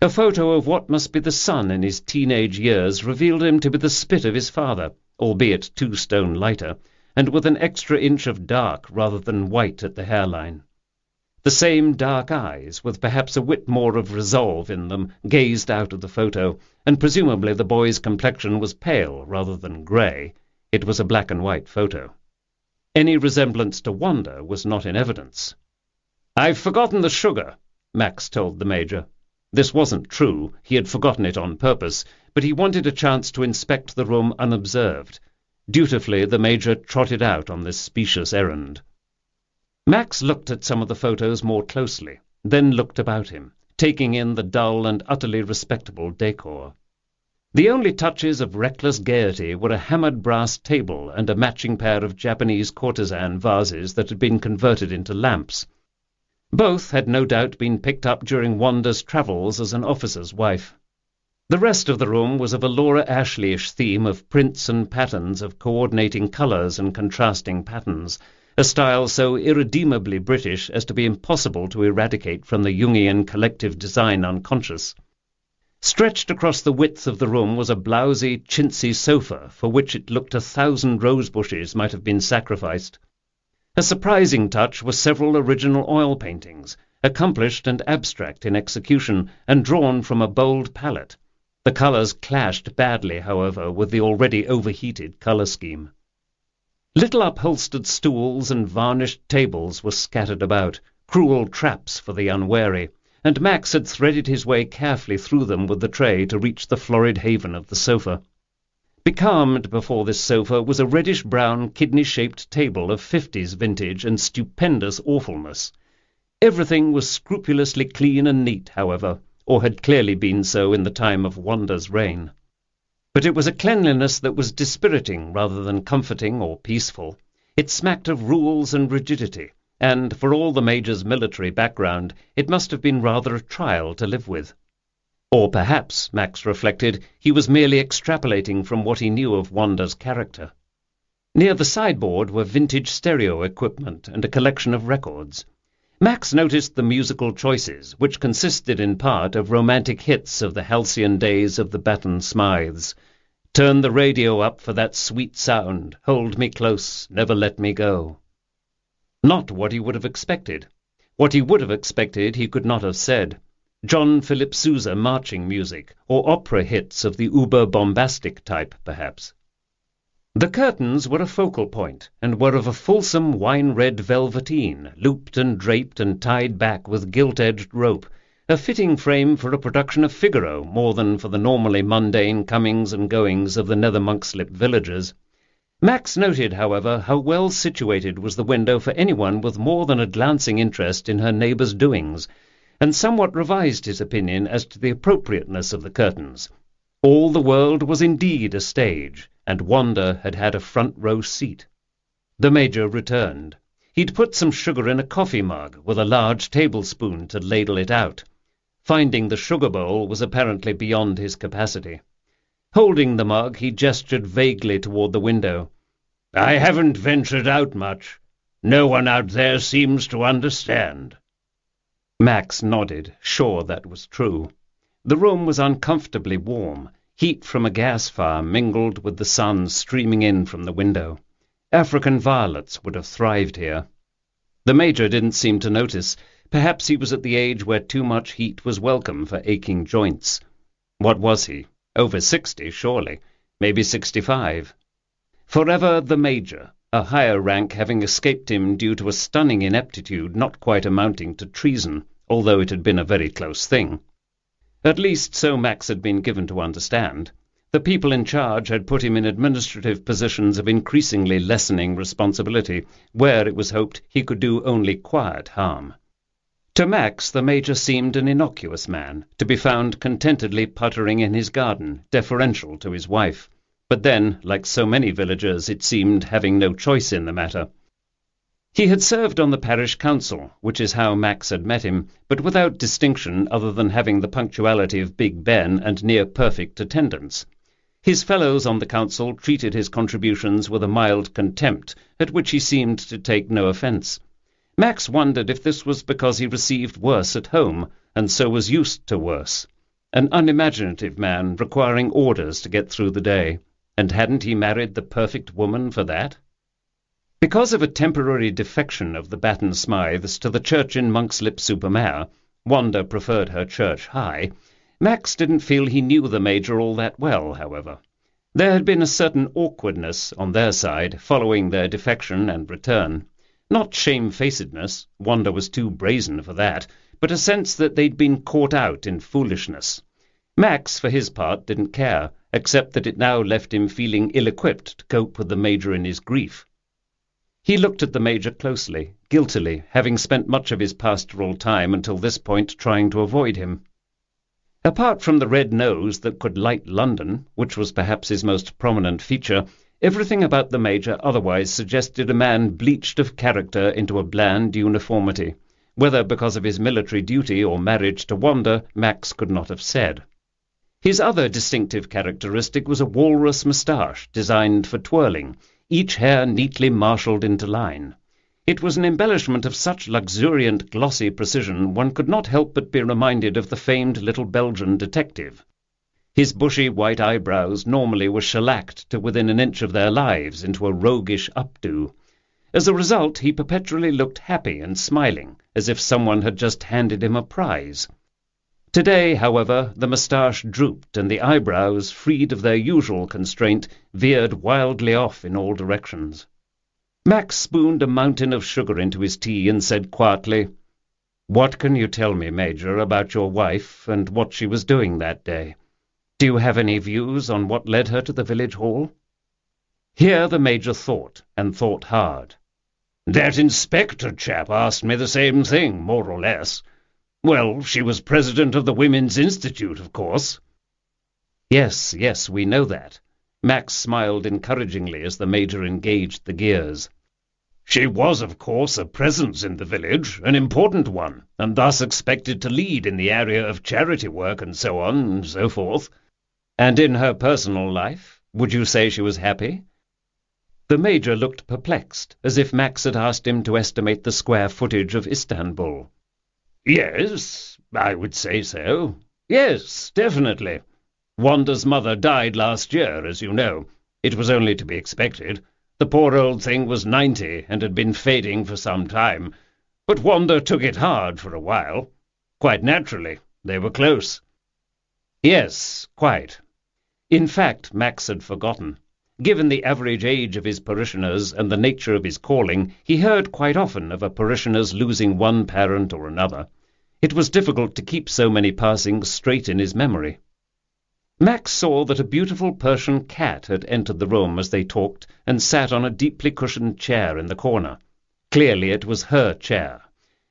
A photo of what must be the son in his teenage years revealed him to be the spit of his father, albeit 2 stone lighter, and with an extra inch of dark rather than white at the hairline. The same dark eyes, with perhaps a whit more of resolve in them, gazed out of the photo, and presumably the boy's complexion was pale rather than grey. It was a black-and-white photo. Any resemblance to Wanda was not in evidence. "I've forgotten the sugar," Max told the Major. This wasn't true, he had forgotten it on purpose, but he wanted a chance to inspect the room unobserved. Dutifully the Major trotted out on this specious errand. Max looked at some of the photos more closely, then looked about him, taking in the dull and utterly respectable decor. The only touches of reckless gaiety were a hammered brass table and a matching pair of Japanese courtesan vases that had been converted into lamps. Both had no doubt been picked up during Wanda's travels as an officer's wife. The rest of the room was of a Laura Ashley-ish theme of prints and patterns of coordinating colours and contrasting patterns, a style so irredeemably British as to be impossible to eradicate from the Jungian collective design unconscious. Stretched across the width of the room was a blousy, chintzy sofa, for which it looked 1,000 rose-bushes might have been sacrificed. A surprising touch were several original oil paintings, accomplished and abstract in execution, and drawn from a bold palette. The colours clashed badly, however, with the already overheated colour scheme. Little upholstered stools and varnished tables were scattered about, cruel traps for the unwary, and Max had threaded his way carefully through them with the tray to reach the florid haven of the sofa. Becalmed before this sofa was a reddish-brown, kidney-shaped table of 50s vintage and stupendous awfulness. Everything was scrupulously clean and neat, however, or had clearly been so in the time of Wanda's reign. But it was a cleanliness that was dispiriting rather than comforting or peaceful. It smacked of rules and rigidity, and, for all the Major's military background, it must have been rather a trial to live with. Or perhaps, Max reflected, he was merely extrapolating from what he knew of Wanda's character. Near the sideboard were vintage stereo equipment and a collection of records. Max noticed the musical choices, which consisted in part of romantic hits of the halcyon days of the Baton Smythes. Turn the radio up for that sweet sound, hold me close, never let me go. Not what he would have expected. What he would have expected he could not have said. John Philip Sousa marching music, or opera hits of the uber-bombastic type, perhaps. The curtains were a focal point, and were of a fulsome wine-red velveteen, looped and draped and tied back with gilt-edged rope, a fitting frame for a production of Figaro more than for the normally mundane comings and goings of the Nether Monkslip villagers. Max noted, however, how well situated was the window for anyone with more than a glancing interest in her neighbour's doings, and somewhat revised his opinion as to the appropriateness of the curtains. All the world was indeed a stage, and Wanda had had a front-row seat. The Major returned. He'd put some sugar in a coffee mug with a large tablespoon to ladle it out. Finding the sugar bowl was apparently beyond his capacity. Holding the mug, he gestured vaguely toward the window. "I haven't ventured out much. No one out there seems to understand." Max nodded, sure that was true. The room was uncomfortably warm. Heat from a gas fire mingled with the sun streaming in from the window. African violets would have thrived here. The Major didn't seem to notice. Perhaps he was at the age where too much heat was welcome for aching joints. What was he? Over 60, surely. Maybe 65. Forever the Major, a higher rank having escaped him due to a stunning ineptitude not quite amounting to treason, although it had been a very close thing. At least so Max had been given to understand. The people in charge had put him in administrative positions of increasingly lessening responsibility, where it was hoped he could do only quiet harm. To Max the Major seemed an innocuous man, to be found contentedly puttering in his garden, deferential to his wife. But then, like so many villagers, it seemed having no choice in the matter. He had served on the parish council, which is how Max had met him, but without distinction other than having the punctuality of Big Ben and near-perfect attendance. His fellows on the council treated his contributions with a mild contempt, at which he seemed to take no offence. Max wondered if this was because he received worse at home, and so was used to worse. An unimaginative man requiring orders to get through the day. And hadn't he married the perfect woman for that? Because of a temporary defection of the Baton Smythes to the church in Monkslip-super-Mare, Wanda preferred her church high. Max didn't feel he knew the Major all that well, however. There had been a certain awkwardness on their side following their defection and return. Not shamefacedness, Wanda was too brazen for that, but a sense that they'd been caught out in foolishness. Max, for his part, didn't care, except that it now left him feeling ill-equipped to cope with the Major in his grief. He looked at the Major closely, guiltily, having spent much of his pastoral time until this point trying to avoid him. Apart from the red nose that could light London, which was perhaps his most prominent feature, everything about the Major otherwise suggested a man bleached of character into a bland uniformity. Whether because of his military duty or marriage to Wanda, Max could not have said. His other distinctive characteristic was a walrus moustache designed for twirling, each hair neatly marshalled into line. It was an embellishment of such luxuriant glossy precision one could not help but be reminded of the famed little Belgian detective. His bushy white eyebrows normally were shellacked to within an inch of their lives into a roguish updo. As a result, he perpetually looked happy and smiling, as if someone had just handed him a prize. Today, however, the moustache drooped, and the eyebrows, freed of their usual constraint, veered wildly off in all directions. Max spooned a mountain of sugar into his tea and said quietly, "What can you tell me, Major, about your wife and what she was doing that day? Do you have any views on what led her to the village hall?" Here the Major thought, and thought hard. "That inspector chap asked me the same thing, more or less. Well, she was president of the Women's Institute, of course." Yes, we know that." Max smiled encouragingly as the Major engaged the gears. "She was, of course, a presence in the village, an important one, and thus expected to lead in the area of charity work and so on and so forth." "And in her personal life? Would you say she was happy?" The Major looked perplexed, as if Max had asked him to estimate the square footage of Istanbul. Yes, I would say so. Yes, definitely. Wanda's mother died last year, as you know. It was only to be expected. The poor old thing was 90 and had been fading for some time. But Wanda took it hard for a while. Quite naturally. They were close. Yes, quite. In fact, Max had forgotten. Given the average age of his parishioners and the nature of his calling, he heard quite often of a parishioner's losing one parent or another. It was difficult to keep so many passings straight in his memory. Max saw that a beautiful Persian cat had entered the room as they talked and sat on a deeply cushioned chair in the corner. Clearly it was her chair.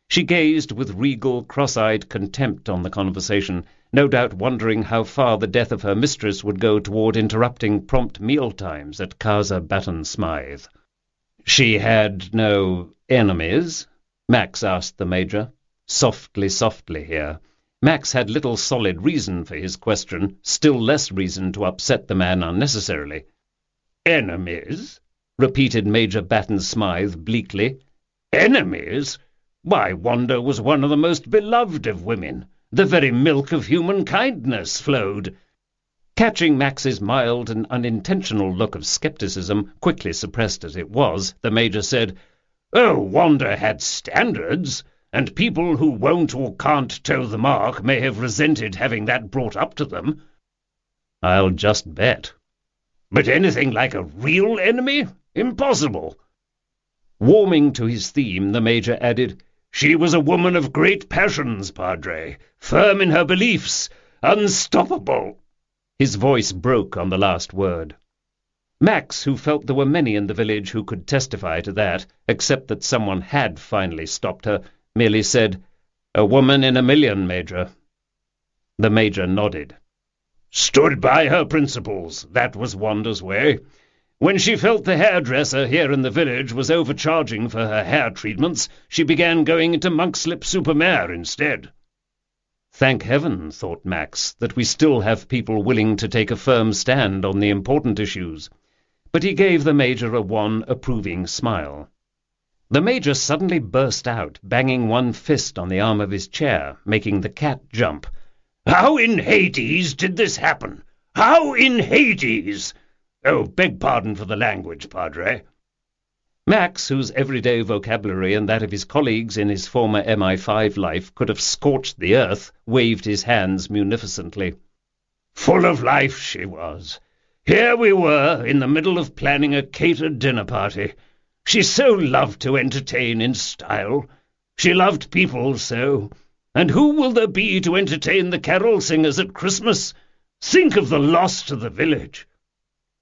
She gazed with regal, cross-eyed contempt on the conversation, no doubt wondering how far the death of her mistress would go toward interrupting prompt meal-times at Casa Batten Smythe. She had no enemies? Max asked the Major. Softly here. Max had little solid reason for his question, still less reason to upset the man unnecessarily. Enemies? Repeated Major Batten Smythe bleakly. Enemies? Why, Wanda was one of the most beloved of women. The very milk of human kindness flowed. Catching Max's mild and unintentional look of scepticism, quickly suppressed as it was, the Major said, "Oh, Wanda had standards, and people who won't or can't toe the mark may have resented having that brought up to them." "I'll just bet." "But anything like a real enemy? Impossible." Warming to his theme, the Major added, "She was a woman of great passions, Padre, firm in her beliefs, unstoppable." His voice broke on the last word. Max, who felt there were many in the village who could testify to that, except that someone had finally stopped her, merely said, "A woman in a million, Major." The Major nodded. "Stood by her principles. That was Wanda's way. When she felt the hairdresser here in the village was overcharging for her hair treatments, she began going into Monkslip-super-Mare instead." Thank heaven, thought Max, that we still have people willing to take a firm stand on the important issues. But he gave the Major a wan, approving smile. The Major suddenly burst out, banging one fist on the arm of his chair, making the cat jump. "How in Hades did this happen? How in Hades? Oh, beg pardon for the language, Padre." Max, whose everyday vocabulary and that of his colleagues in his former MI5 life could have scorched the earth, waved his hands munificently. "Full of life she was. Here we were, in the middle of planning a catered dinner party. She so loved to entertain in style. She loved people so. And who will there be to entertain the carol singers at Christmas? Think of the loss to the village."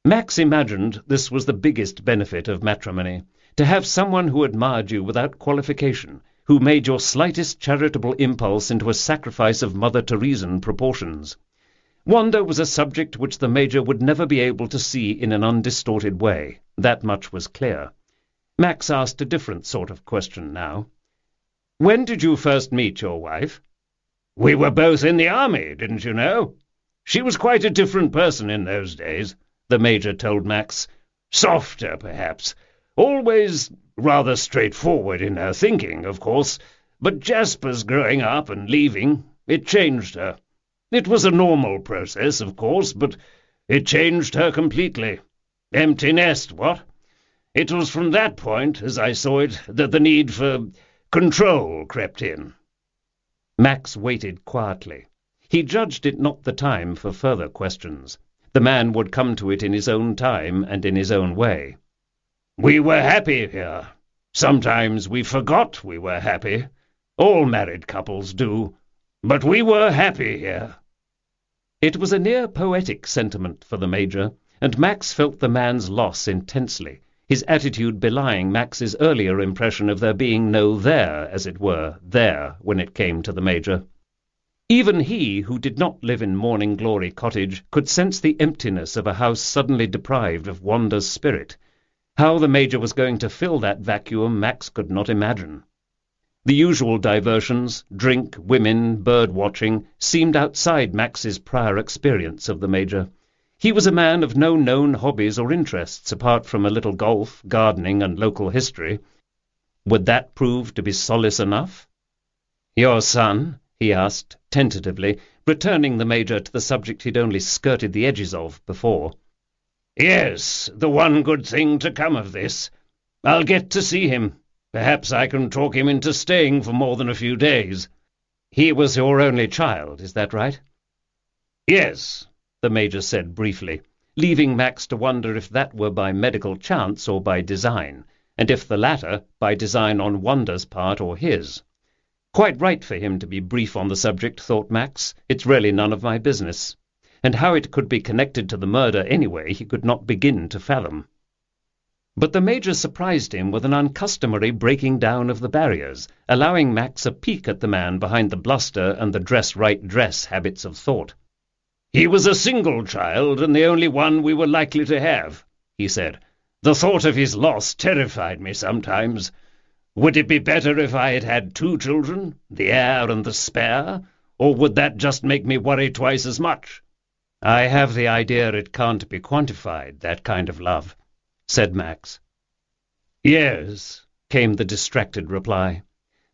Max imagined this was the biggest benefit of matrimony, to have someone who admired you without qualification, who made your slightest charitable impulse into a sacrifice of Mother Teresan proportions. Wanda was a subject which the Major would never be able to see in an undistorted way. That much was clear. Max asked a different sort of question now. "When did you first meet your wife?" "We were both in the army, didn't you know? She was quite a different person in those days," the Major told Max. "Softer, perhaps. Always rather straightforward in her thinking, of course. But Jasper's growing up and leaving, it changed her. It was a normal process, of course, but it changed her completely. Empty nest, what? It was from that point, as I saw it, that the need for control crept in." Max waited quietly. He judged it not the time for further questions. The man would come to it in his own time and in his own way. "We were happy here. Sometimes we forgot we were happy. All married couples do. But we were happy here." It was a near poetic sentiment for the Major, and Max felt the man's loss intensely, his attitude belying Max's earlier impression of there being no there, as it were, there, when it came to the Major. Even he, who did not live in Morning Glory Cottage, could sense the emptiness of a house suddenly deprived of Wanda's spirit. How the Major was going to fill that vacuum Max could not imagine. The usual diversions, drink, women, bird-watching, seemed outside Max's prior experience of the Major. He was a man of no known hobbies or interests apart from a little golf, gardening, and local history. Would that prove to be solace enough? "Your son?" he asked, tentatively, returning the Major to the subject he'd only skirted the edges of before. "Yes, the one good thing to come of this. I'll get to see him. Perhaps I can talk him into staying for more than a few days." "He was your only child, is that right?" "Yes," the Major said briefly, leaving Max to wonder if that were by medical chance or by design, and if the latter, by design on Wanda's part or his. Quite right for him to be brief on the subject, thought Max. It's really none of my business. And how it could be connected to the murder anyway he could not begin to fathom. But the Major surprised him with an uncustomary breaking down of the barriers, allowing Max a peek at the man behind the bluster and the dress-right-dress habits of thought. "He was a single child, and the only one we were likely to have," he said. "The thought of his loss terrified me sometimes. Would it be better if I had had 2 children, the heir and the spare, or would that just make me worry twice as much?" "I have the idea it can't be quantified, that kind of love," said Max. "Yes," came the distracted reply.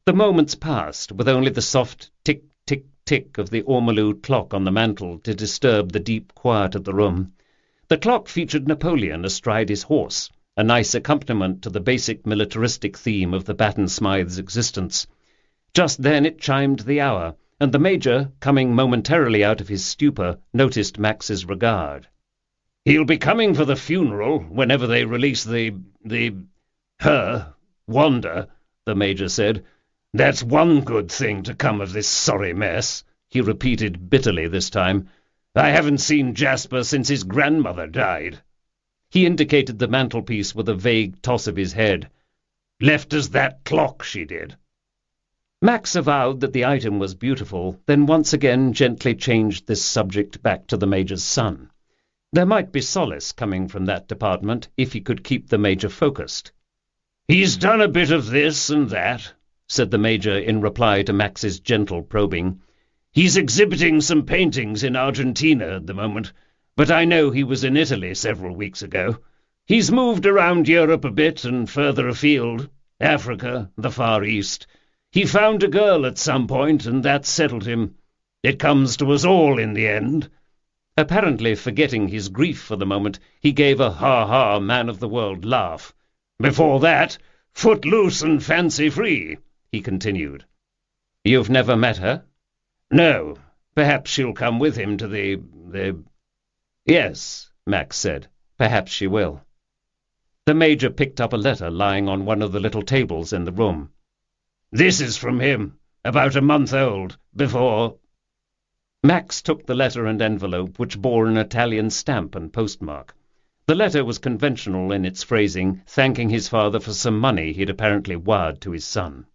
The moments passed, with only the soft tick-tick-tick of the ormolu clock on the mantel to disturb the deep quiet of the room. The clock featured Napoleon astride his horse, a nice accompaniment to the basic militaristic theme of the Batten Smythes' existence. Just then it chimed the hour, and the Major, coming momentarily out of his stupor, noticed Max's regard. "He'll be coming for the funeral whenever they release her, Wanda," the Major said. "That's one good thing to come of this sorry mess," he repeated bitterly this time. "I haven't seen Jasper since his grandmother died." He indicated the mantelpiece with a vague toss of his head. "Left us that clock, she did." Max avowed that the item was beautiful, then once again gently changed this subject back to the Major's son. There might be solace coming from that department if he could keep the Major focused. "He's done a bit of this and that," said the Major in reply to Max's gentle probing. "He's exhibiting some paintings in Argentina at the moment, but I know he was in Italy several weeks ago. He's moved around Europe a bit and further afield, Africa, the Far East. He found a girl at some point, and that settled him. It comes to us all in the end." Apparently forgetting his grief for the moment, he gave a ha-ha man-of-the-world laugh. "Before that, foot-loose and fancy-free," he continued. "You've never met her?" "No. Perhaps she'll come with him to the—" "Yes," Max said. "Perhaps she will." The Major picked up a letter lying on one of the little tables in the room. "This is from him, about a month old, before—" Max took the letter and envelope, which bore an Italian stamp and postmark. The letter was conventional in its phrasing, thanking his father for some money he'd apparently wired to his son.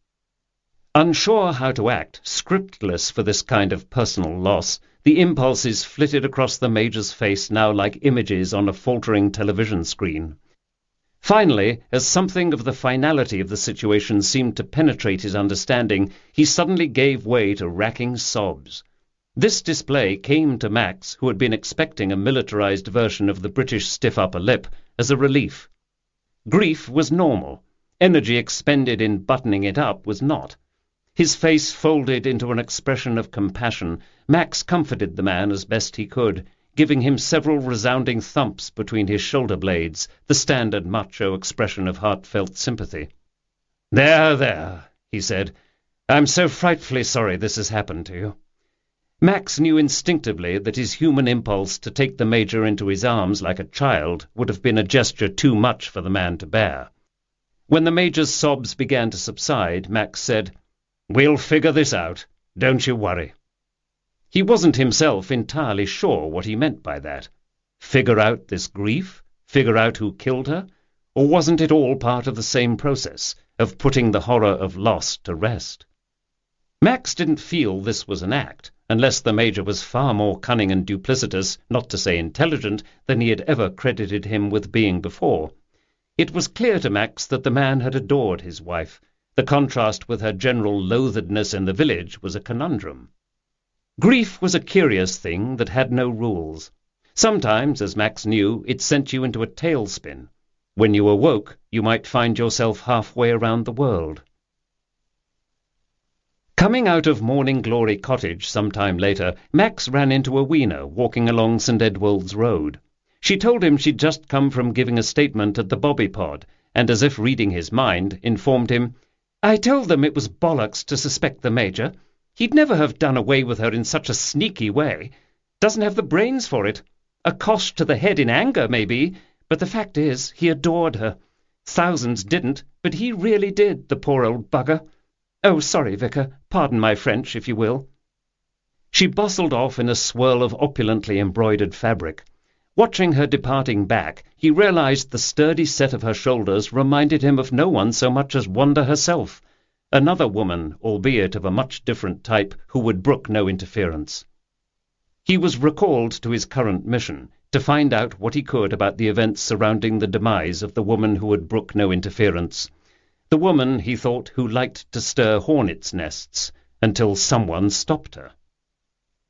Unsure how to act, scriptless for this kind of personal loss, the impulses flitted across the Major's face now like images on a faltering television screen. Finally, as something of the finality of the situation seemed to penetrate his understanding, he suddenly gave way to racking sobs. This display came to Max, who had been expecting a militarized version of the British stiff upper lip, as a relief. Grief was normal. Energy expended in buttoning it up was not. His face folded into an expression of compassion. Max comforted the man as best he could, giving him several resounding thumps between his shoulder blades, the standard macho expression of heartfelt sympathy. There, he said. "I'm so frightfully sorry this has happened to you." Max knew instinctively that his human impulse to take the Major into his arms like a child would have been a gesture too much for the man to bear. When the Major's sobs began to subside, Max said, "We'll figure this out. Don't you worry." He wasn't himself entirely sure what he meant by that. Figure out this grief? Figure out who killed her? Or wasn't it all part of the same process, of putting the horror of loss to rest? Max didn't feel this was an act, unless the Major was far more cunning and duplicitous, not to say intelligent, than he had ever credited him with being before. It was clear to Max that the man had adored his wife. The contrast with her general loathedness in the village was a conundrum. Grief was a curious thing that had no rules. Sometimes, as Max knew, it sent you into a tailspin. When you awoke, you might find yourself halfway around the world. Coming out of Morning Glory Cottage some time later, Max ran into Owena walking along St. Edwald's Road. She told him she'd just come from giving a statement at the Bobby Pod, and as if reading his mind, informed him, "I told them it was bollocks to suspect the Major. He'd never have done away with her in such a sneaky way. Doesn't have the brains for it. A cosh to the head in anger, maybe, but the fact is, he adored her. Thousands didn't, but he really did, the poor old bugger. Oh, sorry, Vicar, pardon my French, if you will." She bustled off in a swirl of opulently embroidered fabric. Watching her departing back, he realized the sturdy set of her shoulders reminded him of no one so much as Wanda herself, another woman, albeit of a much different type, who would brook no interference. He was recalled to his current mission, to find out what he could about the events surrounding the demise of the woman who would brook no interference. The woman, he thought, who liked to stir hornets' nests, until someone stopped her.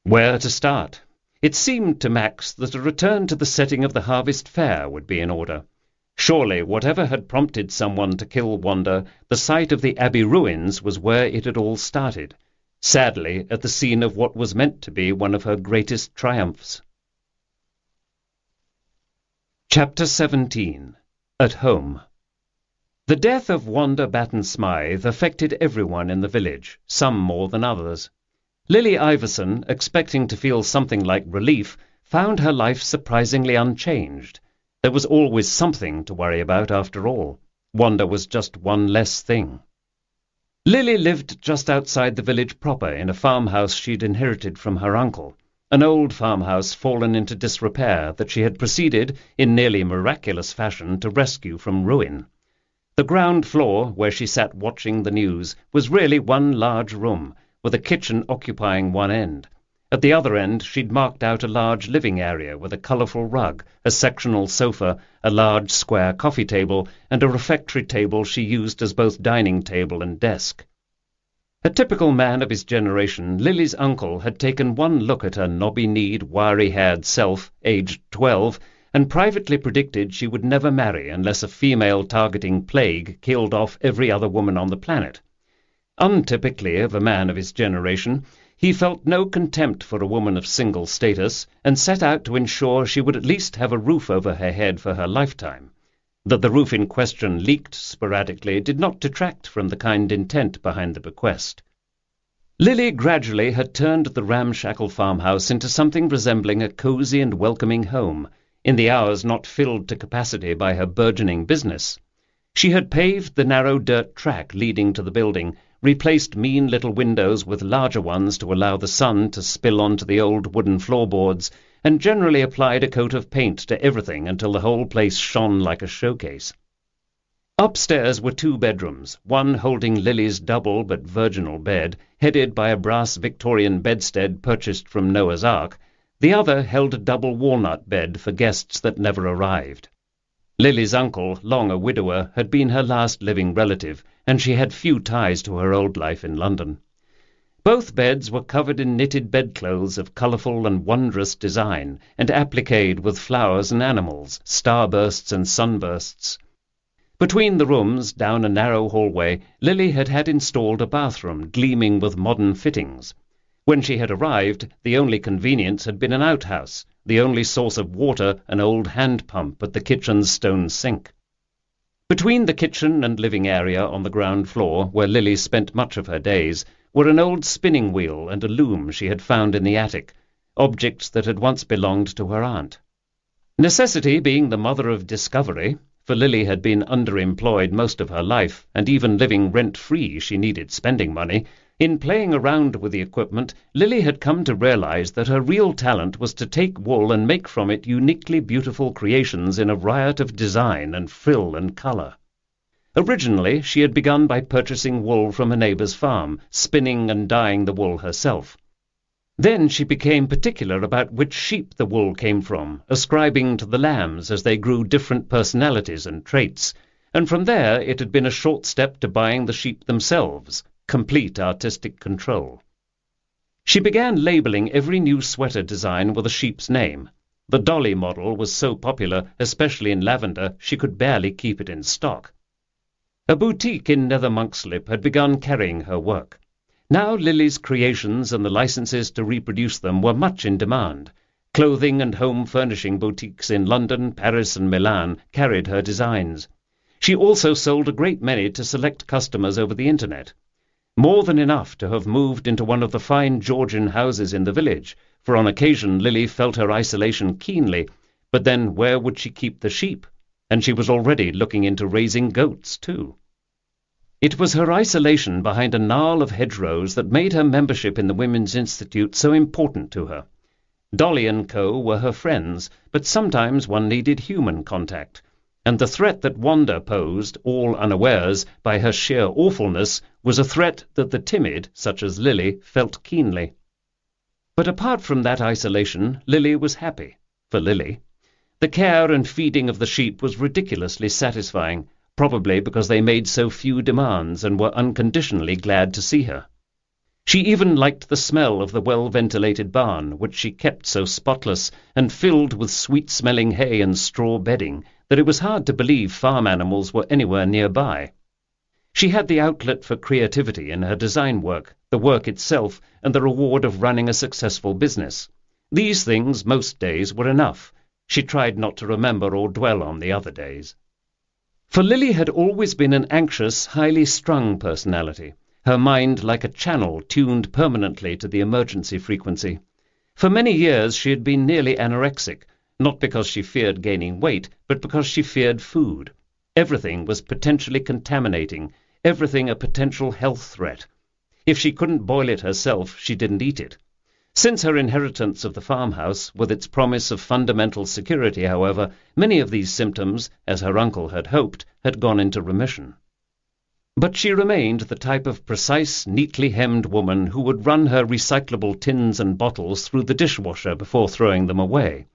Where to start? It seemed to Max that a return to the setting of the Harvest Fair would be in order. Surely, whatever had prompted someone to kill Wanda, the site of the Abbey ruins was where it had all started, sadly at the scene of what was meant to be one of her greatest triumphs. Chapter 17. At Home. The death of Wanda Batten Smythe affected everyone in the village, some more than others. Lily Iverson, expecting to feel something like relief, found her life surprisingly unchanged. There was always something to worry about after all. Wanda was just one less thing. Lily lived just outside the village proper in a farmhouse she'd inherited from her uncle, an old farmhouse fallen into disrepair that she had proceeded, in nearly miraculous fashion, to rescue from ruin. The ground floor, where she sat watching the news, was really one large room, with a kitchen occupying one end. At the other end she'd marked out a large living area with a colourful rug, a sectional sofa, a large square coffee table, and a refectory table she used as both dining table and desk. A typical man of his generation, Lily's uncle had taken one look at her knobby-kneed, wiry-haired self, aged 12, and privately predicted she would never marry unless a female-targeting plague killed off every other woman on the planet. Untypically of a man of his generation, he felt no contempt for a woman of single status, and set out to ensure she would at least have a roof over her head for her lifetime. That the roof in question leaked sporadically did not detract from the kind intent behind the bequest. Lily gradually had turned the ramshackle farmhouse into something resembling a cosy and welcoming home, in the hours not filled to capacity by her burgeoning business. She had paved the narrow dirt track leading to the building, replaced mean little windows with larger ones to allow the sun to spill onto the old wooden floorboards, and generally applied a coat of paint to everything until the whole place shone like a showcase. Upstairs were 2 bedrooms, one holding Lily's double but virginal bed, headed by a brass Victorian bedstead purchased from Noah's Ark. The other held a double walnut bed for guests that never arrived. Lily's uncle, long a widower, had been her last living relative, and she had few ties to her old life in London. Both beds were covered in knitted bedclothes of colourful and wondrous design, and appliqued with flowers and animals, starbursts and sunbursts. Between the rooms, down a narrow hallway, Lily had had installed a bathroom gleaming with modern fittings. When she had arrived, the only convenience had been an outhouse, the only source of water an old hand-pump at the kitchen's stone sink. Between the kitchen and living area on the ground floor, where Lily spent much of her days, were an old spinning wheel and a loom she had found in the attic, objects that had once belonged to her aunt. Necessity being the mother of discovery, for Lily had been underemployed most of her life, and even living rent-free she needed spending money, in playing around with the equipment, Lily had come to realize that her real talent was to take wool and make from it uniquely beautiful creations in a riot of design and frill and color. Originally, she had begun by purchasing wool from a neighbor's farm, spinning and dyeing the wool herself. Then she became particular about which sheep the wool came from, ascribing to the lambs as they grew different personalities and traits, and from there it had been a short step to buying the sheep themselves, complete artistic control. She began labeling every new sweater design with a sheep's name. The dolly model was so popular, especially in lavender, she could barely keep it in stock. A boutique in Nether Monkslip had begun carrying her work. Now Lily's creations and the licenses to reproduce them were much in demand. Clothing and home furnishing boutiques in London, Paris and Milan carried her designs. She also sold a great many to select customers over the internet. More than enough to have moved into one of the fine Georgian houses in the village, for on occasion Lily felt her isolation keenly, but then where would she keep the sheep? And she was already looking into raising goats too. It was her isolation behind a gnarl of hedgerows that made her membership in the Women's Institute so important to her. Dolly and Co. were her friends, but sometimes one needed human contact, and the threat that Wanda posed, all unawares, by her sheer awfulness, was a threat that the timid, such as Lily, felt keenly. But apart from that isolation, Lily was happy. For Lily. The care and feeding of the sheep was ridiculously satisfying, probably because they made so few demands and were unconditionally glad to see her. She even liked the smell of the well-ventilated barn, which she kept so spotless and filled with sweet-smelling hay and straw bedding that it was hard to believe farm animals were anywhere nearby. She had the outlet for creativity in her design work, the work itself, and the reward of running a successful business. These things, most days, were enough. She tried not to remember or dwell on the other days. For Lily had always been an anxious, highly strung personality, her mind like a channel tuned permanently to the emergency frequency. For many years she had been nearly anorexic, not because she feared gaining weight, but because she feared food. Everything was potentially contaminating, everything a potential health threat. If she couldn't boil it herself, she didn't eat it. Since her inheritance of the farmhouse, with its promise of fundamental security, however, many of these symptoms, as her uncle had hoped, had gone into remission. But she remained the type of precise, neatly hemmed woman who would run her recyclable tins and bottles through the dishwasher before throwing them away.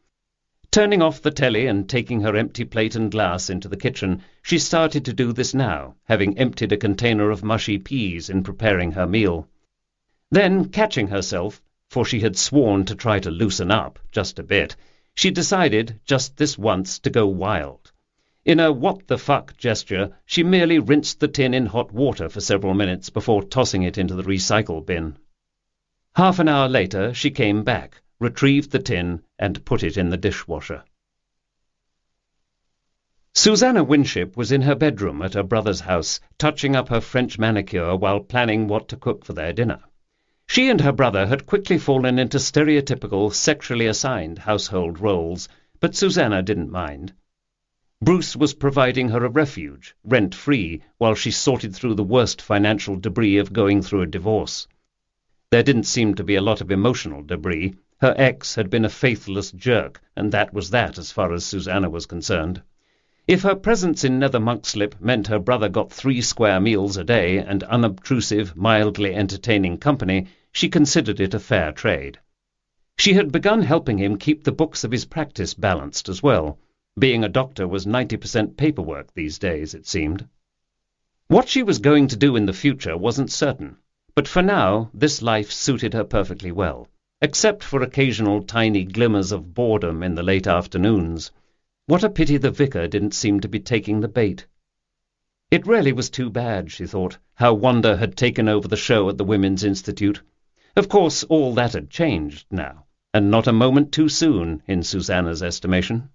Turning off the telly and taking her empty plate and glass into the kitchen, she started to do this now, having emptied a container of mushy peas in preparing her meal. Then, catching herself, for she had sworn to try to loosen up, just a bit, she decided, just this once, to go wild. In a what-the-fuck gesture, she merely rinsed the tin in hot water for several minutes before tossing it into the recycle bin. Half an hour later she came back, retrieved the tin, and put it in the dishwasher. Susanna Winship was in her bedroom at her brother's house, touching up her French manicure while planning what to cook for their dinner. She and her brother had quickly fallen into stereotypical, sexually assigned household roles, but Susanna didn't mind. Bruce was providing her a refuge, rent-free, while she sorted through the worst financial debris of going through a divorce. There didn't seem to be a lot of emotional debris. Her ex had been a faithless jerk, and that was that as far as Susanna was concerned. If her presence in Nether Monkslip meant her brother got 3 square meals a day and unobtrusive, mildly entertaining company, she considered it a fair trade. She had begun helping him keep the books of his practice balanced as well. Being a doctor was 90% paperwork these days, it seemed. What she was going to do in the future wasn't certain, but for now this life suited her perfectly well, except for occasional tiny glimmers of boredom in the late afternoons. What a pity the vicar didn't seem to be taking the bait. It really was too bad, she thought, how Wanda had taken over the show at the Women's Institute. Of course, all that had changed now, and not a moment too soon, in Susanna's estimation.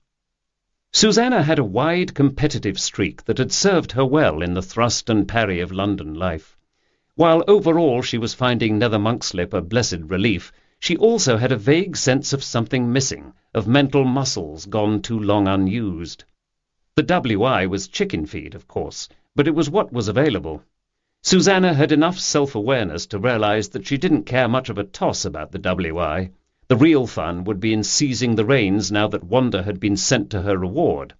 Susanna had a wide competitive streak that had served her well in the thrust and parry of London life. While overall she was finding Nether Monkslip a blessed relief, she also had a vague sense of something missing, of mental muscles gone too long unused. The WI was chicken feed, of course, but it was what was available. Susanna had enough self-awareness to realize that she didn't care much of a toss about the WI. The real fun would be in seizing the reins now that Wanda had been sent to her reward.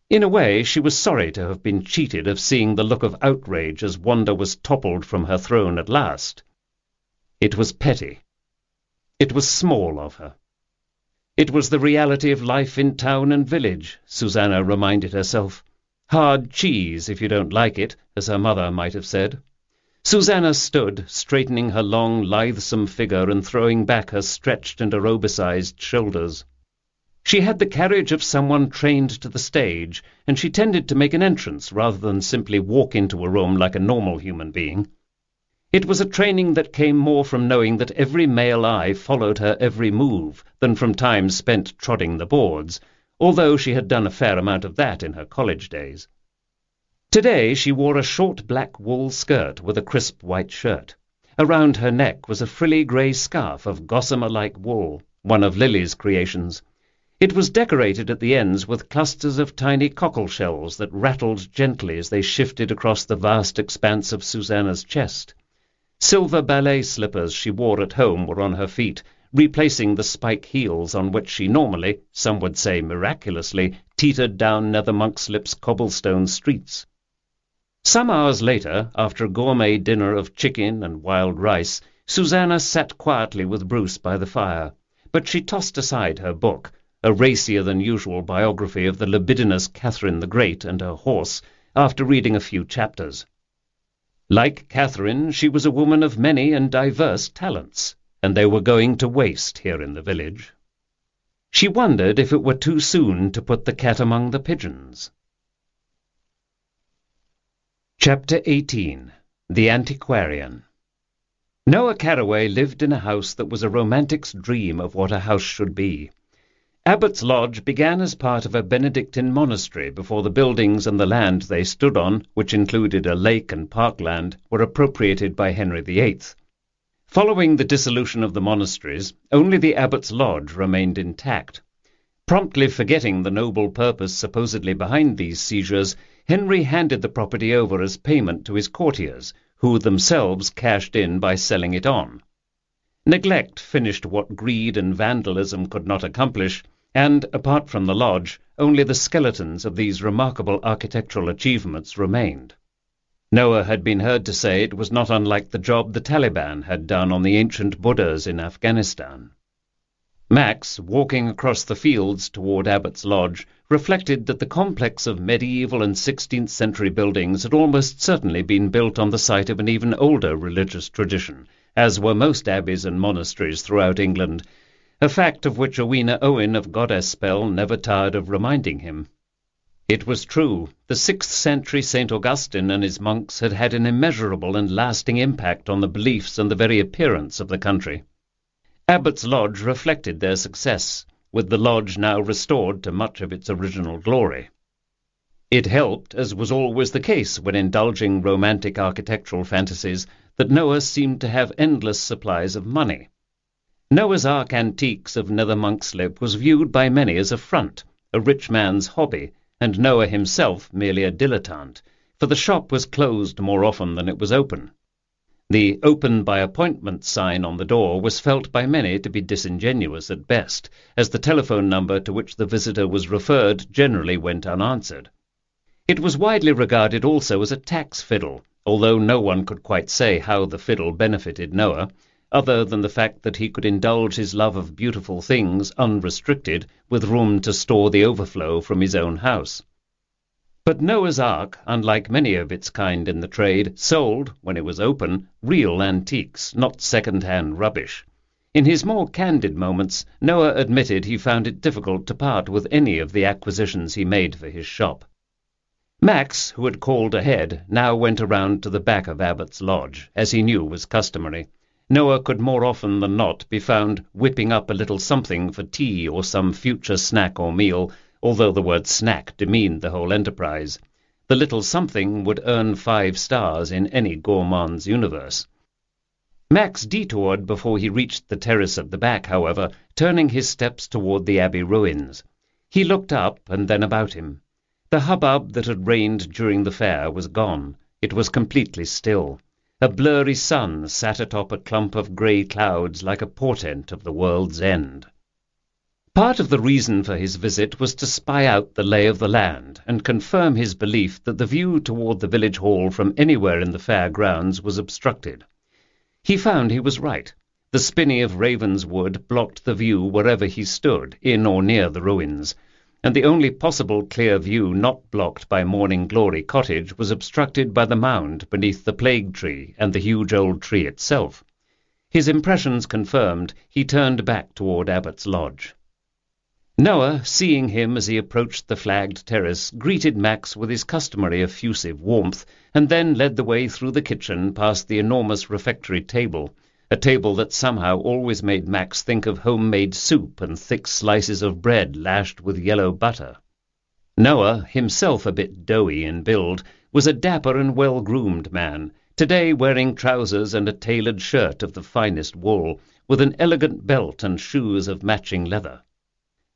In a way, she was sorry to have been cheated of seeing the look of outrage as Wanda was toppled from her throne at last. It was petty. It was small of her. It was the reality of life in town and village, Susanna reminded herself. Hard cheese, if you don't like it, as her mother might have said. Susanna stood, straightening her long, lithesome figure and throwing back her stretched and aerobicized shoulders. She had the carriage of someone trained to the stage, and she tended to make an entrance rather than simply walk into a room like a normal human being. It was a training that came more from knowing that every male eye followed her every move than from time spent trotting the boards, although she had done a fair amount of that in her college days. Today she wore a short black wool skirt with a crisp white shirt. Around her neck was a frilly grey scarf of gossamer-like wool, one of Lily's creations. It was decorated at the ends with clusters of tiny cockle-shells that rattled gently as they shifted across the vast expanse of Susanna's chest. Silver ballet slippers she wore at home were on her feet, replacing the spike heels on which she normally, some would say miraculously, teetered down Nether Monkslip's cobblestone streets. Some hours later, after a gourmet dinner of chicken and wild rice, Susanna sat quietly with Bruce by the fire, but she tossed aside her book, a racier-than-usual biography of the libidinous Catherine the Great and her horse, after reading a few chapters. Like Catherine, she was a woman of many and diverse talents, and they were going to waste here in the village. She wondered if it were too soon to put the cat among the pigeons. Chapter 18. The Antiquarian. Noah Carraway lived in a house that was a romantic's dream of what a house should be. Abbott's Lodge began as part of a Benedictine monastery before the buildings and the land they stood on, which included a lake and parkland, were appropriated by Henry VIII. Following the dissolution of the monasteries, only the Abbott's Lodge remained intact. Promptly forgetting the noble purpose supposedly behind these seizures, Henry handed the property over as payment to his courtiers, who themselves cashed in by selling it on. Neglect finished what greed and vandalism could not accomplish, and, apart from the lodge, only the skeletons of these remarkable architectural achievements remained. Noah had been heard to say it was not unlike the job the Taliban had done on the ancient Buddhas in Afghanistan. Max, walking across the fields toward Abbott's Lodge, reflected that the complex of medieval and 16th-century buildings had almost certainly been built on the site of an even older religious tradition, as were most abbeys and monasteries throughout England, a fact of which Owena Owen of Goddespell never tired of reminding him. It was true, the 6th-century St. Augustine and his monks had had an immeasurable and lasting impact on the beliefs and the very appearance of the country. Abbott's Lodge reflected their success, with the lodge now restored to much of its original glory. It helped, as was always the case when indulging romantic architectural fantasies, that Noah seemed to have endless supplies of money. Noah's Ark Antiques of Nether Monkslip was viewed by many as a front, a rich man's hobby, and Noah himself merely a dilettante, for the shop was closed more often than it was open. The "Open by Appointment" sign on the door was felt by many to be disingenuous at best, as the telephone number to which the visitor was referred generally went unanswered. It was widely regarded also as a tax fiddle, although no one could quite say how the fiddle benefited Noah, other than the fact that he could indulge his love of beautiful things unrestricted, with room to store the overflow from his own house. But Noah's Ark, unlike many of its kind in the trade, sold, when it was open, real antiques, not second-hand rubbish. In his more candid moments, Noah admitted he found it difficult to part with any of the acquisitions he made for his shop. Max, who had called ahead, now went around to the back of Abbott's Lodge, as he knew was customary. Noah could more often than not be found whipping up a little something for tea or some future snack or meal, although the word snack demeaned the whole enterprise. The little something would earn 5 stars in any gourmand's universe. Max detoured before he reached the terrace at the back, however, turning his steps toward the abbey ruins. He looked up and then about him. The hubbub that had reigned during the fair was gone. It was completely still. A blurry sun sat atop a clump of grey clouds like a portent of the world's end. Part of the reason for his visit was to spy out the lay of the land and confirm his belief that the view toward the village hall from anywhere in the fair grounds was obstructed. He found he was right. The spinney of Ravenswood blocked the view wherever he stood, in or near the ruins, and the only possible clear view not blocked by Morning Glory Cottage was obstructed by the mound beneath the plague tree and the huge old tree itself. His impressions confirmed, he turned back toward Abbott's Lodge. Noah, seeing him as he approached the flagged terrace, greeted Max with his customary effusive warmth, and then led the way through the kitchen past the enormous refectory table, a table that somehow always made Max think of homemade soup and thick slices of bread lashed with yellow butter. Noah, himself a bit doughy in build, was a dapper and well-groomed man, today wearing trousers and a tailored shirt of the finest wool, with an elegant belt and shoes of matching leather.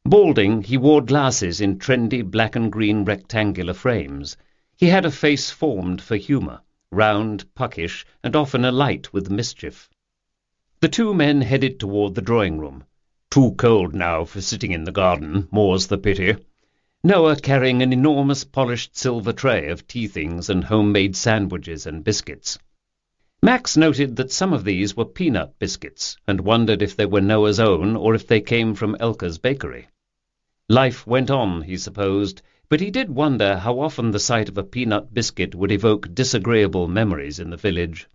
Balding, he wore glasses in trendy black and green rectangular frames. He had a face formed for humour, round, puckish, and often alight with mischief. The two men headed toward the drawing-room. "Too cold now for sitting in the garden, more's the pity." Noah carrying an enormous polished silver tray of tea-things and homemade sandwiches and biscuits. Max noted that some of these were peanut biscuits, and wondered if they were Noah's own or if they came from Elka's bakery. Life went on, he supposed, but he did wonder how often the sight of a peanut biscuit would evoke disagreeable memories in the village.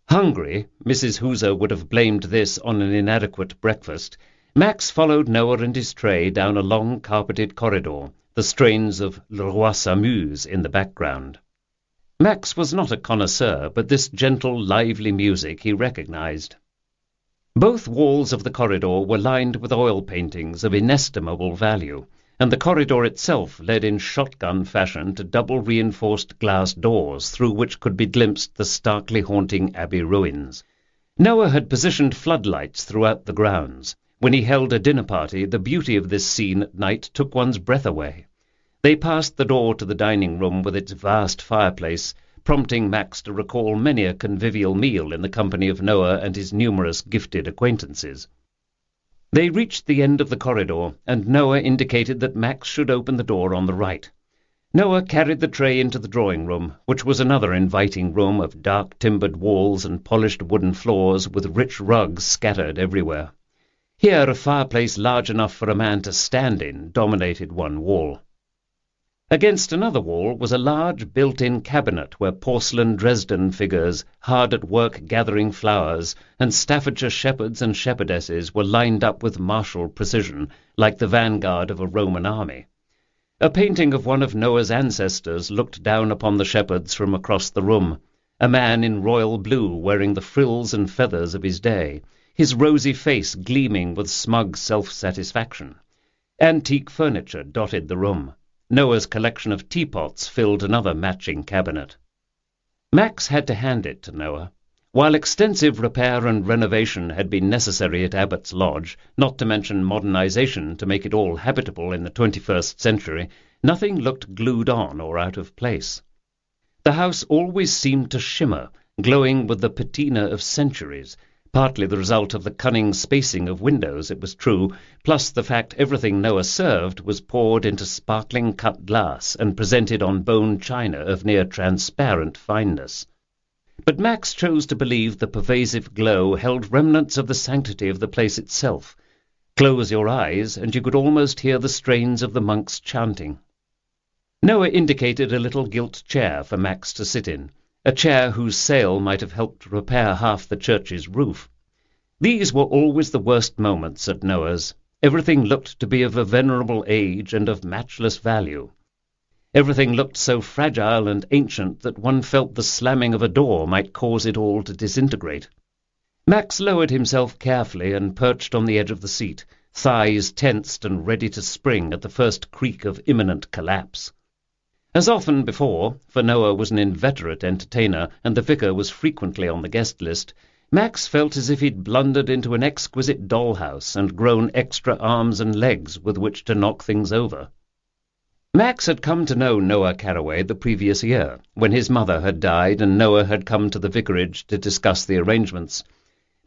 Hungry, Mrs. Hooser would have blamed this on an inadequate breakfast. Max followed Noah and his tray down a long carpeted corridor, the strains of Le Roi s'amuse in the background. Max was not a connoisseur, but this gentle, lively music he recognized. Both walls of the corridor were lined with oil paintings of inestimable value, and the corridor itself led in shotgun fashion to double-reinforced glass doors through which could be glimpsed the starkly haunting abbey ruins. Noah had positioned floodlights throughout the grounds. When he held a dinner party, the beauty of this scene at night took one's breath away. They passed the door to the dining room with its vast fireplace, prompting Max to recall many a convivial meal in the company of Noah and his numerous gifted acquaintances. They reached the end of the corridor, and Noah indicated that Max should open the door on the right. Noah carried the tray into the drawing-room, which was another inviting room of dark timbered walls and polished wooden floors with rich rugs scattered everywhere. Here a fireplace large enough for a man to stand in dominated one wall. Against another wall was a large built-in cabinet where porcelain Dresden figures, hard at work gathering flowers, and Staffordshire shepherds and shepherdesses were lined up with martial precision, like the vanguard of a Roman army. A painting of one of Noah's ancestors looked down upon the shepherds from across the room, a man in royal blue wearing the frills and feathers of his day, his rosy face gleaming with smug self-satisfaction. Antique furniture dotted the room. Noah's collection of teapots filled another matching cabinet. Max had to hand it to Noah. While extensive repair and renovation had been necessary at Abbott's Lodge, not to mention modernization to make it all habitable in the 21st century, nothing looked glued on or out of place. The house always seemed to shimmer, glowing with the patina of centuries, partly the result of the cunning spacing of windows, it was true, plus the fact everything Noah served was poured into sparkling cut glass and presented on bone china of near transparent fineness. But Max chose to believe the pervasive glow held remnants of the sanctity of the place itself. Close your eyes, and you could almost hear the strains of the monks chanting. Noah indicated a little gilt chair for Max to sit in, a chair whose sale might have helped repair half the church's roof. These were always the worst moments at Noah's. Everything looked to be of a venerable age and of matchless value. Everything looked so fragile and ancient that one felt the slamming of a door might cause it all to disintegrate. Max lowered himself carefully and perched on the edge of the seat, thighs tensed and ready to spring at the first creak of imminent collapse. As often before, for Noah was an inveterate entertainer and the vicar was frequently on the guest list, Max felt as if he'd blundered into an exquisite dollhouse and grown extra arms and legs with which to knock things over. Max had come to know Noah Carraway the previous year, when his mother had died and Noah had come to the vicarage to discuss the arrangements.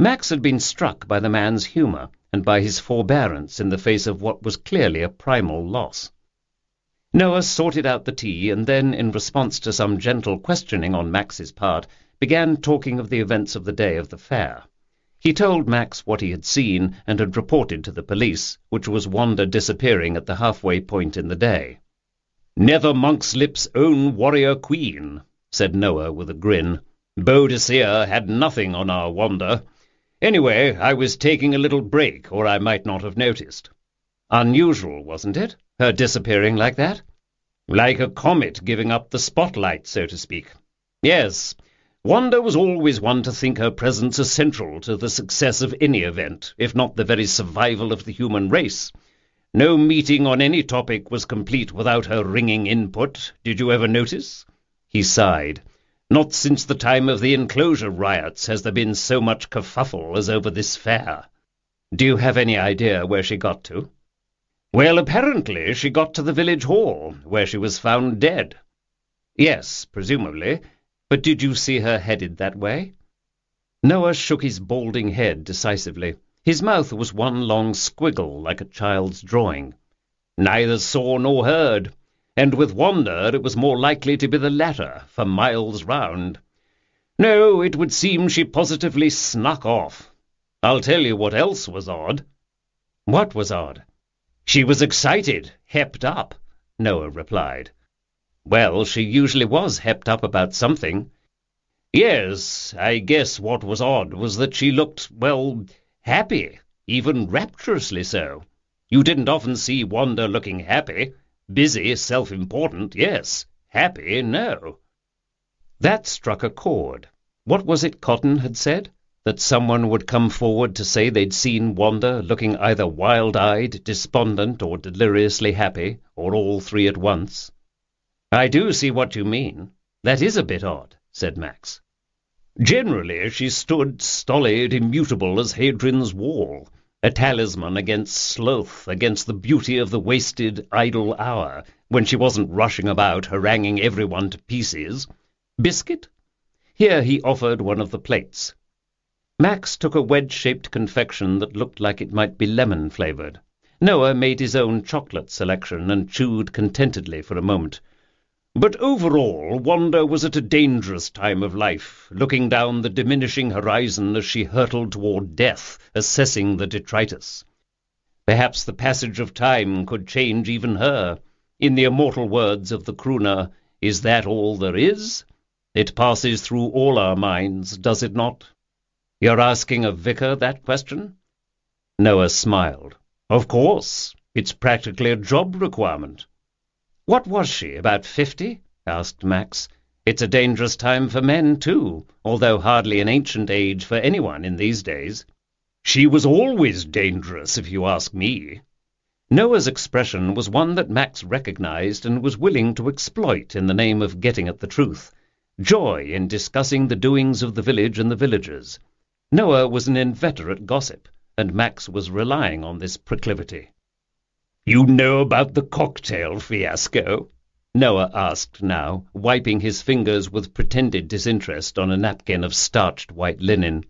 Max had been struck by the man's humour and by his forbearance in the face of what was clearly a primal loss. Noah sorted out the tea and then, in response to some gentle questioning on Max's part, began talking of the events of the day of the fair. He told Max what he had seen and had reported to the police, which was Wanda disappearing at the halfway point in the day. "Nether Monkslip's own warrior queen," said Noah with a grin. "Boadicea had nothing on our Wanda. Anyway, I was taking a little break, or I might not have noticed." Unusual, wasn't it, her disappearing like that? Like a comet giving up the spotlight, so to speak. Yes, Wanda was always one to think her presence essential to the success of any event, if not the very survival of the human race. No meeting on any topic was complete without her ringing input, did you ever notice? He sighed. Not since the time of the enclosure riots has there been so much kerfuffle as over this fair. Do you have any idea where she got to? Well, apparently she got to the village hall, where she was found dead. Yes, presumably. But did you see her headed that way? Noah shook his balding head decisively. His mouth was one long squiggle like a child's drawing. Neither saw nor heard, and with Wanda it was more likely to be the latter, for miles round. No, it would seem she positively snuck off. I'll tell you what else was odd. What was odd? She was excited, hepped up, Noah replied. Well, she usually was hepped up about something. Yes, I guess what was odd was that she looked, well, happy, even rapturously so. You didn't often see Wanda looking happy. Busy, self-important, yes. Happy, no. That struck a chord. What was it Cotton had said? That someone would come forward to say they'd seen Wanda looking either wild-eyed, despondent, or deliriously happy, or all three at once. I do see what you mean. That is a bit odd, said Max. Generally she stood stolid, immutable as Hadrian's Wall, a talisman against sloth, against the beauty of the wasted, idle hour, when she wasn't rushing about haranguing everyone to pieces. Biscuit? Here he offered one of the plates. Max took a wedge-shaped confection that looked like it might be lemon-flavoured. Noah made his own chocolate selection and chewed contentedly for a moment. But overall, Wanda was at a dangerous time of life, looking down the diminishing horizon as she hurtled toward death, assessing the detritus. Perhaps the passage of time could change even her. In the immortal words of the crooner, "Is that all there is?" It passes through all our minds, does it not? You're asking a vicar that question? Noah smiled. Of course. It's practically a job requirement. What was she, about 50? Asked Max. It's a dangerous time for men, too, although hardly an ancient age for anyone in these days. She was always dangerous, if you ask me. Noah's expression was one that Max recognized and was willing to exploit in the name of getting at the truth. Joy in discussing the doings of the village and the villagers. Noah was an inveterate gossip, and Max was relying on this proclivity. "You know about the cocktail fiasco?" Noah asked now, wiping his fingers with pretended disinterest on a napkin of starched white linen.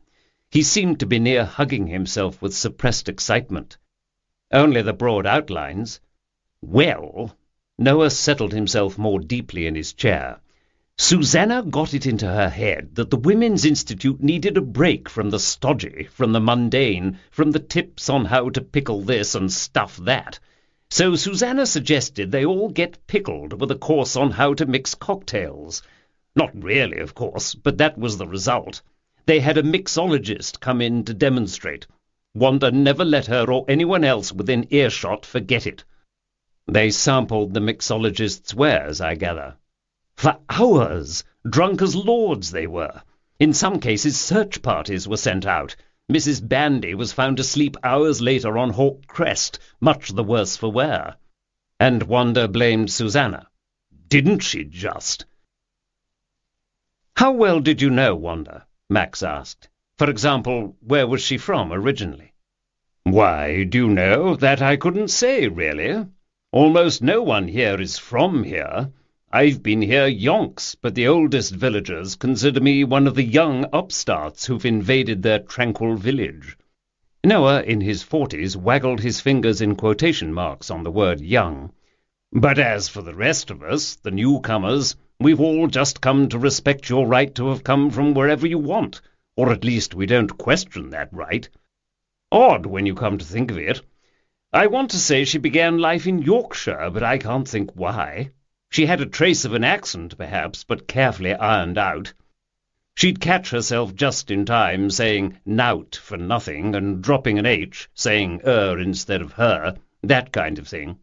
He seemed to be near hugging himself with suppressed excitement. Only the broad outlines. Well, Noah settled himself more deeply in his chair. Susanna got it into her head that the Women's Institute needed a break from the stodgy, from the mundane, from the tips on how to pickle this and stuff that. So Susanna suggested they all get pickled with a course on how to mix cocktails. Not really, of course, but that was the result. They had a mixologist come in to demonstrate. Wanda never let her or anyone else within earshot forget it. They sampled the mixologist's wares, I gather. For hours, drunk as lords they were. In some cases search parties were sent out. Mrs. Bandy was found asleep hours later on Hawk Crest, much the worse for wear. And Wanda blamed Susanna. Didn't she just? How well did you know Wanda? Max asked. For example, where was she from originally? Why, do you know, that I couldn't say, really. Almost no one here is from here. I've been here yonks, but the oldest villagers consider me one of the young upstarts who've invaded their tranquil village. Noah, in his 40s, waggled his fingers in quotation marks on the word young. But as for the rest of us, the newcomers, we've all just come to respect your right to have come from wherever you want, or at least we don't question that right. Odd when you come to think of it. I want to say she began life in Yorkshire, but I can't think why. She had a trace of an accent, perhaps, but carefully ironed out. She'd catch herself just in time, saying nout for nothing, and dropping an H, saying instead of her, That kind of thing.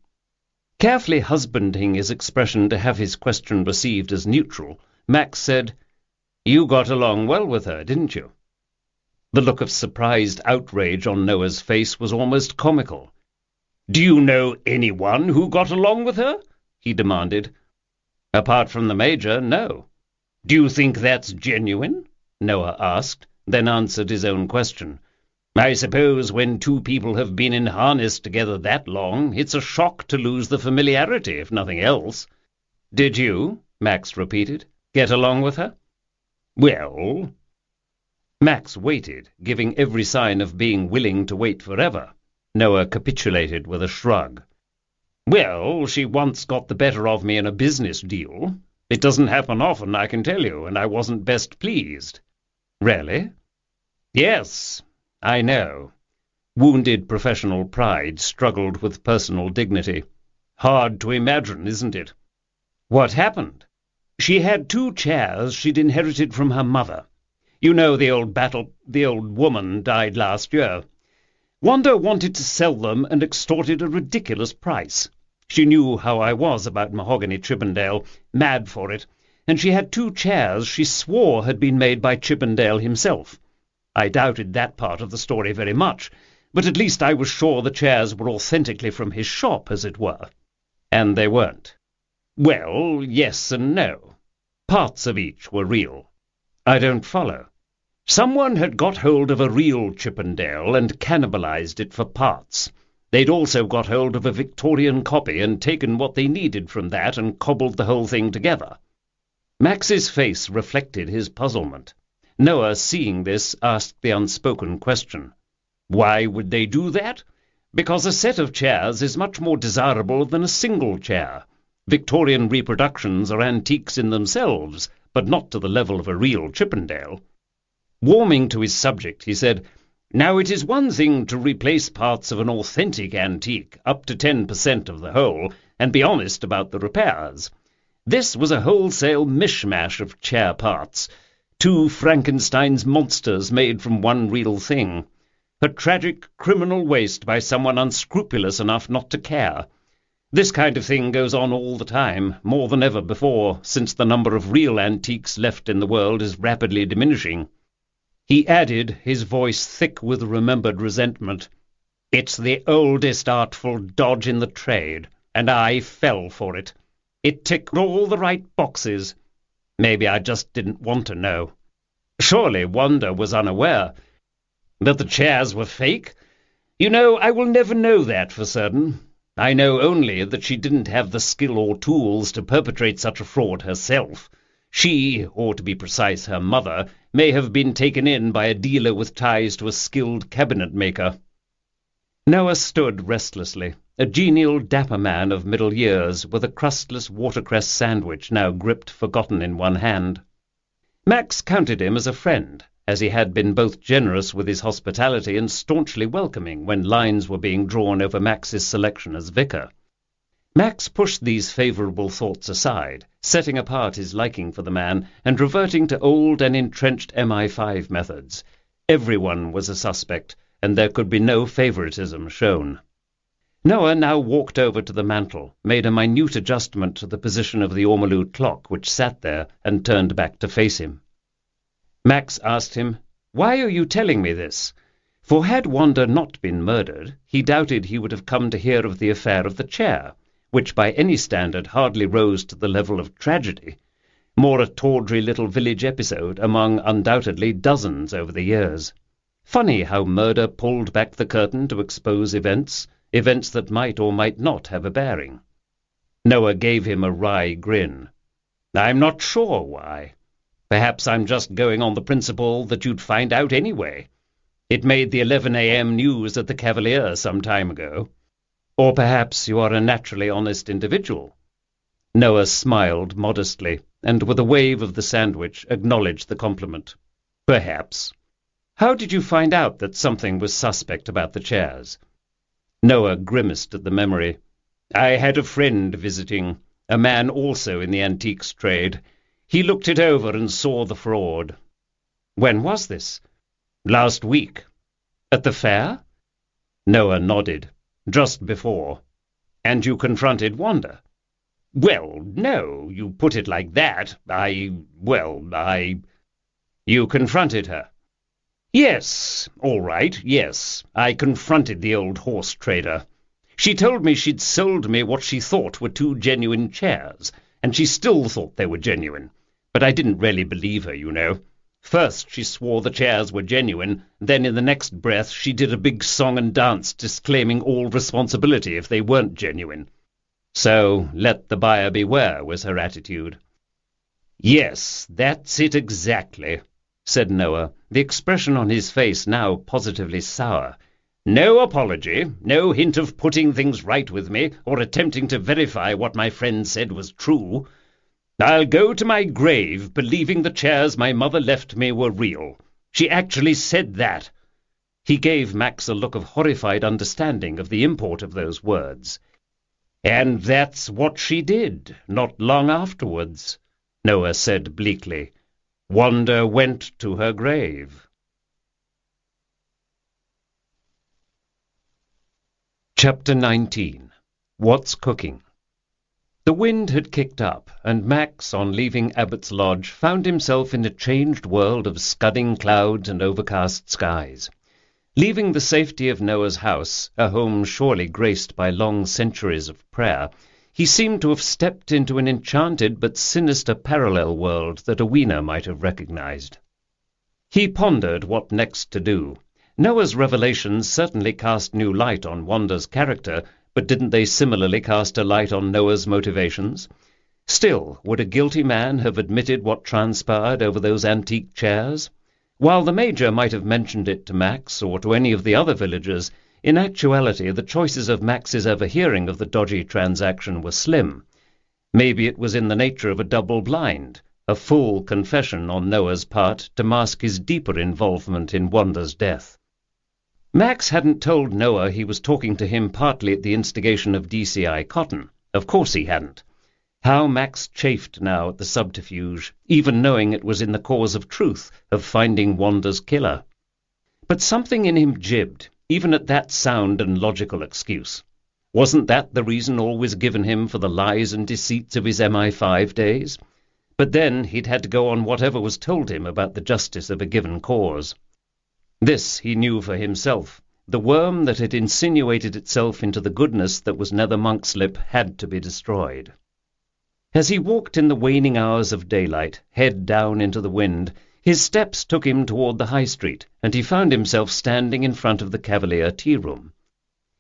Carefully husbanding his expression to have his question received as neutral, Max said, "You got along well with her, didn't you?" The look of surprised outrage on Noah's face was almost comical. "Do you know anyone who got along with her?" he demanded. "Apart from the Major, no." "Do you think that's genuine?" Noah asked, then answered his own question. "I suppose when two people have been in harness together that long, it's a shock to lose the familiarity, if nothing else." "Did you," Max repeated, "get along with her?" "Well—" Max waited, giving every sign of being willing to wait forever. Noah capitulated with a shrug. "Well, she once got the better of me in a business deal. It doesn't happen often, I can tell you, and I wasn't best pleased." "Really?" "Yes, I know." Wounded professional pride struggled with personal dignity. "Hard to imagine, isn't it?" "What happened?" "She had 2 chairs she'd inherited from her mother. You know the old woman died last year. Wanda wanted to sell them and extorted a ridiculous price. She knew how I was about mahogany Chippendale, mad for it, and she had 2 chairs she swore had been made by Chippendale himself. I doubted that part of the story very much, but at least I was sure the chairs were authentically from his shop, as it were." "And they weren't?" "Well, yes and no. Parts of each were real." "I don't follow." "Someone had got hold of a real Chippendale and cannibalized it for parts. They'd also got hold of a Victorian copy and taken what they needed from that and cobbled the whole thing together." Max's face reflected his puzzlement. Noah, seeing this, asked the unspoken question. "Why would they do that? Because a set of chairs is much more desirable than a single chair. Victorian reproductions are antiques in themselves, but not to the level of a real Chippendale." Warming to his subject, he said, "Now it is one thing to replace parts of an authentic antique, up to 10% of the whole, and be honest about the repairs. This was a wholesale mishmash of chair parts, 2 Frankenstein's monsters made from one real thing. A tragic criminal waste by someone unscrupulous enough not to care. This kind of thing goes on all the time, more than ever before, since the number of real antiques left in the world is rapidly diminishing." He added, his voice thick with remembered resentment, "It's the oldest artful dodge in the trade, and I fell for it. It ticked all the right boxes. Maybe I just didn't want to know. Surely Wanda was unaware that the chairs were fake? You know, I will never know that for certain. I know only that she didn't have the skill or tools to perpetrate such a fraud herself. She, or to be precise, her mother, may have been taken in by a dealer with ties to a skilled cabinet-maker." Noah stood restlessly, a genial, dapper man of middle years, with a crustless watercress sandwich now gripped forgotten in one hand. Max counted him as a friend, as he had been both generous with his hospitality and staunchly welcoming when lines were being drawn over Max's selection as vicar. Max pushed these favourable thoughts aside, setting apart his liking for the man and reverting to old and entrenched MI5 methods. Everyone was a suspect, and there could be no favouritism shown. Noah now walked over to the mantel, made a minute adjustment to the position of the ormolu clock which sat there, and turned back to face him. Max asked him, "Why are you telling me this?" For had Wanda not been murdered, he doubted he would have come to hear of the affair of the chair, which by any standard hardly rose to the level of tragedy, more a tawdry little village episode among undoubtedly dozens over the years. Funny how murder pulled back the curtain to expose events that might or might not have a bearing. Noah gave him a wry grin. "I'm not sure why. Perhaps I'm just going on the principle that you'd find out anyway. It made the 11 a.m. news at the Cavalier some time ago. Or perhaps you are a naturally honest individual." Noah smiled modestly, and with a wave of the sandwich acknowledged the compliment. "Perhaps. How did you find out that something was suspect about the chairs?" Noah grimaced at the memory. "I had a friend visiting, a man also in the antiques trade. He looked it over and saw the fraud." "When was this?" "Last week." "At the fair?" Noah nodded. "Just before." "And you confronted Wanda?" "Well, no, you put it like that. You confronted her?" "Yes, all right, yes. I confronted the old horse trader. She told me she'd sold me what she thought were 2 genuine chairs, and she still thought they were genuine. But I didn't really believe her, you know. First she swore the chairs were genuine, then in the next breath she did a big song and dance disclaiming all responsibility if they weren't genuine. So let the buyer beware was her attitude." "Yes, that's it exactly," said Noah, the expression on his face now positively sour. "No apology, no hint of putting things right with me, or attempting to verify what my friend said was true. I'll go to my grave believing the chairs my mother left me were real. She actually said that." He gave Max a look of horrified understanding of the import of those words. "And that's what she did, not long afterwards," Noah said bleakly. "Wanda went to her grave." Chapter 19. What's Cooking? The wind had kicked up, and Max, on leaving Abbott's Lodge, found himself in a changed world of scudding clouds and overcast skies. Leaving the safety of Noah's house, a home surely graced by long centuries of prayer, he seemed to have stepped into an enchanted but sinister parallel world that a weaner might have recognized. He pondered what next to do. Noah's revelations certainly cast new light on Wanda's character, but didn't they similarly cast a light on Noah's motivations? Still, would a guilty man have admitted what transpired over those antique chairs? While the Major might have mentioned it to Max or to any of the other villagers, in actuality the choices of Max's ever hearing of the dodgy transaction were slim. Maybe it was in the nature of a double blind, a full confession on Noah's part to mask his deeper involvement in Wanda's death. Max hadn't told Noah he was talking to him partly at the instigation of DCI Cotton. Of course he hadn't. How Max chafed now at the subterfuge, even knowing it was in the cause of truth, of finding Wanda's killer. But something in him jibbed, even at that sound and logical excuse. Wasn't that the reason always given him for the lies and deceits of his MI5 days? But then he'd had to go on whatever was told him about the justice of a given cause. This he knew for himself. The worm that had insinuated itself into the goodness that was Nether Monkslip had to be destroyed. As he walked in the waning hours of daylight, head down into the wind, his steps took him toward the High Street, and he found himself standing in front of the Cavalier tea-room.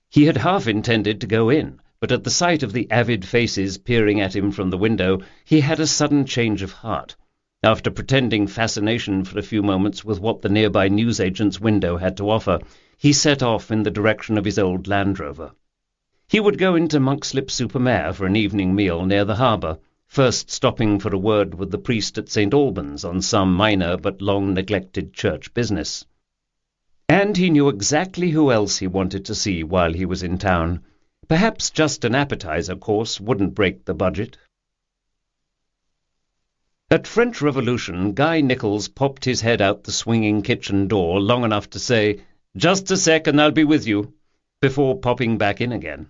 He had half intended to go in, but at the sight of the avid faces peering at him from the window, he had a sudden change of heart. After pretending fascination for a few moments with what the nearby newsagent's window had to offer, he set off in the direction of his old Land Rover. He would go into Monkslip-super-Mare for an evening meal near the harbour, first stopping for a word with the priest at St. Albans on some minor but long-neglected church business. And he knew exactly who else he wanted to see while he was in town. Perhaps just an appetizer course wouldn't break the budget. At French Revolution, Guy Nichols popped his head out the swinging kitchen door long enough to say, "Just a sec and I'll be with you," before popping back in again.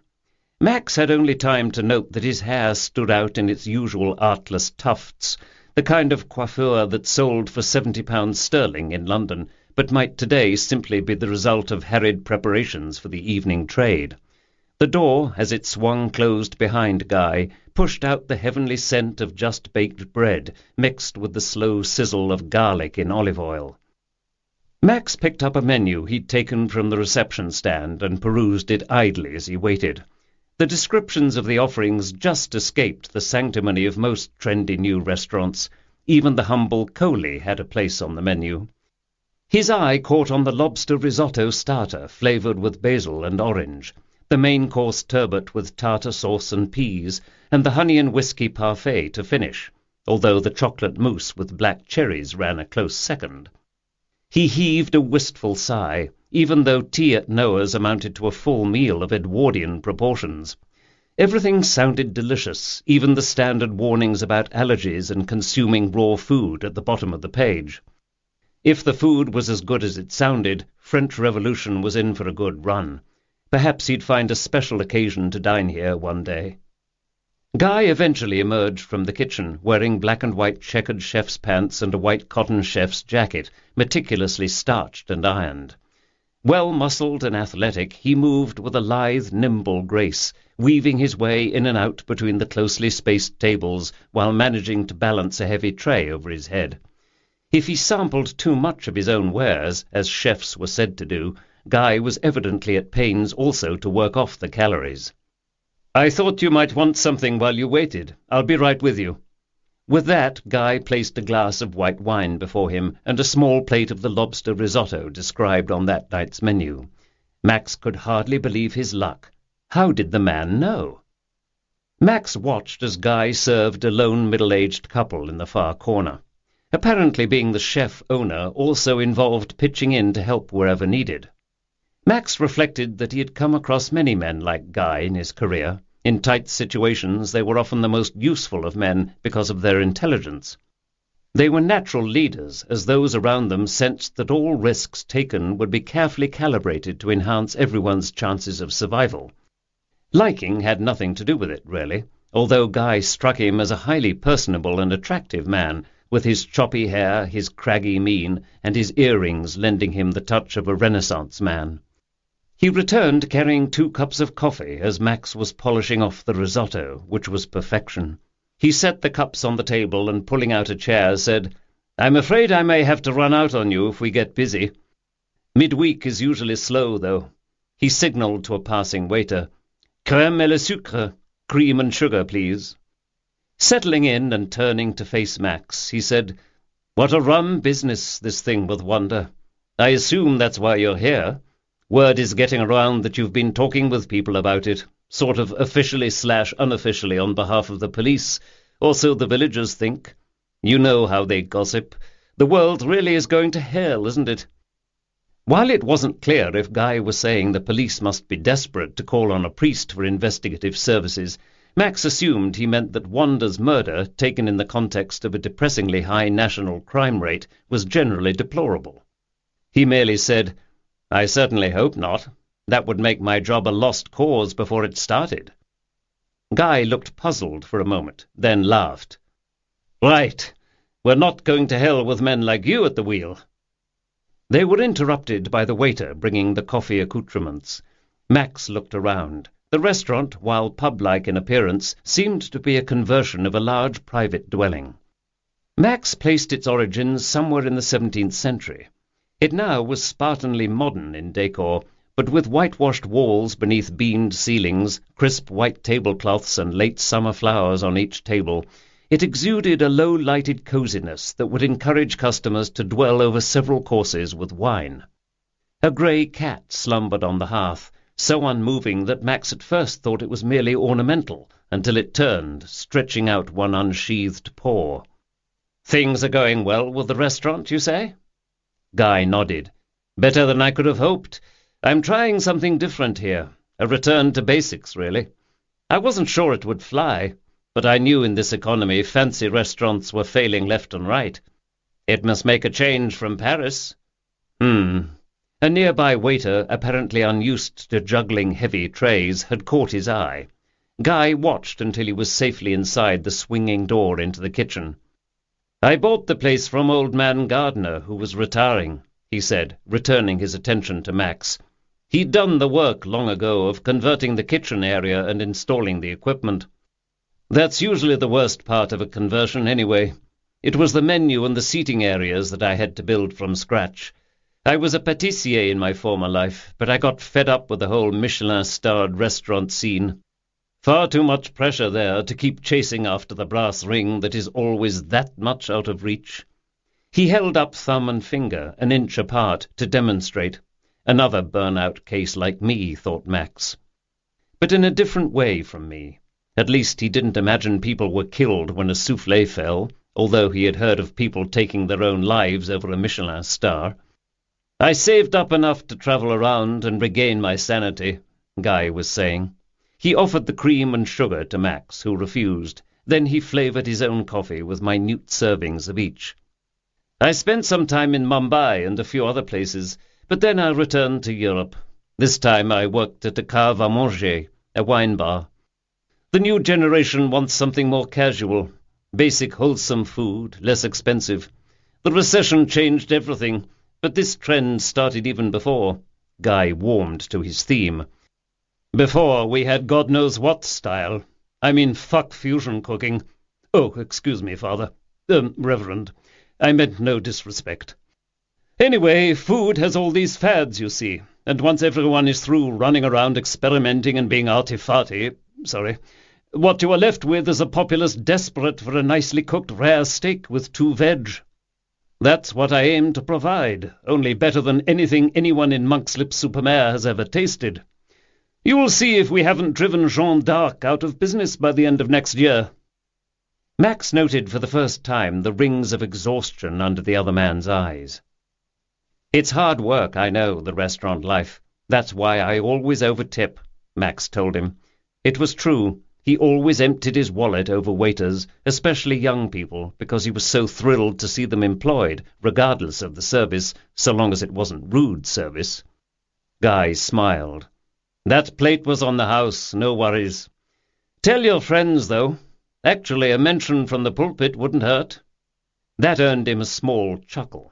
Max had only time to note that his hair stood out in its usual artless tufts, the kind of coiffure that sold for £70 sterling in London, but might today simply be the result of harried preparations for the evening trade. The door, as it swung closed behind Guy, pushed out the heavenly scent of just-baked bread, mixed with the slow sizzle of garlic in olive oil. Max picked up a menu he'd taken from the reception stand and perused it idly as he waited. The descriptions of the offerings just escaped the sanctimony of most trendy new restaurants. Even the humble Coley had a place on the menu. His eye caught on the lobster risotto starter, flavoured with basil and orange, the main course turbot with tartar sauce and peas, and the honey and whiskey parfait to finish, although the chocolate mousse with black cherries ran a close second. He heaved a wistful sigh, even though tea at Noah's amounted to a full meal of Edwardian proportions. Everything sounded delicious, even the standard warnings about allergies and consuming raw food at the bottom of the page. If the food was as good as it sounded, French Revolution was in for a good run. Perhaps he'd find a special occasion to dine here one day. Guy eventually emerged from the kitchen, wearing black and white checkered chef's pants and a white cotton chef's jacket, meticulously starched and ironed. Well-muscled and athletic, he moved with a lithe, nimble grace, weaving his way in and out between the closely spaced tables while managing to balance a heavy tray over his head. If he sampled too much of his own wares, as chefs were said to do, Guy was evidently at pains also to work off the calories. "I thought you might want something while you waited. I'll be right with you." With that, Guy placed a glass of white wine before him and a small plate of the lobster risotto described on that night's menu. Max could hardly believe his luck. How did the man know? Max watched as Guy served a lone middle-aged couple in the far corner. Apparently being the chef-owner also involved pitching in to help wherever needed. Max reflected that he had come across many men like Guy in his career. In tight situations, they were often the most useful of men because of their intelligence. They were natural leaders, as those around them sensed that all risks taken would be carefully calibrated to enhance everyone's chances of survival. Liking had nothing to do with it, really, although Guy struck him as a highly personable and attractive man, with his choppy hair, his craggy mien, and his earrings lending him the touch of a Renaissance man. He returned carrying 2 cups of coffee as Max was polishing off the risotto, which was perfection. He set the cups on the table and, pulling out a chair, said, "I'm afraid I may have to run out on you if we get busy. Midweek is usually slow, though." He signalled to a passing waiter, "Crème et le sucre, cream and sugar, please." Settling in and turning to face Max, he said, "What a rum business, this thing with Wanda. I assume that's why you're here. Word is getting around that you've been talking with people about it, sort of officially/unofficially on behalf of the police, or so the villagers think. You know how they gossip. The world really is going to hell, isn't it?" While it wasn't clear if Guy was saying the police must be desperate to call on a priest for investigative services, Max assumed he meant that Wanda's murder, taken in the context of a depressingly high national crime rate, was generally deplorable. He merely said, "I certainly hope not. That would make my job a lost cause before it started." Guy looked puzzled for a moment, then laughed. "Right. We're not going to hell with men like you at the wheel." They were interrupted by the waiter bringing the coffee accoutrements. Max looked around. The restaurant, while pub-like in appearance, seemed to be a conversion of a large private dwelling. Max placed its origins somewhere in the 17th century. It now was Spartanly modern in decor, but with whitewashed walls beneath beamed ceilings, crisp white tablecloths and late summer flowers on each table, it exuded a low-lighted coziness that would encourage customers to dwell over several courses with wine. A grey cat slumbered on the hearth, so unmoving that Max at first thought it was merely ornamental, until it turned, stretching out one unsheathed paw. "Things are going well with the restaurant, you say?" Guy nodded. "Better than I could have hoped. I'm trying something different here, a return to basics, really. I wasn't sure it would fly, but I knew in this economy fancy restaurants were failing left and right. It must make a change from Paris." A nearby waiter, apparently unused to juggling heavy trays, had caught his eye. Guy watched until he was safely inside the swinging door into the kitchen. "I bought the place from old man Gardner, who was retiring," he said, returning his attention to Max. "He'd done the work long ago of converting the kitchen area and installing the equipment. That's usually the worst part of a conversion anyway. It was the menu and the seating areas that I had to build from scratch. I was a pâtissier in my former life, but I got fed up with the whole Michelin-starred restaurant scene. Far too much pressure there to keep chasing after the brass ring that is always that much out of reach." He held up thumb and finger, an inch apart, to demonstrate. Another burnout case like me, thought Max. But in a different way from me. At least he didn't imagine people were killed when a soufflé fell, although he had heard of people taking their own lives over a Michelin star. "I saved up enough to travel around and regain my sanity," Guy was saying. He offered the cream and sugar to Max, who refused. Then he flavoured his own coffee with minute servings of each. "I spent some time in Mumbai and a few other places, but then I returned to Europe. This time I worked at a cave à manger, a wine bar. The new generation wants something more casual, basic wholesome food, less expensive. The recession changed everything, but this trend started even before. Guy warmed to his theme. Before, we had God knows what style. I mean fuck fusion cooking. Oh, excuse me, Father. Reverend. I meant no disrespect. Anyway, food has all these fads, you see, and once everyone is through running around experimenting and being arty-farty, what you are left with is a populace desperate for a nicely cooked rare steak with 2 veg. That's what I aim to provide, only better than anything anyone in Monkslip-super-Mare has ever tasted. You will see if we haven't driven Jeanne d'Arc out of business by the end of next year. Max noted for the first time the rings of exhaustion under the other man's eyes. It's hard work, I know, the restaurant life. That's why I always overtip, Max told him. It was true. He always emptied his wallet over waiters, especially young people, because he was so thrilled to see them employed, regardless of the service, so long as it wasn't rude service. Guy smiled. That plate was on the house, no worries. Tell your friends, though. Actually, a mention from the pulpit wouldn't hurt. That earned him a small chuckle.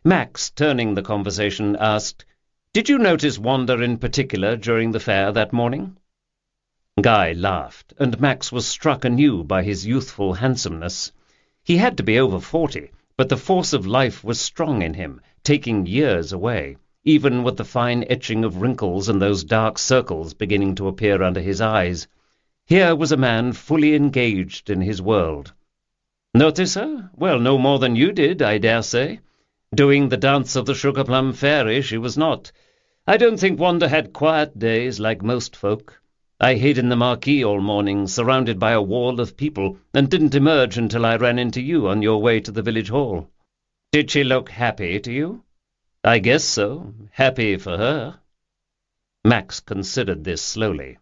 Max, turning the conversation, asked, Did you notice Wanda in particular during the fair that morning? Guy laughed, and Max was struck anew by his youthful handsomeness. He had to be over 40, but the force of life was strong in him, taking years away, even with the fine etching of wrinkles and those dark circles beginning to appear under his eyes. Here was a man fully engaged in his world. Notice her? Well, no more than you did, I dare say. Doing the dance of the sugar-plum fairy she was not. I don't think Wanda had quiet days like most folk. I hid in the marquee all morning, surrounded by a wall of people, and didn't emerge until I ran into you on your way to the village hall. Did she look happy to you? I guess so. Happy for her. Max considered this slowly.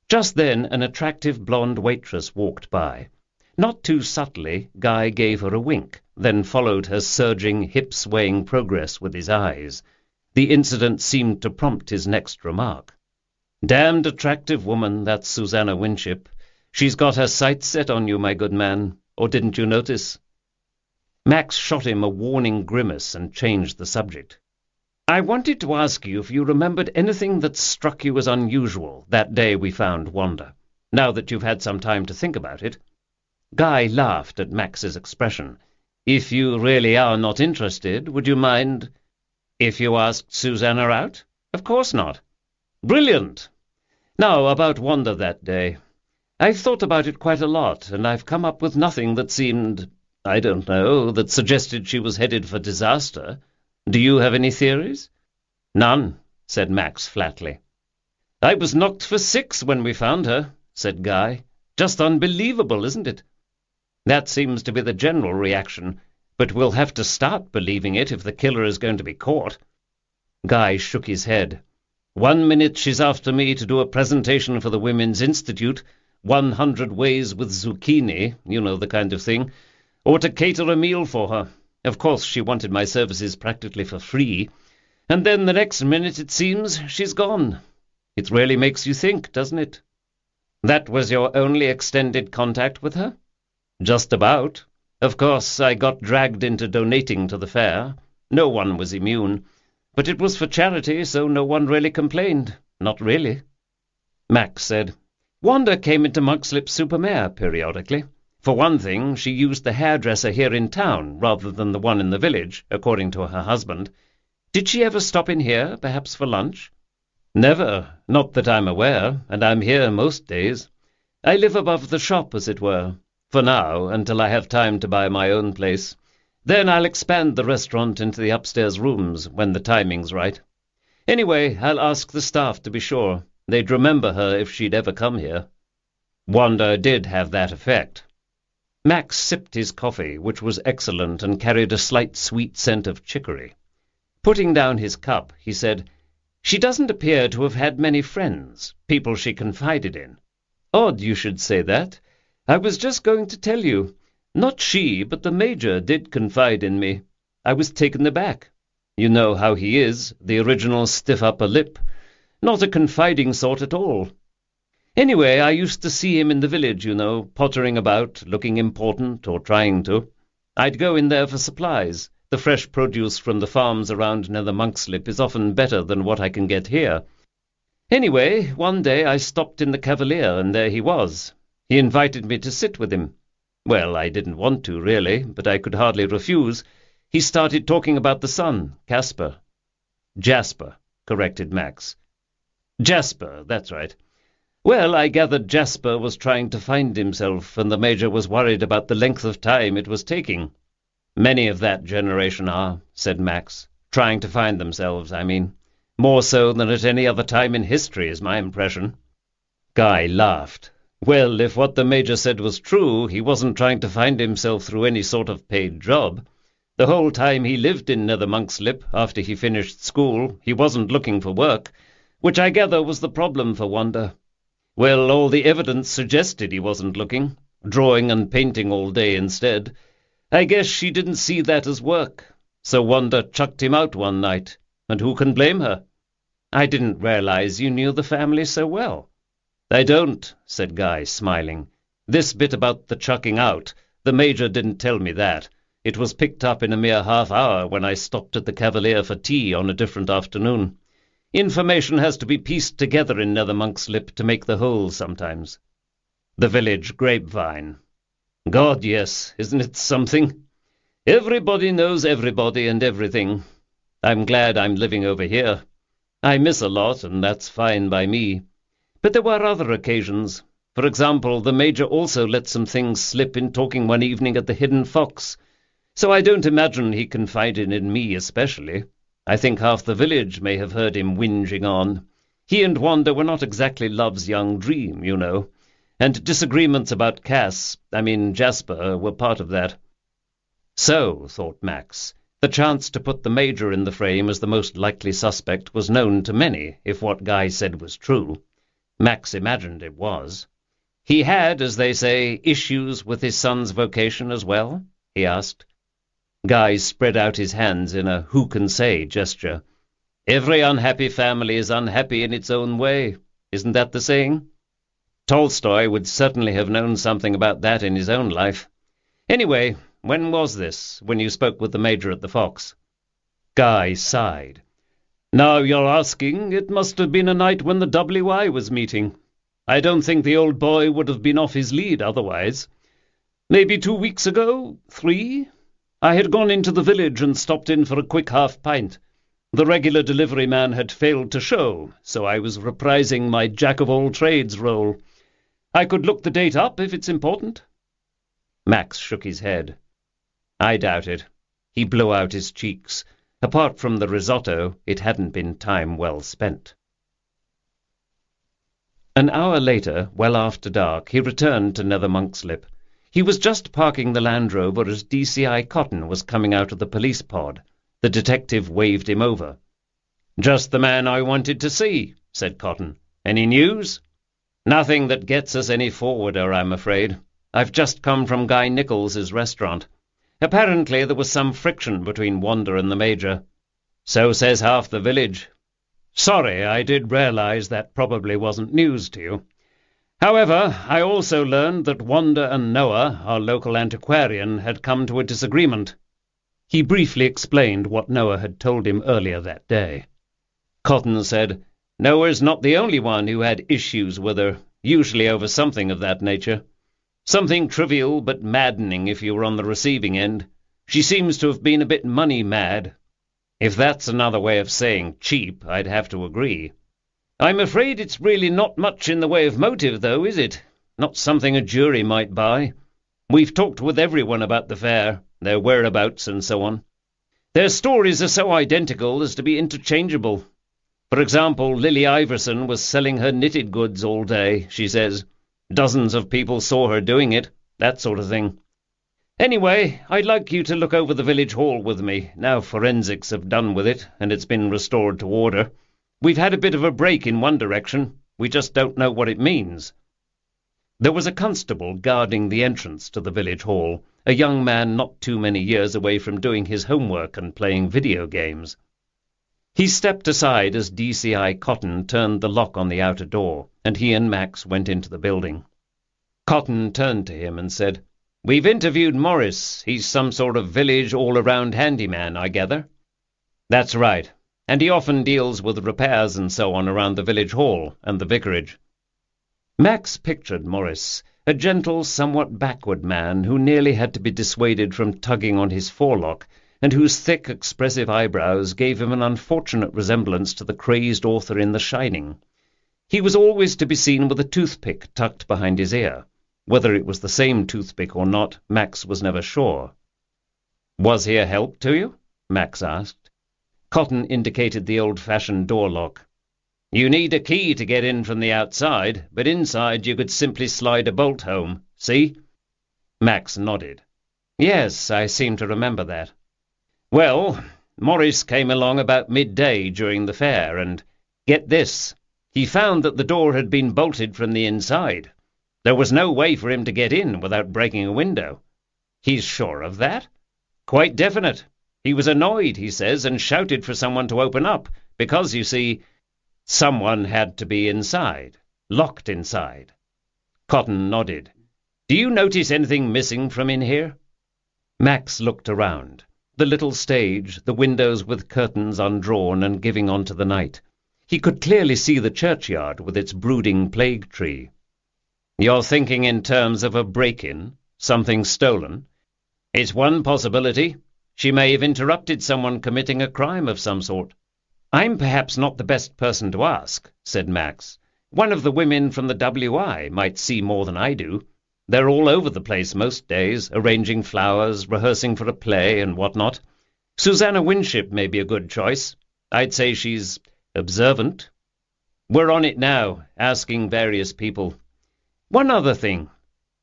Just then an attractive blonde waitress walked by. Not too subtly, Guy gave her a wink, then followed her surging, hip-swaying progress with his eyes. The incident seemed to prompt his next remark. Damned attractive woman, that Susanna Winship. She's got her sights set on you, my good man. Or didn't you notice? Max shot him a warning grimace and changed the subject. I wanted to ask you if you remembered anything that struck you as unusual that day we found Wanda, now that you've had some time to think about it. Guy laughed at Max's expression. If you really are not interested, would you mind? If you asked Susanna out? Of course not. Brilliant! Now, about Wanda that day. I've thought about it quite a lot, and I've come up with nothing that seemed, I don't know, that suggested she was headed for disaster. Do you have any theories? None, said Max flatly. I was knocked for 6 when we found her, said Guy. Just unbelievable, isn't it? That seems to be the general reaction, but we'll have to start believing it if the killer is going to be caught. Guy shook his head. 1 minute she's after me to do a presentation for the Women's Institute, 100 ways with zucchini, you know, the kind of thing, or to cater a meal for her. Of course, she wanted my services practically for free, and then the next minute, it seems, she's gone. It really makes you think, doesn't it? That was your only extended contact with her? Just about. Of course, I got dragged into donating to the fair. No one was immune. But it was for charity, so no one really complained. Not really. Max said, Wanda came into Monkslip-super-Mare periodically. For one thing, she used the hairdresser here in town rather than the one in the village, according to her husband. Did she ever stop in here, perhaps for lunch? Never, not that I'm aware, and I'm here most days. I live above the shop, as it were, for now, until I have time to buy my own place. Then I'll expand the restaurant into the upstairs rooms when the timing's right. Anyway, I'll ask the staff to be sure. They'd remember her if she'd ever come here. Wanda did have that effect. Max sipped his coffee, which was excellent and carried a slight sweet scent of chicory. Putting down his cup, he said, She doesn't appear to have had many friends, people she confided in. Odd you should say that. I was just going to tell you. Not she, but the Major did confide in me. I was taken aback. You know how he is, the original stiff upper lip. Not a confiding sort at all. Anyway, I used to see him in the village, you know, pottering about, looking important, or trying to. I'd go in there for supplies. The fresh produce from the farms around Nether Monkslip is often better than what I can get here. Anyway, one day I stopped in the Cavalier, and there he was. He invited me to sit with him. Well, I didn't want to, really, but I could hardly refuse. He started talking about the son, Caspar. Jasper, corrected Max. Jasper, that's right. Well, I gathered Jasper was trying to find himself, and the Major was worried about the length of time it was taking. Many of that generation are, said Max. Trying to find themselves, I mean. More so than at any other time in history, is my impression. Guy laughed. Well, if what the Major said was true, he wasn't trying to find himself through any sort of paid job. The whole time he lived in Nether Monkslip, after he finished school, he wasn't looking for work, which I gather was the problem for Wanda. Well, all the evidence suggested he wasn't looking, drawing and painting all day instead. I guess she didn't see that as work, so Wanda chucked him out one night, and who can blame her? I didn't realize you knew the family so well. I don't, said Guy, smiling. This bit about the chucking out, the Major didn't tell me that. It was picked up in a mere half-hour when I stopped at the Cavalier for tea on a different afternoon. Information has to be pieced together in Nether Monkslip to make the whole sometimes. The village grapevine. God, yes, isn't it something? Everybody knows everybody and everything. I'm glad I'm living over here. I miss a lot, and that's fine by me. But there were other occasions. For example, the Major also let some things slip in talking one evening at the Hidden Fox. So I don't imagine he confided in me especially. I think half the village may have heard him whinging on. He and Wanda were not exactly love's young dream, you know. And disagreements about Jasper, were part of that. So, thought Max, the chance to put the Major in the frame as the most likely suspect was known to many, if what Guy said was true. Max imagined it was. He had, as they say, issues with his son's vocation as well? He asked. Guy spread out his hands in a who-can-say gesture. Every unhappy family is unhappy in its own way. Isn't that the saying? Tolstoy would certainly have known something about that in his own life. Anyway, when was this, when you spoke with the Major at the Fox? Guy sighed. Now you're asking, it must have been a night when the WI was meeting. I don't think the old boy would have been off his lead otherwise. Maybe 2 weeks ago? 3? I had gone into the village and stopped in for a quick half-pint. The regular delivery man had failed to show, so I was reprising my jack-of-all-trades role. I could look the date up if it's important. Max shook his head. I doubt it. He blew out his cheeks. Apart from the risotto, it hadn't been time well spent. An hour later, well after dark, he returned to Nether Monkslip. He was just parking the Land Rover as DCI Cotton was coming out of the police pod. The detective waved him over. "Just the man I wanted to see," said Cotton. "Any news?" "Nothing that gets us any forwarder, I'm afraid. I've just come from Guy Nichols's restaurant. Apparently there was some friction between Wanda and the Major. So says half the village. Sorry, I did realize that probably wasn't news to you. However, I also learned that Wanda and Noah, our local antiquarian, had come to a disagreement." He briefly explained what Noah had told him earlier that day. Cotton said, "Noah's not the only one who had issues with her, usually over something of that nature. Something trivial but maddening if you were on the receiving end. She seems to have been a bit money-mad. If that's another way of saying cheap, I'd have to agree. I'm afraid it's really not much in the way of motive, though, is it? Not something a jury might buy. We've talked with everyone about the fair, their whereabouts and so on. Their stories are so identical as to be interchangeable. For example, Lily Iverson was selling her knitted goods all day, she says. Dozens of people saw her doing it, that sort of thing. Anyway, I'd like you to look over the village hall with me, now forensics have done with it, and it's been restored to order. We've had a bit of a break in one direction. We just don't know what it means." There was a constable guarding the entrance to the village hall, a young man not too many years away from doing his homework and playing video games. He stepped aside as DCI Cotton turned the lock on the outer door, and he and Max went into the building. Cotton turned to him and said, "We've interviewed Morris. He's some sort of village all-around handyman, I gather." "That's right, and he often deals with repairs and so on around the village hall and the vicarage." Max pictured Morris, a gentle, somewhat backward man who nearly had to be dissuaded from tugging on his forelock, and whose thick, expressive eyebrows gave him an unfortunate resemblance to the crazed author in The Shining. He was always to be seen with a toothpick tucked behind his ear. Whether it was the same toothpick or not, Max was never sure. "Was he a help to you?" Max asked. Cotton indicated the old-fashioned door lock. "You need a key to get in from the outside, but inside you could simply slide a bolt home. See?" Max nodded. "Yes, I seem to remember that." "Well, Morris came along about midday during the fair, and, get this, he found that the door had been bolted from the inside. There was no way for him to get in without breaking a window." "He's sure of that?" "Quite definite. He was annoyed, he says, and shouted for someone to open up, because, you see, someone had to be inside, locked inside." Cotton nodded. "Do you notice anything missing from in here?" Max looked around. The little stage, the windows with curtains undrawn and giving on to the night. He could clearly see the churchyard with its brooding plague tree. "You're thinking in terms of a break-in? Something stolen?" "It's one possibility. She may have interrupted someone committing a crime of some sort." "I'm perhaps not the best person to ask," said Max. "One of the women from the WI might see more than I do. They're all over the place most days, arranging flowers, rehearsing for a play, and what-not. Susanna Winship may be a good choice. I'd say she's observant. We're on it now, asking various people. One other thing.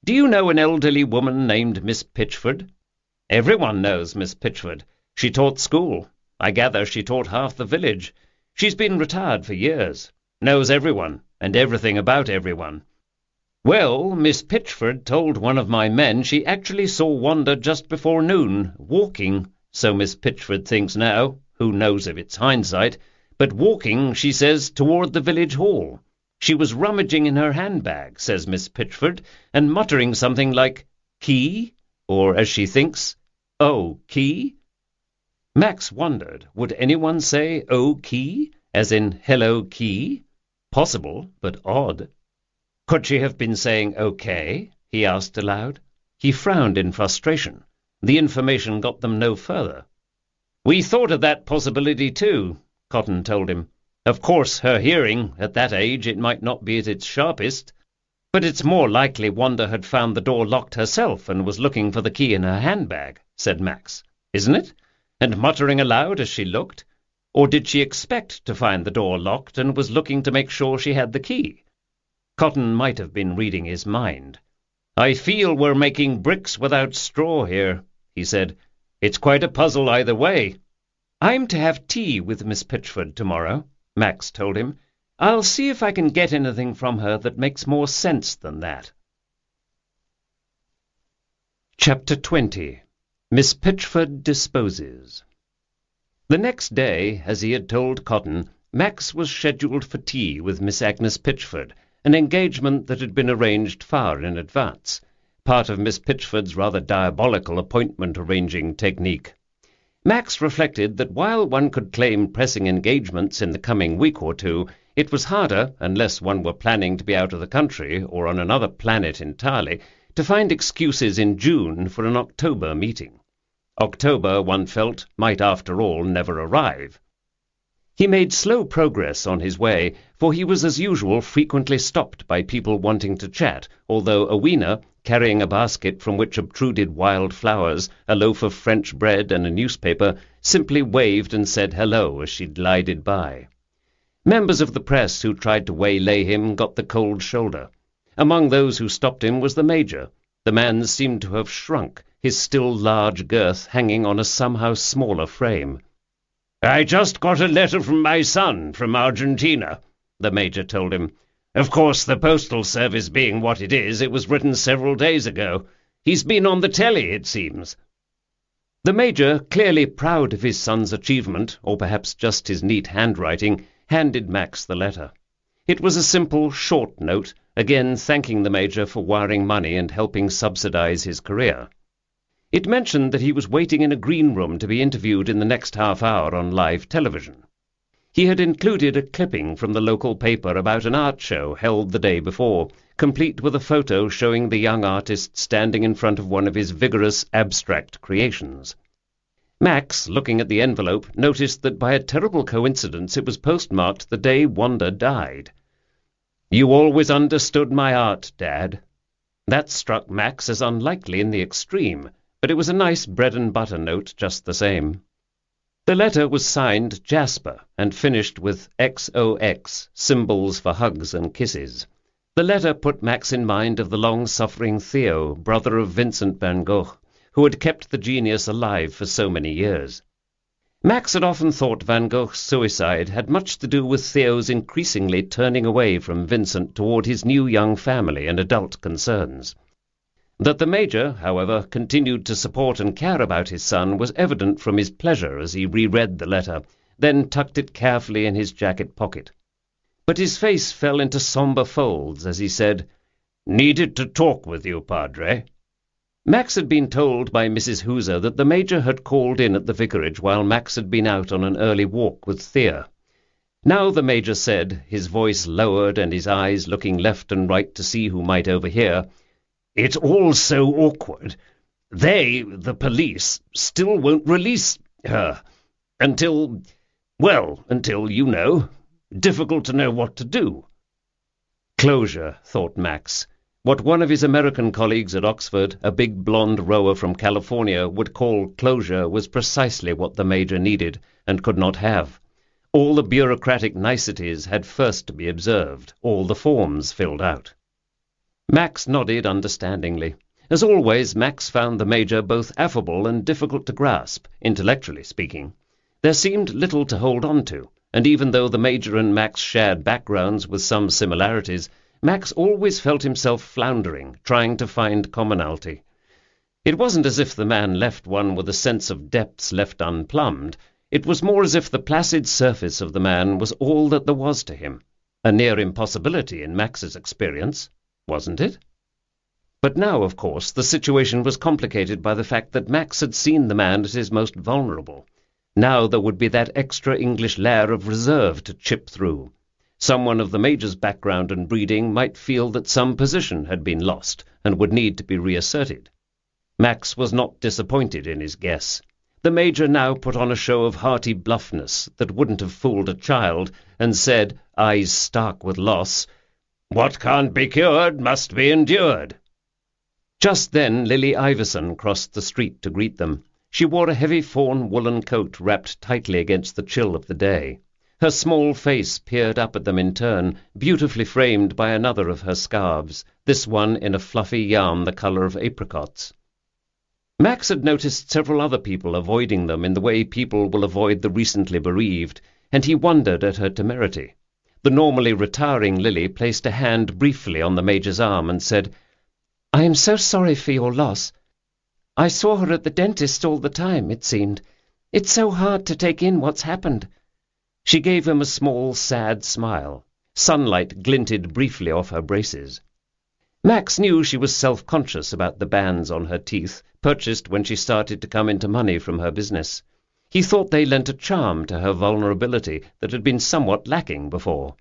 Do you know an elderly woman named Miss Pitchford?" "Everyone knows Miss Pitchford. She taught school. I gather she taught half the village. She's been retired for years. Knows everyone, and everything about everyone. Well, Miss Pitchford told one of my men she actually saw Wanda just before noon, walking, so Miss Pitchford thinks now, who knows if it's hindsight, but walking, she says, toward the village hall. She was rummaging in her handbag, says Miss Pitchford, and muttering something like, 'Key?' or, as she thinks, 'Oh, key?'" Max wondered, would anyone say, "Oh, key?" as in, "Hello, key?" Possible, but odd. "Could she have been saying okay?" he asked aloud. He frowned in frustration. The information got them no further. "We thought of that possibility too," Cotton told him. "Of course, her hearing, at that age, it might not be at its sharpest. But it's more likely Wanda had found the door locked herself and was looking for the key in her handbag," said Max. "Isn't it? And muttering aloud as she looked? Or did she expect to find the door locked and was looking to make sure she had the key?" Cotton might have been reading his mind. "I feel we're making bricks without straw here," he said. "It's quite a puzzle either way." "I'm to have tea with Miss Pitchford tomorrow," Max told him. "I'll see if I can get anything from her that makes more sense than that." Chapter 20. Miss Pitchford Disposes. The next day, as he had told Cotton, Max was scheduled for tea with Miss Agnes Pitchford, an engagement that had been arranged far in advance, part of Miss Pitchford's rather diabolical appointment-arranging technique. Max reflected that while one could claim pressing engagements in the coming week or two, it was harder, unless one were planning to be out of the country or on another planet entirely, to find excuses in June for an October meeting. October, one felt, might after all never arrive. He made slow progress on his way, for he was as usual frequently stopped by people wanting to chat, although Awena, carrying a basket from which obtruded wild flowers, a loaf of French bread and a newspaper, simply waved and said hello as she glided by. Members of the press who tried to waylay him got the cold shoulder. Among those who stopped him was the Major. The man seemed to have shrunk, his still large girth hanging on a somehow smaller frame. "I just got a letter from my son from Argentina," the Major told him. "Of course, the postal service being what it is, it was written several days ago. He's been on the telly, it seems." The Major, clearly proud of his son's achievement, or perhaps just his neat handwriting, handed Max the letter. It was a simple, short note, again thanking the Major for wiring money and helping subsidize his career. It mentioned that he was waiting in a green room to be interviewed in the next half hour on live television. He had included a clipping from the local paper about an art show held the day before, complete with a photo showing the young artist standing in front of one of his vigorous abstract creations. Max, looking at the envelope, noticed that by a terrible coincidence it was postmarked the day Wanda died. "You always understood my art, Dad." That struck Max as unlikely in the extreme, but it was a nice bread-and-butter note just the same. The letter was signed Jasper and finished with XOX, symbols for hugs and kisses. The letter put Max in mind of the long-suffering Theo, brother of Vincent van Gogh, who had kept the genius alive for so many years. Max had often thought Van Gogh's suicide had much to do with Theo's increasingly turning away from Vincent toward his new young family and adult concerns. That the Major, however, continued to support and care about his son was evident from his pleasure as he reread the letter, then tucked it carefully in his jacket pocket. But his face fell into sombre folds as he said, "Needed to talk with you, Padre." Max had been told by Mrs. Hooser that the Major had called in at the vicarage while Max had been out on an early walk with Thea. Now the Major said, his voice lowered and his eyes looking left and right to see who might overhear, "It's all so awkward. They, the police, still won't release her. Until, you know. Difficult to know what to do." Closure, thought Max. What one of his American colleagues at Oxford, a big blonde rower from California, would call closure was precisely what the Major needed and could not have. All the bureaucratic niceties had first to be observed, all the forms filled out. Max nodded understandingly. As always, Max found the Major both affable and difficult to grasp, intellectually speaking. There seemed little to hold on to, and even though the Major and Max shared backgrounds with some similarities, Max always felt himself floundering, trying to find commonality. It wasn't as if the man left one with a sense of depths left unplumbed. It was more as if the placid surface of the man was all that there was to him. A near impossibility in Max's experience, wasn't it? But now, of course, the situation was complicated by the fact that Max had seen the man at his most vulnerable. Now there would be that extra English layer of reserve to chip through. Someone of the Major's background and breeding might feel that some position had been lost and would need to be reasserted. Max was not disappointed in his guess. The Major now put on a show of hearty bluffness that wouldn't have fooled a child, and said, eyes stark with loss, "What can't be cured must be endured." Just then Lily Iverson crossed the street to greet them. She wore a heavy fawn woolen coat wrapped tightly against the chill of the day. Her small face peered up at them in turn, beautifully framed by another of her scarves, this one in a fluffy yarn the colour of apricots. Max had noticed several other people avoiding them in the way people will avoid the recently bereaved, and he wondered at her temerity. The normally retiring Lily placed a hand briefly on the Major's arm and said, "I am so sorry for your loss. I saw her at the dentist all the time, it seemed. It's so hard to take in what's happened." She gave him a small, sad smile. Sunlight glinted briefly off her braces. Max knew she was self-conscious about the bands on her teeth, purchased when she started to come into money from her business. He thought they lent a charm to her vulnerability that had been somewhat lacking before.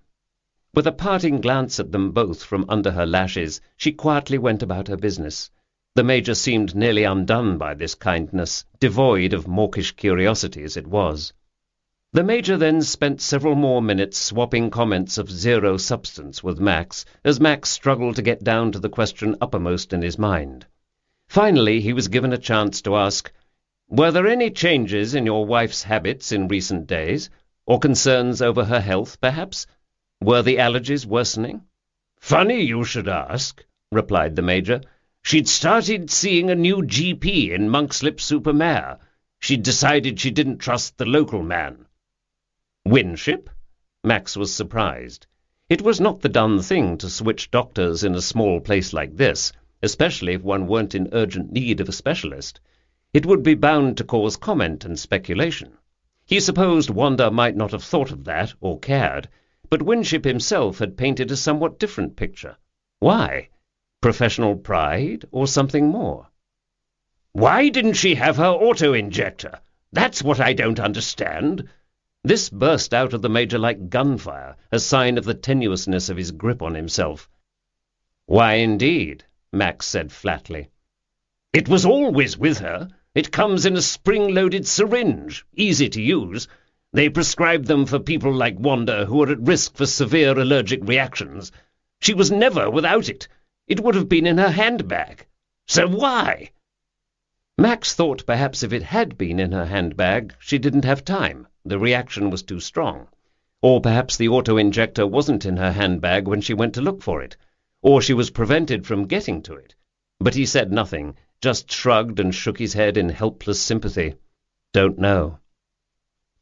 With a parting glance at them both from under her lashes, she quietly went about her business. The Major seemed nearly undone by this kindness, devoid of mawkish curiosity as it was. The Major then spent several more minutes swapping comments of zero substance with Max, as Max struggled to get down to the question uppermost in his mind. Finally, he was given a chance to ask, "Were there any changes in your wife's habits in recent days, or concerns over her health, perhaps? Were the allergies worsening?" "Funny you should ask," replied the Major. "She'd started seeing a new GP in Monkslip-super-Mare. She'd decided she didn't trust the local man." "Winship?" Max was surprised. It was not the done thing to switch doctors in a small place like this, especially if one weren't in urgent need of a specialist. It would be bound to cause comment and speculation. He supposed Wanda might not have thought of that or cared, but Winship himself had painted a somewhat different picture. Why? Professional pride or something more? "Why didn't she have her auto-injector? That's what I don't understand." This burst out of the Major like gunfire, a sign of the tenuousness of his grip on himself. "Why, indeed?" Max said flatly. "It was always with her. It comes in a spring-loaded syringe, easy to use. They prescribed them for people like Wanda who are at risk for severe allergic reactions. She was never without it. It would have been in her handbag. So why?" Max thought perhaps if it had been in her handbag, she didn't have time. The reaction was too strong. Or perhaps the auto-injector wasn't in her handbag when she went to look for it. Or she was prevented from getting to it. But he said nothing, just shrugged and shook his head in helpless sympathy. Don't know.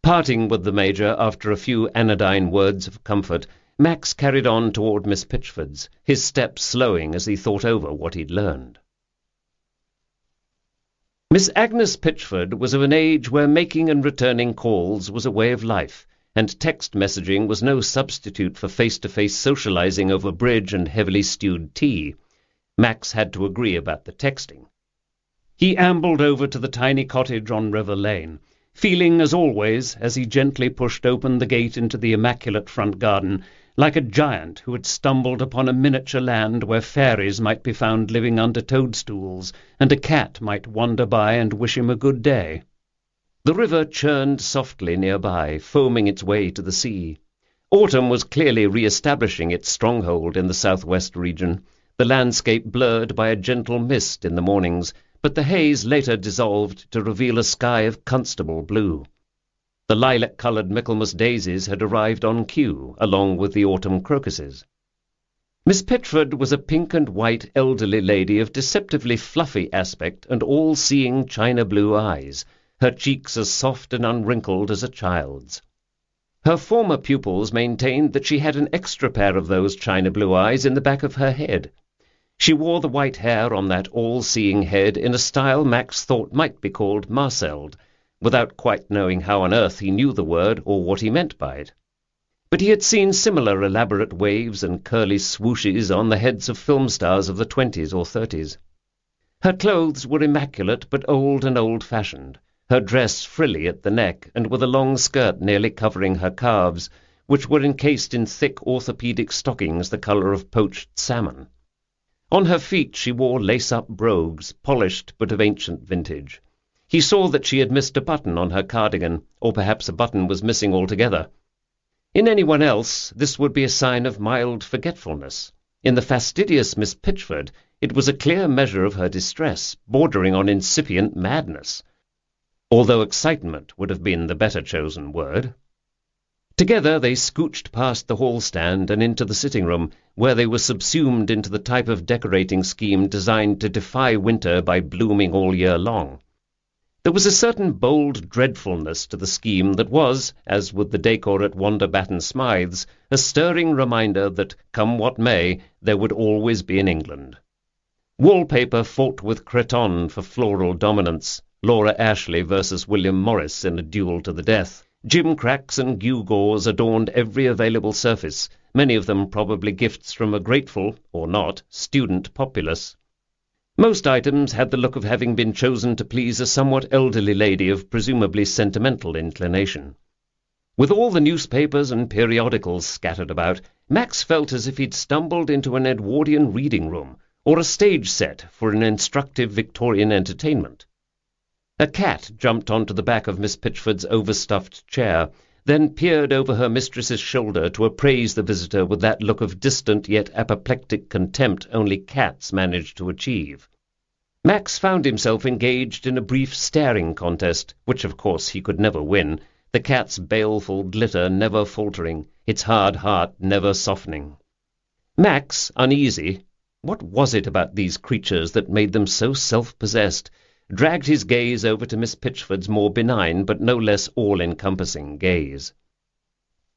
Parting with the Major after a few anodyne words of comfort, Max carried on toward Miss Pitchford's, his steps slowing as he thought over what he'd learned. Miss Agnes Pitchford was of an age where making and returning calls was a way of life, and text messaging was no substitute for face-to-face socializing over bridge and heavily stewed tea. Max had to agree about the texting. He ambled over to the tiny cottage on River Lane, feeling, as always, as he gently pushed open the gate into the immaculate front garden, like a giant who had stumbled upon a miniature land where fairies might be found living under toadstools, and a cat might wander by and wish him a good day. The river churned softly nearby, foaming its way to the sea. Autumn was clearly re-establishing its stronghold in the southwest region, the landscape blurred by a gentle mist in the mornings, but the haze later dissolved to reveal a sky of constable blue. The lilac-coloured Michaelmas daisies had arrived on cue, along with the autumn crocuses. Miss Pitchford was a pink and white elderly lady of deceptively fluffy aspect and all-seeing china-blue eyes, her cheeks as soft and unwrinkled as a child's. Her former pupils maintained that she had an extra pair of those china-blue eyes in the back of her head. She wore the white hair on that all-seeing head in a style Max thought might be called marcelled, without quite knowing how on earth he knew the word or what he meant by it. But he had seen similar elaborate waves and curly swooshes on the heads of film stars of the 20s or 30s. Her clothes were immaculate but old and old-fashioned, her dress frilly at the neck and with a long skirt nearly covering her calves, which were encased in thick orthopedic stockings the colour of poached salmon. On her feet she wore lace-up brogues, polished but of ancient vintage. He saw that she had missed a button on her cardigan, or perhaps a button was missing altogether. In anyone else, this would be a sign of mild forgetfulness. In the fastidious Miss Pitchford, it was a clear measure of her distress, bordering on incipient madness, although excitement would have been the better chosen word. Together they scooched past the hall-stand and into the sitting-room, where they were subsumed into the type of decorating scheme designed to defy winter by blooming all year long. There was a certain bold dreadfulness to the scheme that was, as with the decor at Wanda Batten Smythe's, a stirring reminder that, come what may, there would always be an England. Wallpaper fought with cretonne for floral dominance, Laura Ashley versus William Morris in a duel to the death. Gimcracks and gewgaws adorned every available surface, many of them probably gifts from a grateful, or not, student populace. Most items had the look of having been chosen to please a somewhat elderly lady of presumably sentimental inclination. With all the newspapers and periodicals scattered about, Max felt as if he'd stumbled into an Edwardian reading room, or a stage set for an instructive Victorian entertainment. A cat jumped onto the back of Miss Pitchford's overstuffed chair, then peered over her mistress's shoulder to appraise the visitor with that look of distant yet apoplectic contempt only cats manage to achieve. Max found himself engaged in a brief staring contest, which of course he could never win, the cat's baleful glitter never faltering, its hard heart never softening. Max, uneasy, what was it about these creatures that made them so self-possessed, dragged his gaze over to Miss Pitchford's more benign but no less all-encompassing gaze.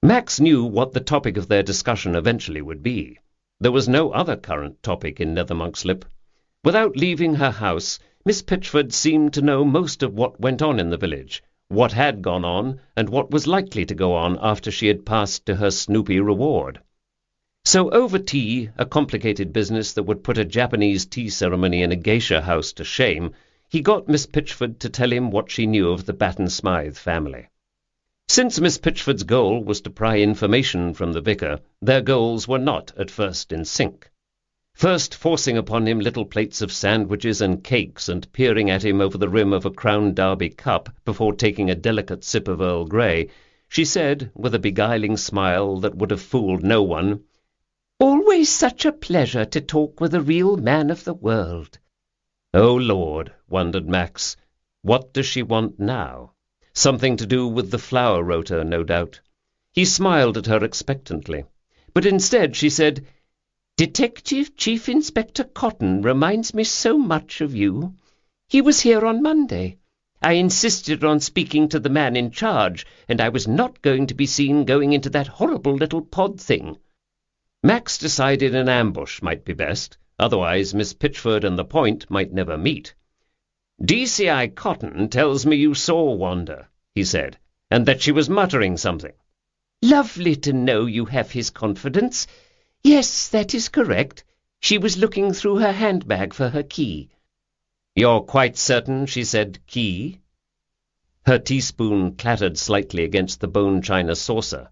Max knew what the topic of their discussion eventually would be. There was no other current topic in Nethermonkslip. Without leaving her house, Miss Pitchford seemed to know most of what went on in the village, what had gone on, and what was likely to go on after she had passed to her Snoopy reward. So over tea, a complicated business that would put a Japanese tea ceremony in a geisha house to shame, he got Miss Pitchford to tell him what she knew of the Batten Smythe family. Since Miss Pitchford's goal was to pry information from the vicar, their goals were not at first in sync. First forcing upon him little plates of sandwiches and cakes and peering at him over the rim of a Crown Derby cup before taking a delicate sip of Earl Grey, she said, with a beguiling smile that would have fooled no one, "Always such a pleasure to talk with a real man of the world." Oh, Lord, wondered Max, what does she want now? Something to do with the flower rota, no doubt. He smiled at her expectantly, but instead she said, "Detective Chief Inspector Cotton reminds me so much of you. He was here on Monday. I insisted on speaking to the man in charge, and I was not going to be seen going into that horrible little pod thing." Max decided an ambush might be best, otherwise Miss Pitchford and the point might never meet. "DCI Cotton tells me you saw Wanda," he said, "and that she was muttering something." "Lovely to know you have his confidence. Yes, that is correct. She was looking through her handbag for her key." "You're quite certain she said key?" Her teaspoon clattered slightly against the bone china saucer.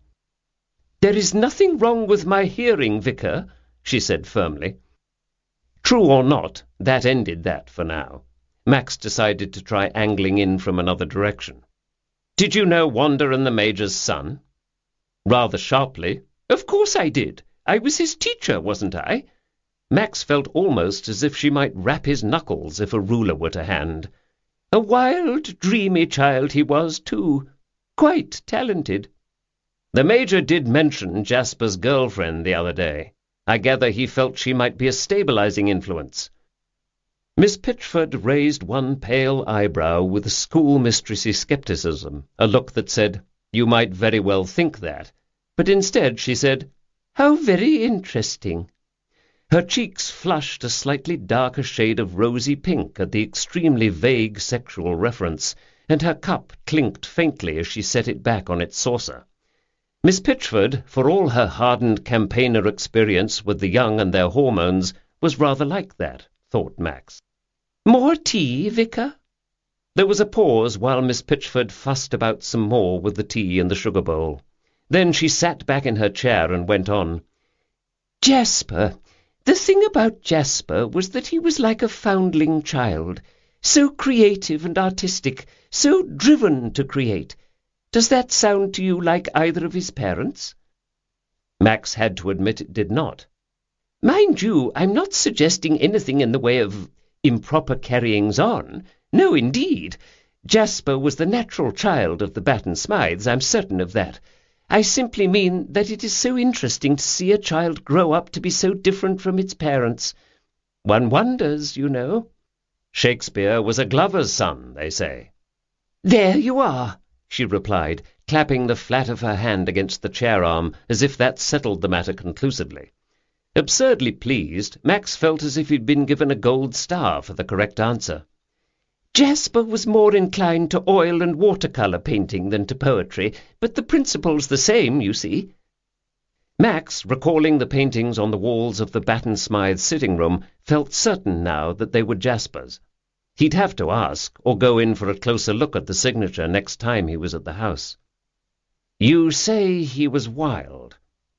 "There is nothing wrong with my hearing, Vicar," she said firmly. True or not, that ended that for now. Max decided to try angling in from another direction. "Did you know Wanda and the Major's son?" Rather sharply. "Of course I did. I was his teacher, wasn't I?" Max felt almost as if she might rap his knuckles if a ruler were to hand. "A wild, dreamy child he was, too. Quite talented." "The Major did mention Jasper's girlfriend the other day. I gather he felt she might be a stabilizing influence." Miss Pitchford raised one pale eyebrow with schoolmistressy scepticism, a look that said, "You might very well think that." But instead she said, "How very interesting." Her cheeks flushed a slightly darker shade of rosy pink at the extremely vague sexual reference, and her cup clinked faintly as she set it back on its saucer. Miss Pitchford, for all her hardened campaigner experience with the young and their hormones, was rather like that, thought Max. "More tea, Vicar?" There was a pause while Miss Pitchford fussed about some more with the tea and the sugar bowl. Then she sat back in her chair and went on. "Jasper. The thing about Jasper was that he was like a foundling child, so creative and artistic, so driven to create. Does that sound to you like either of his parents?" Max had to admit it did not. "Mind you, I'm not suggesting anything in the way of improper carryings-on. No, indeed. Jasper was the natural child of the Batten Smythes, I'm certain of that. I simply mean that it is so interesting to see a child grow up to be so different from its parents. One wonders, you know." "Shakespeare was a glover's son, they say." "There you are," she replied, clapping the flat of her hand against the chair-arm, as if that settled the matter conclusively. Absurdly pleased, Max felt as if he'd been given a gold star for the correct answer. "Jasper was more inclined to oil and watercolour painting than to poetry, but the principle's the same, you see." Max, recalling the paintings on the walls of the Batten Smythe sitting-room, felt certain now that they were Jasper's. He'd have to ask, or go in for a closer look at the signature next time he was at the house. "You say he was wild."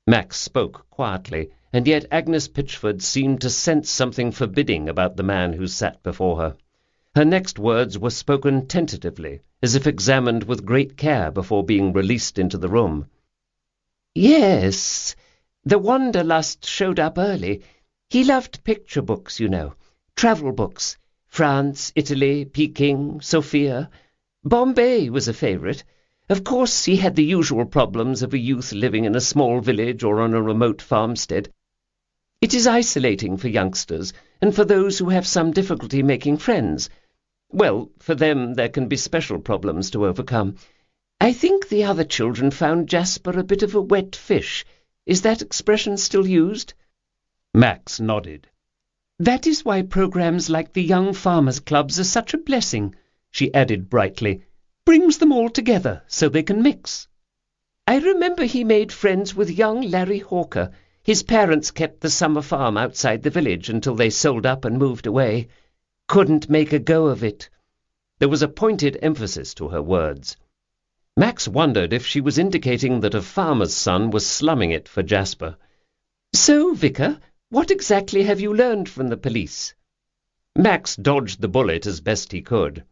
Max spoke quietly, and yet Agnes Pitchford seemed to sense something forbidding about the man who sat before her. Her next words were spoken tentatively, as if examined with great care before being released into the room. "Yes, the wanderlust showed up early. He loved picture books, you know, travel books. France, Italy, Peking, Sofia. Bombay was a favourite. Of course he had the usual problems of a youth living in a small village or on a remote farmstead. It is isolating for youngsters, and for those who have some difficulty making friends. Well, for them there can be special problems to overcome. I think the other children found Jasper a bit of a wet fish. Is that expression still used?" Max nodded. That is why programs like the Young Farmers' Clubs are such a blessing, she added brightly. Brings them all together so they can mix. I remember he made friends with young Larry Hawker. His parents kept the summer farm outside the village until they sold up and moved away. Couldn't make a go of it. There was a pointed emphasis to her words. Max wondered if she was indicating that a farmer's son was slumming it for Jasper. So, Vicar, what exactly have you learned from the police? Max dodged the bullet as best he could.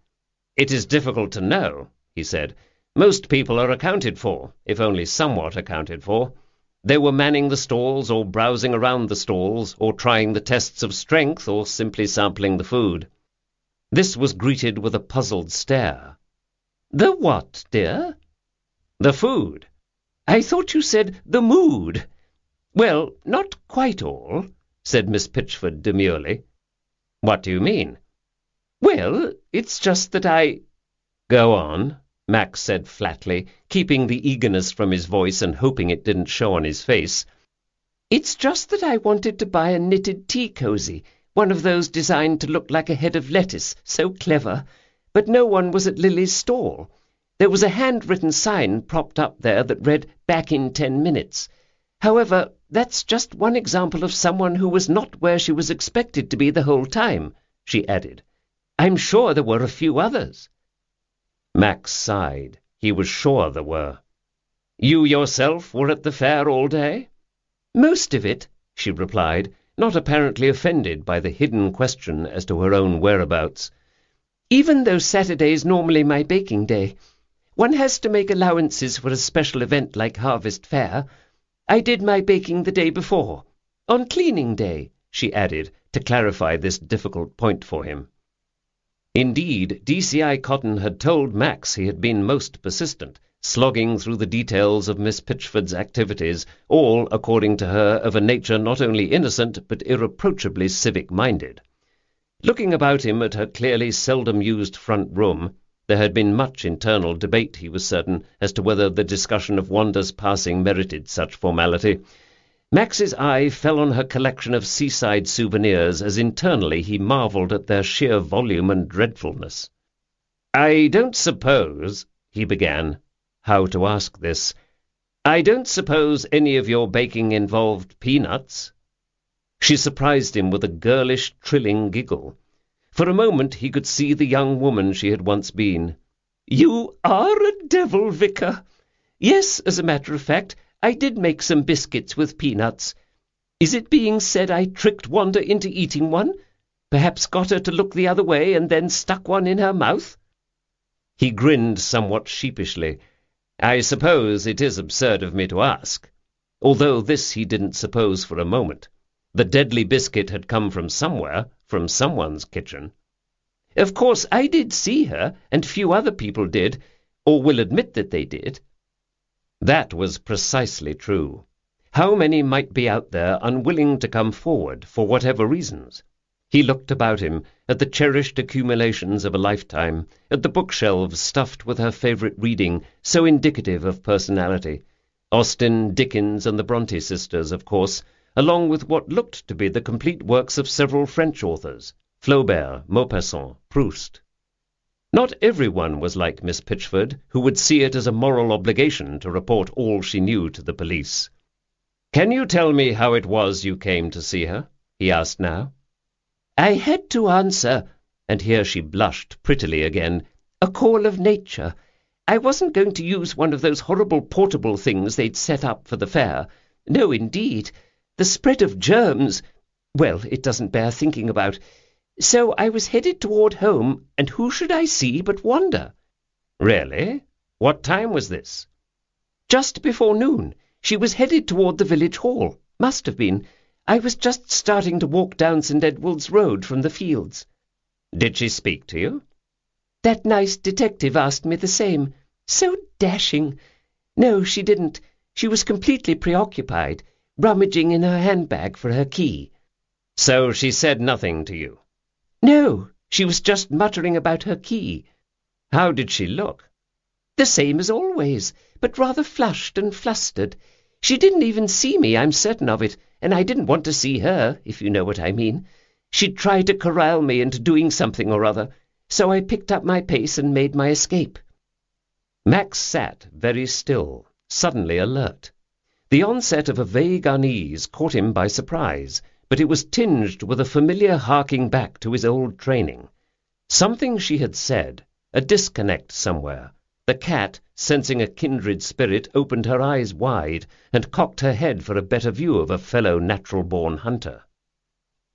It is difficult to know, he said. Most people are accounted for, if only somewhat accounted for. They were manning the stalls or browsing around the stalls or trying the tests of strength or simply sampling the food. This was greeted with a puzzled stare. The what, dear? The food. I thought you said the mood. Well, not quite all, said Miss Pitchford demurely. What do you mean? Well, it's just that I— Go on, Max said flatly, keeping the eagerness from his voice and hoping it didn't show on his face. It's just that I wanted to buy a knitted tea cosy, one of those designed to look like a head of lettuce, so clever, but no one was at Lily's stall. There was a handwritten sign propped up there that read, "Back in 10 minutes." However, that's just one example of someone who was not where she was expected to be the whole time, she added. I'm sure there were a few others. Max sighed. He was sure there were. You yourself were at the fair all day? Most of it, she replied, not apparently offended by the hidden question as to her own whereabouts. Even though Saturday's normally my baking day. One has to make allowances for a special event like Harvest Fair. I did my baking the day before, on cleaning day, she added, to clarify this difficult point for him. Indeed, DCI Cotton had told Max he had been most persistent, slogging through the details of Miss Pitchford's activities, all, according to her, of a nature not only innocent but irreproachably civic-minded. Looking about him at her clearly seldom-used front room, there had been much internal debate, he was certain, as to whether the discussion of Wanda's passing merited such formality. Max's eye fell on her collection of seaside souvenirs as internally he marvelled at their sheer volume and dreadfulness. "I don't suppose," he began, how to ask this, "I don't suppose any of your baking involved peanuts?" She surprised him with a girlish, trilling giggle. For a moment he could see the young woman she had once been. "You are a devil, Vicar. Yes, as a matter of fact, I did make some biscuits with peanuts. Is it being said I tricked Wanda into eating one? Perhaps got her to look the other way and then stuck one in her mouth?" He grinned somewhat sheepishly. "I suppose it is absurd of me to ask." Although this he didn't suppose for a moment. The deadly biscuit had come from somewhere, from someone's kitchen. "Of course I did see her, and few other people did, or will admit that they did." That was precisely true. How many might be out there unwilling to come forward, for whatever reasons? He looked about him, at the cherished accumulations of a lifetime, at the bookshelves stuffed with her favourite reading, so indicative of personality. Austen, Dickens, and the Bronte sisters, of course, along with what looked to be the complete works of several French authors, Flaubert, Maupassant, Proust. Not everyone was like Miss Pitchford, who would see it as a moral obligation to report all she knew to the police. "Can you tell me how it was you came to see her?" he asked now. "I had to answer," and here she blushed prettily again, "a call of nature. I wasn't going to use one of those horrible portable things they'd set up for the fair. No, indeed. The spread of germs— well, it doesn't bear thinking about. So I was headed toward home, and who should I see but Wanda?" "Really? What time was this?" "Just before noon. She was headed toward the village hall. Must have been. I was just starting to walk down St. Edward's Road from the fields." "Did she speak to you?" "That nice detective asked me the same. So dashing. No, she didn't. She was completely preoccupied, rummaging in her handbag for her key." "So she said nothing to you?" "No, she was just muttering about her key." "How did she look?" "The same as always, but rather flushed and flustered. She didn't even see me, I'm certain of it, and I didn't want to see her, if you know what I mean. She'd tried to corral me into doing something or other, so I picked up my pace and made my escape." Max sat very still, suddenly alert. The onset of a vague unease caught him by surprise, but it was tinged with a familiar harking back to his old training. Something she had said, a disconnect somewhere. The cat, sensing a kindred spirit, opened her eyes wide and cocked her head for a better view of a fellow natural-born hunter.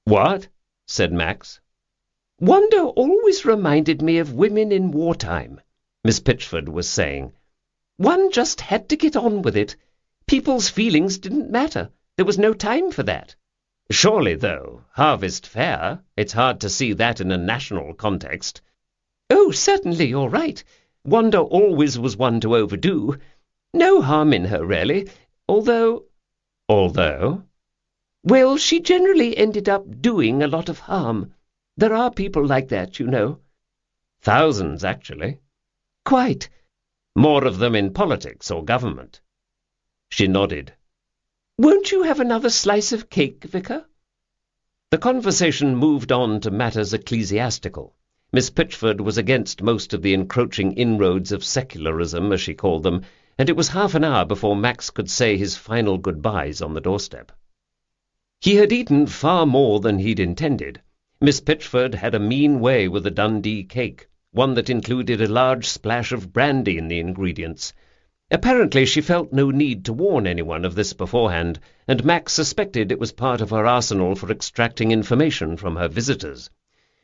"What?" said Max. "Wanda always reminded me of women in wartime," Miss Pitchford was saying. "One just had to get on with it. People's feelings didn't matter. There was no time for that." "Surely, though, Harvest Fair, it's hard to see that in a national context." "Oh, certainly you're right. Wanda always was one to overdo. No harm in her, really, although—" "Although?" "Well, she generally ended up doing a lot of harm. There are people like that, you know." "Thousands, actually." "Quite." "More of them in politics or government?" She nodded. "Won't you have another slice of cake, Vicar?" The conversation moved on to matters ecclesiastical. Miss Pitchford was against most of the encroaching inroads of secularism, as she called them, and it was half an hour before Max could say his final goodbyes on the doorstep. He had eaten far more than he'd intended. Miss Pitchford had a mean way with a Dundee cake, one that included a large splash of brandy in the ingredients. Apparently she felt no need to warn anyone of this beforehand, and Max suspected it was part of her arsenal for extracting information from her visitors.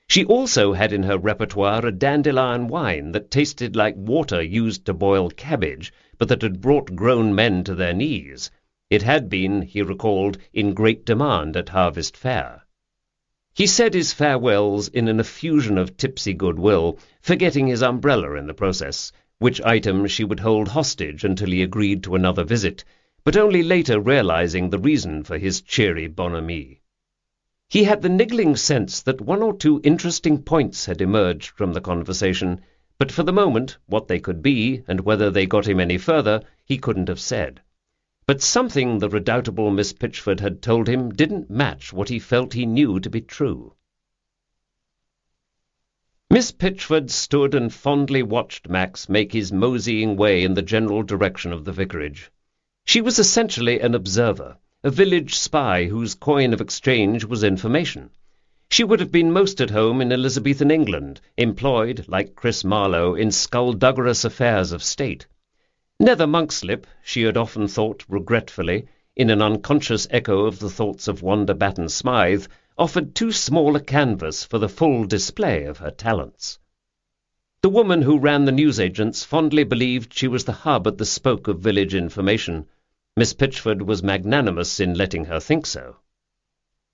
She also had in her repertoire a dandelion wine that tasted like water used to boil cabbage, but that had brought grown men to their knees. It had been, he recalled, in great demand at Harvest Fair. He said his farewells in an effusion of tipsy goodwill, forgetting his umbrella in the process, which item she would hold hostage until he agreed to another visit, but only later realizing the reason for his cheery bonhomie. He had the niggling sense that one or two interesting points had emerged from the conversation, but for the moment what they could be, and whether they got him any further, he couldn't have said. But something the redoubtable Miss Pitchford had told him didn't match what he felt he knew to be true. Miss Pitchford stood and fondly watched Max make his moseying way in the general direction of the vicarage. She was essentially an observer, a village spy whose coin of exchange was information. She would have been most at home in Elizabethan England, employed, like Chris Marlowe, in skullduggerous affairs of state. Nether Monkslip, she had often thought regretfully, in an unconscious echo of the thoughts of Wanda Batten Smythe, offered too small a canvas for the full display of her talents. The woman who ran the newsagents fondly believed she was the hub at the spoke of village information. Miss Pitchford was magnanimous in letting her think so.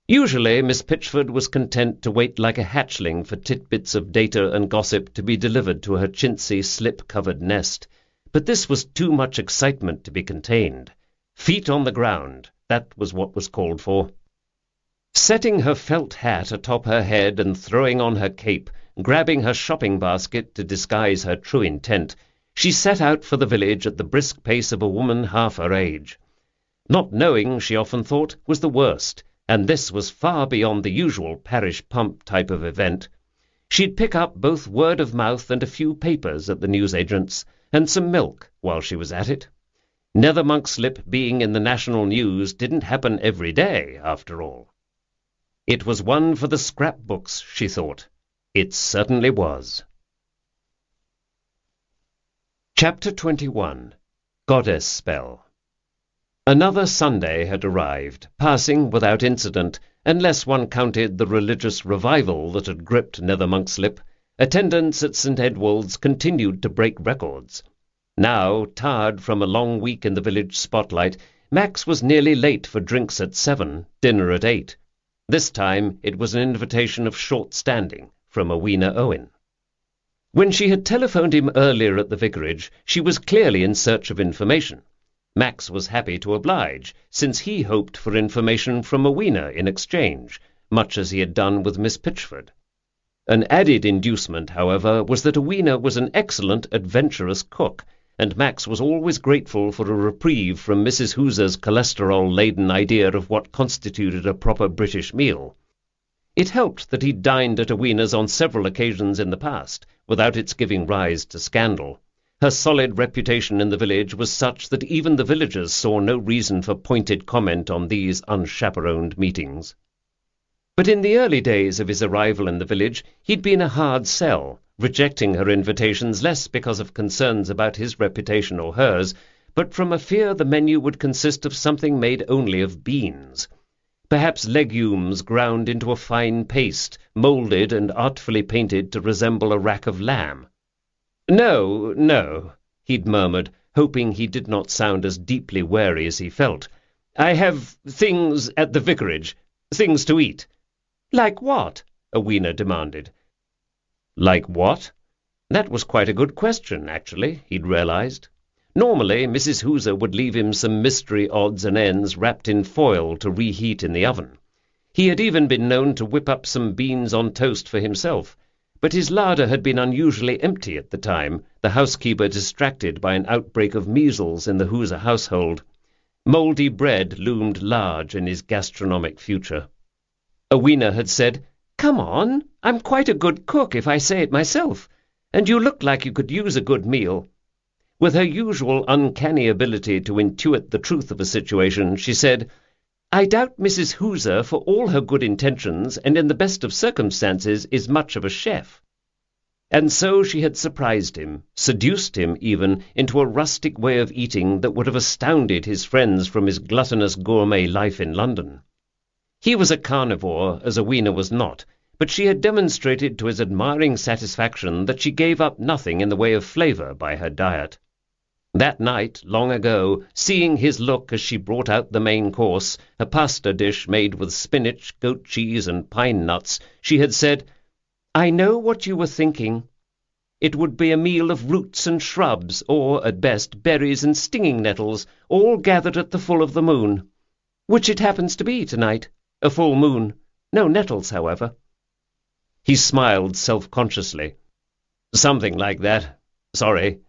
Usually Miss Pitchford was content to wait like a hatchling for titbits of data and gossip to be delivered to her chintzy, slip-covered nest, but this was too much excitement to be contained. Feet on the ground, that was what was called for. Setting her felt hat atop her head and throwing on her cape, grabbing her shopping basket to disguise her true intent, she set out for the village at the brisk pace of a woman half her age. Not knowing, she often thought, was the worst, and this was far beyond the usual parish pump type of event. She'd pick up both word of mouth and a few papers at the newsagent's, and some milk while she was at it. Nether Monkslip being in the national news didn't happen every day, after all. It was one for the scrapbooks, she thought. It certainly was. Chapter 21. Goddess Spell. Another Sunday had arrived, passing without incident, unless one counted the religious revival that had gripped Nether Monkslip. Attendance at St. Edward's continued to break records. Now, tired from a long week in the village spotlight, Max was nearly late for drinks at 7, dinner at 8. This time it was an invitation of short standing from Awena Owen. When she had telephoned him earlier at the vicarage, she was clearly in search of information. Max was happy to oblige, since he hoped for information from Awena in exchange, much as he had done with Miss Pitchford. An added inducement, however, was that Awena was an excellent, adventurous cook, and Max was always grateful for a reprieve from Mrs. Hooser's cholesterol-laden idea of what constituted a proper British meal. It helped that he'd dined at Awena's on several occasions in the past, without its giving rise to scandal. Her solid reputation in the village was such that even the villagers saw no reason for pointed comment on these unchaperoned meetings. But in the early days of his arrival in the village, he'd been a hard sell, rejecting her invitations less because of concerns about his reputation or hers, but from a fear the menu would consist of something made only of beans. Perhaps legumes ground into a fine paste, moulded and artfully painted to resemble a rack of lamb. "No, no," he'd murmured, hoping he did not sound as deeply wary as he felt. "I have things at the vicarage, things to eat." "Like what?" Awena demanded. Like what? That was quite a good question, actually, he'd realized. Normally, Mrs. Hooser would leave him some mystery odds and ends wrapped in foil to reheat in the oven. He had even been known to whip up some beans on toast for himself, but his larder had been unusually empty at the time, the housekeeper distracted by an outbreak of measles in the Hooser household. Mouldy bread loomed large in his gastronomic future. Awena had said, "Come on, I'm quite a good cook if I say it myself, and you look like you could use a good meal." With her usual uncanny ability to intuit the truth of a situation, she said, "I doubt Mrs. Hooser, for all her good intentions and in the best of circumstances, is much of a chef." And so she had surprised him, seduced him even, into a rustic way of eating that would have astounded his friends from his gluttonous gourmet life in London. He was a carnivore, as Awena was not, but she had demonstrated to his admiring satisfaction that she gave up nothing in the way of flavour by her diet. That night, long ago, seeing his look as she brought out the main course, a pasta dish made with spinach, goat cheese, and pine nuts, she had said, "I know what you were thinking. It would be a meal of roots and shrubs, or, at best, berries and stinging nettles, all gathered at the full of the moon. Which it happens to be tonight, a full moon. No nettles, however." He smiled self-consciously. "Something like that. Sorry."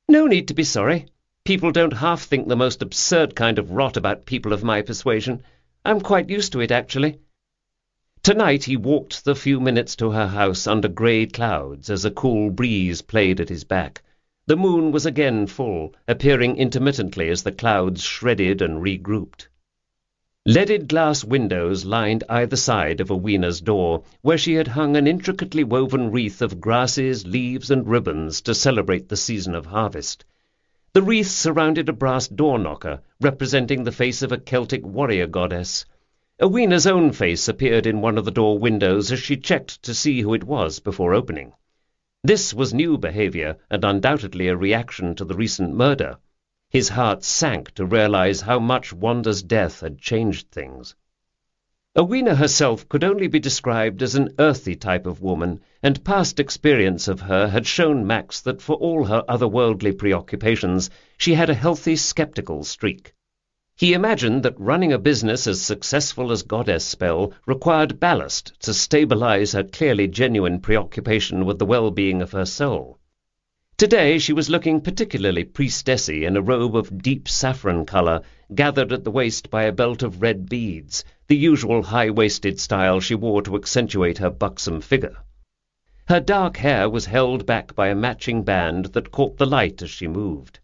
"No need to be sorry. People don't half think the most absurd kind of rot about people of my persuasion. I'm quite used to it, actually." Tonight he walked the few minutes to her house under grey clouds as a cool breeze played at his back. The moon was again full, appearing intermittently as the clouds shredded and regrouped. Leaded glass windows lined either side of Awena's door, where she had hung an intricately woven wreath of grasses, leaves, and ribbons to celebrate the season of harvest. The wreath surrounded a brass door-knocker, representing the face of a Celtic warrior goddess. Awena's own face appeared in one of the door windows as she checked to see who it was before opening. This was new behaviour, and undoubtedly a reaction to the recent murder. His heart sank to realize how much Wanda's death had changed things. Awena herself could only be described as an earthy type of woman, and past experience of her had shown Max that for all her otherworldly preoccupations, she had a healthy skeptical streak. He imagined that running a business as successful as Goddess Spell required ballast to stabilize her clearly genuine preoccupation with the well-being of her soul. Today she was looking particularly priestessy in a robe of deep saffron colour, gathered at the waist by a belt of red beads, the usual high-waisted style she wore to accentuate her buxom figure. Her dark hair was held back by a matching band that caught the light as she moved.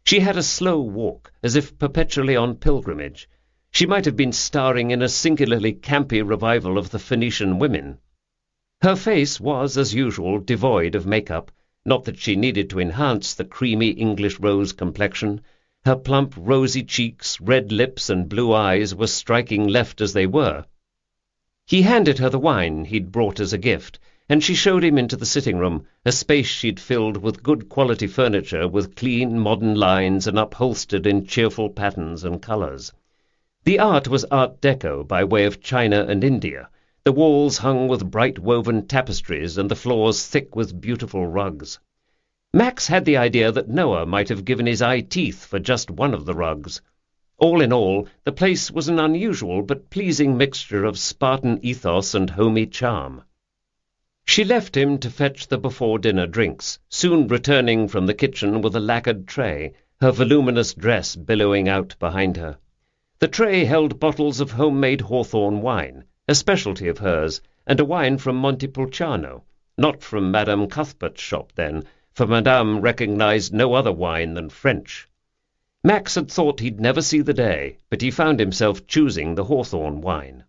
She had a slow walk, as if perpetually on pilgrimage. She might have been starring in a singularly campy revival of the Phoenician women. Her face was, as usual, devoid of makeup, not that she needed to enhance the creamy English rose complexion. Her plump, rosy cheeks, red lips, and blue eyes were striking left as they were. He handed her the wine he'd brought as a gift, and she showed him into the sitting-room, a space she'd filled with good-quality furniture with clean, modern lines and upholstered in cheerful patterns and colours. The art was Art Deco by way of China and India, the walls hung with bright woven tapestries and the floors thick with beautiful rugs. Max had the idea that Noah might have given his eye teeth for just one of the rugs. All in all, the place was an unusual but pleasing mixture of Spartan ethos and homey charm. She left him to fetch the before-dinner drinks, soon returning from the kitchen with a lacquered tray, her voluminous dress billowing out behind her. The tray held bottles of homemade Hawthorn wine, a specialty of hers, and a wine from Montepulciano, not from Madame Cuthbert's shop then, for Madame recognized no other wine than French. Max had thought he'd never see the day, but he found himself choosing the hawthorn wine.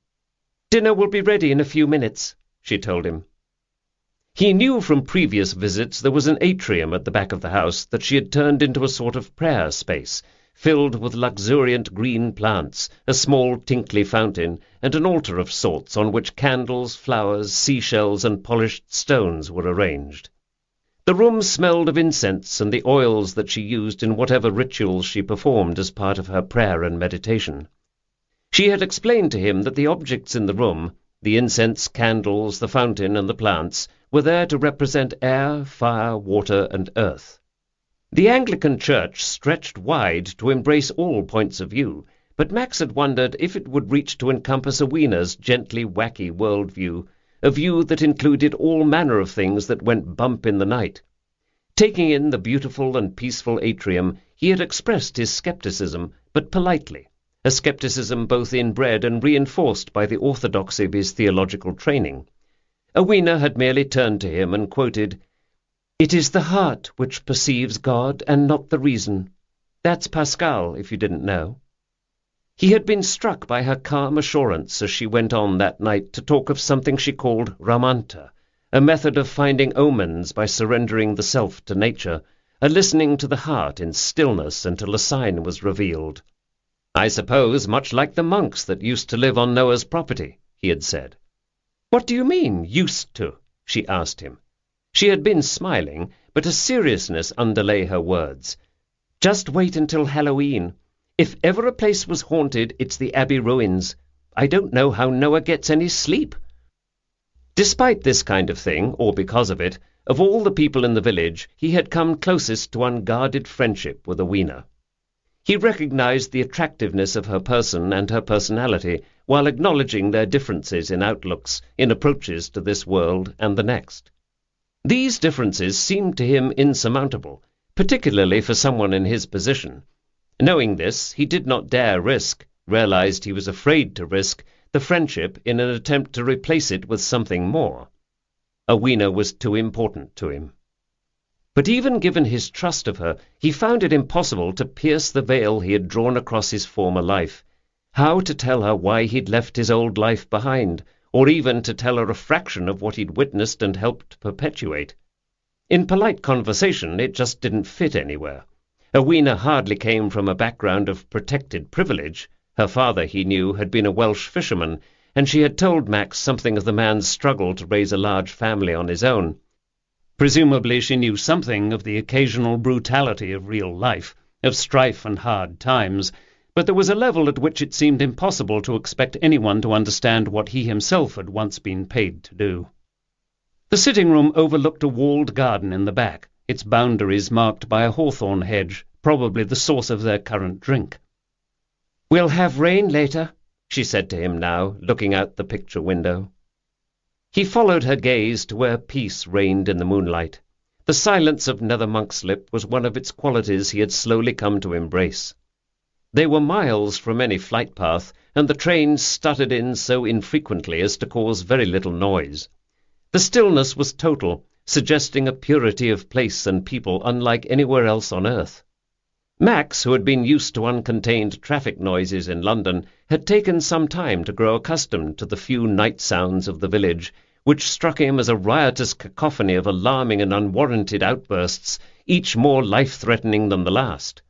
"Dinner will be ready in a few minutes," she told him. He knew from previous visits there was an atrium at the back of the house that she had turned into a sort of prayer space, filled with luxuriant green plants, a small tinkly fountain, and an altar of sorts on which candles, flowers, seashells, and polished stones were arranged. The room smelled of incense and the oils that she used in whatever rituals she performed as part of her prayer and meditation. She had explained to him that the objects in the room, the incense, candles, the fountain, and the plants, were there to represent air, fire, water, and earth. The Anglican Church stretched wide to embrace all points of view, but Max had wondered if it would reach to encompass Awena's gently wacky world-view, a view that included all manner of things that went bump in the night. Taking in the beautiful and peaceful atrium, he had expressed his skepticism, but politely, a skepticism both inbred and reinforced by the orthodoxy of his theological training. Awena had merely turned to him and quoted, "It is the heart which perceives God and not the reason. That's Pascal, if you didn't know." He had been struck by her calm assurance as she went on that night to talk of something she called Ramanta, a method of finding omens by surrendering the self to nature, a listening to the heart in stillness until a sign was revealed. "I suppose much like the monks that used to live on Noah's property," he had said. "What do you mean, used to?" she asked him. She had been smiling, but a seriousness underlay her words. "Just wait until Halloween. If ever a place was haunted, it's the Abbey ruins. I don't know how Noah gets any sleep." Despite this kind of thing, or because of it, of all the people in the village, he had come closest to unguarded friendship with Awena. He recognized the attractiveness of her person and her personality, while acknowledging their differences in outlooks, in approaches to this world and the next. These differences seemed to him insurmountable, particularly for someone in his position. Knowing this, he did not dare risk, realized he was afraid to risk, the friendship in an attempt to replace it with something more. Awena was too important to him. But even given his trust of her, he found it impossible to pierce the veil he had drawn across his former life. How to tell her why he'd left his old life behind, or even to tell her a fraction of what he'd witnessed and helped perpetuate? In polite conversation, it just didn't fit anywhere. Awena hardly came from a background of protected privilege. Her father, he knew, had been a Welsh fisherman, and she had told Max something of the man's struggle to raise a large family on his own. Presumably she knew something of the occasional brutality of real life, of strife and hard times, but there was a level at which it seemed impossible to expect anyone to understand what he himself had once been paid to do. The sitting-room overlooked a walled garden in the back, its boundaries marked by a hawthorn hedge, probably the source of their current drink. "We'll have rain later," she said to him now, looking out the picture window. He followed her gaze to where peace reigned in the moonlight. The silence of Nether Monkslip was one of its qualities he had slowly come to embrace. They were miles from any flight path, and the trains stuttered in so infrequently as to cause very little noise. The stillness was total, suggesting a purity of place and people unlike anywhere else on earth. Max, who had been used to uncontained traffic noises in London, had taken some time to grow accustomed to the few night sounds of the village, which struck him as a riotous cacophony of alarming and unwarranted outbursts, each more life-threatening than the last.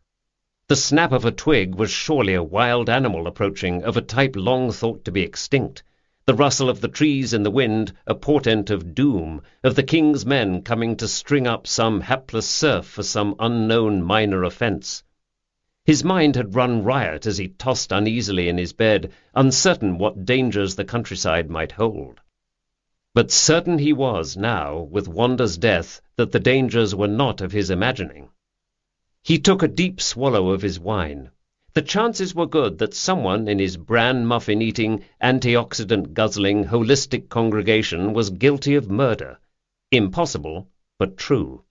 The snap of a twig was surely a wild animal approaching, of a type long thought to be extinct. The rustle of the trees in the wind, a portent of doom, of the king's men coming to string up some hapless serf for some unknown minor offence. His mind had run riot as he tossed uneasily in his bed, uncertain what dangers the countryside might hold. But certain he was now, with Wanda's death, that the dangers were not of his imagining. He took a deep swallow of his wine. The chances were good that someone in his bran-muffin-eating, antioxidant-guzzling, holistic congregation was guilty of murder. Impossible, but true.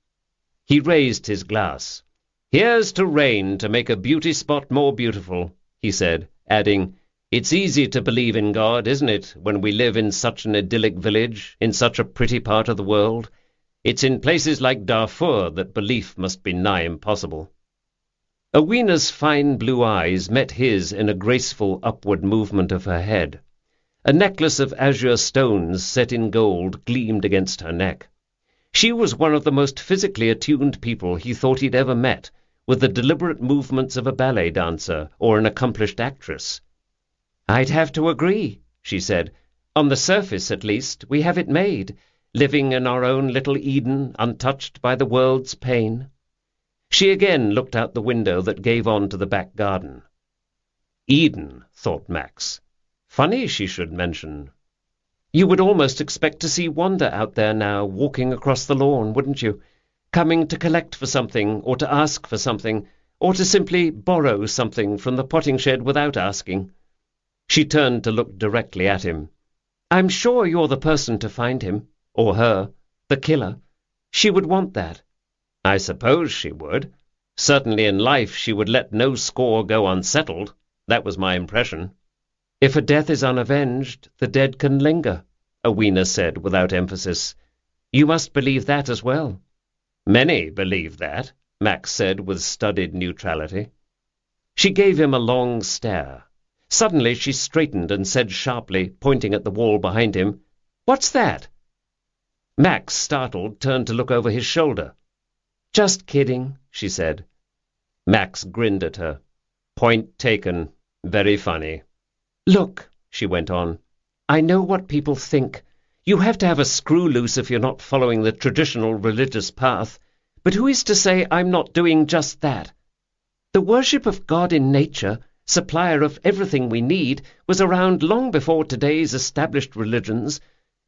He raised his glass. "Here's to rain to make a beauty spot more beautiful," he said, adding, It's easy to believe in God, isn't it, when we live in such an idyllic village, in such a pretty part of the world? It's in places like Darfur that belief must be nigh impossible. Awena's fine blue eyes met his in a graceful upward movement of her head. A necklace of azure stones set in gold gleamed against her neck. She was one of the most physically attuned people he thought he'd ever met, with the deliberate movements of a ballet dancer or an accomplished actress. "I'd have to agree," she said. "On the surface, at least, we have it made, living in our own little Eden, untouched by the world's pain." She again looked out the window that gave on to the back garden. Eden, thought Max. Funny she should mention. You would almost expect to see Wanda out there now, walking across the lawn, wouldn't you? Coming to collect for something, or to ask for something, or to simply borrow something from the potting shed without asking. She turned to look directly at him. "I'm sure you're the person to find him, or her, the killer. She would want that." "I suppose she would. Certainly in life she would let no score go unsettled. That was my impression." "If a death is unavenged, the dead can linger," Awena said without emphasis. "You must believe that as well." "Many believe that," Max said with studied neutrality. She gave him a long stare. Suddenly she straightened and said sharply, pointing at the wall behind him, "What's that?" Max, startled, turned to look over his shoulder. "Just kidding," she said. Max grinned at her. "Point taken. Very funny." "Look," she went on, "I know what people think. You have to have a screw loose if you're not following the traditional religious path. But who is to say I'm not doing just that? The worship of God in nature, supplier of everything we need, was around long before today's established religions.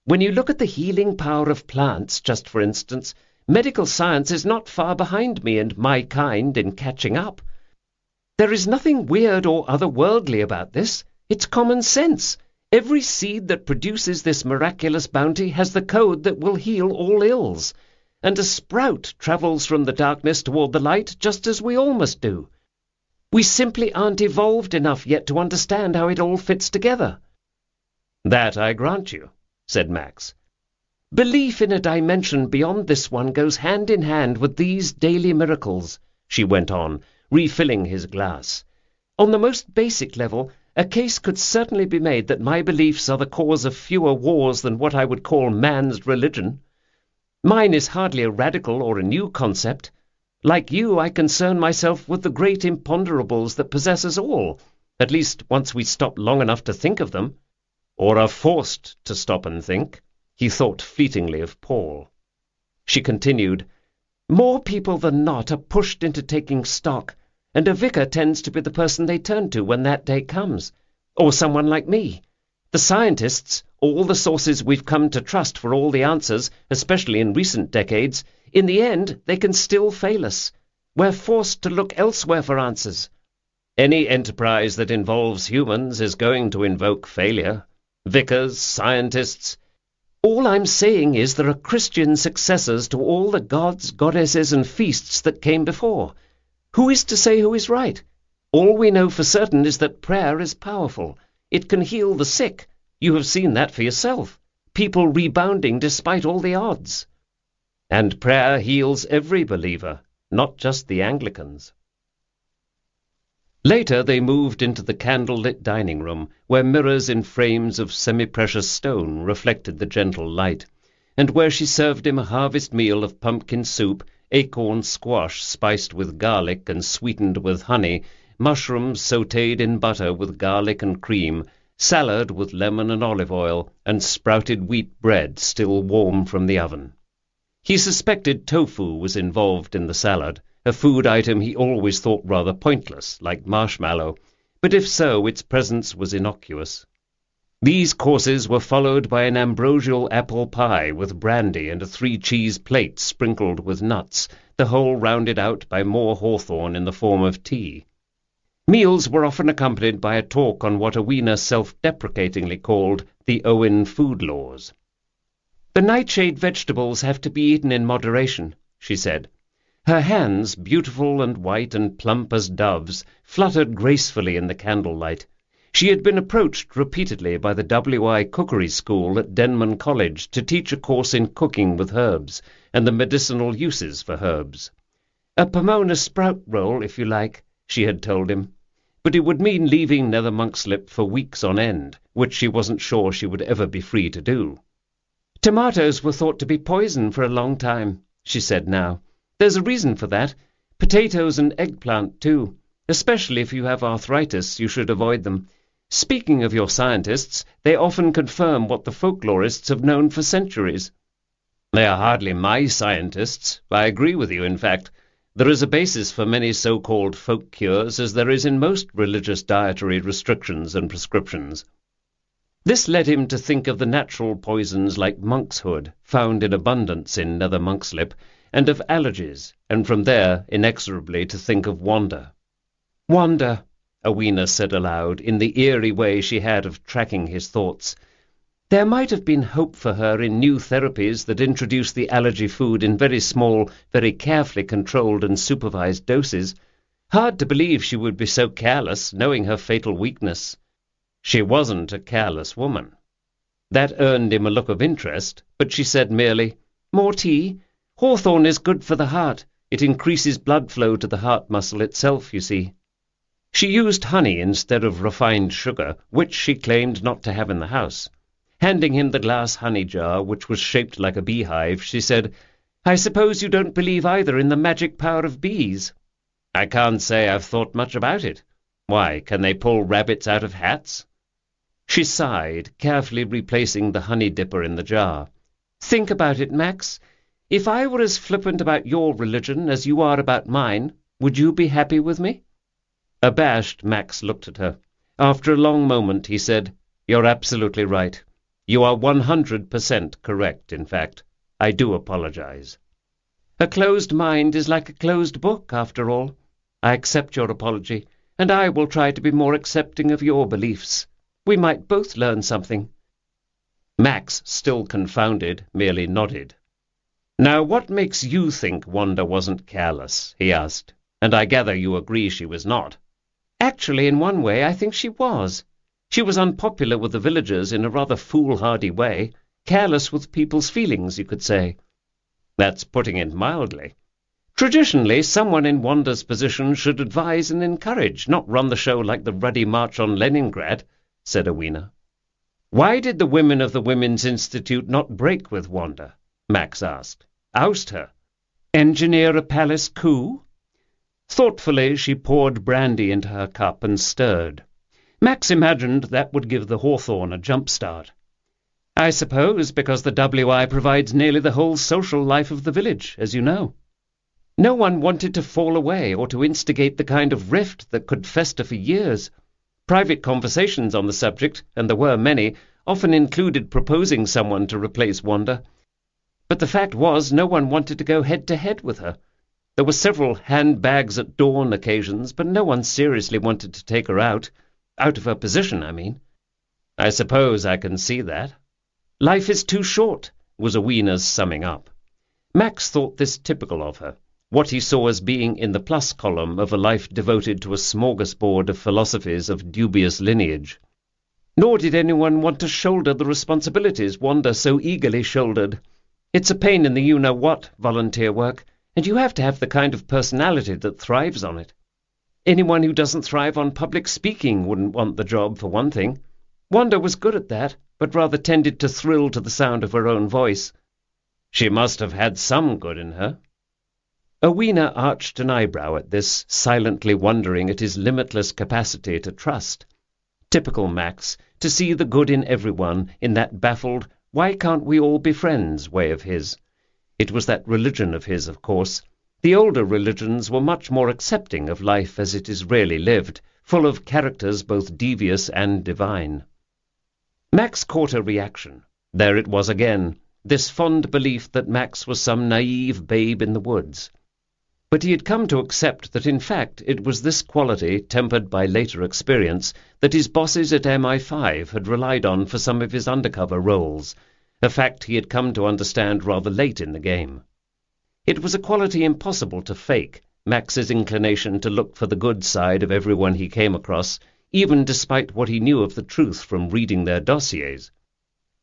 When you look at the healing power of plants, just for instance, medical science is not far behind me and my kind in catching up. There is nothing weird or otherworldly about this. It's common sense. Every seed that produces this miraculous bounty has the code that will heal all ills. And a sprout travels from the darkness toward the light just as we all must do. We simply aren't evolved enough yet to understand how it all fits together." "That I grant you," said Max. "Belief in a dimension beyond this one goes hand in hand with these daily miracles," she went on, refilling his glass. "On the most basic level, a case could certainly be made that my beliefs are the cause of fewer wars than what I would call man's religion. Mine is hardly a radical or a new concept. Like you, I concern myself with the great imponderables that possess us all, at least once we stop long enough to think of them. Or are forced to stop and think." He thought fleetingly of Paul. She continued, "More people than not are pushed into taking stock, and a vicar tends to be the person they turn to when that day comes. Or someone like me. The scientists, all the sources we've come to trust for all the answers, especially in recent decades, in the end they can still fail us. We're forced to look elsewhere for answers." "Any enterprise that involves humans is going to invoke failure. Vicars, scientists—" "All I'm saying is there are Christian successors to all the gods, goddesses, and feasts that came before. Who is to say who is right? All we know for certain is that prayer is powerful. It can heal the sick. You have seen that for yourself. People rebounding despite all the odds. And prayer heals every believer, not just the Anglicans." Later they moved into the candle-lit dining room, where mirrors in frames of semi-precious stone reflected the gentle light, and where she served him a harvest meal of pumpkin soup, acorn squash spiced with garlic and sweetened with honey, mushrooms sautéed in butter with garlic and cream, salad with lemon and olive oil, and sprouted wheat bread still warm from the oven. He suspected tofu was involved in the salad, a food item he always thought rather pointless, like marshmallow, but if so, its presence was innocuous. These courses were followed by an ambrosial apple pie with brandy and a 3-cheese plate sprinkled with nuts, the whole rounded out by more hawthorn in the form of tea. Meals were often accompanied by a talk on what Awena self-deprecatingly called the Owen food laws. "The nightshade vegetables have to be eaten in moderation," she said. Her hands, beautiful and white and plump as doves, fluttered gracefully in the candlelight. She had been approached repeatedly by the WI Cookery School at Denman College to teach a course in cooking with herbs and the medicinal uses for herbs. A Pomona sprout roll, if you like, she had told him, but it would mean leaving Nether Monkslip for weeks on end, which she wasn't sure she would ever be free to do. Tomatoes were thought to be poison for a long time, she said now. There's a reason for that. Potatoes and eggplant, too. Especially if you have arthritis, you should avoid them. Speaking of your scientists, they often confirm what the folklorists have known for centuries. They are hardly my scientists. I agree with you, in fact. There is a basis for many so-called folk cures, as there is in most religious dietary restrictions and prescriptions. This led him to think of the natural poisons like monkshood, found in abundance in Nether Monkslip, and of allergies, and from there inexorably to think of Wanda. "Wanda," Awena said aloud, in the eerie way she had of tracking his thoughts. There might have been hope for her in new therapies that introduced the allergy food in very small, very carefully controlled and supervised doses. Hard to believe she would be so careless, knowing her fatal weakness. She wasn't a careless woman. That earned him a look of interest, but she said merely, "More tea? Hawthorn is good for the heart. It increases blood flow to the heart muscle itself, you see." She used honey instead of refined sugar, which she claimed not to have in the house. Handing him the glass honey jar, which was shaped like a beehive, she said, "I suppose you don't believe either in the magic power of bees?" "I can't say I've thought much about it. Why, can they pull rabbits out of hats?" She sighed, carefully replacing the honey dipper in the jar. "Think about it, Max. If I were as flippant about your religion as you are about mine, would you be happy with me?" Abashed, Max looked at her. After a long moment, he said, "You're absolutely right. You are 100% correct, in fact. I do apologize." "A closed mind is like a closed book, after all. I accept your apology, and I will try to be more accepting of your beliefs. We might both learn something." Max, still confounded, merely nodded. "Now, what makes you think Wanda wasn't careless?" he asked. "And I gather you agree she was not." "Actually, in one way, I think she was. She was unpopular with the villagers in a rather foolhardy way, careless with people's feelings, you could say." "That's putting it mildly." "Traditionally, someone in Wanda's position should advise and encourage, not run the show like the Ruddy March on Leningrad," said Awena. "Why did the women of the Women's Institute not break with Wanda?" Max asked. "Oust her? Engineer a palace coup?" Thoughtfully, she poured brandy into her cup and stirred. Max imagined that would give the Hawthorn a jump-start. "I suppose because the WI provides nearly the whole social life of the village, as you know. No one wanted to fall away or to instigate the kind of rift that could fester for years. Private conversations on the subject, and there were many, often included proposing someone to replace Wanda. But the fact was, no one wanted to go head-to-head with her. There were several handbags at dawn occasions, but no one seriously wanted to take her out of her position, I mean." "I suppose I can see that." "Life is too short," was Awena's summing up. Max thought this typical of her, what he saw as being in the plus column of a life devoted to a smorgasbord of philosophies of dubious lineage. Nor did anyone want to shoulder the responsibilities Wanda so eagerly shouldered. It's a pain in the you-know-what, volunteer work, and you have to have the kind of personality that thrives on it. Anyone who doesn't thrive on public speaking wouldn't want the job, for one thing. Wanda was good at that, but rather tended to thrill to the sound of her own voice. She must have had some good in her. Awena arched an eyebrow at this, silently wondering at his limitless capacity to trust. Typical Max, to see the good in everyone in that baffled, why can't we all be friends way of his. It was that religion of his, of course. The older religions were much more accepting of life as it is really lived, full of characters both devious and divine. Max caught a reaction. There it was again, this fond belief that Max was some naive babe in the woods. But he had come to accept that in fact it was this quality, tempered by later experience, that his bosses at MI5 had relied on for some of his undercover roles, a fact he had come to understand rather late in the game. It was a quality impossible to fake, Max's inclination to look for the good side of everyone he came across, even despite what he knew of the truth from reading their dossiers.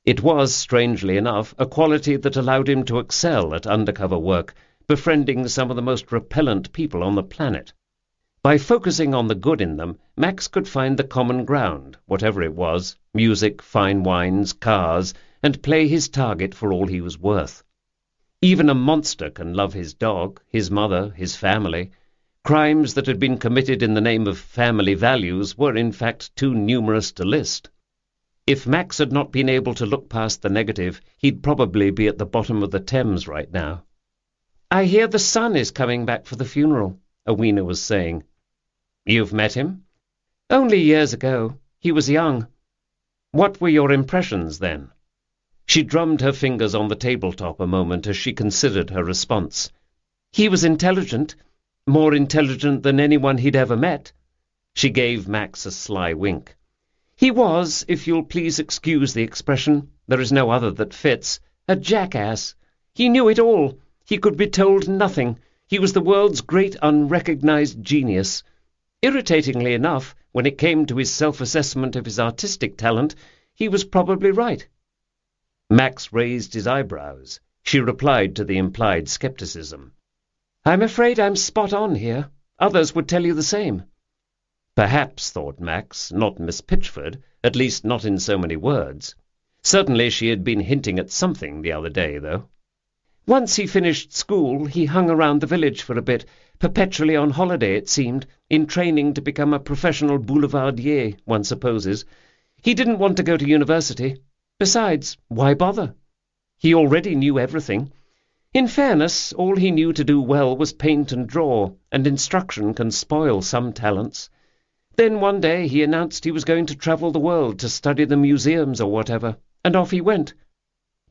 It was, strangely enough, a quality that allowed him to excel at undercover work, befriending some of the most repellent people on the planet. By focusing on the good in them, Max could find the common ground, whatever it was, music, fine wines, cars, and play his target for all he was worth. Even a monster can love his dog, his mother, his family. Crimes that had been committed in the name of family values were in fact too numerous to list. If Max had not been able to look past the negative, he'd probably be at the bottom of the Thames right now. "I hear the son is coming back for the funeral," Awena was saying. "You've met him?" "Only years ago. He was young." "What were your impressions then?" She drummed her fingers on the tabletop a moment as she considered her response. "He was intelligent, more intelligent than anyone he'd ever met." She gave Max a sly wink. "He was, if you'll please excuse the expression, there is no other that fits, a jackass. He knew it all. He could be told nothing. He was the world's great unrecognized genius. Irritatingly enough, when it came to his self-assessment of his artistic talent, he was probably right." Max raised his eyebrows. She replied to the implied skepticism. "I'm afraid I'm spot on here. Others would tell you the same." Perhaps, thought Max, not Miss Pitchford, at least not in so many words. Certainly she had been hinting at something the other day, though. "Once he finished school, he hung around the village for a bit, perpetually on holiday, it seemed, in training to become a professional boulevardier, one supposes. He didn't want to go to university. Besides, why bother? He already knew everything. In fairness, all he knew to do well was paint and draw, and instruction can spoil some talents. Then one day he announced he was going to travel the world to study the museums or whatever, and off he went.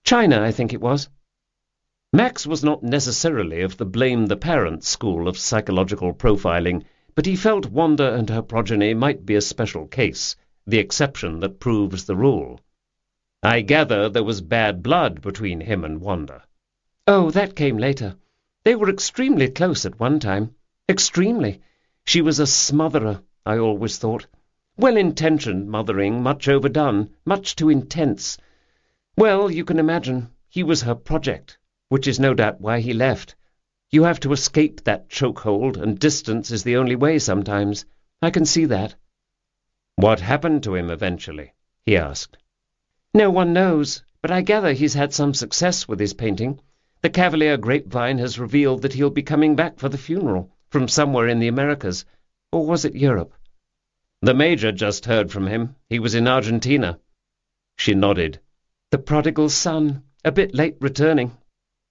China, I think it was." Max was not necessarily of the blame-the-parents school of psychological profiling, but he felt Wanda and her progeny might be a special case, the exception that proves the rule. "I gather there was bad blood between him and Wanda." "Oh, that came later. They were extremely close at one time. Extremely. She was a smotherer, I always thought. Well-intentioned mothering, much overdone, much too intense. Well, you can imagine, he was her project, which is no doubt why he left. You have to escape that chokehold, and distance is the only way sometimes. I can see that." "What happened to him eventually?" he asked. "No one knows, but I gather he's had some success with his painting. The Cavalier grapevine has revealed that he'll be coming back for the funeral, from somewhere in the Americas. Or was it Europe?" "The Major just heard from him. He was in Argentina." She nodded. "The prodigal son, a bit late returning."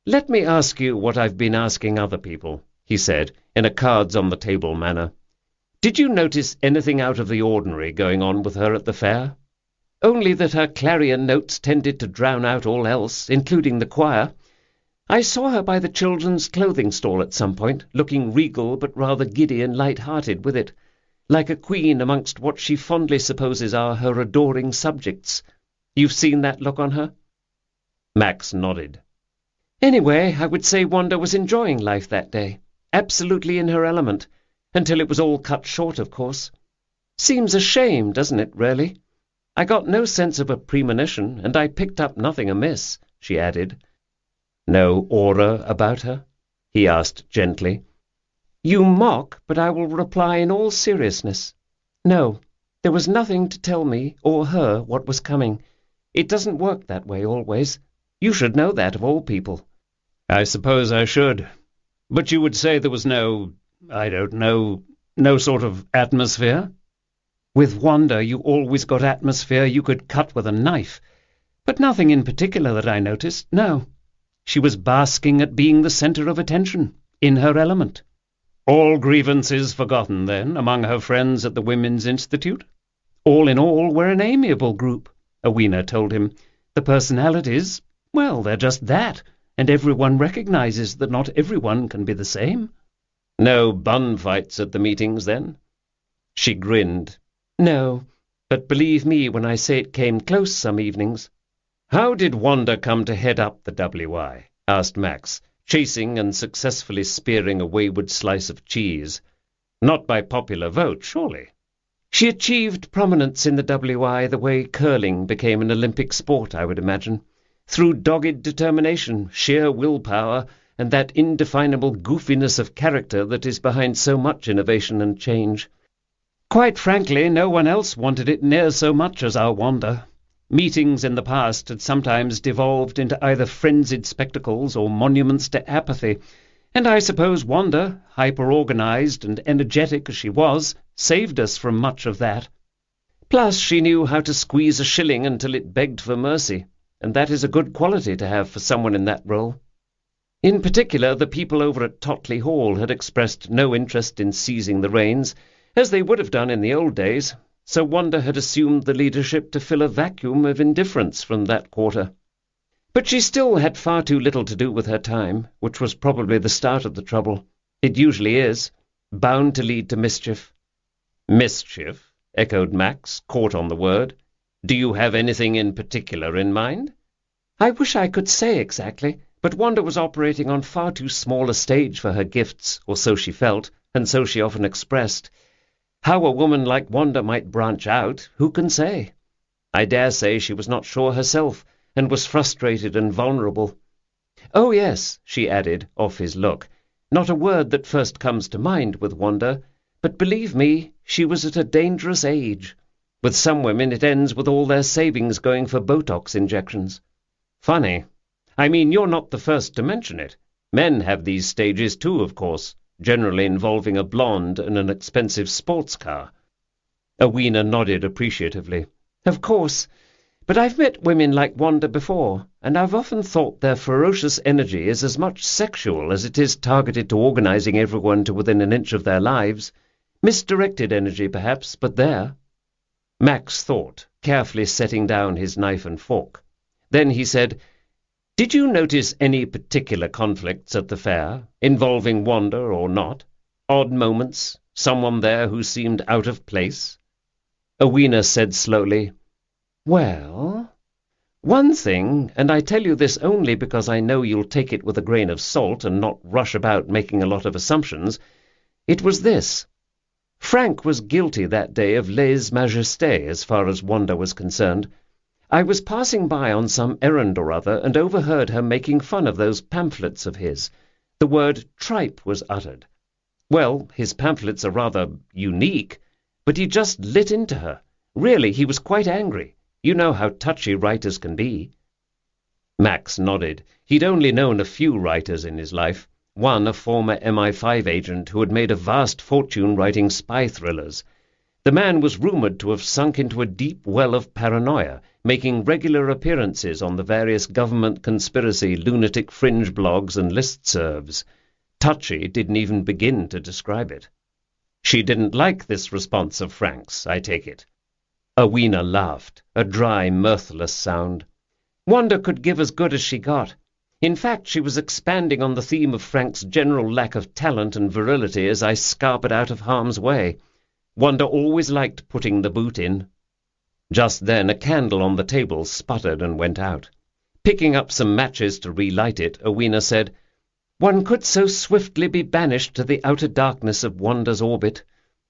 "Let me ask you what I've been asking other people," he said, in a cards-on-the-table manner. "Did you notice anything out of the ordinary going on with her at the fair?" "Only that her clarion notes tended to drown out all else, including the choir. I saw her by the children's clothing stall at some point, looking regal but rather giddy and light-hearted with it, like a queen amongst what she fondly supposes are her adoring subjects. You've seen that look on her?" Max nodded. "Anyway, I would say Wanda was enjoying life that day, absolutely in her element, until it was all cut short, of course. Seems a shame, doesn't it, really? I got no sense of a premonition, and I picked up nothing amiss," she added. "No aura about her?" he asked gently. "You mock, but I will reply in all seriousness. No, there was nothing to tell me or her what was coming. It doesn't work that way always. You should know that of all people." "I suppose I should. But you would say there was no sort of atmosphere?" "With Wanda you always got atmosphere you could cut with a knife. But nothing in particular that I noticed, no. She was basking at being the centre of attention, in her element." "All grievances forgotten, then, among her friends at the Women's Institute?" "All in all, we're an amiable group," Awena told him. "The personalities, well, they're just that, and everyone recognizes that not everyone can be the same." "No bun fights at the meetings, then?" She grinned. "No, but believe me when I say it came close some evenings." "How did Wanda come to head up the WI?" asked Max, chasing and successfully spearing a wayward slice of cheese. "Not by popular vote, surely?" She achieved prominence in the WI the way curling became an Olympic sport, I would imagine, through dogged determination, sheer willpower, and that indefinable goofiness of character that is behind so much innovation and change. Quite frankly, no one else wanted it near so much as our Wanda. Meetings in the past had sometimes devolved into either frenzied spectacles or monuments to apathy, and I suppose Wanda, hyper-organized and energetic as she was, saved us from much of that. Plus, she knew how to squeeze a shilling until it begged for mercy, and that is a good quality to have for someone in that role. In particular, the people over at Totley Hall had expressed no interest in seizing the reins, as they would have done in the old days, so Wanda had assumed the leadership to fill a vacuum of indifference from that quarter. But she still had far too little to do with her time, which was probably the start of the trouble. It usually is, bound to lead to mischief. Mischief? Echoed Max, caught on the word. Do you have anything in particular in mind? I wish I could say exactly, but Wanda was operating on far too small a stage for her gifts, or so she felt, and so she often expressed. How a woman like Wanda might branch out, who can say? I dare say she was not sure herself, and was frustrated and vulnerable. Oh, yes, she added, off his look, not a word that first comes to mind with Wanda, but believe me, she was at a dangerous age. With some women it ends with all their savings going for Botox injections. Funny. I mean, you're not the first to mention it. Men have these stages too, of course, generally involving a blonde and an expensive sports car. Awena nodded appreciatively. Of course. But I've met women like Wanda before, and I've often thought their ferocious energy is as much sexual as it is targeted to organizing everyone to within an inch of their lives. Misdirected energy, perhaps, but there. Max thought, carefully setting down his knife and fork. Then he said, Did you notice any particular conflicts at the fair, involving Wanda or not? Odd moments? Someone there who seemed out of place? Awena said slowly, Well, one thing, and I tell you this only because I know you'll take it with a grain of salt and not rush about making a lot of assumptions, it was this. Frank was guilty that day of lèse-majesté as far as Wanda was concerned. I was passing by on some errand or other and overheard her making fun of those pamphlets of his. The word tripe was uttered. Well, his pamphlets are rather unique, but he just lit into her. Really, he was quite angry. You know how touchy writers can be. Max nodded. He'd only known a few writers in his life. One a former MI5 agent who had made a vast fortune writing spy thrillers. The man was rumoured to have sunk into a deep well of paranoia, making regular appearances on the various government conspiracy lunatic fringe blogs and listservs. Touchy didn't even begin to describe it. She didn't like this response of Frank's, I take it. Awena laughed, a dry, mirthless sound. Wanda could give as good as she got. In fact, she was expanding on the theme of Frank's general lack of talent and virility as I scarpered out of harm's way. Wanda always liked putting the boot in. Just then a candle on the table sputtered and went out. Picking up some matches to relight it, Awena said, One could so swiftly be banished to the outer darkness of Wanda's orbit.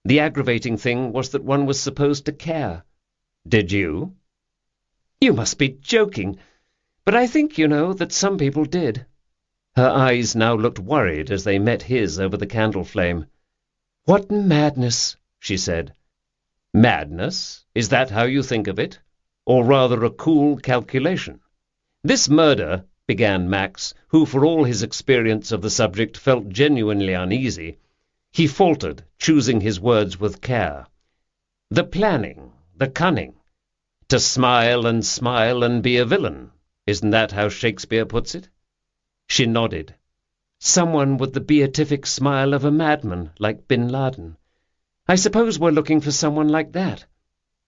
The aggravating thing was that one was supposed to care. Did you? You must be joking. But I think, you know, that some people did. Her eyes now looked worried as they met his over the candle flame. What madness, she said. Madness? Is that how you think of it? Or rather a cool calculation? This murder, began Max, who for all his experience of the subject felt genuinely uneasy. He faltered, choosing his words with care. The planning, the cunning. To smile and be a villain. Isn't that how Shakespeare puts it? She nodded. Someone with the beatific smile of a madman, like Bin Laden. I suppose we're looking for someone like that.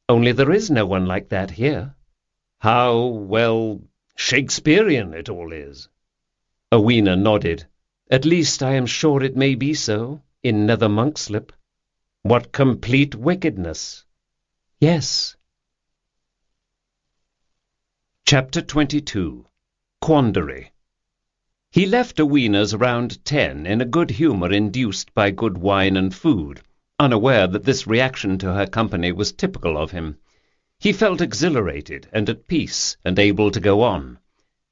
Only there is no one like that here. How, well, Shakespearean it all is. Awena nodded. At least I am sure it may be so, in Nether Monkslip. What complete wickedness! Yes. Chapter 22. Quandary. He left Awena's around 10 in a good humour induced by good wine and food, unaware that this reaction to her company was typical of him. He felt exhilarated and at peace and able to go on.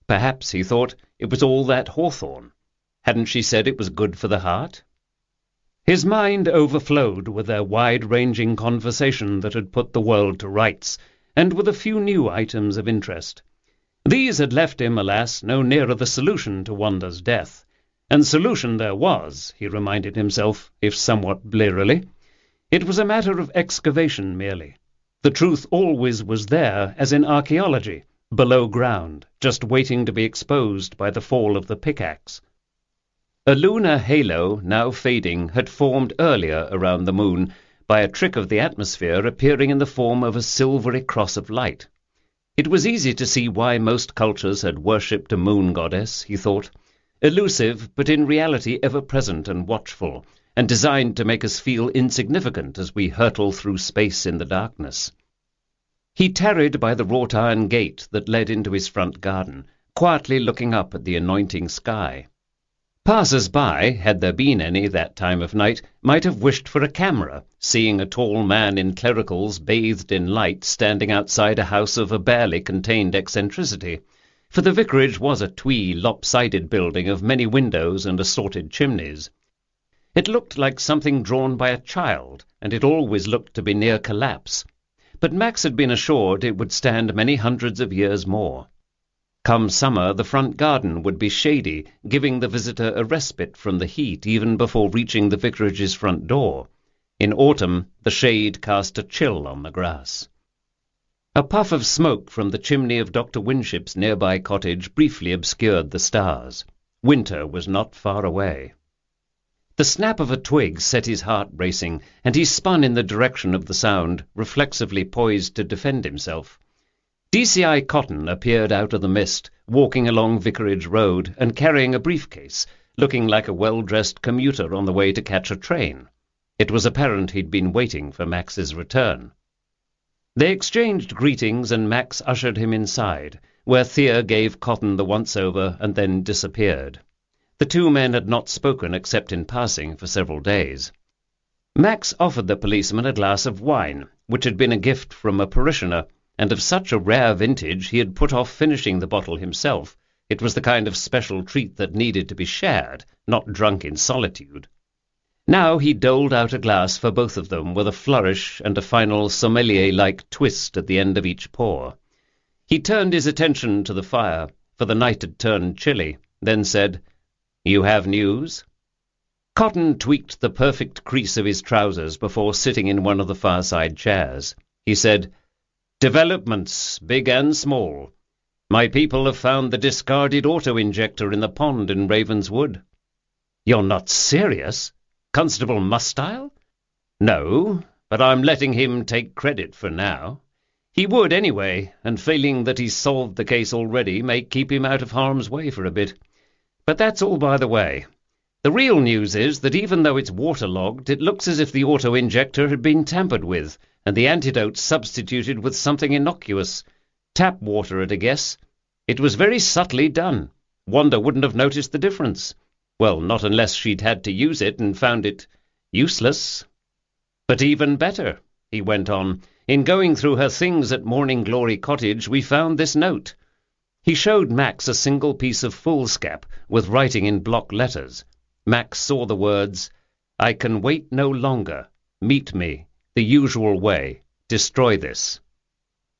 Perhaps, he thought, it was all that hawthorn. Hadn't she said it was good for the heart? His mind overflowed with their wide-ranging conversation that had put the world to rights, and with a few new items of interest. These had left him, alas, no nearer the solution to Wanda's death. And solution there was, he reminded himself, if somewhat blearily. It was a matter of excavation merely. The truth always was there, as in archaeology, below ground, just waiting to be exposed by the fall of the pickaxe. A lunar halo, now fading, had formed earlier around the moon, by a trick of the atmosphere appearing in the form of a silvery cross of light. It was easy to see why most cultures had worshipped a moon goddess, he thought, elusive, but in reality ever-present and watchful, and designed to make us feel insignificant as we hurtle through space in the darkness. He tarried by the wrought-iron gate that led into his front garden, quietly looking up at the anointing sky. Passers-by, had there been any that time of night, might have wished for a camera, seeing a tall man in clericals bathed in light standing outside a house of a barely contained eccentricity, for the vicarage was a twee, lopsided building of many windows and assorted chimneys. It looked like something drawn by a child, and it always looked to be near collapse. But Max had been assured it would stand many hundreds of years more. Come summer, the front garden would be shady, giving the visitor a respite from the heat even before reaching the vicarage's front door. In autumn, the shade cast a chill on the grass. A puff of smoke from the chimney of Dr. Winship's nearby cottage briefly obscured the stars. Winter was not far away. The snap of a twig set his heart racing, and he spun in the direction of the sound, reflexively poised to defend himself. DCI Cotton appeared out of the mist, walking along Vicarage Road and carrying a briefcase, looking like a well-dressed commuter on the way to catch a train. It was apparent he'd been waiting for Max's return. They exchanged greetings, and Max ushered him inside, where Thea gave Cotton the once-over and then disappeared. The two men had not spoken except in passing for several days. Max offered the policeman a glass of wine, which had been a gift from a parishioner, and of such a rare vintage he had put off finishing the bottle himself. It was the kind of special treat that needed to be shared, not drunk in solitude. Now he doled out a glass for both of them with a flourish and a final sommelier-like twist at the end of each pour. He turned his attention to the fire, for the night had turned chilly, then said, "You have news?" Cotton tweaked the perfect crease of his trousers before sitting in one of the fireside chairs. He said, "Developments, big and small. My people have found the discarded auto-injector in the pond in Ravenswood." "You're not serious? Constable Mustile?" "No, but I'm letting him take credit for now. He would anyway, and failing that he's solved the case already may keep him out of harm's way for a bit. But that's all by the way. The real news is that even though it's waterlogged, it looks as if the auto-injector had been tampered with, and the antidote substituted with something innocuous. Tap water, at a guess. It was very subtly done. Wanda wouldn't have noticed the difference. Well, not unless she'd had to use it and found it useless. But even better, he went on, in going through her things at Morning Glory Cottage we found this note. He showed Max a single piece of foolscap with writing in block letters. Max saw the words, "I can wait no longer. Meet me. The usual way. Destroy this."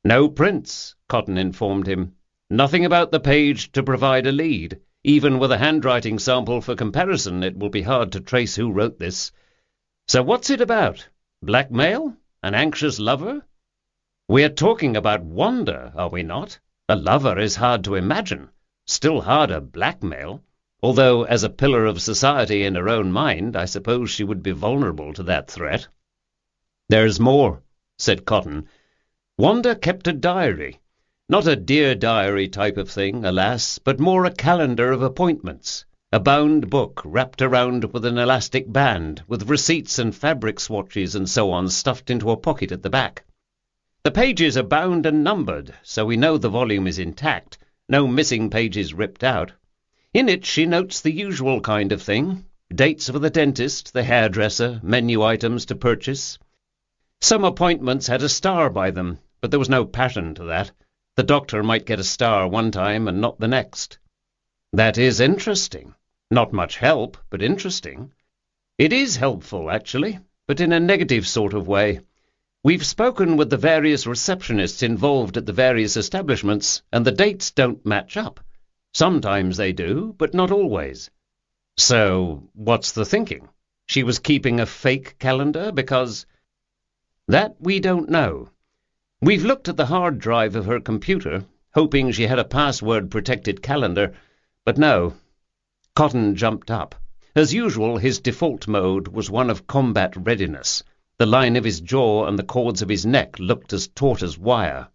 "No prints," Cotton informed him. "Nothing about the page to provide a lead. Even with a handwriting sample for comparison, it will be hard to trace who wrote this. So what's it about? Blackmail? An anxious lover? We're talking about Wanda, are we not? A lover is hard to imagine. Still harder blackmail. Although, as a pillar of society in her own mind, I suppose she would be vulnerable to that threat." "There's more," said Cotton. "Wanda kept a diary. Not a Dear Diary type of thing, alas, but more a calendar of appointments. A bound book wrapped around with an elastic band, with receipts and fabric swatches and so on stuffed into a pocket at the back. The pages are bound and numbered, so we know the volume is intact, no missing pages ripped out. In it she notes the usual kind of thing. dates for the dentist, the hairdresser, menu items to purchase. Some appointments had a star by them, but there was no pattern to that. The doctor might get a star one time and not the next. That is interesting. Not much help, but interesting. It is helpful, actually, but in a negative sort of way. We've spoken with the various receptionists involved at the various establishments, and the dates don't match up. Sometimes they do, but not always. So, what's the thinking? She was keeping a fake calendar because... That we don't know. We've looked at the hard drive of her computer, hoping she had a password-protected calendar, but no. Cotton jumped up. As usual, his default mode was one of combat readiness. The line of his jaw and the cords of his neck looked as taut as wire.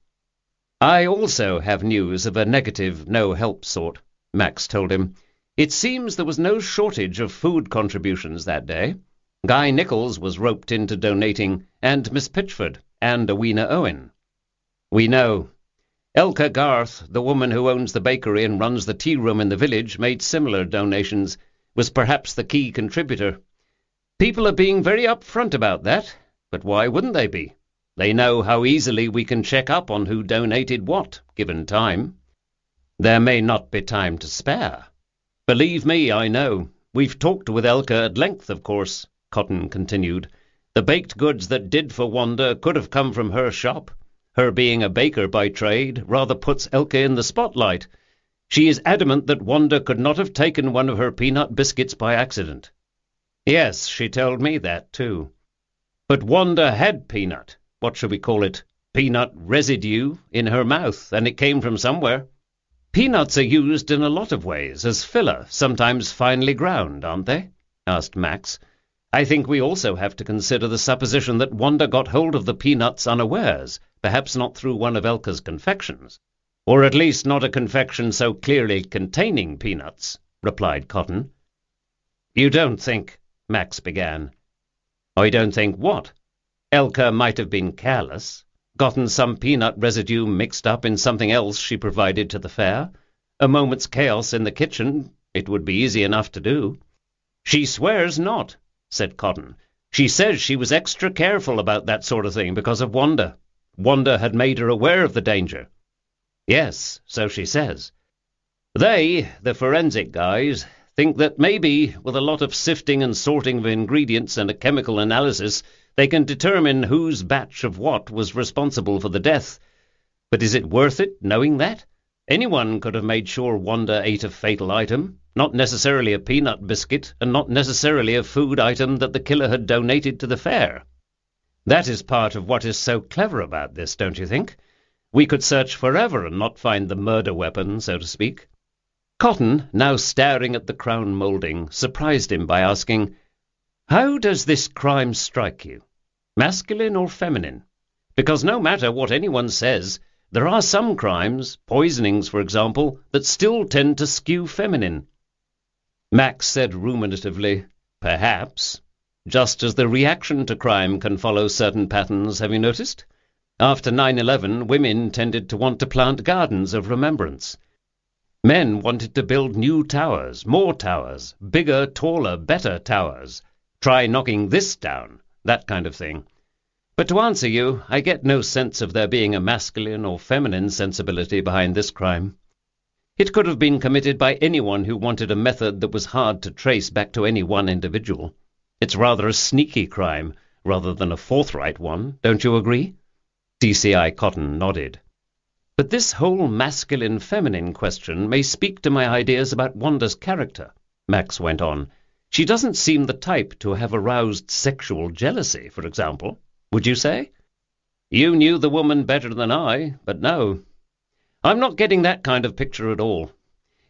I also have news of a negative, no-help sort, Max told him. It seems there was no shortage of food contributions that day. Guy Nichols was roped into donating, and Miss Pitchford, and Awena Owen. We know. Elka Garth, the woman who owns the bakery and runs the tea room in the village, made similar donations, was perhaps the key contributor. People are being very upfront about that, but why wouldn't they be? They know how easily we can check up on who donated what, given time. There may not be time to spare. Believe me, I know. We've talked with Elka at length, of course, Cotton continued. The baked goods that did for Wanda could have come from her shop. Her being a baker by trade rather puts Elka in the spotlight. She is adamant that Wanda could not have taken one of her peanut biscuits by accident. Yes, she told me that too. But Wanda had peanut, what shall we call it, peanut residue in her mouth, and it came from somewhere. Peanuts are used in a lot of ways, as filler, sometimes finely ground, aren't they? Asked Max. I think we also have to consider the supposition that Wanda got hold of the peanuts unawares, perhaps not through one of Elka's confections. Or at least not a confection so clearly containing peanuts, replied Cotton. You don't think... Max began. I don't think what? Elka might have been careless, gotten some peanut residue mixed up in something else she provided to the fair. A moment's chaos in the kitchen, it would be easy enough to do. She swears not, said Cotton. She says she was extra careful about that sort of thing because of Wanda. Wanda had made her aware of the danger. Yes, so she says. They, the forensic guys, think that maybe, with a lot of sifting and sorting of ingredients and a chemical analysis, they can determine whose batch of what was responsible for the death. But is it worth it, knowing that? Anyone could have made sure Wanda ate a fatal item, not necessarily a peanut biscuit, and not necessarily a food item that the killer had donated to the fair. That is part of what is so clever about this, don't you think? We could search forever and not find the murder weapon, so to speak. Cotton, now staring at the crown moulding, surprised him by asking, How does this crime strike you? Masculine or feminine? Because no matter what anyone says, there are some crimes, poisonings for example, that still tend to skew feminine. Max said ruminatively, Perhaps. Just as the reaction to crime can follow certain patterns, have you noticed? After 9/11, women tended to want to plant gardens of remembrance. Men wanted to build new towers, more towers, bigger, taller, better towers. Try knocking this down, that kind of thing. But to answer you, I get no sense of there being a masculine or feminine sensibility behind this crime. It could have been committed by anyone who wanted a method that was hard to trace back to any one individual. It's rather a sneaky crime, rather than a forthright one, don't you agree? DCI Cotton nodded. But this whole masculine-feminine question may speak to my ideas about Wanda's character, Max went on. She doesn't seem the type to have aroused sexual jealousy, for example. Would you say? You knew the woman better than I, but no. I'm not getting that kind of picture at all.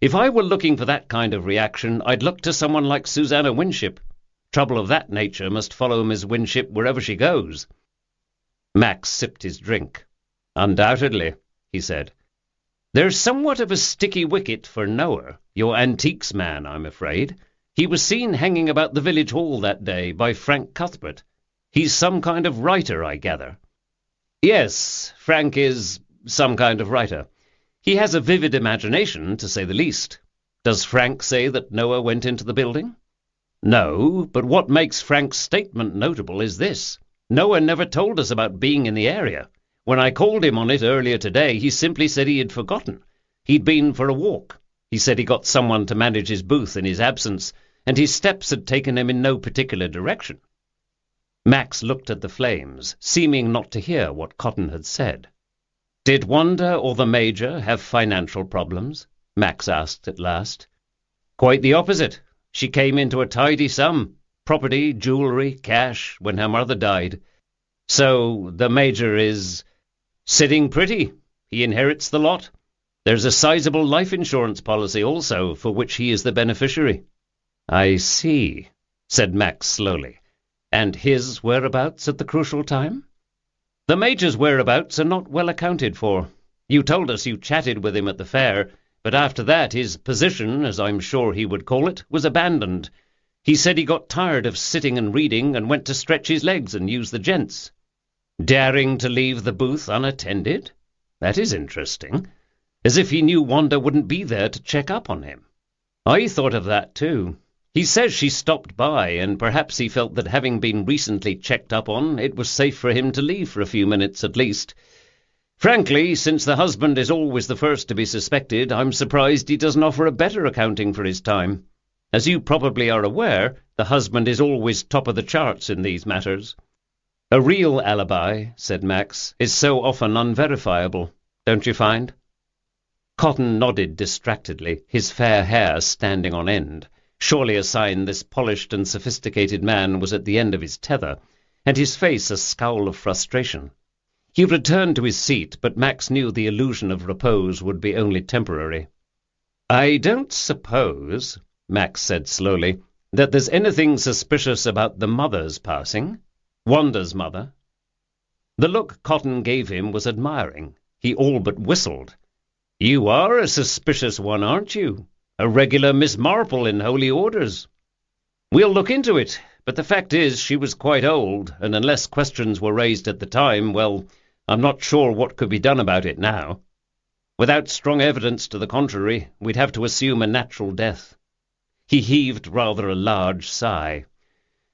If I were looking for that kind of reaction, I'd look to someone like Susanna Winship. Trouble of that nature must follow Miss Winship wherever she goes. Max sipped his drink. Undoubtedly, he said. There's somewhat of a sticky wicket for Noah, your antiques man, I'm afraid. He was seen hanging about the village hall that day by Frank Cuthbert. He's some kind of writer, I gather. Yes, Frank is some kind of writer. He has a vivid imagination, to say the least. Does Frank say that Noah went into the building? No, but what makes Frank's statement notable is this. No one never told us about being in the area. When I called him on it earlier today, he simply said he had forgotten. He'd been for a walk. He said he got someone to manage his booth in his absence, and his steps had taken him in no particular direction. Max looked at the flames, seeming not to hear what Cotton had said. "Did Wanda or the Major have financial problems?" Max asked at last. "Quite the opposite. She came into a tidy sum, property, jewellery, cash, when her mother died. So the Major is sitting pretty. He inherits the lot. There's a sizable life insurance policy also, for which he is the beneficiary." "I see," said Max slowly. "And his whereabouts at the crucial time?" "The Major's whereabouts are not well accounted for. You told us you chatted with him at the fair, but after that his position, as I'm sure he would call it, was abandoned. He said he got tired of sitting and reading and went to stretch his legs and use the gents." "Daring to leave the booth unattended? That is interesting. As if he knew Wanda wouldn't be there to check up on him." "I thought of that too. He says she stopped by, and perhaps he felt that having been recently checked up on, it was safe for him to leave for a few minutes at least. Frankly, since the husband is always the first to be suspected, I'm surprised he doesn't offer a better accounting for his time. As you probably are aware, the husband is always top of the charts in these matters." "A real alibi," said Max, "is so often unverifiable, don't you find?" Cotton nodded distractedly, his fair hair standing on end. Surely a sign this polished and sophisticated man was at the end of his tether, and his face a scowl of frustration. He returned to his seat, but Max knew the illusion of repose would be only temporary. "I don't suppose," Max said slowly, "that there's anything suspicious about the mother's passing? Wanda's mother?" The look Cotton gave him was admiring. He all but whistled. "You are a suspicious one, aren't you? A regular Miss Marple in holy orders." "We'll look into it, but the fact is she was quite old, and unless questions were raised at the time, well, I'm not sure what could be done about it now. Without strong evidence to the contrary, we'd have to assume a natural death." He heaved rather a large sigh.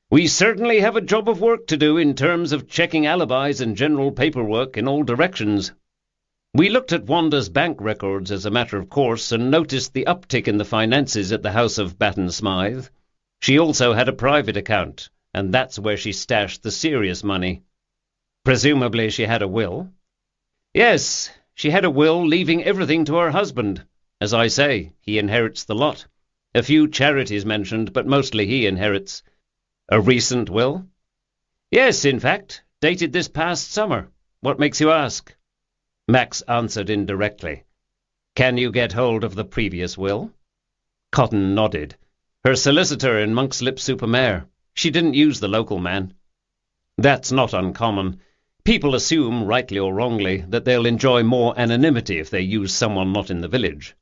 "We certainly have a job of work to do in terms of checking alibis and general paperwork in all directions. We looked at Wanda's bank records as a matter of course and noticed the uptick in the finances at the house of Batten Smythe. She also had a private account, and that's where she stashed the serious money." "Presumably she had a will?" "Yes, she had a will leaving everything to her husband. As I say, he inherits the lot. A few charities mentioned, but mostly he inherits." "A recent will?" "Yes, in fact, dated this past summer. What makes you ask?" Max answered indirectly. "Can you get hold of the previous will?" Cotton nodded. "Her solicitor in Monkslip-super-Mare. She didn't use the local man." "That's not uncommon. People assume, rightly or wrongly, that they'll enjoy more anonymity if they use someone not in the village."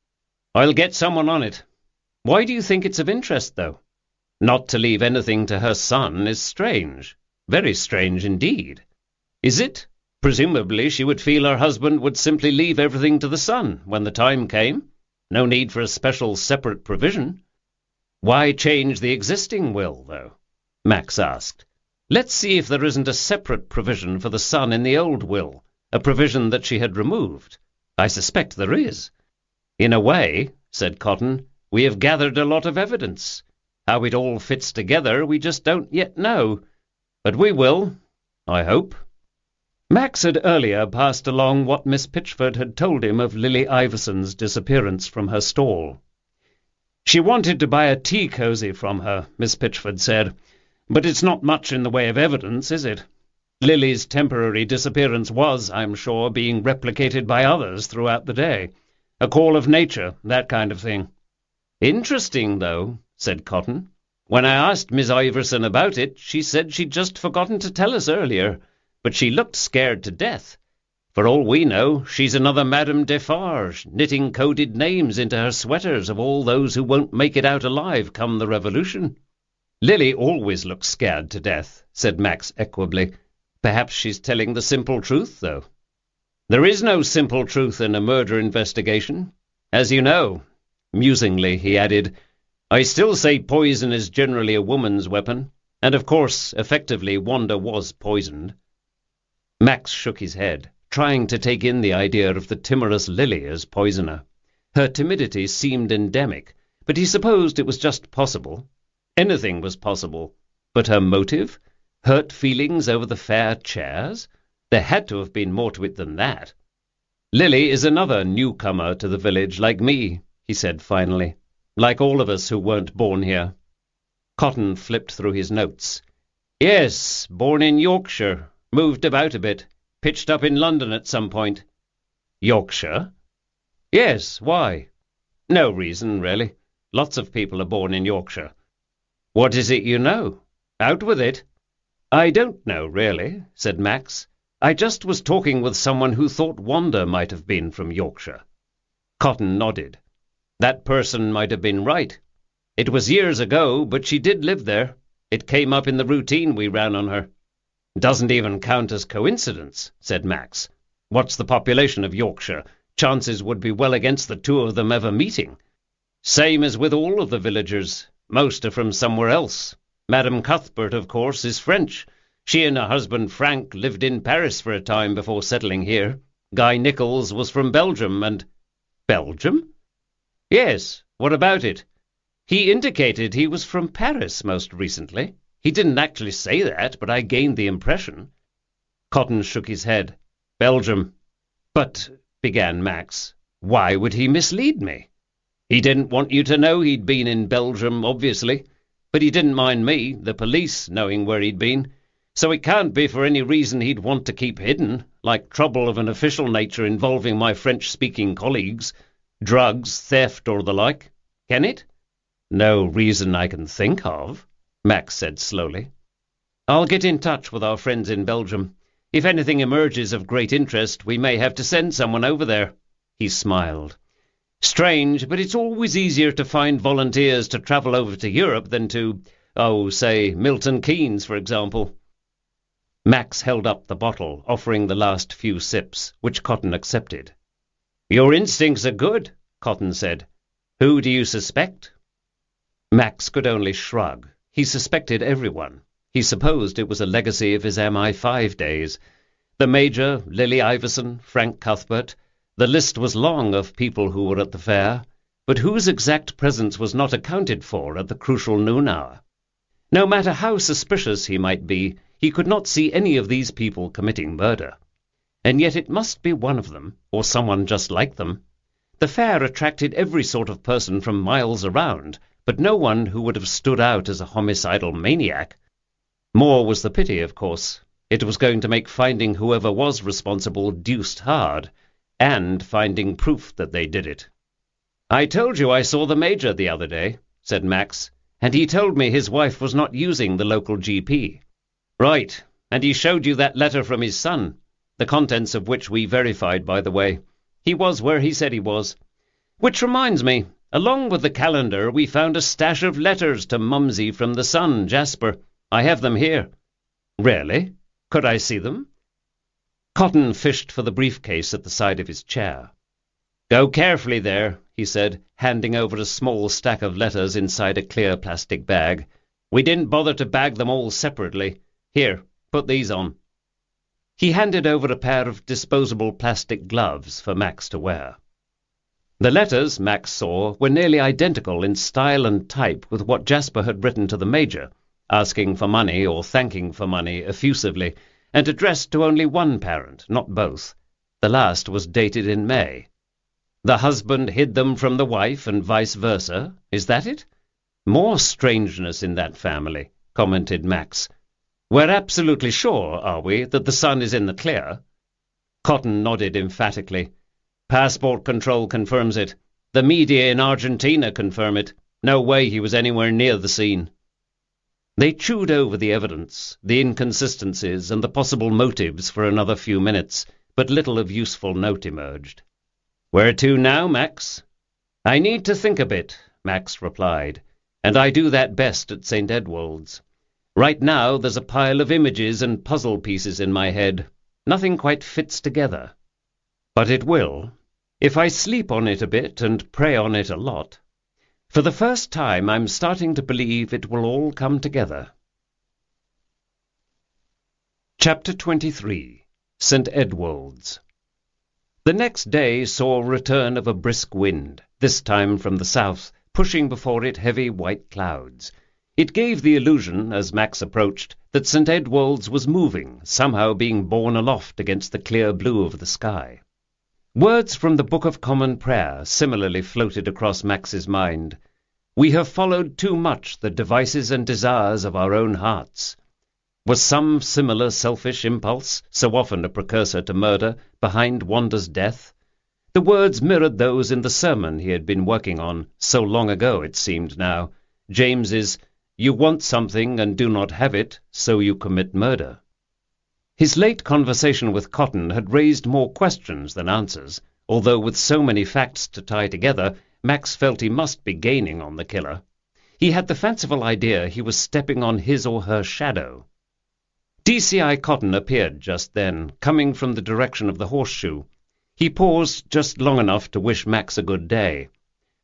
"I'll get someone on it. Why do you think it's of interest, though?" "Not to leave anything to her son is strange. Very strange indeed." "Is it? Presumably she would feel her husband would simply leave everything to the son when the time came. No need for a special separate provision." "Why change the existing will, though?" Max asked. "Let's see if there isn't a separate provision for the son in the old will, a provision that she had removed. I suspect there is." "In a way," said Cotton, "we have gathered a lot of evidence. How it all fits together we just don't yet know. But we will, I hope." Max had earlier passed along what Miss Pitchford had told him of Lily Iverson's disappearance from her stall. "She wanted to buy a tea cosy from her," Miss Pitchford said, "but it's not much in the way of evidence, is it? Lily's temporary disappearance was, I'm sure, being replicated by others throughout the day. A call of nature, that kind of thing." "Interesting, though," said Cotton. "When I asked Miss Iverson about it, she said she'd just forgotten to tell us earlier. But she looked scared to death. For all we know, she's another Madame Defarge, knitting coded names into her sweaters of all those who won't make it out alive come the revolution." "Lily always looks scared to death," said Max equably. "Perhaps she's telling the simple truth, though." "There is no simple truth in a murder investigation. As you know," musingly he added, I still say poison is generally a woman's weapon, and of course, effectively, Wanda was poisoned. Max shook his head, trying to take in the idea of the timorous Lily as poisoner. Her timidity seemed endemic, but he supposed it was just possible. Anything was possible. But her motive? Hurt feelings over the fair chairs? There had to have been more to it than that. Lily is another newcomer to the village, like me, he said finally. Like all of us who weren't born here. Cotton flipped through his notes. Yes, born in Yorkshire. Moved about a bit. Pitched up in London at some point. Yorkshire? Yes, why? No reason, really. Lots of people are born in Yorkshire. What is it you know? Out with it. I don't know, really, said Max. I just was talking with someone who thought Wanda might have been from Yorkshire. Cotton nodded. That person might have been right. It was years ago, but she did live there. It came up in the routine we ran on her. Doesn't even count as coincidence, said Max. What's the population of Yorkshire? Chances would be well against the two of them ever meeting. Same as with all of the villagers. Most are from somewhere else. Madame Cuthbert, of course, is French. She and her husband Frank lived in Paris for a time before settling here. Guy Nichols was from Belgium and... Belgium? Yes, what about it? He indicated he was from Paris most recently. He didn't actually say that, but I gained the impression. Cotton shook his head. Belgium. But, began Max, why would he mislead me? He didn't want you to know he'd been in Belgium, obviously. But he didn't mind me, the police, knowing where he'd been. So it can't be for any reason he'd want to keep hidden, like trouble of an official nature involving my French-speaking colleagues, drugs, theft, or the like. Can it? No reason I can think of, Max said slowly. I'll get in touch with our friends in Belgium. If anything emerges of great interest, we may have to send someone over there. He smiled. Strange, but it's always easier to find volunteers to travel over to Europe than to, say, Milton Keynes, for example. Max held up the bottle, offering the last few sips, which Cotton accepted. Your instincts are good, Cotton said. Who do you suspect? Max could only shrug. He suspected everyone. He supposed it was a legacy of his MI5 days. The Major, Lily Iverson, Frank Cuthbert. The list was long of people who were at the fair, but whose exact presence was not accounted for at the crucial noon hour. No matter how suspicious he might be, he could not see any of these people committing murder. And yet it must be one of them, or someone just like them. The fair attracted every sort of person from miles around, but no one who would have stood out as a homicidal maniac. More was the pity, of course. It was going to make finding whoever was responsible deuced hard, and finding proof that they did it. I told you I saw the Major the other day, said Max, and he told me his wife was not using the local GP. Right, and he showed you that letter from his son, the contents of which we verified, by the way. He was where he said he was. Which reminds me, along with the calendar, we found a stash of letters to Mumsy from the son, Jasper. I have them here. Really? Could I see them? Cotton fished for the briefcase at the side of his chair. Go carefully there, he said, handing over a small stack of letters inside a clear plastic bag. We didn't bother to bag them all separately. Here, put these on. He handed over a pair of disposable plastic gloves for Max to wear. The letters, Max saw, were nearly identical in style and type with what Jasper had written to the Major, asking for money or thanking for money effusively, and addressed to only one parent, not both. The last was dated in May. The husband hid them from the wife and vice versa, is that it? More strangeness in that family, commented Max. We're absolutely sure, are we, that the son is in the clear? Cotton nodded emphatically. Passport control confirms it. The media in Argentina confirm it. No way he was anywhere near the scene. They chewed over the evidence, the inconsistencies, and the possible motives for another few minutes, but little of useful note emerged. Where to now, Max? I need to think a bit, Max replied, and I do that best at St. Edward's. Right now there's a pile of images and puzzle pieces in my head. Nothing quite fits together. But it will, if I sleep on it a bit and pray on it a lot. For the first time, I'm starting to believe it will all come together. Chapter 23. St. Edward's. The next day saw a return of a brisk wind, this time from the south, pushing before it heavy white clouds. It gave the illusion, as Max approached, that St. Edward's was moving, somehow being borne aloft against the clear blue of the sky. Words from the Book of Common Prayer similarly floated across Max's mind. We have followed too much the devices and desires of our own hearts. Was some similar selfish impulse, so often a precursor to murder, behind Wanda's death? The words mirrored those in the sermon he had been working on, so long ago it seemed now. James's, "You want something and do not have it, so you commit murder." His late conversation with Cotton had raised more questions than answers, although with so many facts to tie together, Max felt he must be gaining on the killer. He had the fanciful idea he was stepping on his or her shadow. DCI Cotton appeared just then, coming from the direction of the horseshoe. He paused just long enough to wish Max a good day.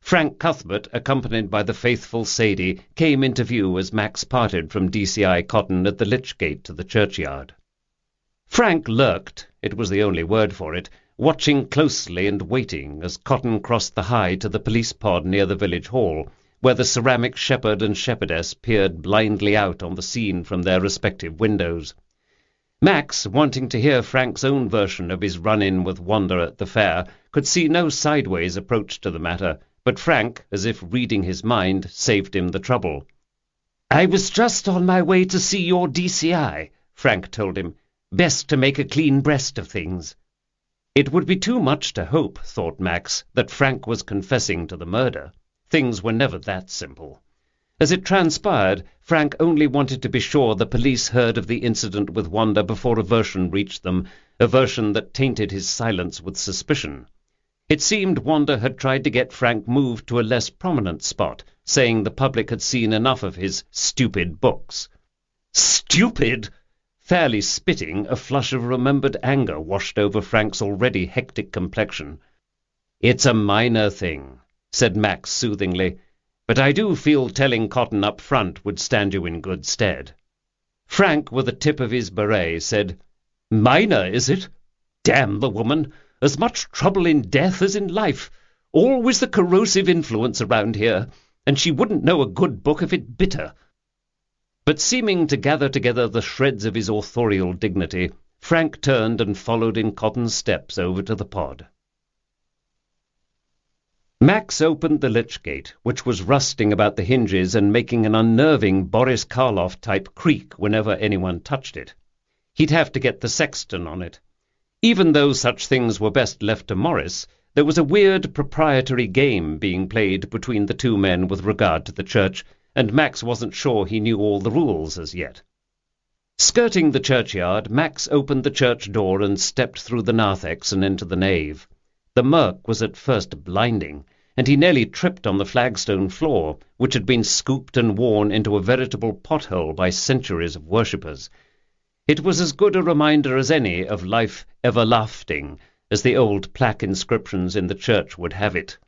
Frank Cuthbert, accompanied by the faithful Sadie, came into view as Max parted from DCI Cotton at the lich gate to the churchyard. Frank lurked, it was the only word for it, watching closely and waiting as Cotton crossed the high to the police pod near the village hall, where the ceramic shepherd and shepherdess peered blindly out on the scene from their respective windows. Max, wanting to hear Frank's own version of his run-in with Wanda at the fair, could see no sideways approach to the matter, but Frank, as if reading his mind, saved him the trouble. "I was just on my way to see your DCI," Frank told him. "Best to make a clean breast of things." It would be too much to hope, thought Max, that Frank was confessing to the murder. Things were never that simple. As it transpired, Frank only wanted to be sure the police heard of the incident with Wanda before a version reached them, a version that tainted his silence with suspicion. It seemed Wanda had tried to get Frank moved to a less prominent spot, saying the public had seen enough of his stupid books. Stupid! Fairly spitting, a flush of remembered anger washed over Frank's already hectic complexion. "It's a minor thing," said Max soothingly, "but I do feel telling Cotton up front would stand you in good stead." Frank, with a tip of his beret, said, "Minor, is it? Damn the woman! As much trouble in death as in life. Always the corrosive influence around here, and she wouldn't know a good book if it bit her." But seeming to gather together the shreds of his authorial dignity, Frank turned and followed in Cotton's steps over to the pod. Max opened the lich gate, which was rusting about the hinges and making an unnerving Boris Karloff-type creak whenever anyone touched it. He'd have to get the sexton on it. Even though such things were best left to Morris, there was a weird proprietary game being played between the two men with regard to the church, and Max wasn't sure he knew all the rules as yet. Skirting the churchyard, Max opened the church door and stepped through the narthex and into the nave. The murk was at first blinding, and he nearly tripped on the flagstone floor, which had been scooped and worn into a veritable pothole by centuries of worshippers. It was as good a reminder as any of life everlasting, as the old plaque inscriptions in the church would have it.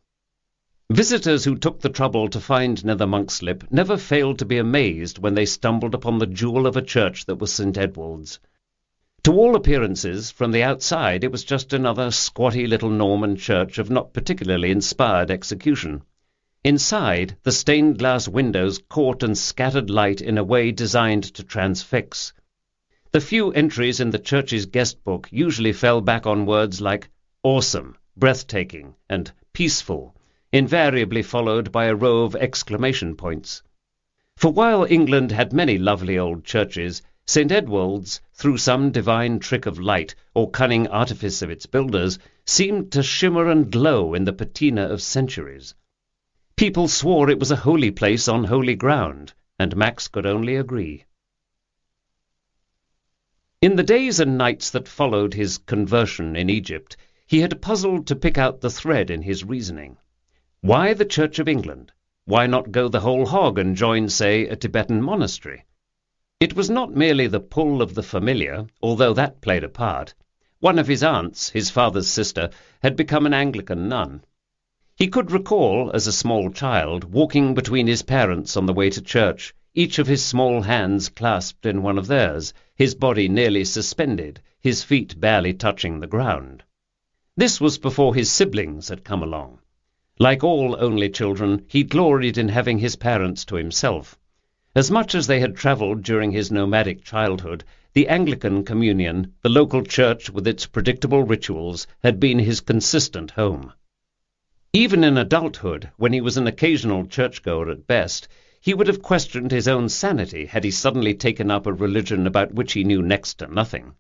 Visitors who took the trouble to find Nether Monkslip never failed to be amazed when they stumbled upon the jewel of a church that was St. Edward's. To all appearances, from the outside, it was just another squatty little Norman church of not particularly inspired execution. Inside, the stained-glass windows caught and scattered light in a way designed to transfix. The few entries in the church's guest book usually fell back on words like awesome, breathtaking, and peaceful, invariably followed by a row of exclamation points. For while England had many lovely old churches, St. Edward's, through some divine trick of light or cunning artifice of its builders, seemed to shimmer and glow in the patina of centuries. People swore it was a holy place on holy ground, and Max could only agree. In the days and nights that followed his conversion in Egypt, he had puzzled to pick out the thread in his reasoning. Why the Church of England? Why not go the whole hog and join, say, a Tibetan monastery? It was not merely the pull of the familiar, although that played a part. One of his aunts, his father's sister, had become an Anglican nun. He could recall, as a small child, walking between his parents on the way to church, each of his small hands clasped in one of theirs, his body nearly suspended, his feet barely touching the ground. This was before his siblings had come along. Like all only children, he gloried in having his parents to himself. As much as they had travelled during his nomadic childhood, the Anglican communion, the local church with its predictable rituals, had been his consistent home. Even in adulthood, when he was an occasional churchgoer at best, he would have questioned his own sanity had he suddenly taken up a religion about which he knew next to nothing.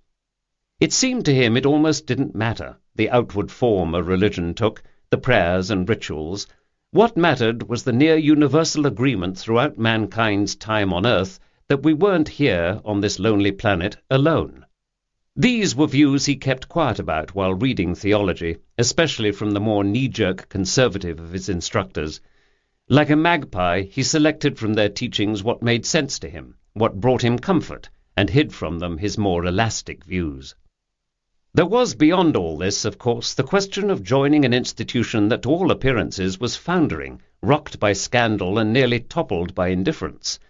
It seemed to him it almost didn't matter, the outward form a religion took, the prayers and rituals. What mattered was the near universal agreement throughout mankind's time on earth that we weren't here, on this lonely planet, alone. These were views he kept quiet about while reading theology, especially from the more knee-jerk conservative of his instructors. Like a magpie, he selected from their teachings what made sense to him, what brought him comfort, and hid from them his more elastic views. There was beyond all this, of course, the question of joining an institution that to all appearances was foundering, rocked by scandal and nearly toppled by indifference.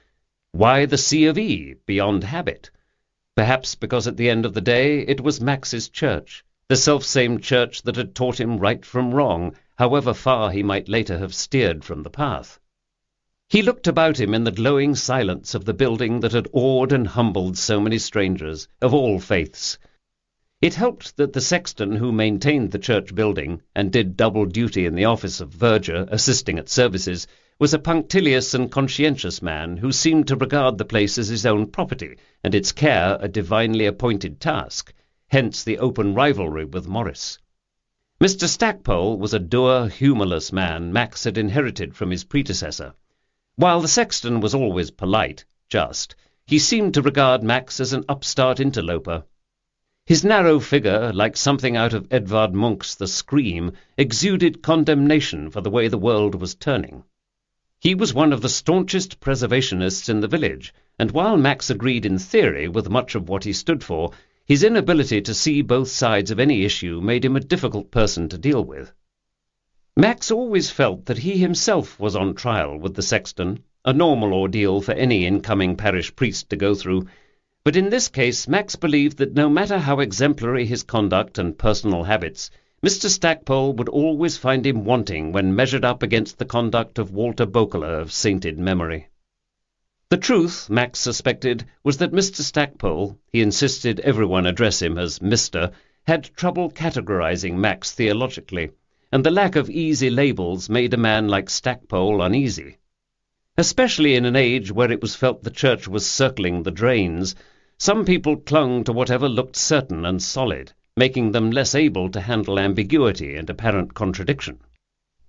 Why the C of E beyond habit? Perhaps because at the end of the day it was Max's church, the selfsame church that had taught him right from wrong, however far he might later have steered from the path. He looked about him in the glowing silence of the building that had awed and humbled so many strangers, of all faiths. It helped that the sexton who maintained the church building, and did double duty in the office of verger, assisting at services, was a punctilious and conscientious man who seemed to regard the place as his own property, and its care a divinely appointed task, hence the open rivalry with Morris. Mr. Stackpole was a dour, humourless man Max had inherited from his predecessor. While the sexton was always polite, just, he seemed to regard Max as an upstart interloper. His narrow figure, like something out of Edvard Munch's The Scream, exuded condemnation for the way the world was turning. He was one of the staunchest preservationists in the village, and while Max agreed in theory with much of what he stood for, his inability to see both sides of any issue made him a difficult person to deal with. Max always felt that he himself was on trial with the sexton, a normal ordeal for any incoming parish priest to go through, but in this case Max believed that no matter how exemplary his conduct and personal habits, Mr. Stackpole would always find him wanting when measured up against the conduct of Walter Bokeler of sainted memory. The truth, Max suspected, was that Mr. Stackpole, he insisted everyone address him as Mr., had trouble categorizing Max theologically, and the lack of easy labels made a man like Stackpole uneasy. Especially in an age where it was felt the church was circling the drains, some people clung to whatever looked certain and solid, making them less able to handle ambiguity and apparent contradiction.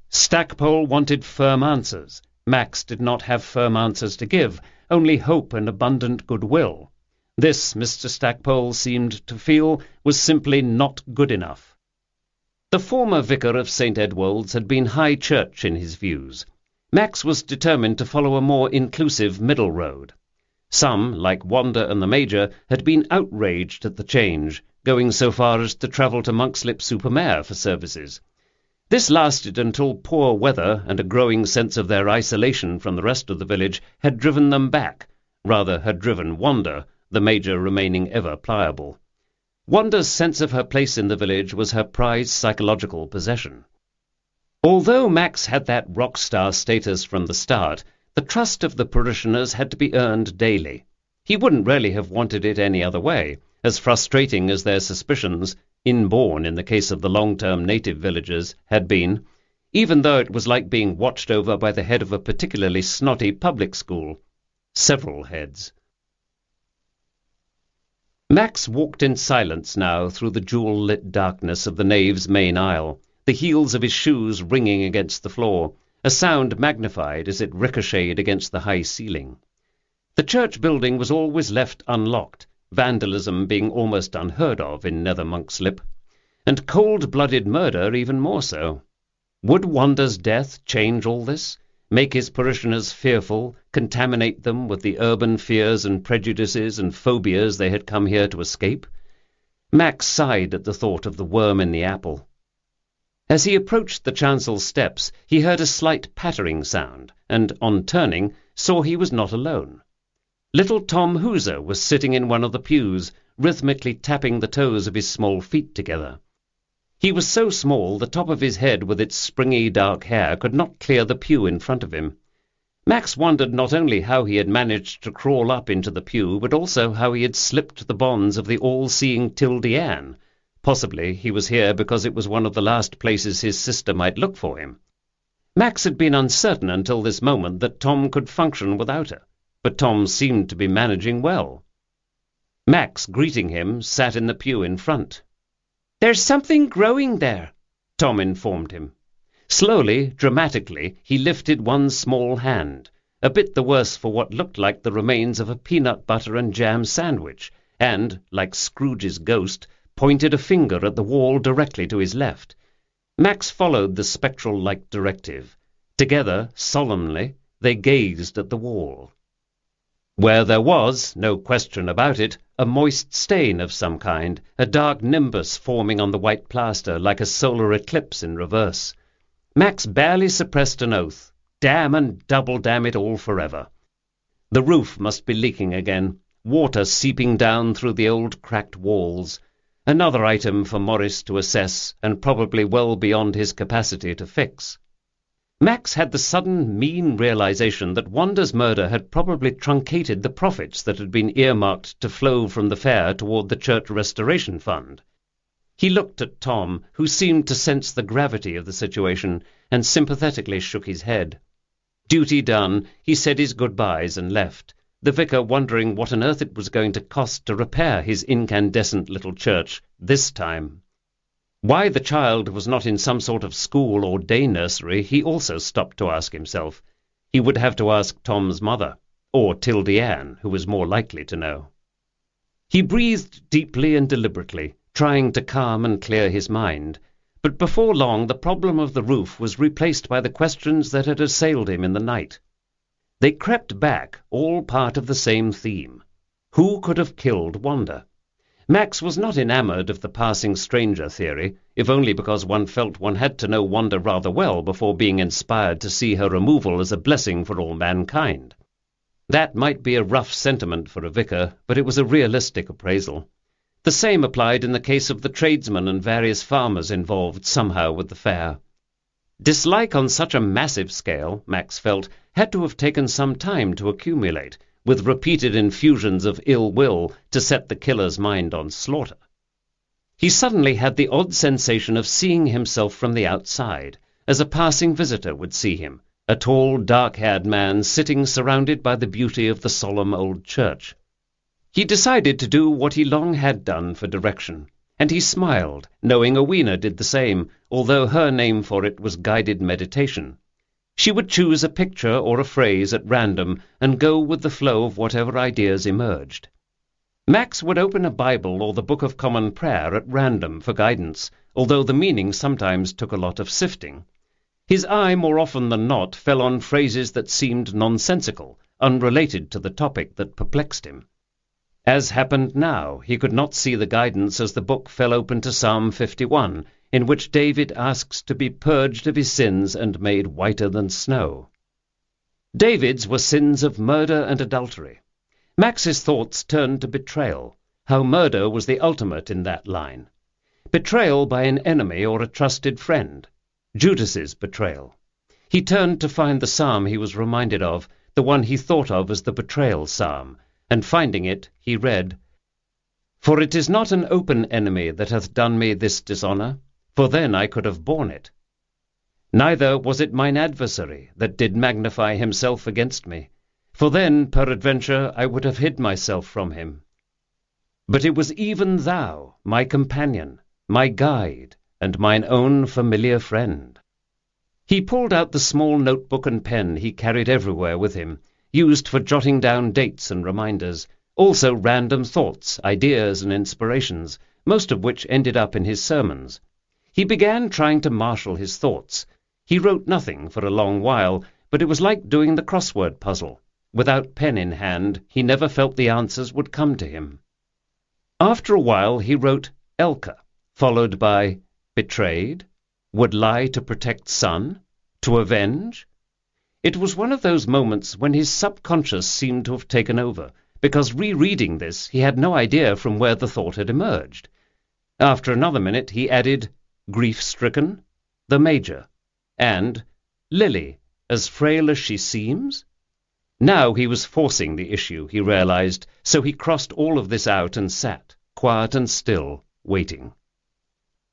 Stackpole wanted firm answers. Max did not have firm answers to give, only hope and abundant goodwill. This, Mr. Stackpole seemed to feel, was simply not good enough. The former vicar of St. Edwold's had been high church in his views. Max was determined to follow a more inclusive middle road. Some, like Wanda and the Major, had been outraged at the change, going so far as to travel to Monksleep-super-Mare for services. This lasted until poor weather and a growing sense of their isolation from the rest of the village had driven them back, rather had driven Wanda, the Major remaining ever pliable. Wanda's sense of her place in the village was her prized psychological possession. Although Max had that rock-star status from the start, the trust of the parishioners had to be earned daily. He wouldn't really have wanted it any other way, as frustrating as their suspicions, inborn in the case of the long-term native villagers, had been, even though it was like being watched over by the head of a particularly snotty public school. Several heads. Max walked in silence now through the jewel-lit darkness of the nave's main aisle, the heels of his shoes ringing against the floor, a sound magnified as it ricocheted against the high ceiling. The church building was always left unlocked, vandalism being almost unheard of in Nether Monkslip, and cold-blooded murder even more so. Would Wanda's death change all this, make his parishioners fearful, contaminate them with the urban fears and prejudices and phobias they had come here to escape? Max sighed at the thought of the worm in the apple. As he approached the chancel steps, he heard a slight pattering sound, and, on turning, saw he was not alone. Little Tom Hooser was sitting in one of the pews, rhythmically tapping the toes of his small feet together. He was so small the top of his head with its springy dark hair could not clear the pew in front of him. Max wondered not only how he had managed to crawl up into the pew, but also how he had slipped the bonds of the all-seeing Tildy Ann. Possibly he was here because it was one of the last places his sister might look for him. Max had been uncertain until this moment that Tom could function without her, but Tom seemed to be managing well. Max, greeting him, sat in the pew in front. "There's something growing there," Tom informed him. Slowly, dramatically, he lifted one small hand, a bit the worse for what looked like the remains of a peanut butter and jam sandwich, and, like Scrooge's ghost, pointed a finger at the wall directly to his left. Max followed the spectral-like directive. Together, solemnly, they gazed at the wall, where there was, no question about it, a moist stain of some kind, a dark nimbus forming on the white plaster like a solar eclipse in reverse. Max barely suppressed an oath. Damn and double damn it all forever. The roof must be leaking again, water seeping down through the old cracked walls. Another item for Morris to assess, and probably well beyond his capacity to fix. Max had the sudden, mean realization that Wanda's murder had probably truncated the profits that had been earmarked to flow from the fair toward the Church Restoration Fund. He looked at Tom, who seemed to sense the gravity of the situation, and sympathetically shook his head. Duty done, he said his goodbyes and left, the vicar wondering what on earth it was going to cost to repair his incandescent little church this time. Why the child was not in some sort of school or day nursery he also stopped to ask himself. He would have to ask Tom's mother, or Tildy Ann, who was more likely to know. He breathed deeply and deliberately, trying to calm and clear his mind, but before long the problem of the roof was replaced by the questions that had assailed him in the night. They crept back, all part of the same theme. Who could have killed Wanda? Max was not enamoured of the passing stranger theory, if only because one felt one had to know Wanda rather well before being inspired to see her removal as a blessing for all mankind. That might be a rough sentiment for a vicar, but it was a realistic appraisal. The same applied in the case of the tradesmen and various farmers involved somehow with the fair. Dislike on such a massive scale, Max felt, had to have taken some time to accumulate, with repeated infusions of ill will to set the killer's mind on slaughter. He suddenly had the odd sensation of seeing himself from the outside, as a passing visitor would see him, a tall, dark-haired man sitting surrounded by the beauty of the solemn old church. He decided to do what he long had done for direction, and he smiled, knowing Owena did the same, although her name for it was guided meditation. She would choose a picture or a phrase at random and go with the flow of whatever ideas emerged. Max would open a Bible or the Book of Common Prayer at random for guidance, although the meaning sometimes took a lot of sifting. His eye more often than not fell on phrases that seemed nonsensical, unrelated to the topic that perplexed him. As happened now, he could not see the guidance as the book fell open to Psalm 51, in which David asks to be purged of his sins and made whiter than snow. David's were sins of murder and adultery. Max's thoughts turned to betrayal, how murder was the ultimate in that line. Betrayal by an enemy or a trusted friend. Judas's betrayal. He turned to find the psalm he was reminded of, the one he thought of as the betrayal psalm, and finding it, he read, "For it is not an open enemy that hath done me this dishonour, for then I could have borne it. Neither was it mine adversary that did magnify himself against me, for then, peradventure, I would have hid myself from him. But it was even thou, my companion, my guide, and mine own familiar friend." He pulled out the small notebook and pen he carried everywhere with him, used for jotting down dates and reminders, also random thoughts, ideas and inspirations, most of which ended up in his sermons. He began trying to marshal his thoughts. He wrote nothing for a long while, but it was like doing the crossword puzzle. Without pen in hand, he never felt the answers would come to him. After a while he wrote Elka, followed by betrayed, would lie to protect son? To avenge? It was one of those moments when his subconscious seemed to have taken over, because rereading this he had no idea from where the thought had emerged. After another minute he added, grief-stricken, the Major, and Lily, as frail as she seems? Now he was forcing the issue, he realized, so he crossed all of this out and sat, quiet and still, waiting.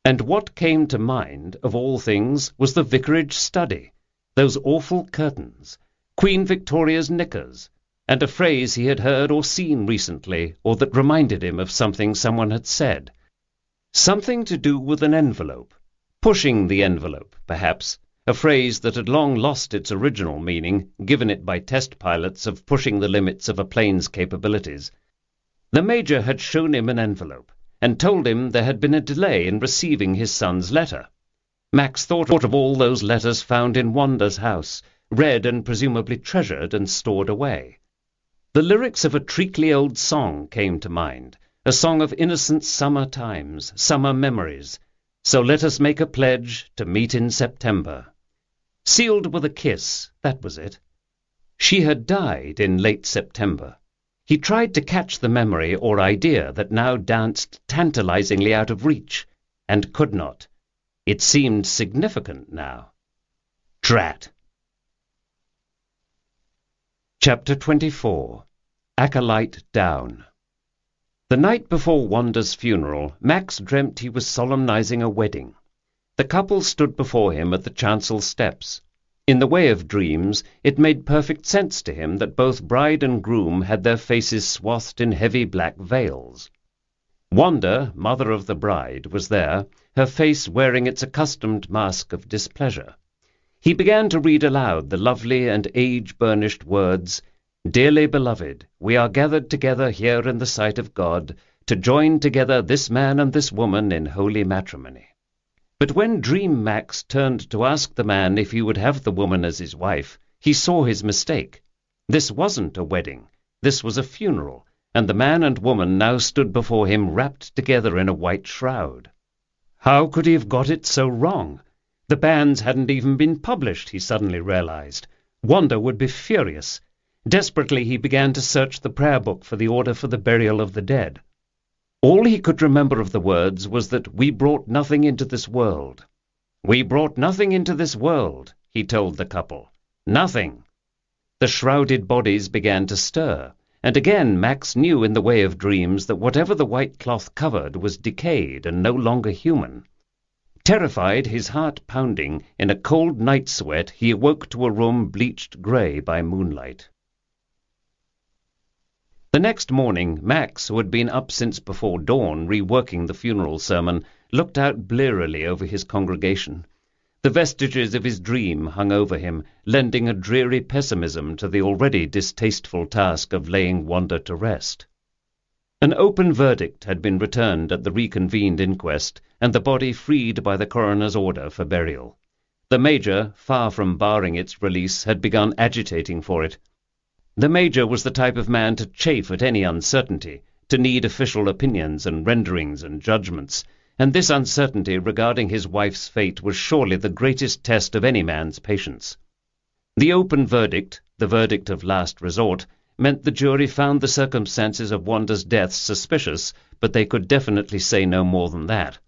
And what came to mind, of all things, was the vicarage study, those awful curtains, Queen Victoria's knickers, and a phrase he had heard or seen recently, or that reminded him of something someone had said. Something to do with an envelope, pushing the envelope, perhaps, a phrase that had long lost its original meaning, given it by test pilots of pushing the limits of a plane's capabilities. The Major had shown him an envelope, and told him there had been a delay in receiving his son's letter. Max thought of all those letters found in Wanda's house, read and presumably treasured and stored away. The lyrics of a treacly old song came to mind, a song of innocent summer times, summer memories. So let us make a pledge to meet in September. Sealed with a kiss, that was it. She had died in late September. He tried to catch the memory or idea that now danced tantalizingly out of reach, and could not. It seemed significant now. Drat! Chapter 24. Acolyte Down. The night before Wanda's funeral, Max dreamt he was solemnizing a wedding. The couple stood before him at the chancel steps. In the way of dreams, it made perfect sense to him that both bride and groom had their faces swathed in heavy black veils. Wanda, mother of the bride, was there, her face wearing its accustomed mask of displeasure. He began to read aloud the lovely and age-burnished words, "Dearly beloved, we are gathered together here in the sight of God, to join together this man and this woman in holy matrimony." But when Dream Max turned to ask the man if he would have the woman as his wife, he saw his mistake. This wasn't a wedding. This was a funeral, and the man and woman now stood before him wrapped together in a white shroud. How could he have got it so wrong? The banns hadn't even been published, he suddenly realized. Wanda would be furious. Desperately he began to search the prayer book for the order for the burial of the dead. All he could remember of the words was that we brought nothing into this world. We brought nothing into this world, he told the couple. Nothing. The shrouded bodies began to stir, and again Max knew in the way of dreams that whatever the white cloth covered was decayed and no longer human. Terrified, his heart pounding, in a cold night sweat he awoke to a room bleached grey by moonlight. The next morning, Max, who had been up since before dawn reworking the funeral sermon, looked out blearily over his congregation. The vestiges of his dream hung over him, lending a dreary pessimism to the already distasteful task of laying Wanda to rest. An open verdict had been returned at the reconvened inquest, and the body freed by the coroner's order for burial. The Major, far from barring its release, had begun agitating for it. The Major was the type of man to chafe at any uncertainty, to need official opinions and renderings and judgments, and this uncertainty regarding his wife's fate was surely the greatest test of any man's patience. The open verdict, the verdict of last resort, meant the jury found the circumstances of Wanda's death suspicious, but they could definitely say no more than that.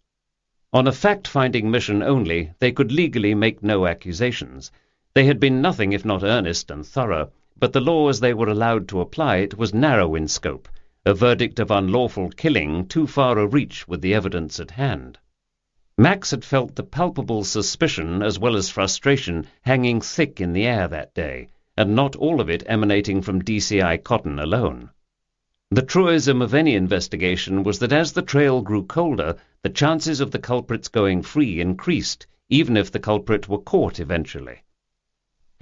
On a fact-finding mission only, they could legally make no accusations. They had been nothing if not earnest and thorough, but the law as they were allowed to apply it was narrow in scope, a verdict of unlawful killing too far a reach with the evidence at hand. Max had felt the palpable suspicion as well as frustration hanging thick in the air that day, and not all of it emanating from DCI Cotton alone. The truism of any investigation was that as the trail grew colder, the chances of the culprits going free increased, even if the culprit were caught eventually.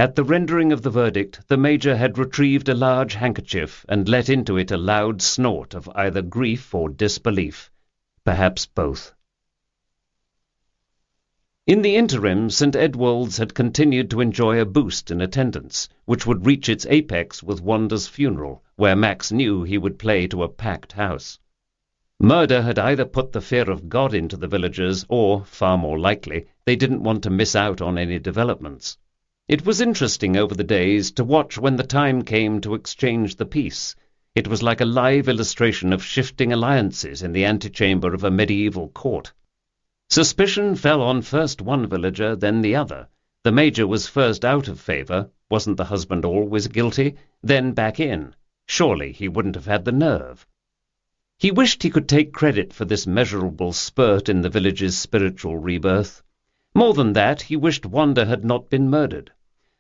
At the rendering of the verdict, the Major had retrieved a large handkerchief and let into it a loud snort of either grief or disbelief, perhaps both. In the interim, St. Edwald's had continued to enjoy a boost in attendance, which would reach its apex with Wanda's funeral, where Max knew he would play to a packed house. Murder had either put the fear of God into the villagers, or, far more likely, they didn't want to miss out on any developments. It was interesting over the days to watch when the time came to exchange the peace. It was like a live illustration of shifting alliances in the antechamber of a medieval court. Suspicion fell on first one villager, then the other. The major was first out of favour. Wasn't the husband always guilty? Then back in. Surely he wouldn't have had the nerve. He wished he could take credit for this measurable spurt in the village's spiritual rebirth. More than that, he wished Wanda had not been murdered.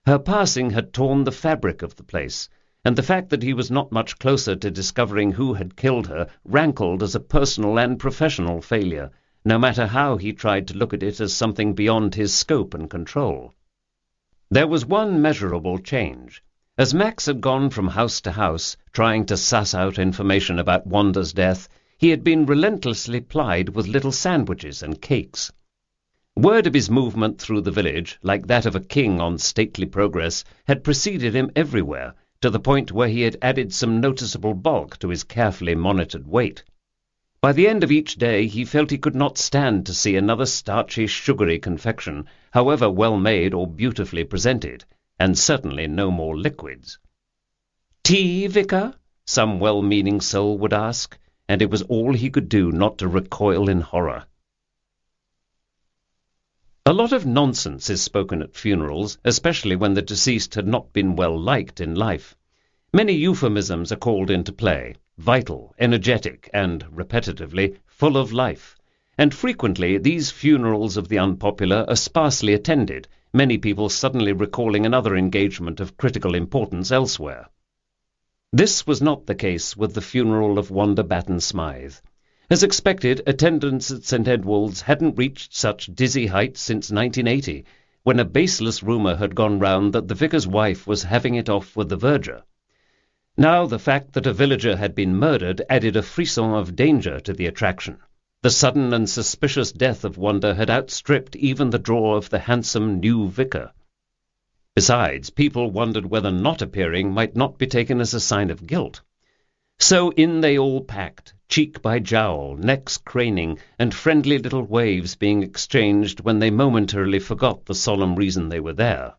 Her passing had torn the fabric of the place, and the fact that he was not much closer to discovering who had killed her rankled as a personal and professional failure, no matter how he tried to look at it as something beyond his scope and control. There was one measurable change. As Max had gone from house to house, trying to suss out information about Wanda's death, he had been relentlessly plied with little sandwiches and cakes. Word of his movement through the village, like that of a king on stately progress, had preceded him everywhere, to the point where he had added some noticeable bulk to his carefully monitored weight. By the end of each day he felt he could not stand to see another starchy, sugary confection, however well made or beautifully presented, and certainly no more liquids. "Tea, vicar?" some well-meaning soul would ask, and it was all he could do not to recoil in horror. A lot of nonsense is spoken at funerals, especially when the deceased had not been well liked in life. Many euphemisms are called into play, vital, energetic, and, repetitively, full of life, and frequently these funerals of the unpopular are sparsely attended, many people suddenly recalling another engagement of critical importance elsewhere. This was not the case with the funeral of Wanda Batten Smythe. As expected, attendance at St. Edward's hadn't reached such dizzy heights since 1980, when a baseless rumour had gone round that the vicar's wife was having it off with the verger. Now the fact that a villager had been murdered added a frisson of danger to the attraction. The sudden and suspicious death of Wanda had outstripped even the draw of the handsome new vicar. Besides, people wondered whether not appearing might not be taken as a sign of guilt. So in they all packed, cheek by jowl, necks craning, and friendly little waves being exchanged when they momentarily forgot the solemn reason they were there.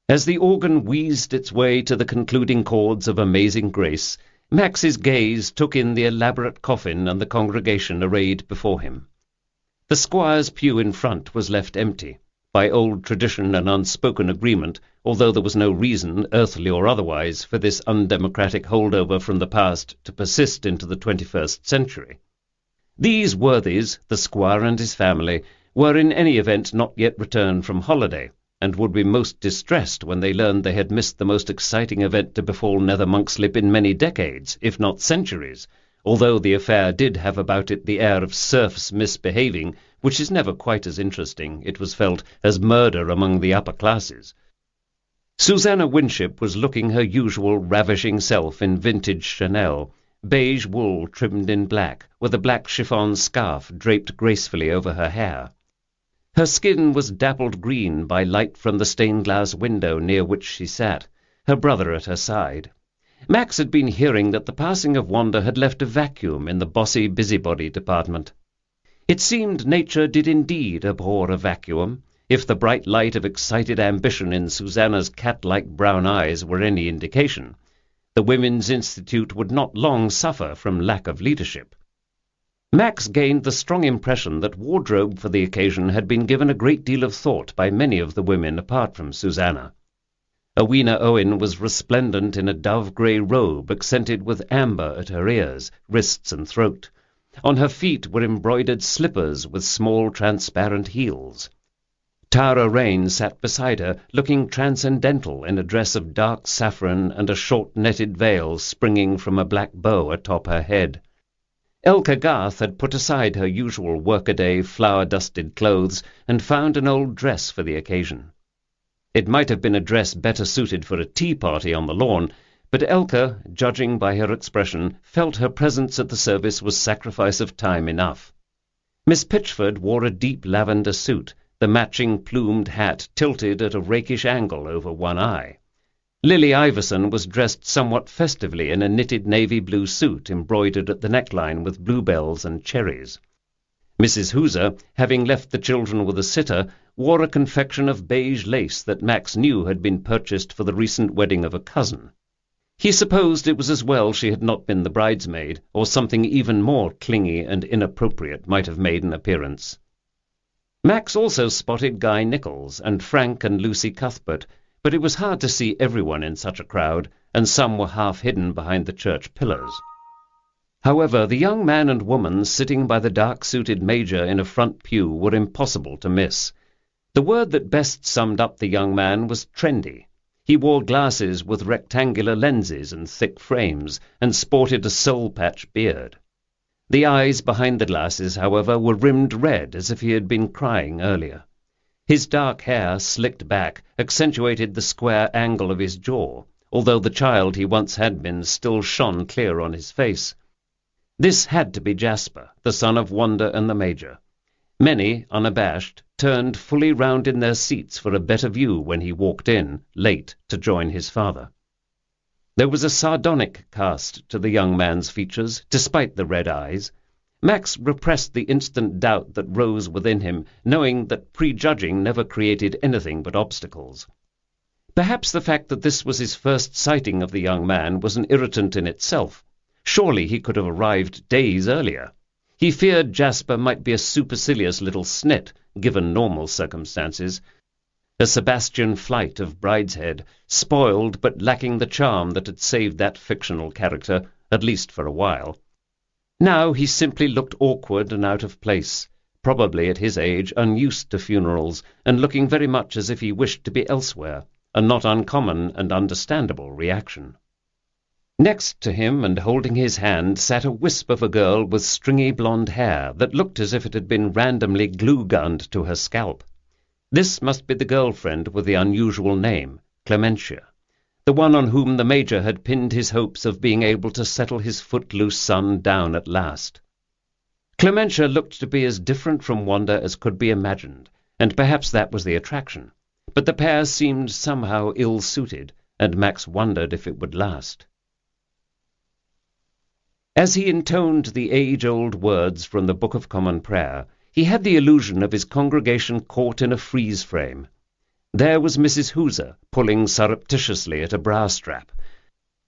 As the organ wheezed its way to the concluding chords of Amazing Grace, Max's gaze took in the elaborate coffin and the congregation arrayed before him. The squire's pew in front was left empty, by old tradition and unspoken agreement, although there was no reason, earthly or otherwise, for this undemocratic holdover from the past to persist into the 21st century. These worthies, the squire and his family, were in any event not yet returned from holiday, and would be most distressed when they learned they had missed the most exciting event to befall Nether Monkslip in many decades, if not centuries, although the affair did have about it the air of serfs misbehaving, which is never quite as interesting, it was felt, as murder among the upper classes. Susanna Winship was looking her usual ravishing self in vintage Chanel, beige wool trimmed in black, with a black chiffon scarf draped gracefully over her hair. Her skin was dappled green by light from the stained-glass window near which she sat, her brother at her side. Max had been hearing that the passing of Wanda had left a vacuum in the bossy busybody department. It seemed nature did indeed abhor a vacuum, if the bright light of excited ambition in Susanna's cat-like brown eyes were any indication. The Women's Institute would not long suffer from lack of leadership. Max gained the strong impression that wardrobe for the occasion had been given a great deal of thought by many of the women apart from Susanna. Owena Owen was resplendent in a dove-grey robe accented with amber at her ears, wrists and throat. On her feet were embroidered slippers with small transparent heels. Tara Rain sat beside her, looking transcendental in a dress of dark saffron and a short netted veil springing from a black bow atop her head. Elka Garth had put aside her usual workaday, flour-dusted clothes and found an old dress for the occasion. It might have been a dress better suited for a tea-party on the lawn, but Elka, judging by her expression, felt her presence at the service was sacrifice of time enough. Miss Pitchford wore a deep lavender suit, the matching plumed hat tilted at a rakish angle over one eye. Lily Iverson was dressed somewhat festively in a knitted navy blue suit embroidered at the neckline with bluebells and cherries. Mrs. Hooser, having left the children with a sitter, wore a confection of beige lace that Max knew had been purchased for the recent wedding of a cousin. He supposed it was as well she had not been the bridesmaid, or something even more clingy and inappropriate might have made an appearance. Max also spotted Guy Nichols and Frank and Lucy Cuthbert, but it was hard to see everyone in such a crowd, and some were half hidden behind the church pillars. However, the young man and woman sitting by the dark-suited Major in a front pew were impossible to miss. The word that best summed up the young man was trendy. He wore glasses with rectangular lenses and thick frames, and sported a soul-patch beard. The eyes behind the glasses, however, were rimmed red, as if he had been crying earlier. His dark hair, slicked back, accentuated the square angle of his jaw, although the child he once had been still shone clear on his face. This had to be Jasper, the son of Wanda and the Major. Many, unabashed, turned fully round in their seats for a better view when he walked in, late, to join his father. There was a sardonic cast to the young man's features, despite the red eyes. Max repressed the instant doubt that rose within him, knowing that prejudging never created anything but obstacles. Perhaps the fact that this was his first sighting of the young man was an irritant in itself. Surely he could have arrived days earlier. He feared Jasper might be a supercilious little snit, given normal circumstances. A Sebastian Flight of Brideshead, spoiled but lacking the charm that had saved that fictional character, at least for a while. Now he simply looked awkward and out of place, probably at his age unused to funerals, and looking very much as if he wished to be elsewhere, a not uncommon and understandable reaction. Next to him, and holding his hand, sat a wisp of a girl with stringy blonde hair that looked as if it had been randomly glue-gunned to her scalp. This must be the girlfriend with the unusual name, Clementia, the one on whom the Major had pinned his hopes of being able to settle his footloose son down at last. Clementia looked to be as different from Wanda as could be imagined, and perhaps that was the attraction. But the pair seemed somehow ill-suited, and Max wondered if it would last. As he intoned the age-old words from the Book of Common Prayer, he had the illusion of his congregation caught in a freeze-frame. There was Mrs. Hooser pulling surreptitiously at a bra-strap,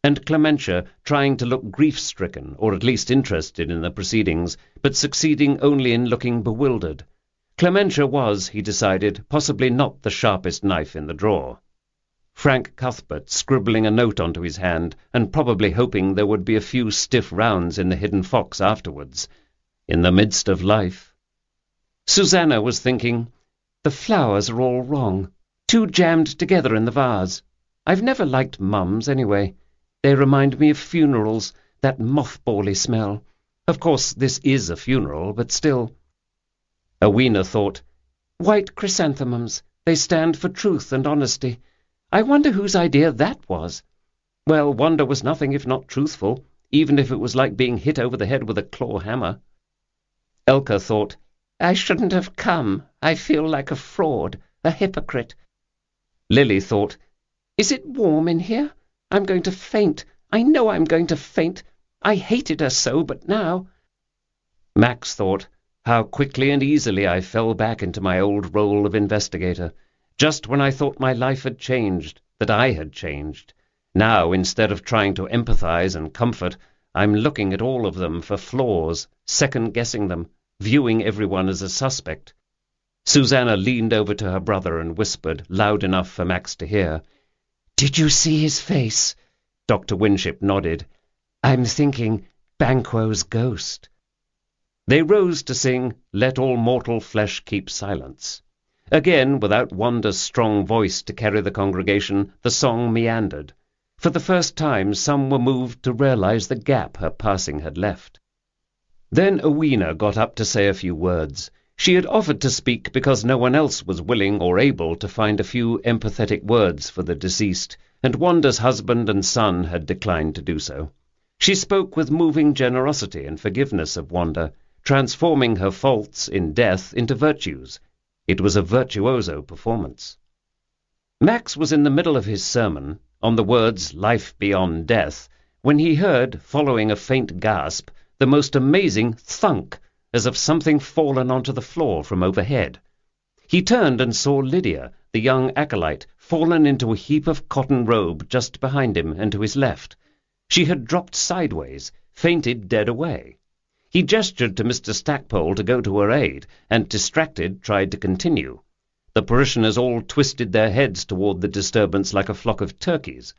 and Clementia trying to look grief-stricken, or at least interested in the proceedings, but succeeding only in looking bewildered. Clementia was, he decided, possibly not the sharpest knife in the drawer. Frank Cuthbert scribbling a note onto his hand, and probably hoping there would be a few stiff rounds in the Hidden Fox afterwards. In the midst of life. Susanna was thinking, "The flowers are all wrong, too jammed together in the vase. I've never liked mums, anyway. They remind me of funerals, that mothbally smell. Of course, this is a funeral, but still." Awena thought, "White chrysanthemums, they stand for truth and honesty. I wonder whose idea that was. Well, Wanda was nothing if not truthful, even if it was like being hit over the head with a claw hammer." Elka thought, "I shouldn't have come. I feel like a fraud, a hypocrite." Lily thought, "Is it warm in here? I'm going to faint. I know I'm going to faint. I hated her so, but now—" Max thought, "How quickly and easily I fell back into my old role of investigator. Just when I thought my life had changed, that I had changed. Now, instead of trying to empathize and comfort, I'm looking at all of them for flaws, second-guessing them, viewing everyone as a suspect." Susanna leaned over to her brother and whispered, loud enough for Max to hear, "Did you see his face?" Dr. Winship nodded. "I'm thinking Banquo's ghost." They rose to sing, "Let all mortal flesh keep silence." Again, without Wanda's strong voice to carry the congregation, the song meandered. For the first time some were moved to realize the gap her passing had left. Then Awena got up to say a few words. She had offered to speak because no one else was willing or able to find a few empathetic words for the deceased, and Wanda's husband and son had declined to do so. She spoke with moving generosity and forgiveness of Wanda, transforming her faults in death into virtues. It was a virtuoso performance. Max was in the middle of his sermon, on the words life beyond death, when he heard, following a faint gasp, the most amazing thunk, as of something fallen onto the floor from overhead. He turned and saw Lydia, the young acolyte, fallen into a heap of cotton robe just behind him and to his left. She had dropped sideways, fainted dead away. He gestured to Mr. Stackpole to go to her aid, and, distracted, tried to continue. The parishioners all twisted their heads toward the disturbance like a flock of turkeys.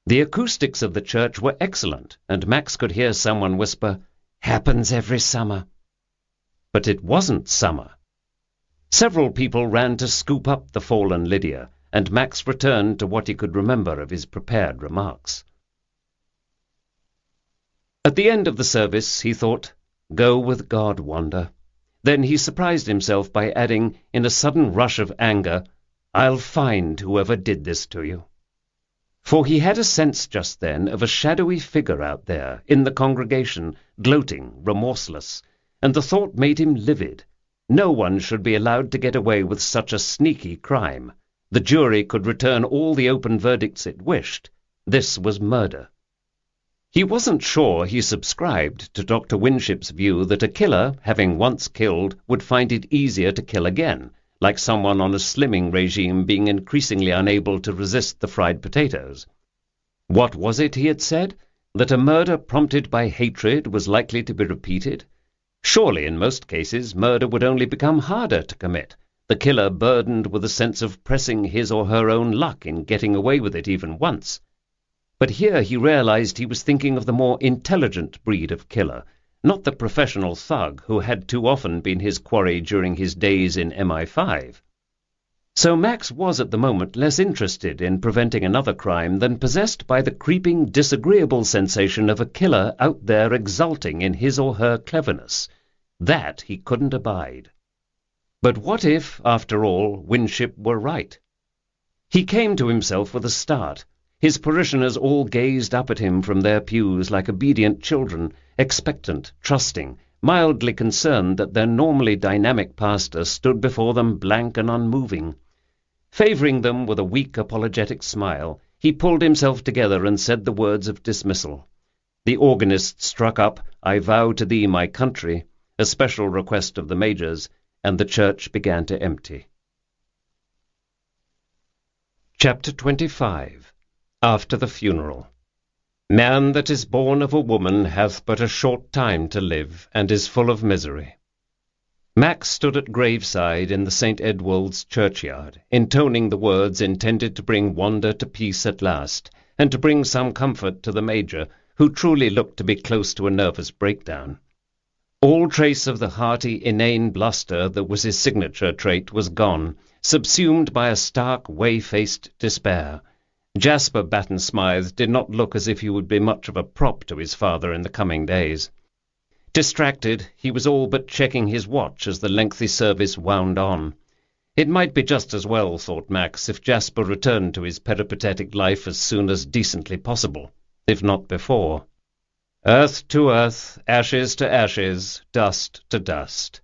The acoustics of the church were excellent, and Max could hear someone whisper, "Happens every summer." But it wasn't summer. Several people ran to scoop up the fallen Lydia, and Max returned to what he could remember of his prepared remarks. At the end of the service, he thought, "Go with God, Wanda." Then he surprised himself by adding, in a sudden rush of anger, "I'll find whoever did this to you." For he had a sense just then of a shadowy figure out there, in the congregation, gloating, remorseless, and the thought made him livid. No one should be allowed to get away with such a sneaky crime. The jury could return all the open verdicts it wished. This was murder. He wasn't sure he subscribed to Dr. Winship's view that a killer, having once killed, would find it easier to kill again, like someone on a slimming regime being increasingly unable to resist the fried potatoes. What was it he had said? That a murder prompted by hatred was likely to be repeated? Surely, in most cases, murder would only become harder to commit, the killer burdened with a sense of pressing his or her own luck in getting away with it even once. But here he realized he was thinking of the more intelligent breed of killer, not the professional thug who had too often been his quarry during his days in MI5. So Max was at the moment less interested in preventing another crime than possessed by the creeping, disagreeable sensation of a killer out there exulting in his or her cleverness. That he couldn't abide. But what if, after all, Winship were right? He came to himself with a start. His parishioners all gazed up at him from their pews like obedient children, expectant, trusting, mildly concerned that their normally dynamic pastor stood before them blank and unmoving. Favouring them with a weak, apologetic smile, he pulled himself together and said the words of dismissal. The organist struck up, "I vow to thee, my country," a special request of the Major's, and the church began to empty. Chapter 25. After the funeral. Man that is born of a woman hath but a short time to live, and is full of misery. Max stood at graveside in the St. Edwald's churchyard, intoning the words intended to bring Wanda to peace at last, and to bring some comfort to the Major, who truly looked to be close to a nervous breakdown. All trace of the hearty, inane bluster that was his signature trait was gone, subsumed by a stark, whey-faced despair. Jasper Batten Smythe did not look as if he would be much of a prop to his father in the coming days. Distracted, he was all but checking his watch as the lengthy service wound on. It might be just as well, thought Max, if Jasper returned to his peripatetic life as soon as decently possible, if not before. Earth to earth, ashes to ashes, dust to dust.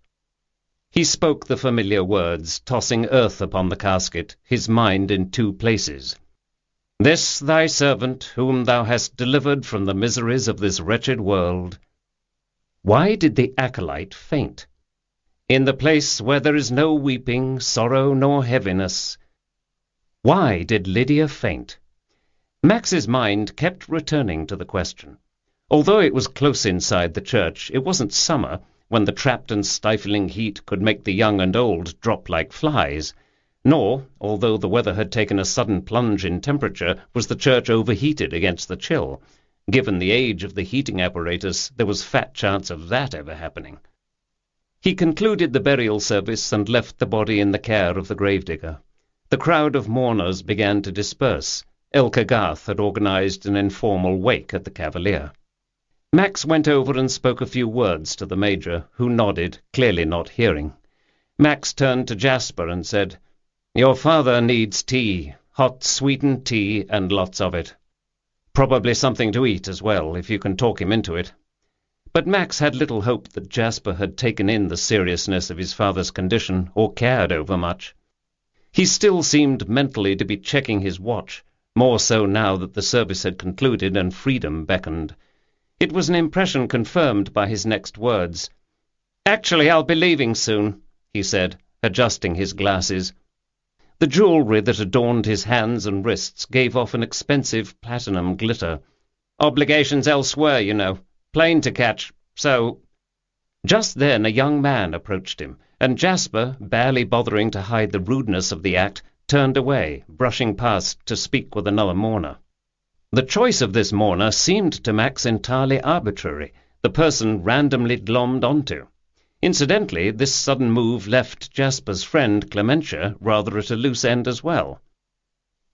He spoke the familiar words, tossing earth upon the casket, his mind in two places. This thy servant, whom thou hast delivered from the miseries of this wretched world. Why did the acolyte faint? In the place where there is no weeping, sorrow, nor heaviness. Why did Lydia faint? Max's mind kept returning to the question. Although it was close inside the church, it wasn't summer, when the trapped and stifling heat could make the young and old drop like flies. Nor, although the weather had taken a sudden plunge in temperature, was the church overheated against the chill. Given the age of the heating apparatus, there was fat chance of that ever happening. He concluded the burial service and left the body in the care of the gravedigger. The crowd of mourners began to disperse. Elka Garth had organized an informal wake at the Cavalier. Max went over and spoke a few words to the Major, who nodded, clearly not hearing. Max turned to Jasper and said, "Your father needs tea, hot sweetened tea, and lots of it. Probably something to eat as well, if you can talk him into it." But Max had little hope that Jasper had taken in the seriousness of his father's condition, or cared overmuch. He still seemed mentally to be checking his watch, more so now that the service had concluded and freedom beckoned. It was an impression confirmed by his next words. "Actually, I'll be leaving soon," he said, adjusting his glasses. The jewellery that adorned his hands and wrists gave off an expensive platinum glitter. "Obligations elsewhere, you know. Plane to catch, so—" Just then a young man approached him, and Jasper, barely bothering to hide the rudeness of the act, turned away, brushing past to speak with another mourner. The choice of this mourner seemed to Max entirely arbitrary, the person randomly glommed onto. Incidentally, this sudden move left Jasper's friend Clementia rather at a loose end as well.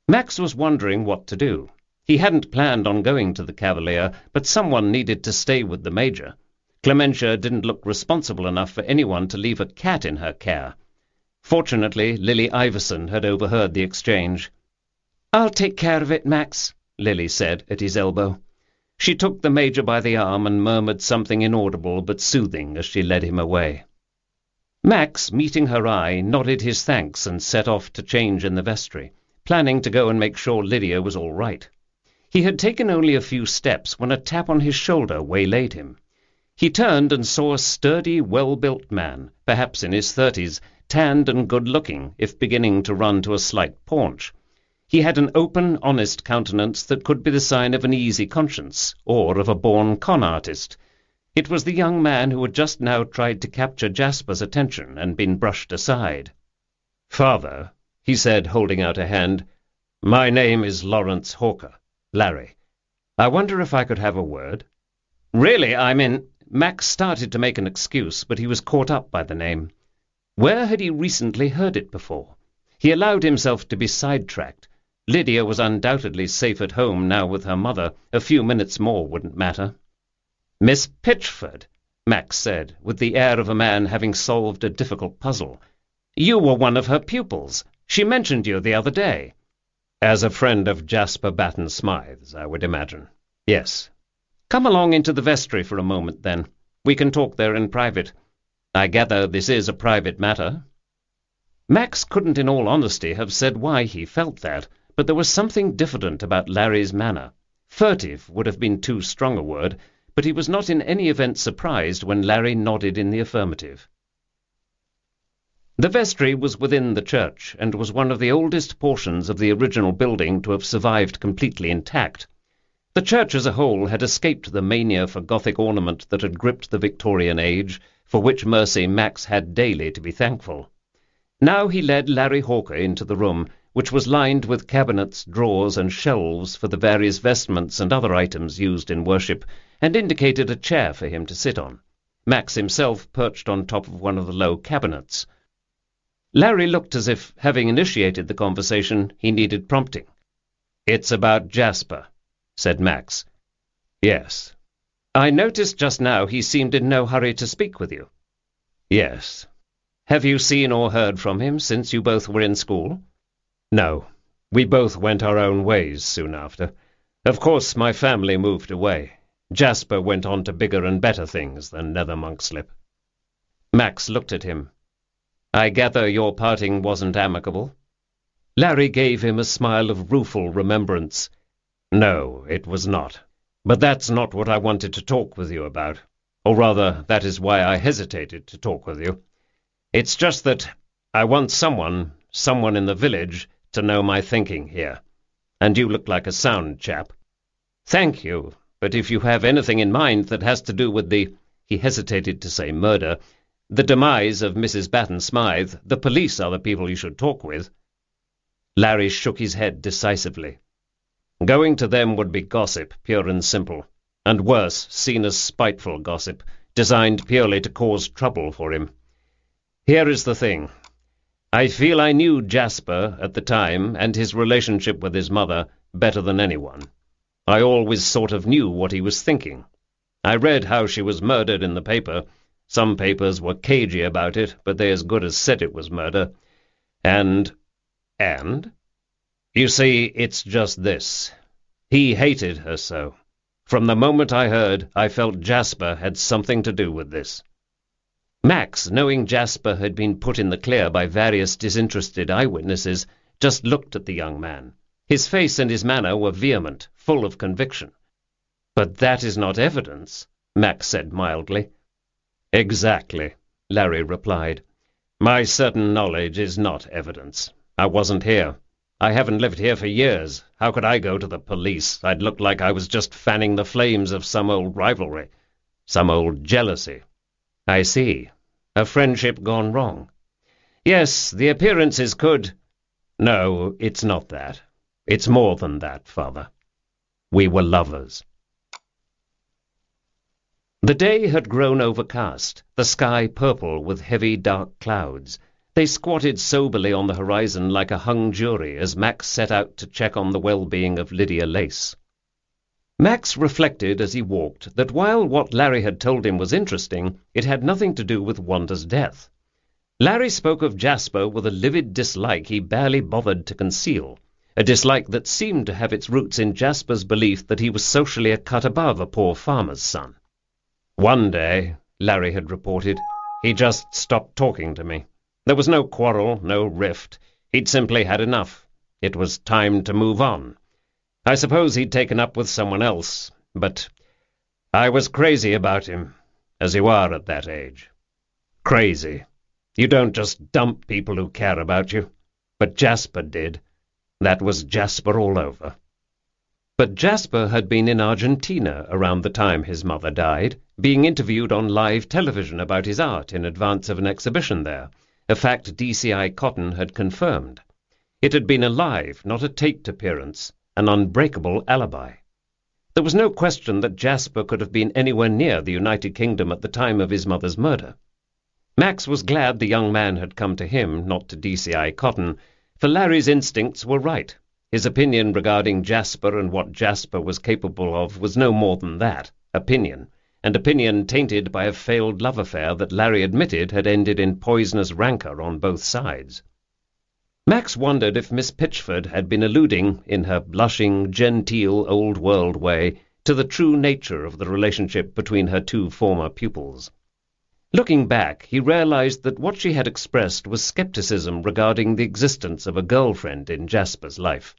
Max was wondering what to do. He hadn't planned on going to the Cavalier, but someone needed to stay with the Major. Clementia didn't look responsible enough for anyone to leave a cat in her care. Fortunately, Lily Iverson had overheard the exchange. "I'll take care of it, Max," Lily said at his elbow. She took the Major by the arm and murmured something inaudible but soothing as she led him away. Max, meeting her eye, nodded his thanks and set off to change in the vestry, planning to go and make sure Lydia was all right. He had taken only a few steps when a tap on his shoulder waylaid him. He turned and saw a sturdy, well-built man, perhaps in his 30s, tanned and good-looking, if beginning to run to a slight paunch. He had an open, honest countenance that could be the sign of an easy conscience, or of a born con-artist. It was the young man who had just now tried to capture Jasper's attention and been brushed aside. "Father," he said, holding out a hand, "my name is Lawrence Hawker, Larry. I wonder if I could have a word?" "Really, Max started to make an excuse, but he was caught up by the name. Where had he recently heard it before? He allowed himself to be sidetracked. Lydia was undoubtedly safe at home now with her mother. A few minutes more wouldn't matter. "Miss Pitchford," Max said, with the air of a man having solved a difficult puzzle. "You were one of her pupils. She mentioned you the other day." "As a friend of Jasper Batten Smythe's, I would imagine. Yes." "Come along into the vestry for a moment, then. We can talk there in private. I gather this is a private matter." Max couldn't in all honesty have said why he felt that, but there was something diffident about Larry's manner. Furtive would have been too strong a word, but he was not in any event surprised when Larry nodded in the affirmative. The vestry was within the church, and was one of the oldest portions of the original building to have survived completely intact. The church as a whole had escaped the mania for Gothic ornament that had gripped the Victorian age, for which mercy Max had daily to be thankful. Now he led Larry Hawker into the room, which was lined with cabinets, drawers, and shelves for the various vestments and other items used in worship, and indicated a chair for him to sit on. Max himself perched on top of one of the low cabinets. Larry looked as if, having initiated the conversation, he needed prompting. "It's about Jasper," said Max. "Yes." "I noticed just now he seemed in no hurry to speak with you." "Yes." "Have you seen or heard from him since you both were in school?" "No. We both went our own ways soon after. Of course, my family moved away. Jasper went on to bigger and better things than Nether Monkslip." Max looked at him. "I gather your parting wasn't amicable?" Larry gave him a smile of rueful remembrance. "No, it was not. But that's not what I wanted to talk with you about. Or rather, that is why I hesitated to talk with you. It's just that I want someone in the village, to know my thinking here. And you look like a sound chap." "Thank you, but if you have anything in mind that has to do with he hesitated to say murder, the demise of Mrs. Batten Smythe, the police are the people you should talk with." Larry shook his head decisively. "Going to them would be gossip, pure and simple, and worse, seen as spiteful gossip, designed purely to cause trouble for him. Here is the thing. I feel I knew Jasper at the time, and his relationship with his mother, better than anyone. I always sort of knew what he was thinking. I read how she was murdered in the paper. Some papers were cagey about it, but they as good as said it was murder. And? You see, it's just this. He hated her so. From the moment I heard, I felt Jasper had something to do with this." Max, knowing Jasper had been put in the clear by various disinterested eyewitnesses, just looked at the young man. His face and his manner were vehement, full of conviction. "But that is not evidence," Max said mildly. "Exactly," Larry replied. "My certain knowledge is not evidence. I wasn't here. I haven't lived here for years. How could I go to the police? I'd look like I was just fanning the flames of some old rivalry, some old jealousy." "I see. A friendship gone wrong." "Yes, the appearances could—" "No, it's not that. It's more than that, Father. We were lovers." The day had grown overcast, the sky purple with heavy dark clouds. They squatted soberly on the horizon like a hung jury as Max set out to check on the well-being of Lydia Lace. Max reflected as he walked that while what Larry had told him was interesting, it had nothing to do with Wanda's death. Larry spoke of Jasper with a livid dislike he barely bothered to conceal, a dislike that seemed to have its roots in Jasper's belief that he was socially a cut above a poor farmer's son. "One day," Larry had reported, "he just stopped talking to me. There was no quarrel, no rift. He'd simply had enough. It was time to move on. I suppose he'd taken up with someone else, but I was crazy about him, as you are at that age. Crazy. You don't just dump people who care about you. But Jasper did. That was Jasper all over." But Jasper had been in Argentina around the time his mother died, being interviewed on live television about his art in advance of an exhibition there, a fact DCI Cotton had confirmed. It had been a live, not a taped appearance, an unbreakable alibi. There was no question that Jasper could have been anywhere near the United Kingdom at the time of his mother's murder. Max was glad the young man had come to him, not to DCI Cotton, for Larry's instincts were right. His opinion regarding Jasper and what Jasper was capable of was no more than that, opinion, and opinion tainted by a failed love affair that Larry admitted had ended in poisonous rancor on both sides. Max wondered if Miss Pitchford had been alluding, in her blushing, genteel, old-world way, to the true nature of the relationship between her two former pupils. Looking back, he realized that what she had expressed was skepticism regarding the existence of a girlfriend in Jasper's life.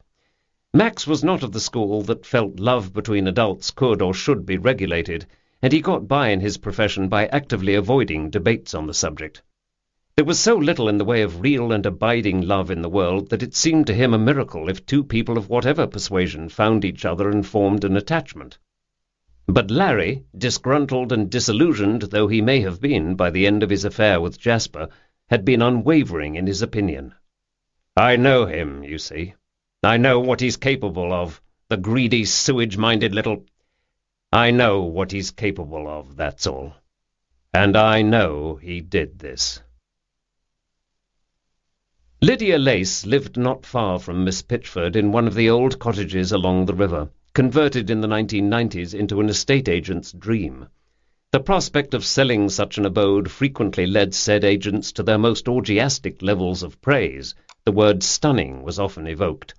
Max was not of the school that felt love between adults could or should be regulated, and he got by in his profession by actively avoiding debates on the subject. There was so little in the way of real and abiding love in the world that it seemed to him a miracle if two people of whatever persuasion found each other and formed an attachment. But Larry, disgruntled and disillusioned though he may have been by the end of his affair with Jasper, had been unwavering in his opinion. "I know him, you see. I know what he's capable of, the greedy, sewage-minded little— I know what he's capable of, that's all. And I know he did this." Lydia Lace lived not far from Miss Pitchford in one of the old cottages along the river, converted in the 1990s into an estate agent's dream. The prospect of selling such an abode frequently led said agents to their most orgiastic levels of praise. The word stunning was often evoked.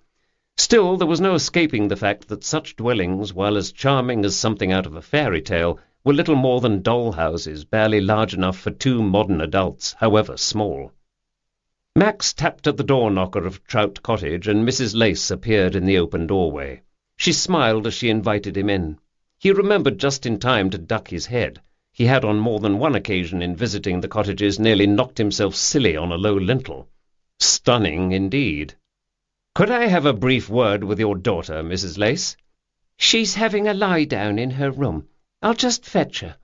Still, there was no escaping the fact that such dwellings, while as charming as something out of a fairy tale, were little more than doll-houses, barely large enough for two modern adults, however small. Max tapped at the door-knocker of Trout Cottage, and Mrs. Lace appeared in the open doorway. She smiled as she invited him in. He remembered just in time to duck his head. He had on more than one occasion in visiting the cottages nearly knocked himself silly on a low lintel. Stunning indeed. "Could I have a brief word with your daughter, Mrs. Lace?" "She's having a lie-down in her room. I'll just fetch her."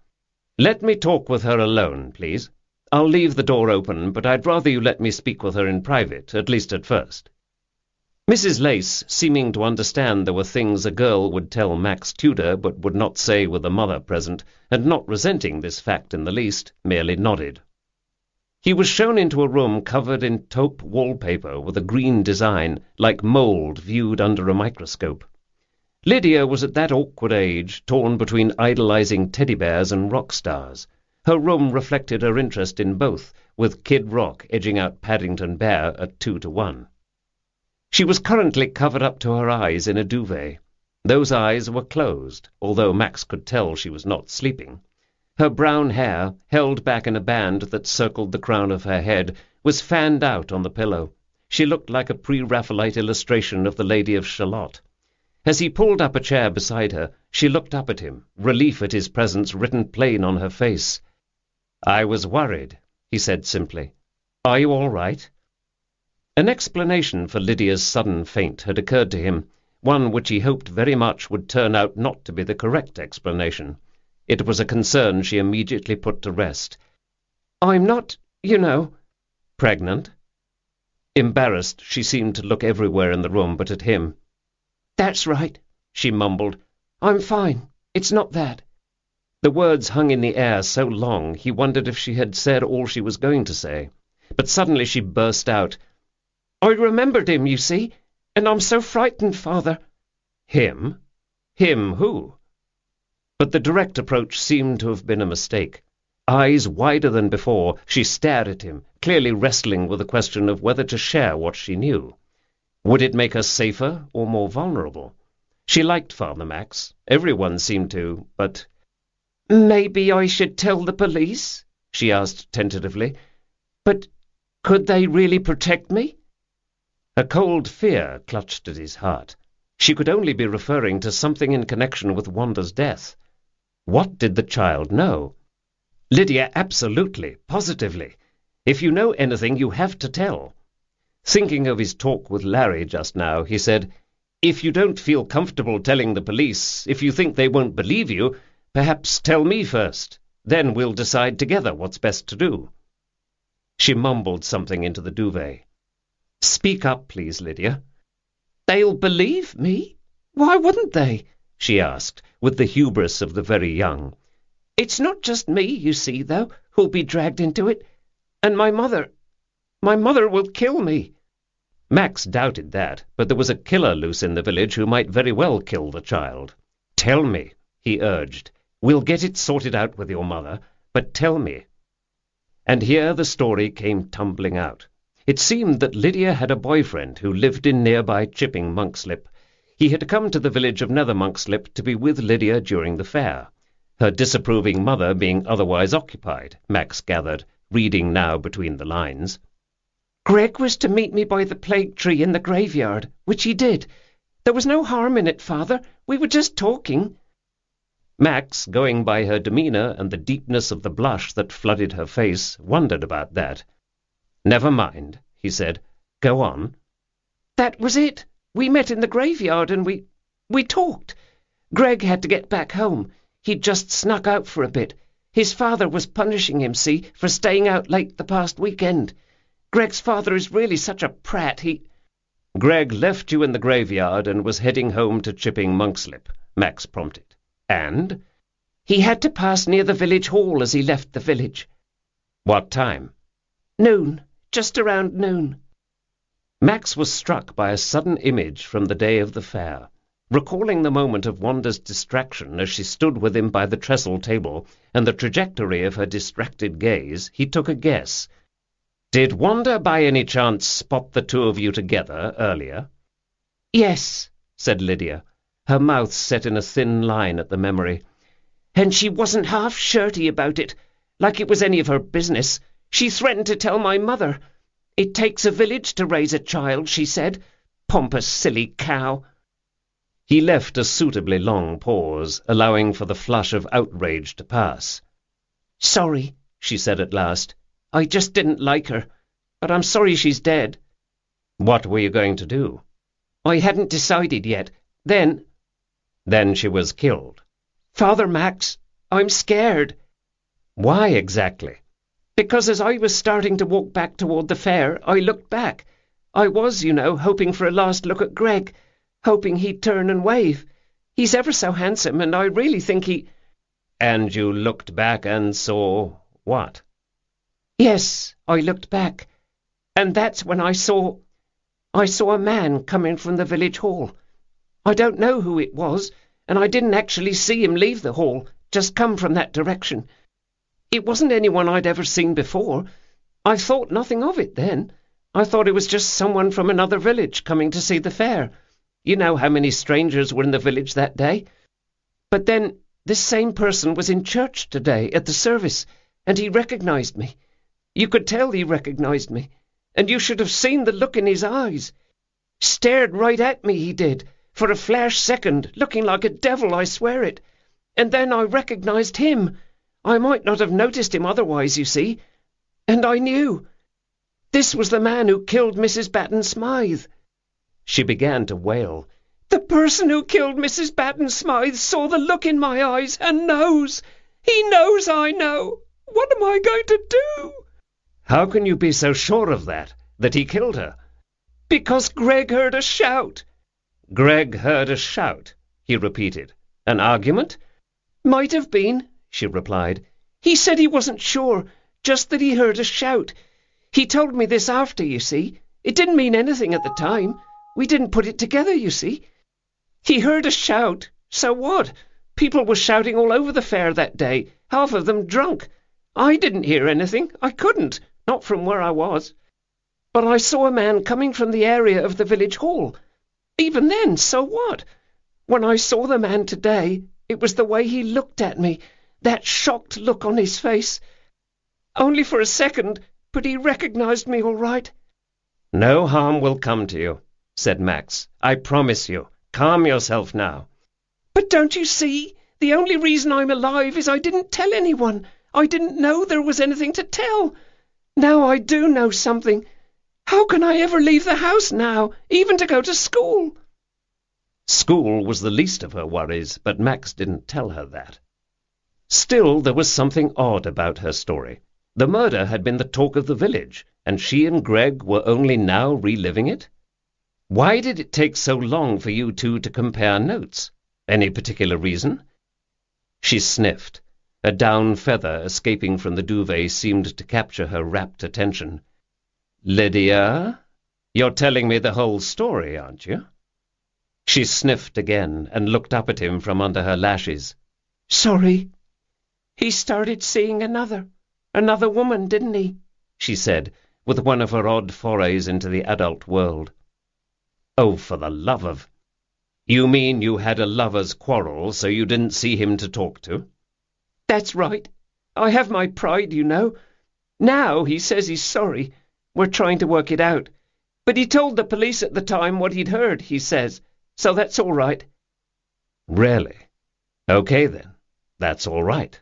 "Let me talk with her alone, please. I'll leave the door open, but I'd rather you let me speak with her in private, at least at first." Mrs. Lace, seeming to understand there were things a girl would tell Max Tudor but would not say with a mother present, and not resenting this fact in the least, merely nodded. He was shown into a room covered in taupe wallpaper with a green design, like mould viewed under a microscope. Lydia was at that awkward age, torn between idolizing teddy bears and rock stars. Her room reflected her interest in both, with Kid Rock edging out Paddington Bear at 2-1. She was currently covered up to her eyes in a duvet. Those eyes were closed, although Max could tell she was not sleeping. Her brown hair, held back in a band that circled the crown of her head, was fanned out on the pillow. She looked like a pre-Raphaelite illustration of the Lady of Shalott. As he pulled up a chair beside her, she looked up at him, relief at his presence written plain on her face. "I was worried," he said simply. "Are you all right?" An explanation for Lydia's sudden faint had occurred to him, one which he hoped very much would turn out not to be the correct explanation. It was a concern she immediately put to rest. "I'm not, pregnant?" Embarrassed, she seemed to look everywhere in the room but at him. "That's right," she mumbled. "I'm fine. It's not that." The words hung in the air so long he wondered if she had said all she was going to say. But suddenly she burst out, "I remembered him, you see, and I'm so frightened, Father." "Him? Him who?" But the direct approach seemed to have been a mistake. Eyes wider than before, she stared at him, clearly wrestling with the question of whether to share what she knew. Would it make her safer or more vulnerable? She liked Father Max. Everyone seemed to, but— "Maybe I should tell the police?" she asked tentatively. "But could they really protect me?" A cold fear clutched at his heart. She could only be referring to something in connection with Wanda's death. What did the child know? "Lydia, absolutely, positively. If you know anything, you have to tell." Thinking of his talk with Larry just now, he said, "If you don't feel comfortable telling the police, if you think they won't believe you, perhaps tell me first. Then we'll decide together what's best to do." She mumbled something into the duvet. "Speak up, please, Lydia." "They'll believe me? Why wouldn't they?" she asked, with the hubris of the very young. "It's not just me, you see, though, who'll be dragged into it. And my mother will kill me." Max doubted that, but there was a killer loose in the village who might very well kill the child. "Tell me," he urged. "We'll get it sorted out with your mother, but tell me." And here the story came tumbling out. It seemed that Lydia had a boyfriend who lived in nearby Chipping Monkslip. He had come to the village of Nether Monkslip to be with Lydia during the fair, her disapproving mother being otherwise occupied, Max gathered, reading now between the lines. "Greg was to meet me by the plague tree in the graveyard, which he did. There was no harm in it, Father. We were just talking." Max, going by her demeanour and the deepness of the blush that flooded her face, wondered about that. "Never mind," he said. "Go on." "That was it. We met in the graveyard and we talked. Greg had to get back home. He'd just snuck out for a bit. His father was punishing him, see, for staying out late the past weekend. Greg's father is really such a prat, "Greg left you in the graveyard and was heading home to Chipping Monkslip," Max prompted. "And?" "He had to pass near the village hall as he left the village." "What time?" "Noon. Just around noon." Max was struck by a sudden image from the day of the fair. Recalling the moment of Wanda's distraction as she stood with him by the trestle table and the trajectory of her distracted gaze, he took a guess. "Did Wanda by any chance spot the two of you together earlier?" "Yes," said Lydia, her mouth set in a thin line at the memory. "And she wasn't half shirty about it, like it was any of her business. She threatened to tell my mother. It takes a village to raise a child, she said. Pompous silly cow." He left a suitably long pause, allowing for the flush of outrage to pass. "Sorry," she said at last. "I just didn't like her. But I'm sorry she's dead." "What were you going to do?" "I hadn't decided yet. Then—" "Then she was killed." "Father Max, I'm scared." "Why exactly?" "Because as I was starting to walk back toward the fair, I looked back. I was, hoping for a last look at Greg, hoping he'd turn and wave. He's ever so handsome, and I really think he—" "And you looked back and saw what?" "Yes, I looked back, and that's when I saw a man coming from the village hall. I don't know who it was, and I didn't actually see him leave the hall, just come from that direction. It wasn't anyone I'd ever seen before. I thought nothing of it then. I thought it was just someone from another village coming to see the fair. You know how many strangers were in the village that day. But then this same person was in church today at the service, and he recognized me. You could tell he recognized me. and you should have seen the look in his eyes. Stared right at me, he did, for a flash second, looking like a devil, I swear it. And then I recognized him. I might not have noticed him otherwise, you see. And I knew. This was the man who killed Mrs. Batten Smythe. She began to wail. The person who killed Mrs. Batten Smythe saw the look in my eyes and knows. He knows I know. What am I going to do? How can you be so sure of that he killed her? Because Greg heard a shout. Greg heard a shout, he repeated. An argument? Might have been, she replied. He said he wasn't sure, just that he heard a shout. He told me this after, you see. It didn't mean anything at the time. We didn't put it together, you see. He heard a shout. So what? People were shouting all over the fair that day, half of them drunk. I didn't hear anything. I couldn't, not from where I was. But I saw a man coming from the area of the village hall. Even then, so what? When I saw the man today, it was the way he looked at me, that shocked look on his face. Only for a second, but he recognized me all right. No harm will come to you, said Max. I promise you. Calm yourself now. But don't you see? The only reason I'm alive is I didn't tell anyone. I didn't know there was anything to tell. Now I do know something. How can I ever leave the house now, even to go to school? School was the least of her worries, but Max didn't tell her that. Still, there was something odd about her story. The murder had been the talk of the village, and she and Greg were only now reliving it. Why did it take so long for you two to compare notes? Any particular reason? She sniffed. A down feather escaping from the duvet seemed to capture her rapt attention. Lydia, you're telling me the whole story, aren't you? She sniffed again and looked up at him from under her lashes. Sorry. He started seeing another woman, didn't he? She said, with one of her odd forays into the adult world. Oh, for the love of... You mean you had a lover's quarrel, so you didn't see him to talk to? That's right. I have my pride, you know. Now he says he's sorry. We're trying to work it out. But he told the police at the time what he'd heard, he says. So that's all right. Really? Okay, then. That's all right.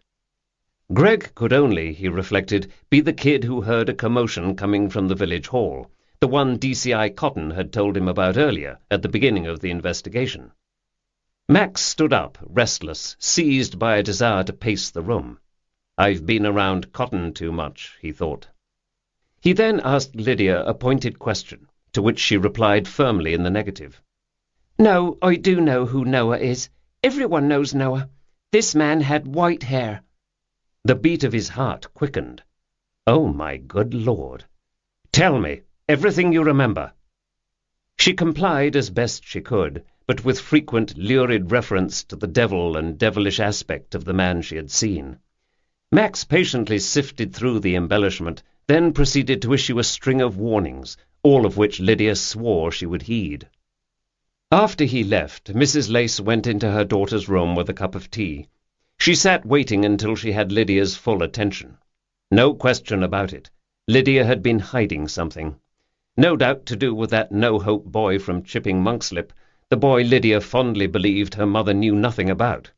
Greg could only, he reflected, be the kid who heard a commotion coming from the village hall, the one DCI Cotton had told him about earlier, at the beginning of the investigation. Max stood up, restless, seized by a desire to pace the room. I've been around Cotton too much, he thought. He then asked Lydia a pointed question, to which she replied firmly in the negative. No, I do know who Noah is. Everyone knows Noah. This man had white hair. The beat of his heart quickened. Oh, my good Lord! Tell me, everything you remember. She complied as best she could, but with frequent lurid reference to the devil and devilish aspect of the man she had seen. Max patiently sifted through the embellishment, then proceeded to issue a string of warnings, all of which Lydia swore she would heed. After he left, Mrs. Lace went into her daughter's room with a cup of tea. She sat waiting until she had Lydia's full attention. No question about it. Lydia had been hiding something. No doubt to do with that no-hope boy from Chipping Monkslip, the boy Lydia fondly believed her mother knew nothing about.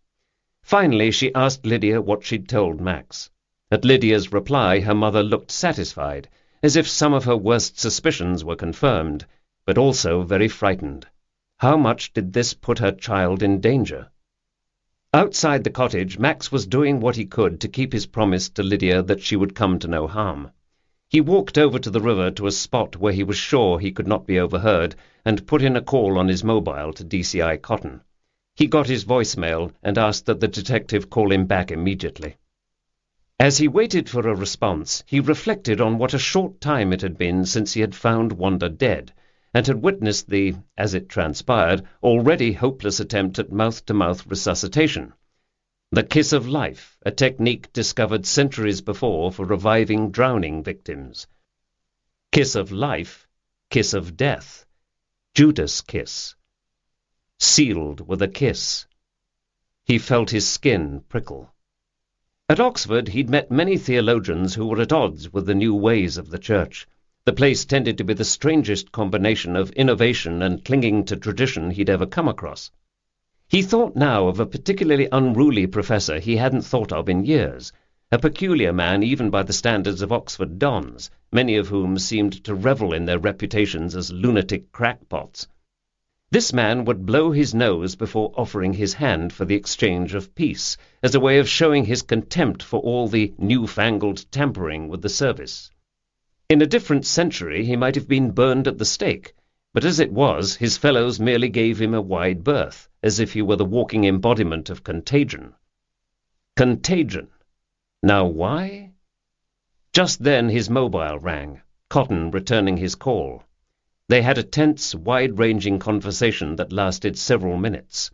Finally, she asked Lydia what she'd told Max. At Lydia's reply, her mother looked satisfied, as if some of her worst suspicions were confirmed, but also very frightened. How much did this put her child in danger? Outside the cottage, Max was doing what he could to keep his promise to Lydia that she would come to no harm. He walked over to the river to a spot where he was sure he could not be overheard, and put in a call on his mobile to DCI Cotton. He got his voicemail and asked that the detective call him back immediately. As he waited for a response, he reflected on what a short time it had been since he had found Wanda dead, and had witnessed the, as it transpired, already hopeless attempt at mouth-to-mouth resuscitation. The kiss of life, a technique discovered centuries before for reviving drowning victims. Kiss of life, kiss of death, Judas kiss. Sealed with a kiss. He felt his skin prickle. At Oxford he'd met many theologians who were at odds with the new ways of the Church. The place tended to be the strangest combination of innovation and clinging to tradition he'd ever come across. He thought now of a particularly unruly professor he hadn't thought of in years, a peculiar man even by the standards of Oxford dons, many of whom seemed to revel in their reputations as lunatic crackpots. This man would blow his nose before offering his hand for the exchange of peace, as a way of showing his contempt for all the newfangled tampering with the service. In a different century he might have been burned at the stake, but as it was, his fellows merely gave him a wide berth, as if he were the walking embodiment of contagion. Contagion. Now why? Just then his mobile rang, Cotton returning his call. They had a tense, wide-ranging conversation that lasted several minutes.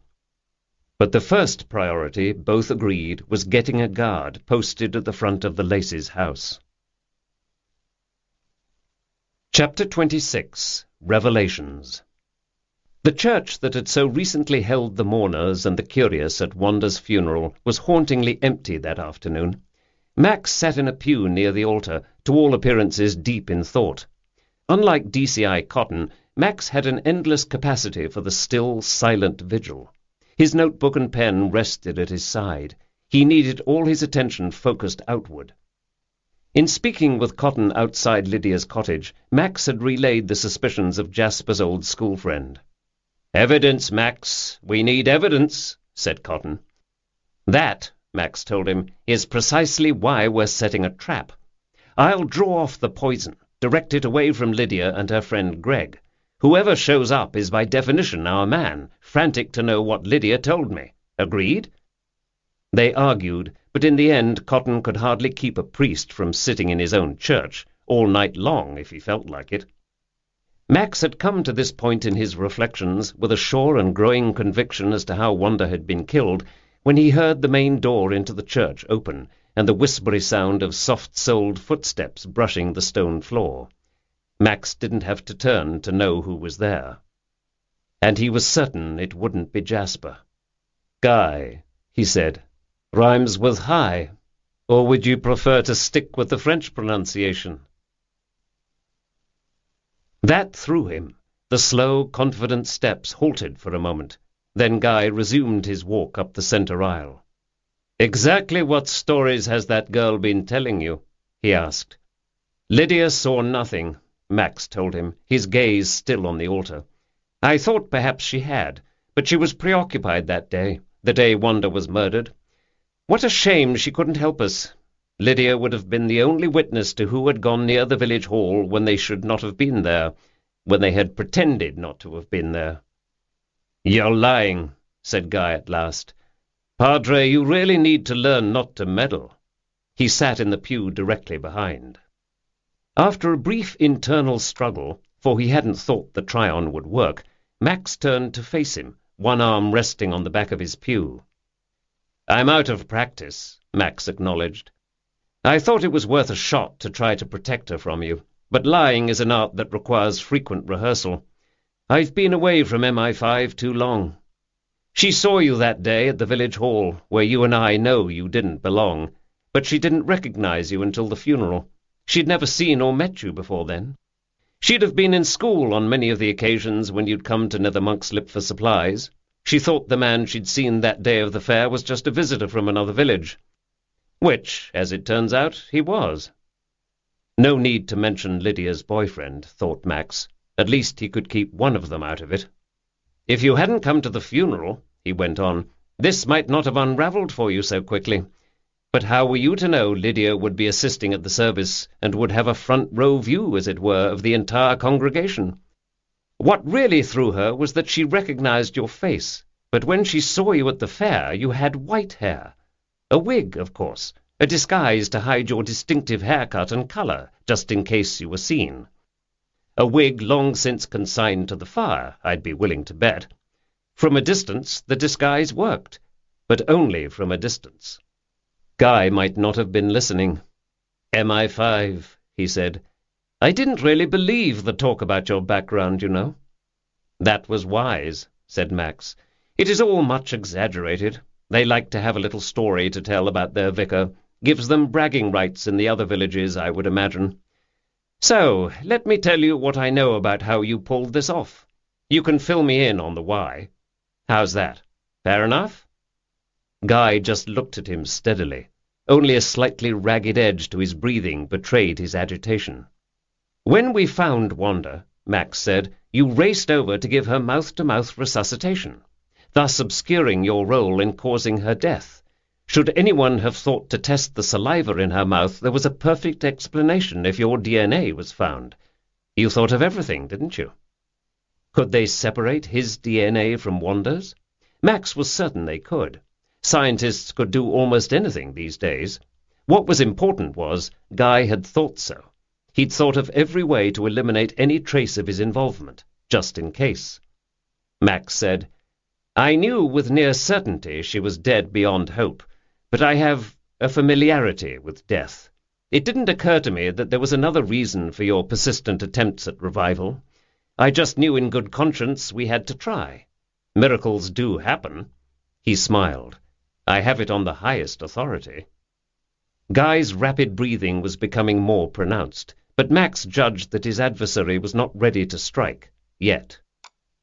But the first priority, both agreed, was getting a guard posted at the front of the Laces' house. Chapter 26. Revelations. The church that had so recently held the mourners and the curious at Wanda's funeral was hauntingly empty that afternoon. Max sat in a pew near the altar, to all appearances deep in thought. Unlike DCI Cotton, Max had an endless capacity for the still, silent vigil. His notebook and pen rested at his side. He needed all his attention focused outward. In speaking with Cotton outside Lydia's cottage, Max had relayed the suspicions of Jasper's old school friend. "Evidence, Max. We need evidence," said Cotton. "That," Max told him, "is precisely why we're setting a trap. I'll draw off the poison, direct it away from Lydia and her friend Greg. Whoever shows up is by definition our man, frantic to know what Lydia told me. Agreed?" They argued, but in the end Cotton could hardly keep a priest from sitting in his own church, all night long if he felt like it. Max had come to this point in his reflections with a sure and growing conviction as to how Wanda had been killed, when he heard the main door into the church open, and the whispery sound of soft-soled footsteps brushing the stone floor. Max didn't have to turn to know who was there. And he was certain it wouldn't be Jasper. "Guy," he said, "rhymes with high, or would you prefer to stick with the French pronunciation?" That threw him. The slow, confident steps halted for a moment. Then Guy resumed his walk up the center aisle. "Exactly what stories has that girl been telling you?" he asked. Lydia saw nothing, Max told him, his gaze still on the altar. "I thought perhaps she had, but she was preoccupied that day, the day Wanda was murdered. What a shame she couldn't help us. Lydia would have been the only witness to who had gone near the village hall when they should not have been there, when they had pretended not to have been there." "You're lying," said Guy at last. "Padre, you really need to learn not to meddle." He sat in the pew directly behind. After a brief internal struggle, for he hadn't thought the try-on would work, Max turned to face him, one arm resting on the back of his pew. "I'm out of practice," Max acknowledged. "I thought it was worth a shot to try to protect her from you, but lying is an art that requires frequent rehearsal. I've been away from MI5 too long. She saw you that day at the village hall, where you and I know you didn't belong, but she didn't recognize you until the funeral. She'd never seen or met you before then. She'd have been in school on many of the occasions when you'd come to Nether Monkslip for supplies. She thought the man she'd seen that day of the fair was just a visitor from another village. Which, as it turns out, he was." No need to mention Lydia's boyfriend, thought Max. At least he could keep one of them out of it. "If you hadn't come to the funeral," he went on, "this might not have unravelled for you so quickly. But how were you to know Lydia would be assisting at the service, and would have a front-row view, as it were, of the entire congregation? What really threw her was that she recognized your face, but when she saw you at the fair you had white hair. A wig, of course, a disguise to hide your distinctive haircut and colour, just in case you were seen. A wig long since consigned to the fire, I'd be willing to bet. From a distance the disguise worked, but only from a distance." Guy might not have been listening. "MI5, he said. "I didn't really believe the talk about your background, you know." "That was wise," said Max. "It is all much exaggerated. They like to have a little story to tell about their vicar. Gives them bragging rights in the other villages, I would imagine. So, let me tell you what I know about how you pulled this off. You can fill me in on the why. How's that? Fair enough?" Guy just looked at him steadily. Only a slightly ragged edge to his breathing betrayed his agitation. "When we found Wanda," Max said, "you raced over to give her mouth-to-mouth resuscitation, thus obscuring your role in causing her death. Should anyone have thought to test the saliva in her mouth, there was a perfect explanation if your DNA was found. You thought of everything, didn't you?" Could they separate his DNA from Wanda's? Max was certain they could. Scientists could do almost anything these days. What was important was, Guy had thought so. He'd thought of every way to eliminate any trace of his involvement, just in case. Max said, "I knew with near certainty she was dead beyond hope, but I have a familiarity with death. It didn't occur to me that there was another reason for your persistent attempts at revival. I just knew in good conscience we had to try. Miracles do happen." He smiled. "I have it on the highest authority." Guy's rapid breathing was becoming more pronounced, but Max judged that his adversary was not ready to strike, yet.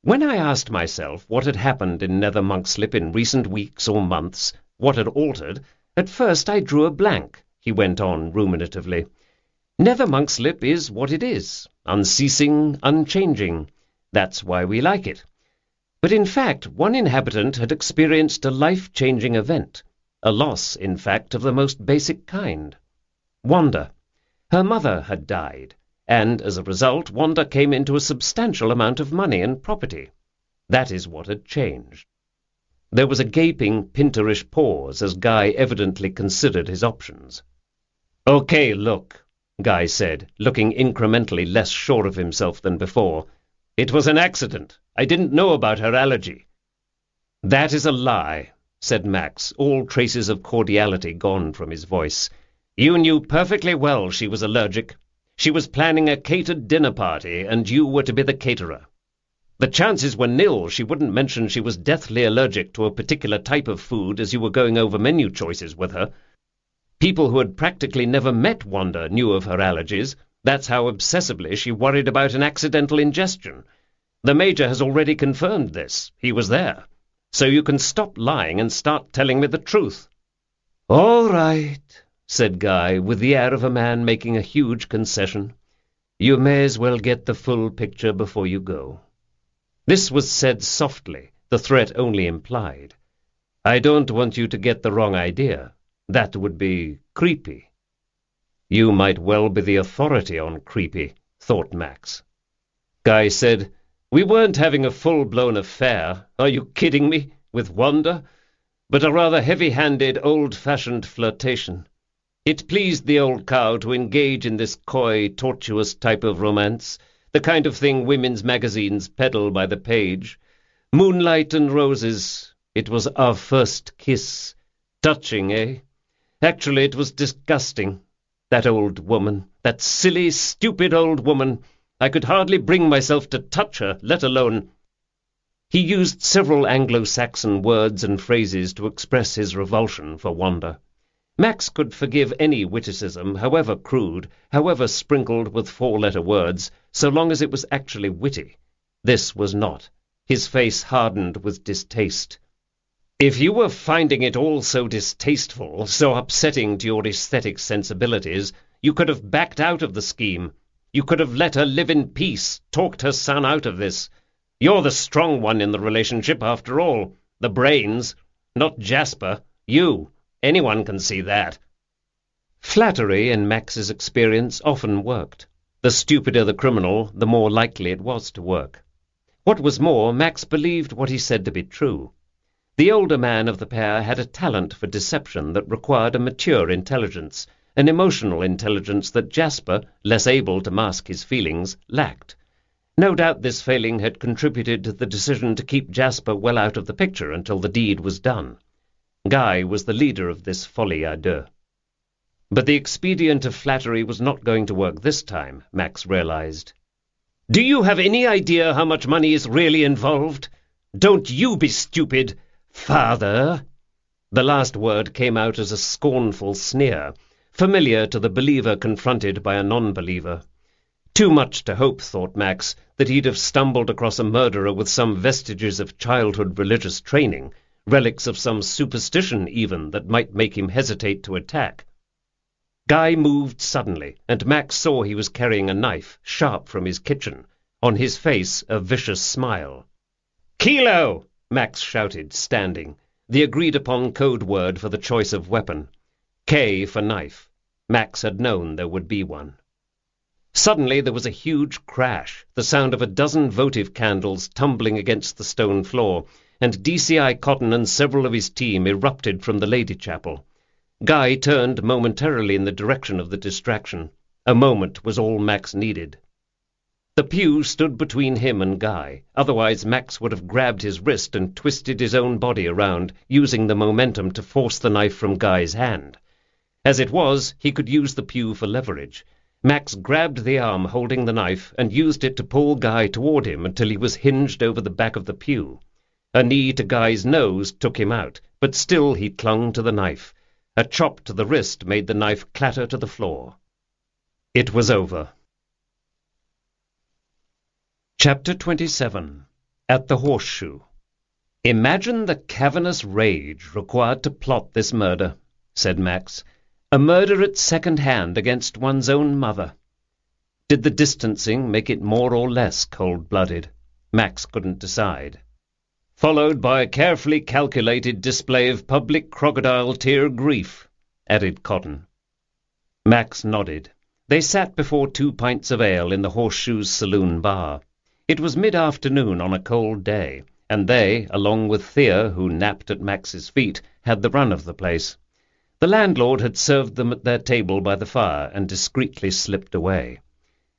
"When I asked myself what had happened in Nether Monkslip in recent weeks or months, what had altered, at first I drew a blank," he went on ruminatively. "Nether Monkslip is what it is, unceasing, unchanging. That's why we like it. But in fact, one inhabitant had experienced a life-changing event, a loss, in fact, of the most basic kind. Wanda. Her mother had died, and as a result Wanda came into a substantial amount of money and property. That is what had changed." There was a gaping, pinterish pause as Guy evidently considered his options. "Okay, look," Guy said, looking incrementally less sure of himself than before. "It was an accident. I didn't know about her allergy." "That is a lie," said Max, all traces of cordiality gone from his voice. "You knew perfectly well she was allergic. She was planning a catered dinner party, and you were to be the caterer. The chances were nil she wouldn't mention she was deathly allergic to a particular type of food as you were going over menu choices with her. People who had practically never met Wanda knew of her allergies. That's how obsessively she worried about an accidental ingestion. The Major has already confirmed this. He was there. So you can stop lying and start telling me the truth." "All right," said Guy, with the air of a man making a huge concession. "You may as well get the full picture before you go." This was said softly, the threat only implied. "I don't want you to get the wrong idea. That would be creepy." You might well be the authority on creepy, thought Max. Guy said, "We weren't having a full-blown affair, are you kidding me, with Wanda? But a rather heavy-handed, old-fashioned flirtation. It pleased the old cow to engage in this coy, tortuous type of romance, the kind of thing women's magazines peddle by the page. Moonlight and roses. It was our first kiss. Touching, eh? Actually, it was disgusting. That old woman, that silly, stupid old woman. I could hardly bring myself to touch her, let alone—" He used several Anglo-Saxon words and phrases to express his revulsion for Wanda. Max could forgive any witticism, however crude, however sprinkled with four-letter words, so long as it was actually witty. This was not. His face hardened with distaste. "If you were finding it all so distasteful, so upsetting to your aesthetic sensibilities, you could have backed out of the scheme. You could have let her live in peace, talked her son out of this. You're the strong one in the relationship, after all. The brains. Not Jasper. You. Anyone can see that." Flattery, in Max's experience, often worked. The stupider the criminal, the more likely it was to work. What was more, Max believed what he said to be true. The older man of the pair had a talent for deception that required a mature intelligence, an emotional intelligence that Jasper, less able to mask his feelings, lacked. No doubt this failing had contributed to the decision to keep Jasper well out of the picture until the deed was done. Guy was the leader of this folie à deux. But the expedient of flattery was not going to work this time, Max realized. "Do you have any idea how much money is really involved? Don't you be stupid, father." The last word came out as a scornful sneer, familiar to the believer confronted by a non-believer. Too much to hope, thought Max, that he'd have stumbled across a murderer with some vestiges of childhood religious training, relics of some superstition even, that might make him hesitate to attack. Guy moved suddenly, and Max saw he was carrying a knife, sharp from his kitchen. On his face a vicious smile. "Kilo!" Max shouted, standing, the agreed-upon code word for the choice of weapon. K for knife. Max had known there would be one. Suddenly there was a huge crash, the sound of a dozen votive candles tumbling against the stone floor, and DCI Cotton and several of his team erupted from the Lady Chapel. Guy turned momentarily in the direction of the distraction. A moment was all Max needed. The pew stood between him and Guy, otherwise Max would have grabbed his wrist and twisted his own body around, using the momentum to force the knife from Guy's hand. As it was, he could use the pew for leverage. Max grabbed the arm holding the knife and used it to pull Guy toward him until he was hinged over the back of the pew. A knee to Guy's nose took him out, but still he clung to the knife. A chop to the wrist made the knife clatter to the floor. It was over. Chapter 27. At the Horseshoe. "Imagine the cavernous rage required to plot this murder," said Max. "A murder at second hand against one's own mother." Did the distancing make it more or less cold-blooded? Max couldn't decide. "Followed by a carefully calculated display of public crocodile-tear grief," added Cotton. Max nodded. They sat before 2 pints of ale in the Horseshoe's saloon bar. It was mid-afternoon on a cold day, and they, along with Thea, who napped at Max's feet, had the run of the place. The landlord had served them at their table by the fire and discreetly slipped away.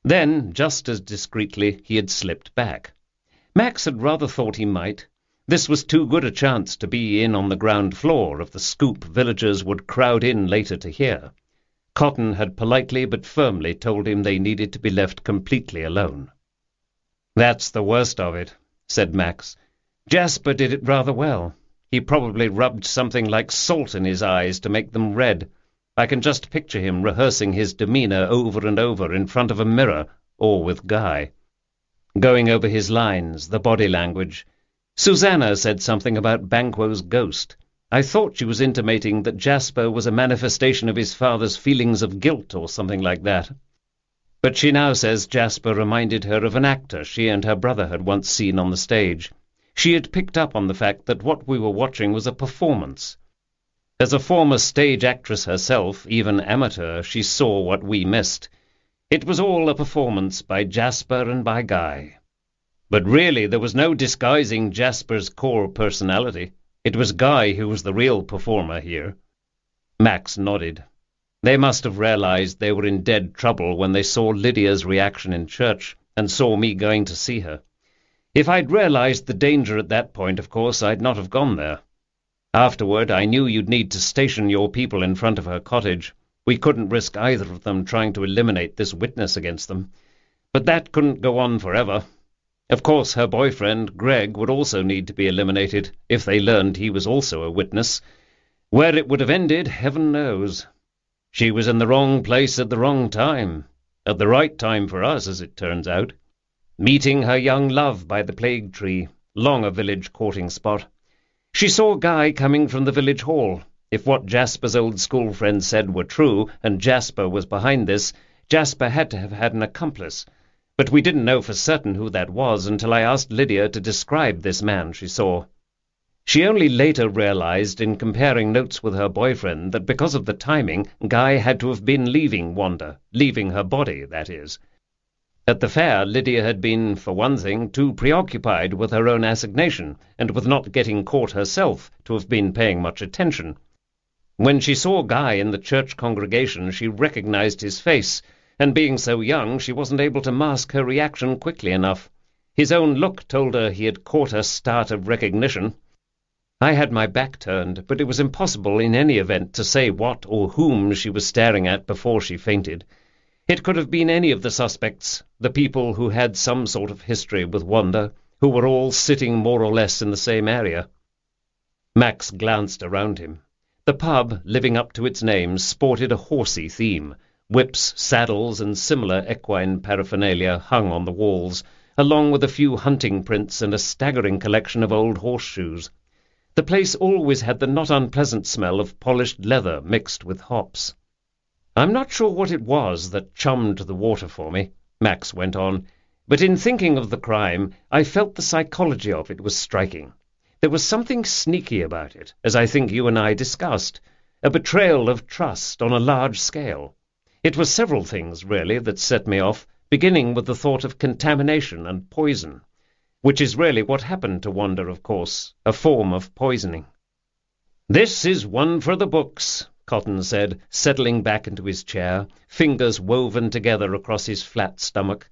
Then, just as discreetly, he had slipped back. Max had rather thought he might. This was too good a chance to be in on the ground floor if the scoop villagers would crowd in later to hear. Cotton had politely but firmly told him they needed to be left completely alone. "That's the worst of it," said Max. "Jasper did it rather well. He probably rubbed something like salt in his eyes to make them red. I can just picture him rehearsing his demeanour over and over in front of a mirror, or with Guy. Going over his lines, the body language. Susanna said something about Banquo's ghost. I thought she was intimating that Jasper was a manifestation of his father's feelings of guilt or something like that. But she now says Jasper reminded her of an actor she and her brother had once seen on the stage. She had picked up on the fact that what we were watching was a performance. As a former stage actress herself, even amateur, she saw what we missed. It was all a performance by Jasper and by Guy. But really there was no disguising Jasper's core personality. It was Guy who was the real performer here. Max nodded. They must have realized they were in dead trouble when they saw Lydia's reaction in church, and saw me going to see her. If I'd realized the danger at that point, of course, I'd not have gone there. Afterward, I knew you'd need to station your people in front of her cottage. We couldn't risk either of them trying to eliminate this witness against them. But that couldn't go on forever. Of course, her boyfriend, Greg, would also need to be eliminated, if they learned he was also a witness. Where it would have ended, heaven knows. She was in the wrong place at the wrong time. At the right time for us, as it turns out. Meeting her young love by the plague tree, long a village courting spot. She saw Guy coming from the village hall. If what Jasper's old school friend said were true, and Jasper was behind this, Jasper had to have had an accomplice. But we didn't know for certain who that was until I asked Lydia to describe this man she saw. She only later realized, in comparing notes with her boyfriend, that because of the timing, Guy had to have been leaving Wanda, leaving her body, that is. At the fair, Lydia had been, for one thing, too preoccupied with her own assignation, and with not getting caught herself, to have been paying much attention. When she saw Guy in the church congregation, she recognized his face, and being so young, she wasn't able to mask her reaction quickly enough. His own look told her he had caught her start of recognition. I had my back turned, but it was impossible in any event to say what or whom she was staring at before she fainted. It could have been any of the suspects, the people who had some sort of history with Wanda, who were all sitting more or less in the same area. Max glanced around him. The pub, living up to its name, sported a horsey theme. Whips, saddles, and similar equine paraphernalia hung on the walls, along with a few hunting prints and a staggering collection of old horseshoes. The place always had the not unpleasant smell of polished leather mixed with hops. "I'm not sure what it was that chummed the water for me," Max went on, "but in thinking of the crime, I felt the psychology of it was striking. There was something sneaky about it, as I think you and I discussed, a betrayal of trust on a large scale. It was several things, really, that set me off, beginning with the thought of contamination and poison, which is really what happened to Wanda, of course, a form of poisoning." "This is one for the books," Cotton said, settling back into his chair, fingers woven together across his flat stomach.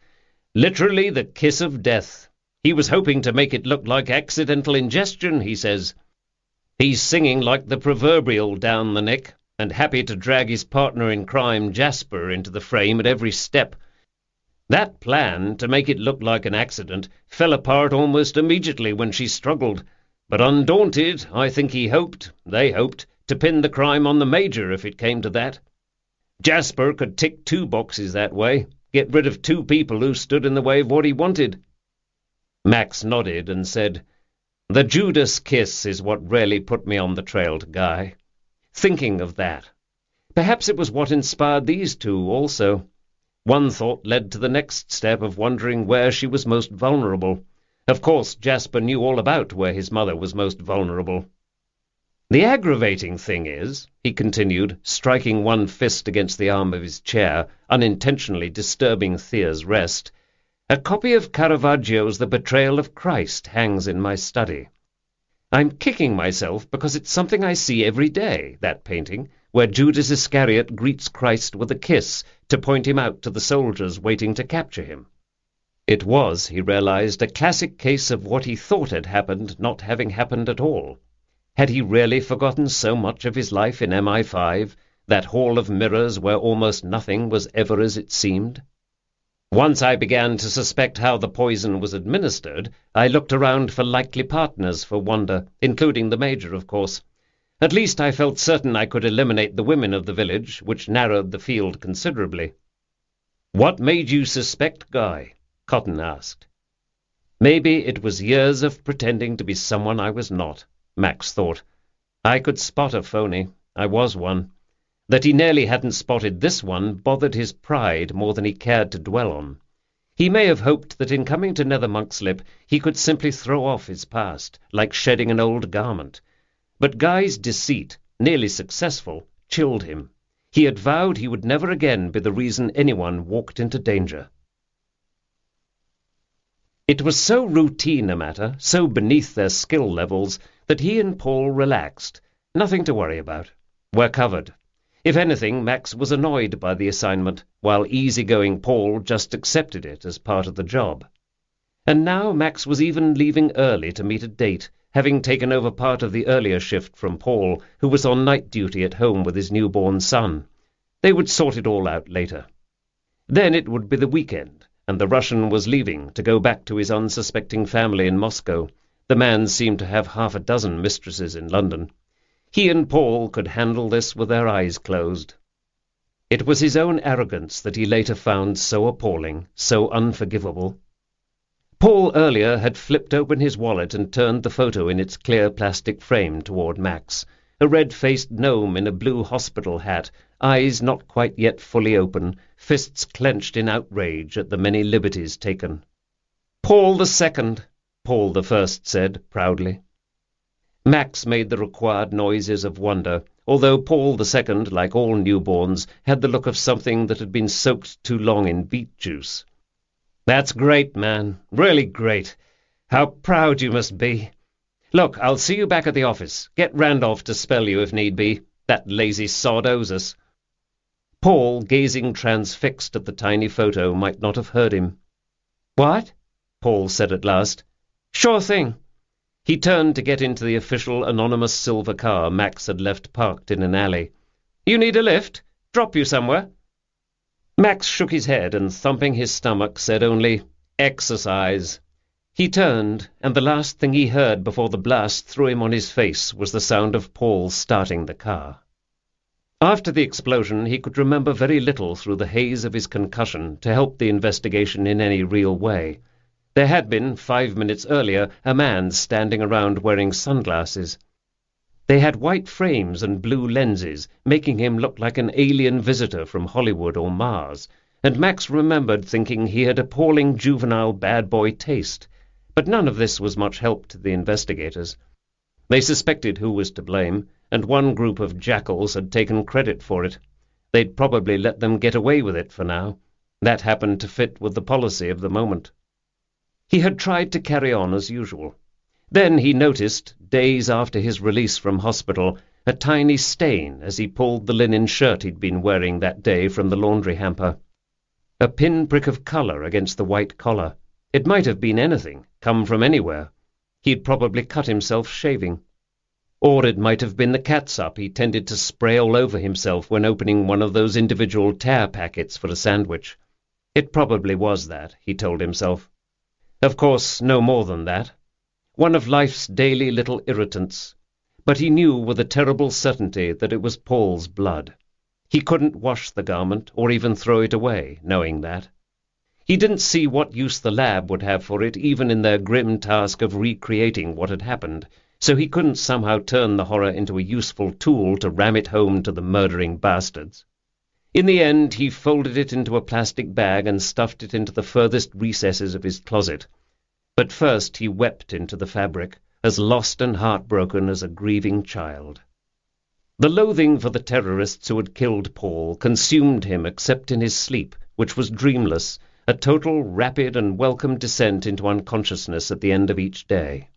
"Literally the kiss of death. He was hoping to make it look like accidental ingestion, he says. He's singing like the proverbial down the neck, and happy to drag his partner in crime, Jasper, into the frame at every step. That plan, to make it look like an accident, fell apart almost immediately when she struggled, but undaunted, I think they hoped, to pin the crime on the Major if it came to that. Jasper could tick 2 boxes that way, get rid of 2 people who stood in the way of what he wanted." Max nodded and said, "The Judas kiss is what really put me on the trail to Guy. Thinking of that. Perhaps it was what inspired these 2 also. One thought led to the next step of wondering where she was most vulnerable. Of course, Jasper knew all about where his mother was most vulnerable. The aggravating thing is," he continued, striking one fist against the arm of his chair, unintentionally disturbing Thea's rest, "a copy of Caravaggio's The Betrayal of Christ hangs in my study. I'm kicking myself because it's something I see every day, that painting, where Judas Iscariot greets Christ with a kiss to point him out to the soldiers waiting to capture him. It was, he realized, a classic case of what he thought had happened not having happened at all. Had he really forgotten so much of his life in MI5, that hall of mirrors where almost nothing was ever as it seemed? Once I began to suspect how the poison was administered, I looked around for likely partners for Wanda, including the Major, of course. At least I felt certain I could eliminate the women of the village, which narrowed the field considerably." "What made you suspect Guy?" Cotton asked. Maybe it was years of pretending to be someone I was not, Max thought. I could spot a phony. I was one. That he nearly hadn't spotted this one bothered his pride more than he cared to dwell on. He may have hoped that in coming to Nether Monkslip he could simply throw off his past, like shedding an old garment. But Guy's deceit, nearly successful, chilled him. He had vowed he would never again be the reason anyone walked into danger. It was so routine a matter, so beneath their skill levels, that he and Paul relaxed. Nothing to worry about. We're covered. If anything, Max was annoyed by the assignment, while easy-going Paul just accepted it as part of the job. And now Max was even leaving early to meet a date, having taken over part of the earlier shift from Paul, who was on night duty at home with his newborn son. They would sort it all out later. Then it would be the weekend, and the Russian was leaving to go back to his unsuspecting family in Moscow. The man seemed to have 6 mistresses in London. He and Paul could handle this with their eyes closed. It was his own arrogance that he later found so appalling, so unforgivable. Paul earlier had flipped open his wallet and turned the photo in its clear plastic frame toward Max, a red-faced gnome in a blue hospital hat, eyes not quite yet fully open, fists clenched in outrage at the many liberties taken. "Paul the Second," Paul the First said proudly. Max made the required noises of wonder, although Paul II, like all newborns, had the look of something that had been soaked too long in beet juice. "That's great, man. Really great. How proud you must be. Look, I'll see you back at the office. Get Randolph to spell you if need be. That lazy sod owes us." Paul, gazing transfixed at the tiny photo, might not have heard him. "What?" Paul said at last. "Sure thing." He turned to get into the official anonymous silver car Max had left parked in an alley. "You need a lift? Drop you somewhere?" Max shook his head and, thumping his stomach, said only, "Exercise." He turned, and the last thing he heard before the blast threw him on his face was the sound of Paul starting the car. After the explosion, he could remember very little through the haze of his concussion to help the investigation in any real way. There had been, 5 minutes earlier, a man standing around wearing sunglasses. They had white frames and blue lenses, making him look like an alien visitor from Hollywood or Mars, and Max remembered thinking he had appalling juvenile bad boy taste. But none of this was much help to the investigators. They suspected who was to blame, and one group of jackals had taken credit for it. They'd probably let them get away with it for now. That happened to fit with the policy of the moment. He had tried to carry on as usual. Then he noticed, days after his release from hospital, a tiny stain as he pulled the linen shirt he'd been wearing that day from the laundry hamper. A pinprick of colour against the white collar. It might have been anything, come from anywhere. He'd probably cut himself shaving. Or it might have been the catsup he tended to spray all over himself when opening one of those individual tear packets for a sandwich. It probably was that, he told himself. Of course, no more than that. One of life's daily little irritants. But he knew with a terrible certainty that it was Paul's blood. He couldn't wash the garment or even throw it away, knowing that. He didn't see what use the lab would have for it, even in their grim task of recreating what had happened, so he couldn't somehow turn the horror into a useful tool to ram it home to the murdering bastards. In the end, he folded it into a plastic bag and stuffed it into the furthest recesses of his closet. But first he wept into the fabric, as lost and heartbroken as a grieving child. The loathing for the terrorists who had killed Paul consumed him except in his sleep, which was dreamless, a total, rapid and welcome descent into unconsciousness at the end of each day.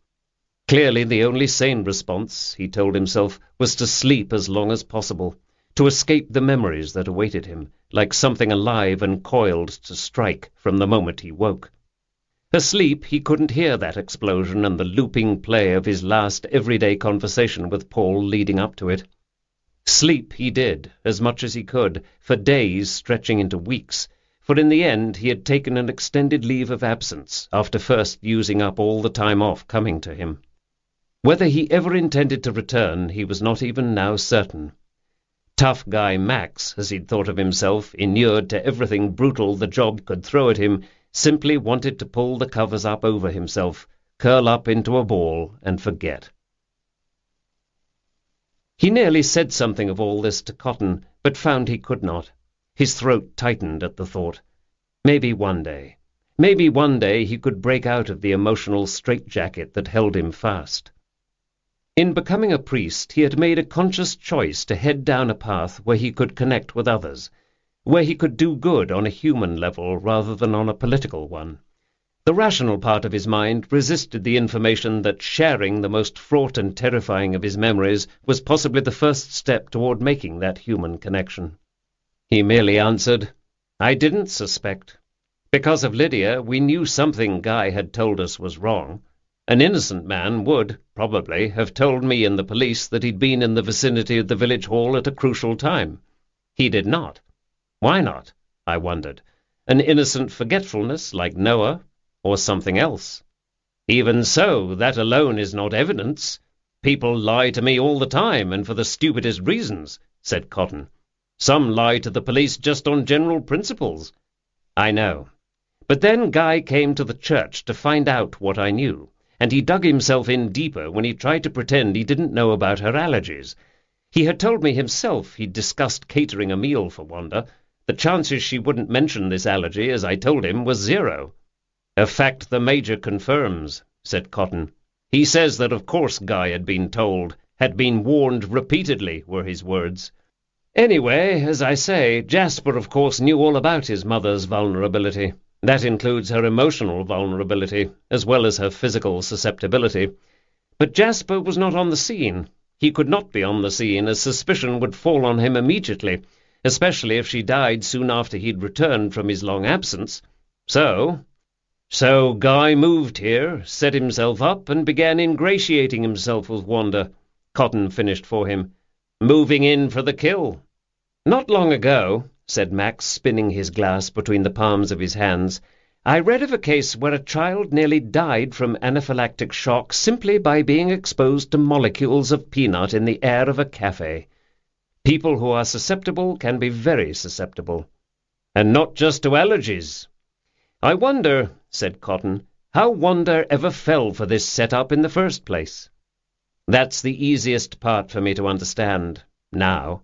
Clearly the only sane response, he told himself, was to sleep as long as possible, to escape the memories that awaited him, like something alive and coiled to strike from the moment he woke. Asleep, he couldn't hear that explosion and the looping play of his last everyday conversation with Paul leading up to it. Sleep he did, as much as he could, for days stretching into weeks, for in the end he had taken an extended leave of absence, after first using up all the time off coming to him. Whether he ever intended to return, he was not even now certain. Tough guy Max, as he'd thought of himself, inured to everything brutal the job could throw at him, simply wanted to pull the covers up over himself, curl up into a ball, and forget. He nearly said something of all this to Cotton, but found he could not. His throat tightened at the thought. Maybe one day he could break out of the emotional straitjacket that held him fast. In becoming a priest, he had made a conscious choice to head down a path where he could connect with others, where he could do good on a human level rather than on a political one. The rational part of his mind resisted the information that sharing the most fraught and terrifying of his memories was possibly the first step toward making that human connection. He merely answered, "I didn't suspect. Because of Lydia, we knew something Guy had told us was wrong. An innocent man would, probably, have told me and the police that he'd been in the vicinity of the village hall at a crucial time. He did not. Why not? I wondered. An innocent forgetfulness like Noah, or something else? Even so, that alone is not evidence. People lie to me all the time, and for the stupidest reasons," said Cotton. "Some lie to the police just on general principles." "I know. But then Guy came to the church to find out what I knew, and he dug himself in deeper when he tried to pretend he didn't know about her allergies. He had told me himself he'd discussed catering a meal for Wanda. The chances she wouldn't mention this allergy, as I told him, was 0. "A fact the Major confirms," said Cotton. "He says that of course Guy had been told, had been warned repeatedly, were his words. Anyway, as I say, Jasper of course knew all about his mother's vulnerability. That includes her emotional vulnerability, as well as her physical susceptibility. But Jasper was not on the scene. He could not be on the scene, as suspicion would fall on him immediately, especially if she died soon after he'd returned from his long absence. So Guy moved here, set himself up, and began ingratiating himself with Wanda," Cotton finished for him. "Moving in for the kill." "Not long ago," said Max, spinning his glass between the palms of his hands, "I read of a case where a child nearly died from anaphylactic shock simply by being exposed to molecules of peanut in the air of a cafe. People who are susceptible can be very susceptible. And not just to allergies. I wonder, said Cotton, how Wanda ever fell for this set-up in the first place. That's the easiest part for me to understand, now.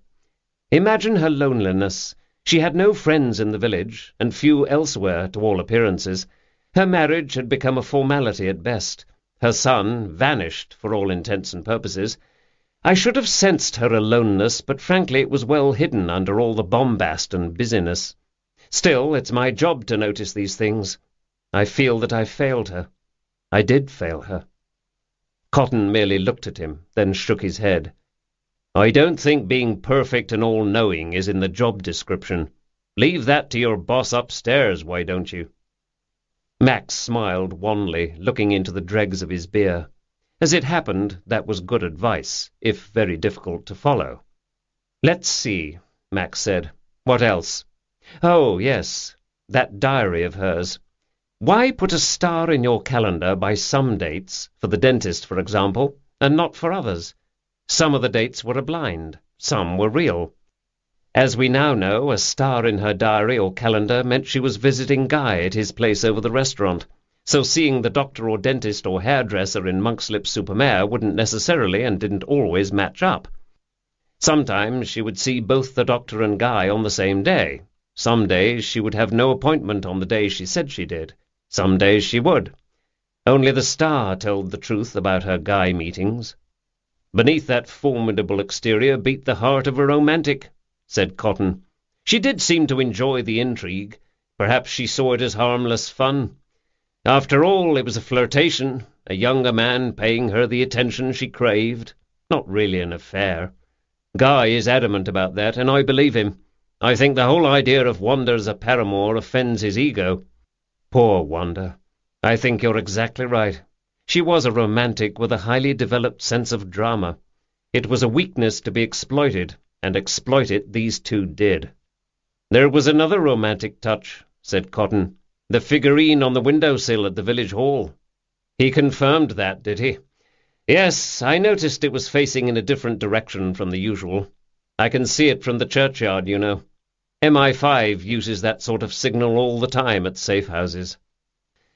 Imagine her loneliness. She had no friends in the village, and few elsewhere, to all appearances. Her marriage had become a formality at best. Her son vanished, for all intents and purposes. I should have sensed her aloneness, but frankly it was well hidden under all the bombast and busyness. Still, it's my job to notice these things. I feel that I failed her. I did fail her. Cotton merely looked at him, then shook his head. I don't think being perfect and all-knowing is in the job description. Leave that to your boss upstairs, why don't you? Max smiled wanly, looking into the dregs of his beer. As it happened, that was good advice, if very difficult to follow. Let's see, Max said. What else? Oh, yes, that diary of hers. Why put a star in your calendar by some dates, for the dentist, for example, and not for others? Some of the dates were a blind, some were real. As we now know, a star in her diary or calendar meant she was visiting Guy at his place over the restaurant, so seeing the doctor or dentist or hairdresser in Monksleep-super-Mare wouldn't necessarily and didn't always match up. Sometimes she would see both the doctor and Guy on the same day. Some days she would have no appointment on the day she said she did. Some days she would. Only the star told the truth about her Guy meetings. Beneath that formidable exterior beat the heart of a romantic, said Cotton. She did seem to enjoy the intrigue. Perhaps she saw it as harmless fun. After all, it was a flirtation, a younger man paying her the attention she craved. Not really an affair. Guy is adamant about that, and I believe him. I think the whole idea of Wanda as a paramour offends his ego. Poor Wanda. I think you're exactly right. She was a romantic with a highly developed sense of drama. It was a weakness to be exploited, and exploit it these two did. There was another romantic touch, said Cotton. The figurine on the window-sill at the village hall. He confirmed that, did he? Yes, I noticed it was facing in a different direction from the usual. I can see it from the churchyard, you know. MI5 uses that sort of signal all the time at safe houses.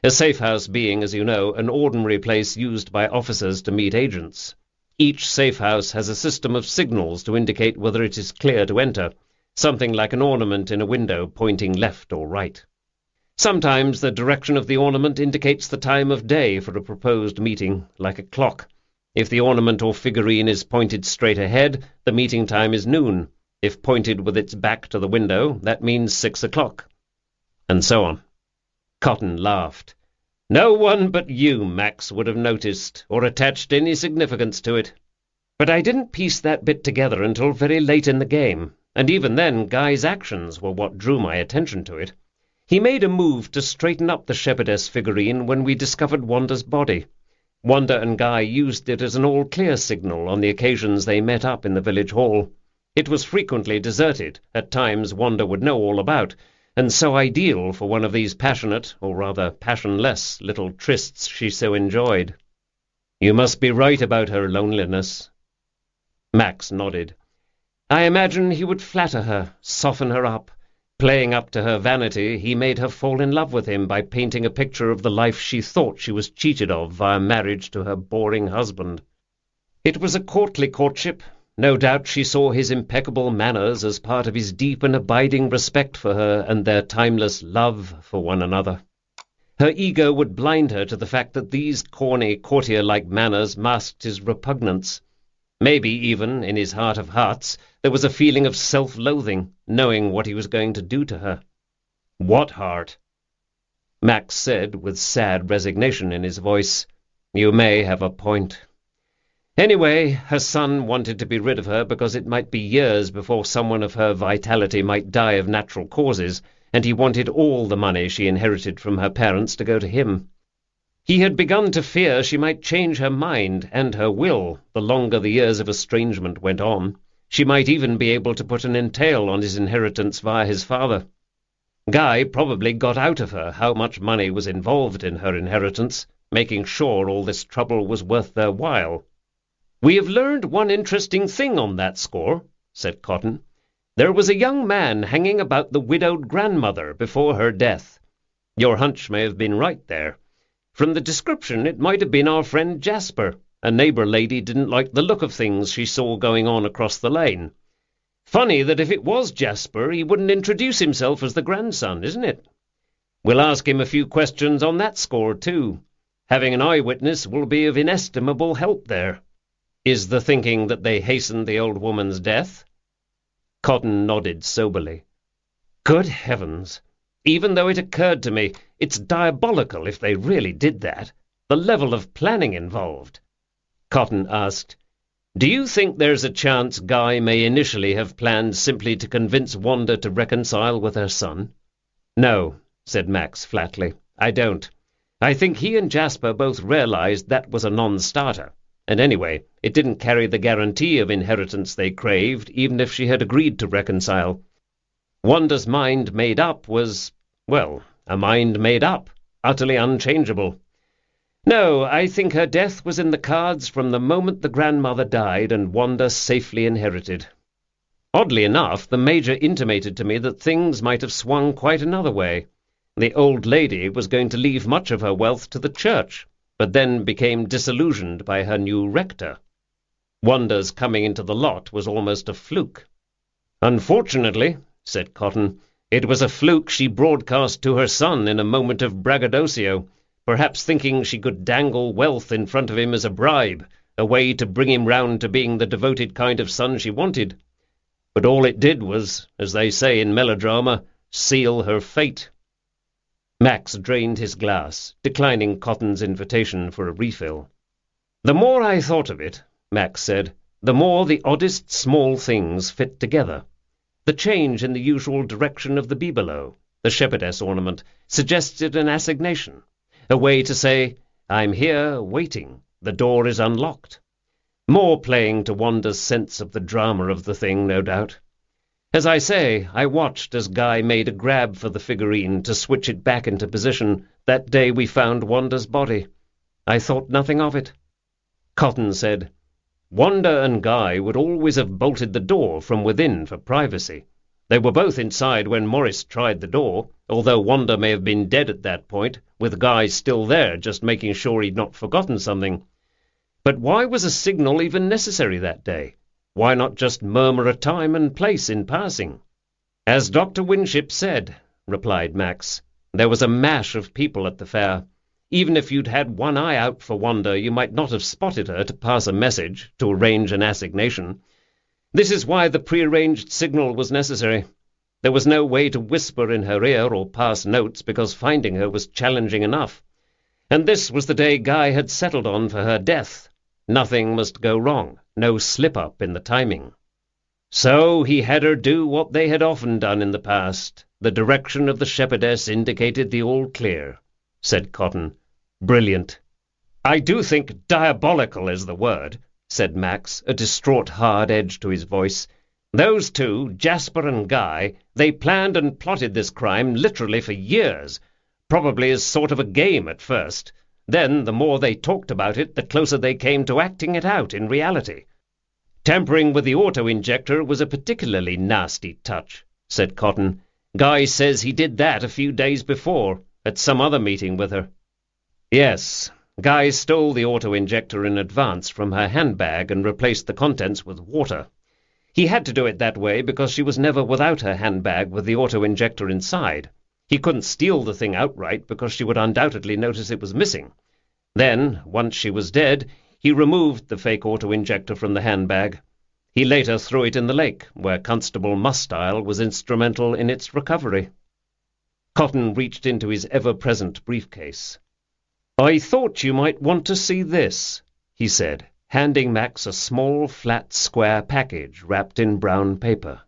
A safe house being, as you know, an ordinary place used by officers to meet agents. Each safe house has a system of signals to indicate whether it is clear to enter, something like an ornament in a window pointing left or right. Sometimes the direction of the ornament indicates the time of day for a proposed meeting, like a clock. If the ornament or figurine is pointed straight ahead, the meeting time is noon. If pointed with its back to the window, that means 6 o'clock. And so on. Cotton laughed. No one but you, Max, would have noticed, or attached any significance to it. But I didn't piece that bit together until very late in the game, and even then Guy's actions were what drew my attention to it. He made a move to straighten up the shepherdess figurine when we discovered Wanda's body. Wanda and Guy used it as an all-clear signal on the occasions they met up in the village hall. It was frequently deserted, at times Wanda would know all about, and so ideal for one of these passionate, or rather passionless, little trysts she so enjoyed. You must be right about her loneliness. Max nodded. I imagine he would flatter her, soften her up. Playing up to her vanity, he made her fall in love with him by painting a picture of the life she thought she was cheated of via marriage to her boring husband. It was a courtly courtship. No doubt she saw his impeccable manners as part of his deep and abiding respect for her and their timeless love for one another. Her ego would blind her to the fact that these corny, courtier-like manners masked his repugnance. Maybe even, in his heart of hearts, there was a feeling of self-loathing, knowing what he was going to do to her. What heart? Max said, with sad resignation in his voice, You may have a point. Anyway, her son wanted to be rid of her because it might be years before someone of her vitality might die of natural causes, and he wanted all the money she inherited from her parents to go to him. He had begun to fear she might change her mind and her will the longer the years of estrangement went on. She might even be able to put an entail on his inheritance via his father. Guy probably got out of her how much money was involved in her inheritance, making sure all this trouble was worth their while. We have learned one interesting thing on that score, said Cotton. "There was a young man hanging about the widowed grandmother before her death. Your hunch may have been right there. From the description, it might have been our friend Jasper. A neighbour lady didn't like the look of things she saw going on across the lane. Funny that if it was Jasper, he wouldn't introduce himself as the grandson, isn't it? We'll ask him a few questions on that score, too. Having an eyewitness will be of inestimable help there. Is the thinking that they hastened the old woman's death?" Cotton nodded soberly. "Good heavens! Even though it occurred to me, it's diabolical if they really did that. The level of planning involved." Cotton asked, "Do you think there's a chance Guy may initially have planned simply to convince Wanda to reconcile with her son?" "No," said Max flatly. "I don't. I think he and Jasper both realized that was a non-starter. And anyway, it didn't carry the guarantee of inheritance they craved, even if she had agreed to reconcile. Wanda's mind made up was, well, a mind made up, utterly unchangeable. No, I think her death was in the cards from the moment the grandmother died and Wanda safely inherited. Oddly enough, the Major intimated to me that things might have swung quite another way. The old lady was going to leave much of her wealth to the church, but then became disillusioned by her new rector. Wanda's coming into the lot was almost a fluke." "Unfortunately," said Cotton, "it was a fluke she broadcast to her son in a moment of braggadocio, perhaps thinking she could dangle wealth in front of him as a bribe, a way to bring him round to being the devoted kind of son she wanted. But all it did was, as they say in melodrama, seal her fate." Max drained his glass, declining Cotton's invitation for a refill. "The more I thought of it," Max said, "the more the oddest small things fit together. The change in the usual direction of the bibelot, the shepherdess ornament, suggested an assignation, a way to say, 'I'm here, waiting, the door is unlocked.' More playing to Wanda's sense of the drama of the thing, no doubt. As I say, I watched as Guy made a grab for the figurine to switch it back into position that day we found Wanda's body. I thought nothing of it." Cotton said, "Wanda and Guy would always have bolted the door from within for privacy. They were both inside when Morris tried the door, although Wanda may have been dead at that point, with Guy still there just making sure he'd not forgotten something. But why was a signal even necessary that day? Why not just murmur a time and place in passing?" "As Dr. Winship said," replied Max, "there was a mash of people at the fair. Even if you'd had one eye out for Wanda, you might not have spotted her to pass a message, to arrange an assignation. This is why the prearranged signal was necessary. There was no way to whisper in her ear or pass notes because finding her was challenging enough. And this was the day Guy had settled on for her death. Nothing must go wrong, no slip-up in the timing. So he had her do what they had often done in the past. The direction of the shepherdess indicated the all-clear," said Cotton. "Brilliant." "I do think diabolical is the word," said Max, a distraught hard edge to his voice. "Those two, Jasper and Guy, they planned and plotted this crime literally for years, probably as sort of a game at first. Then, the more they talked about it, the closer they came to acting it out in reality." "Tampering with the auto-injector was a particularly nasty touch," said Cotton. "Guy says he did that a few days before, at some other meeting with her." "Yes, Guy stole the auto-injector in advance from her handbag and replaced the contents with water. He had to do it that way because she was never without her handbag with the auto-injector inside. He couldn't steal the thing outright because she would undoubtedly notice it was missing. Then, once she was dead, he removed the fake auto-injector from the handbag. He later threw it in the lake, where Constable Mustile was instrumental in its recovery." Cotton reached into his ever-present briefcase. "I thought you might want to see this," he said, handing Max a small, flat, square package wrapped in brown paper.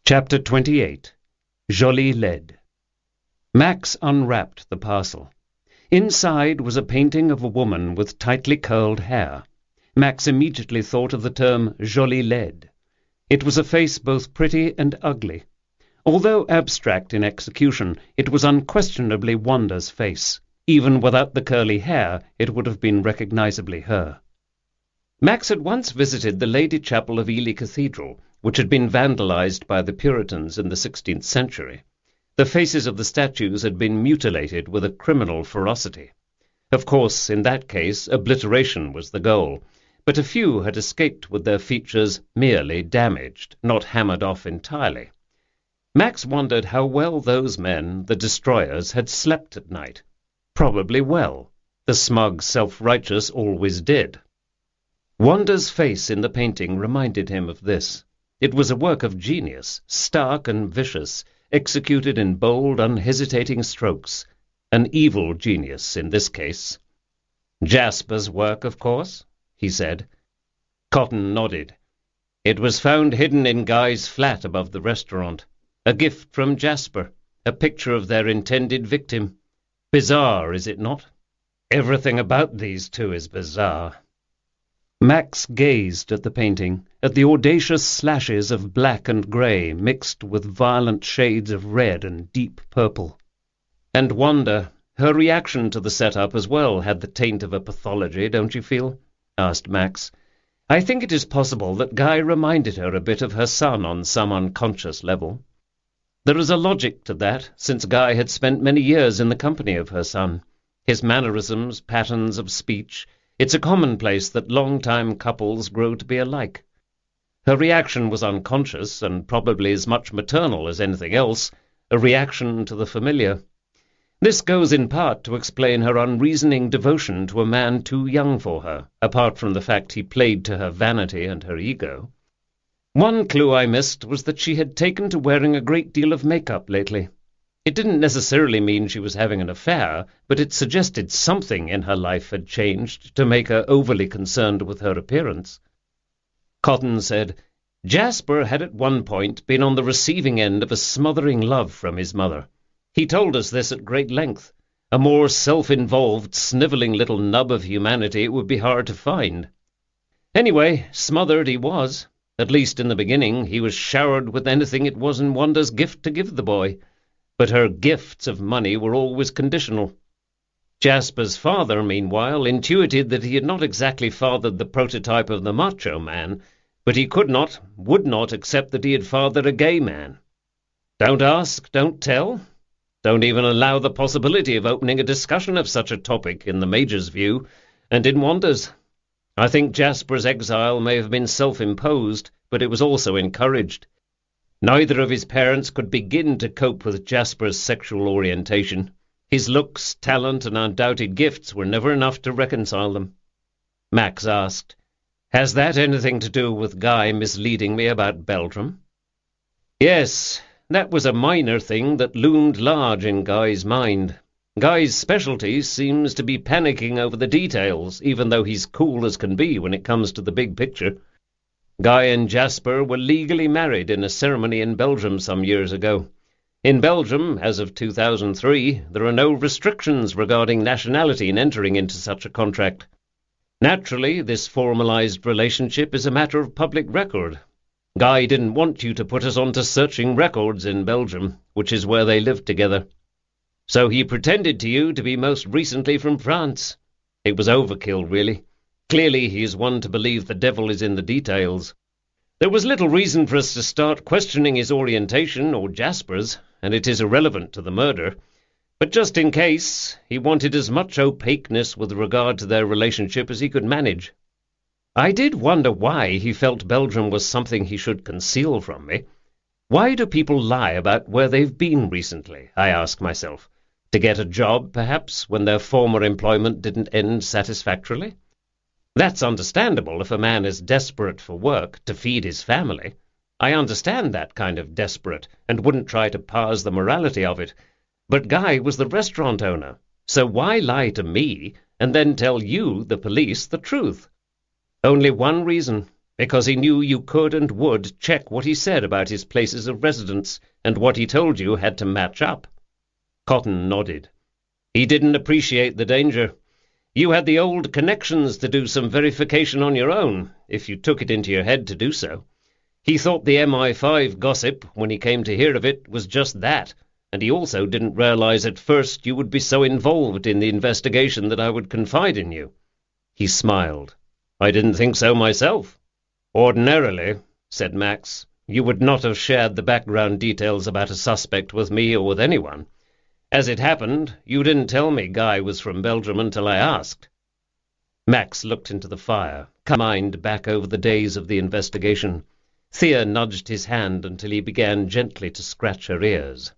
Chapter 28. Jolie Lead. Max unwrapped the parcel. Inside was a painting of a woman with tightly curled hair. Max immediately thought of the term Jolie Lead. It was a face both pretty and ugly. Although abstract in execution, it was unquestionably Wanda's face. Even without the curly hair, it would have been recognizably her. Max had once visited the Lady Chapel of Ely Cathedral, which had been vandalized by the Puritans in the 16th century. The faces of the statues had been mutilated with a criminal ferocity. Of course, in that case, obliteration was the goal, but a few had escaped with their features merely damaged, not hammered off entirely. Max wondered how well those men, the destroyers, had slept at night. Probably well. The smug self-righteous always did. Wanda's face in the painting reminded him of this. It was a work of genius, stark and vicious, executed in bold, unhesitating strokes. An evil genius in this case. "Jasper's work, of course?" he said. Cotton nodded. "It was found hidden in Guy's flat above the restaurant. A gift from Jasper, a picture of their intended victim. Bizarre, is it not? Everything about these two is bizarre." Max gazed at the painting, at the audacious slashes of black and grey mixed with violent shades of red and deep purple. And Wanda, her reaction to the setup as well had the taint of a pathology, don't you feel? Asked Max. I think it is possible that Guy reminded her a bit of her son on some unconscious level. There is a logic to that, since Guy had spent many years in the company of her son. His mannerisms, patterns of speech, it's a commonplace that long-time couples grow to be alike. Her reaction was unconscious, and probably as much maternal as anything else, a reaction to the familiar. This goes in part to explain her unreasoning devotion to a man too young for her, apart from the fact he played to her vanity and her ego. One clue I missed was that she had taken to wearing a great deal of makeup lately. It didn't necessarily mean she was having an affair, but it suggested something in her life had changed to make her overly concerned with her appearance. Cotton said, Jasper had at one point been on the receiving end of a smothering love from his mother. He told us this at great length. A more self-involved, snivelling little nub of humanity it would be hard to find. Anyway, smothered he was. At least in the beginning he was showered with anything it wasn't Wanda's gift to give the boy. But her gifts of money were always conditional. Jasper's father, meanwhile, intuited that he had not exactly fathered the prototype of the macho man, but he could not, would not accept that he had fathered a gay man. Don't ask, don't tell. Don't even allow the possibility of opening a discussion of such a topic in the Major's view, and in Wanda's. I think Jasper's exile may have been self-imposed, but it was also encouraged. Neither of his parents could begin to cope with Jasper's sexual orientation. His looks, talent, and undoubted gifts were never enough to reconcile them. Max asked, Has that anything to do with Guy misleading me about Belgium? Yes, that was a minor thing that loomed large in Guy's mind. Guy's specialty seems to be panicking over the details, even though he's cool as can be when it comes to the big picture. Guy and Jasper were legally married in a ceremony in Belgium some years ago. In Belgium, as of 2003, there are no restrictions regarding nationality in entering into such a contract. Naturally, this formalized relationship is a matter of public record. Guy didn't want you to put us onto searching records in Belgium, which is where they lived together. So he pretended to you to be most recently from France. It was overkill, really. Clearly he is one to believe the devil is in the details. There was little reason for us to start questioning his orientation or Jasper's, and it is irrelevant to the murder. But just in case, he wanted as much opaqueness with regard to their relationship as he could manage. I did wonder why he felt Belgium was something he should conceal from me. Why do people lie about where they've been recently, I ask myself? To get a job, perhaps, when their former employment didn't end satisfactorily? That's understandable if a man is desperate for work to feed his family. I understand that kind of desperate, and wouldn't try to parse the morality of it. But Guy was the restaurant owner, so why lie to me and then tell you, the police, the truth? Only one reason. because he knew you could and would check what he said about his places of residence, and what he told you had to match up. Cotton nodded. He didn't appreciate the danger. You had the old connections to do some verification on your own, if you took it into your head to do so. He thought the MI5 gossip, when he came to hear of it, was just that, and he also didn't realize at first you would be so involved in the investigation that I would confide in you. He smiled. I didn't think so myself. Ordinarily, said Max, you would not have shared the background details about a suspect with me or with anyone. As it happened, you didn't tell me Guy was from Belgium until I asked. Max looked into the fire, mind back over the days of the investigation. Thea nudged his hand until he began gently to scratch her ears.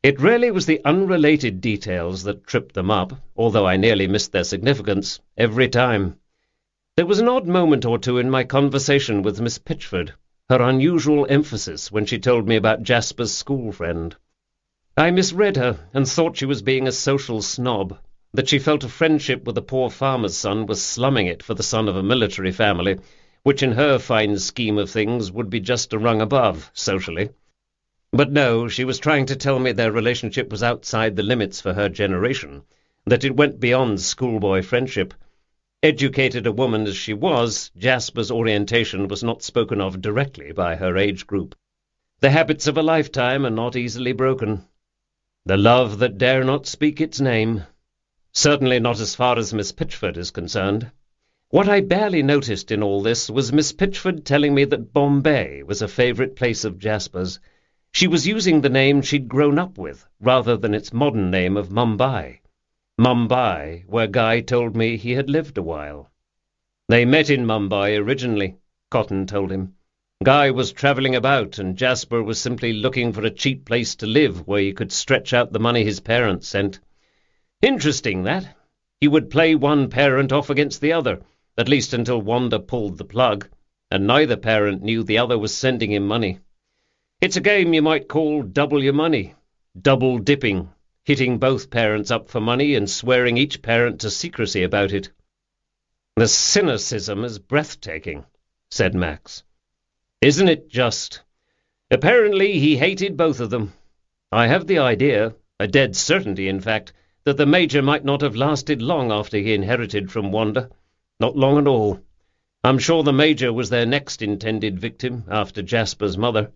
It really was the unrelated details that tripped them up, although I nearly missed their significance every time. There was an odd moment or two in my conversation with Miss Pitchford, her unusual emphasis when she told me about Jasper's school friend. I misread her and thought she was being a social snob, that she felt a friendship with a poor farmer's son was slumming it for the son of a military family, which in her fine scheme of things would be just a rung above, socially. But no, she was trying to tell me their relationship was outside the limits for her generation, that it went beyond schoolboy friendship. Educated a woman as she was, Jasper's orientation was not spoken of directly by her age group. The habits of a lifetime are not easily broken. The love that dare not speak its name. Certainly not as far as Miss Pitchford is concerned. What I barely noticed in all this was Miss Pitchford telling me that Bombay was a favourite place of Jasper's. She was using the name she'd grown up with, rather than its modern name of Mumbai. Mumbai, where Guy told me he had lived a while. They met in Mumbai originally, Cotton told him. Guy was travelling about, and Jasper was simply looking for a cheap place to live where he could stretch out the money his parents sent. Interesting, that. He would play one parent off against the other, at least until Wanda pulled the plug, and neither parent knew the other was sending him money. It's a game you might call double your money, double dipping, hitting both parents up for money and swearing each parent to secrecy about it. The cynicism is breathtaking, said Max. Isn't it just? Apparently he hated both of them. I have the idea, a dead certainty in fact, that the Major might not have lasted long after he inherited from Wanda. Not long at all. I'm sure the Major was their next intended victim, after Jasper's mother.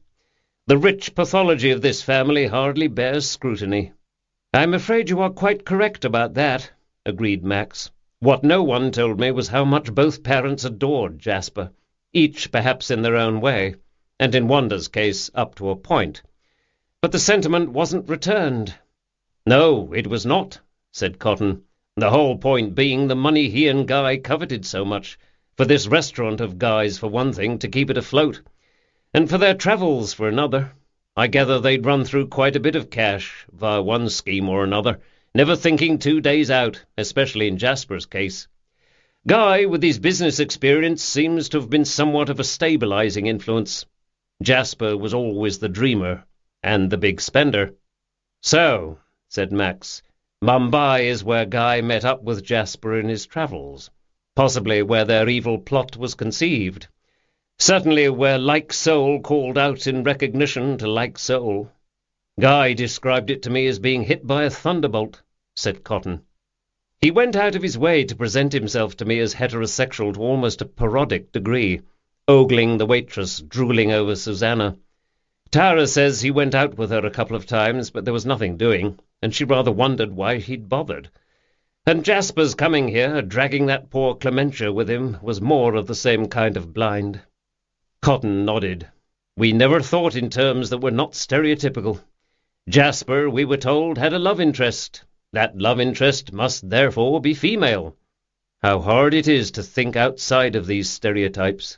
The rich pathology of this family hardly bears scrutiny. I'm afraid you are quite correct about that, agreed Max. What no one told me was how much both parents adored Jasper, each perhaps in their own way, and in Wanda's case up to a point. But the sentiment wasn't returned. No, it was not, said Cotton, the whole point being the money he and Guy coveted so much, for this restaurant of Guy's for one thing, to keep it afloat, and for their travels for another. I gather they'd run through quite a bit of cash, via one scheme or another, never thinking 2 days out, especially in Jasper's case. Guy, with his business experience, seems to have been somewhat of a stabilizing influence. Jasper was always the dreamer, and the big spender. So, said Max, Mumbai is where Guy met up with Jasper in his travels, possibly where their evil plot was conceived. Certainly where like soul called out in recognition to like soul. Guy described it to me as being hit by a thunderbolt, said Cotton. He went out of his way to present himself to me as heterosexual to almost a parodic degree, ogling the waitress, drooling over Susanna. Tara says he went out with her a couple of times, but there was nothing doing, and she rather wondered why he'd bothered. And Jasper's coming here, dragging that poor Clementia with him, was more of the same kind of blind. Cotton nodded. We never thought in terms that were not stereotypical. Jasper, we were told, had a love interest. That love interest must therefore be female. How hard it is to think outside of these stereotypes.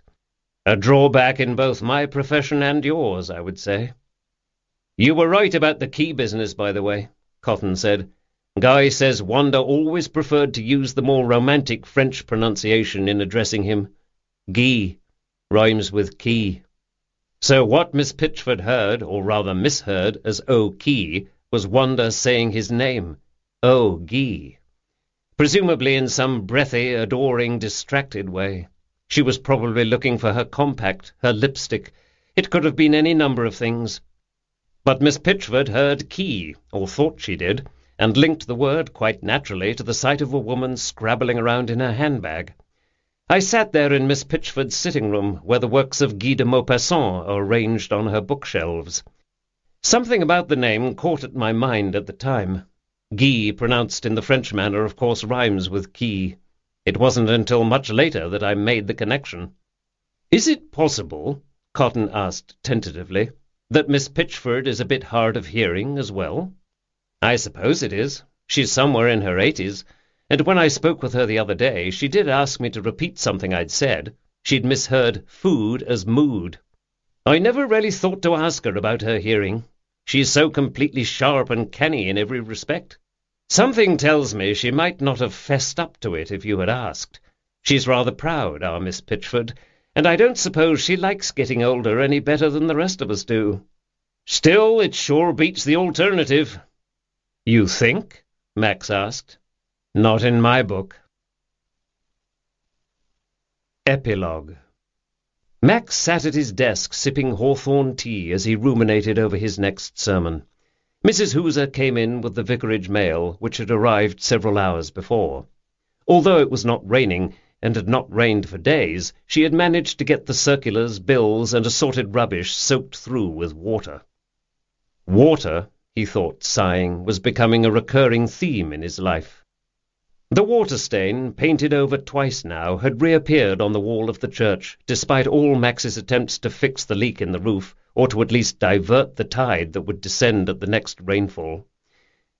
A drawback in both my profession and yours, I would say. You were right about the key business, by the way, Cotton said. Guy says Wanda always preferred to use the more romantic French pronunciation in addressing him. Guy rhymes with key. So what Miss Pitchford heard, or rather misheard, as O'Key, was Wanda saying his name, O'Gee. Presumably in some breathy, adoring, distracted way. She was probably looking for her compact, her lipstick. It could have been any number of things. But Miss Pitchford heard key, or thought she did, and linked the word quite naturally to the sight of a woman scrabbling around in her handbag. I sat there in Miss Pitchford's sitting-room, where the works of Guy de Maupassant are arranged on her bookshelves. Something about the name caught at my mind at the time. Guy, pronounced in the French manner, of course rhymes with key. It wasn't until much later that I made the connection. "Is it possible," Cotton asked tentatively, "that Miss Pitchford is a bit hard of hearing as well?" "I suppose it is. She's somewhere in her 80s, and when I spoke with her the other day, she did ask me to repeat something I'd said. She'd misheard food as mood. I never really thought to ask her about her hearing. She's so completely sharp and canny in every respect. Something tells me she might not have fessed up to it if you had asked. She's rather proud, our Miss Pitchford, and I don't suppose she likes getting older any better than the rest of us do. Still, it sure beats the alternative." "You think?" Max asked. "Not in my book." Epilogue. Max sat at his desk sipping hawthorn tea as he ruminated over his next sermon. Mrs. Hooser came in with the vicarage mail, which had arrived several hours before. Although it was not raining, and had not rained for days, she had managed to get the circulars, bills, and assorted rubbish soaked through with water. Water, he thought, sighing, was becoming a recurring theme in his life. The water stain, painted over twice now, had reappeared on the wall of the church, despite all Max's attempts to fix the leak in the roof, or to at least divert the tide that would descend at the next rainfall.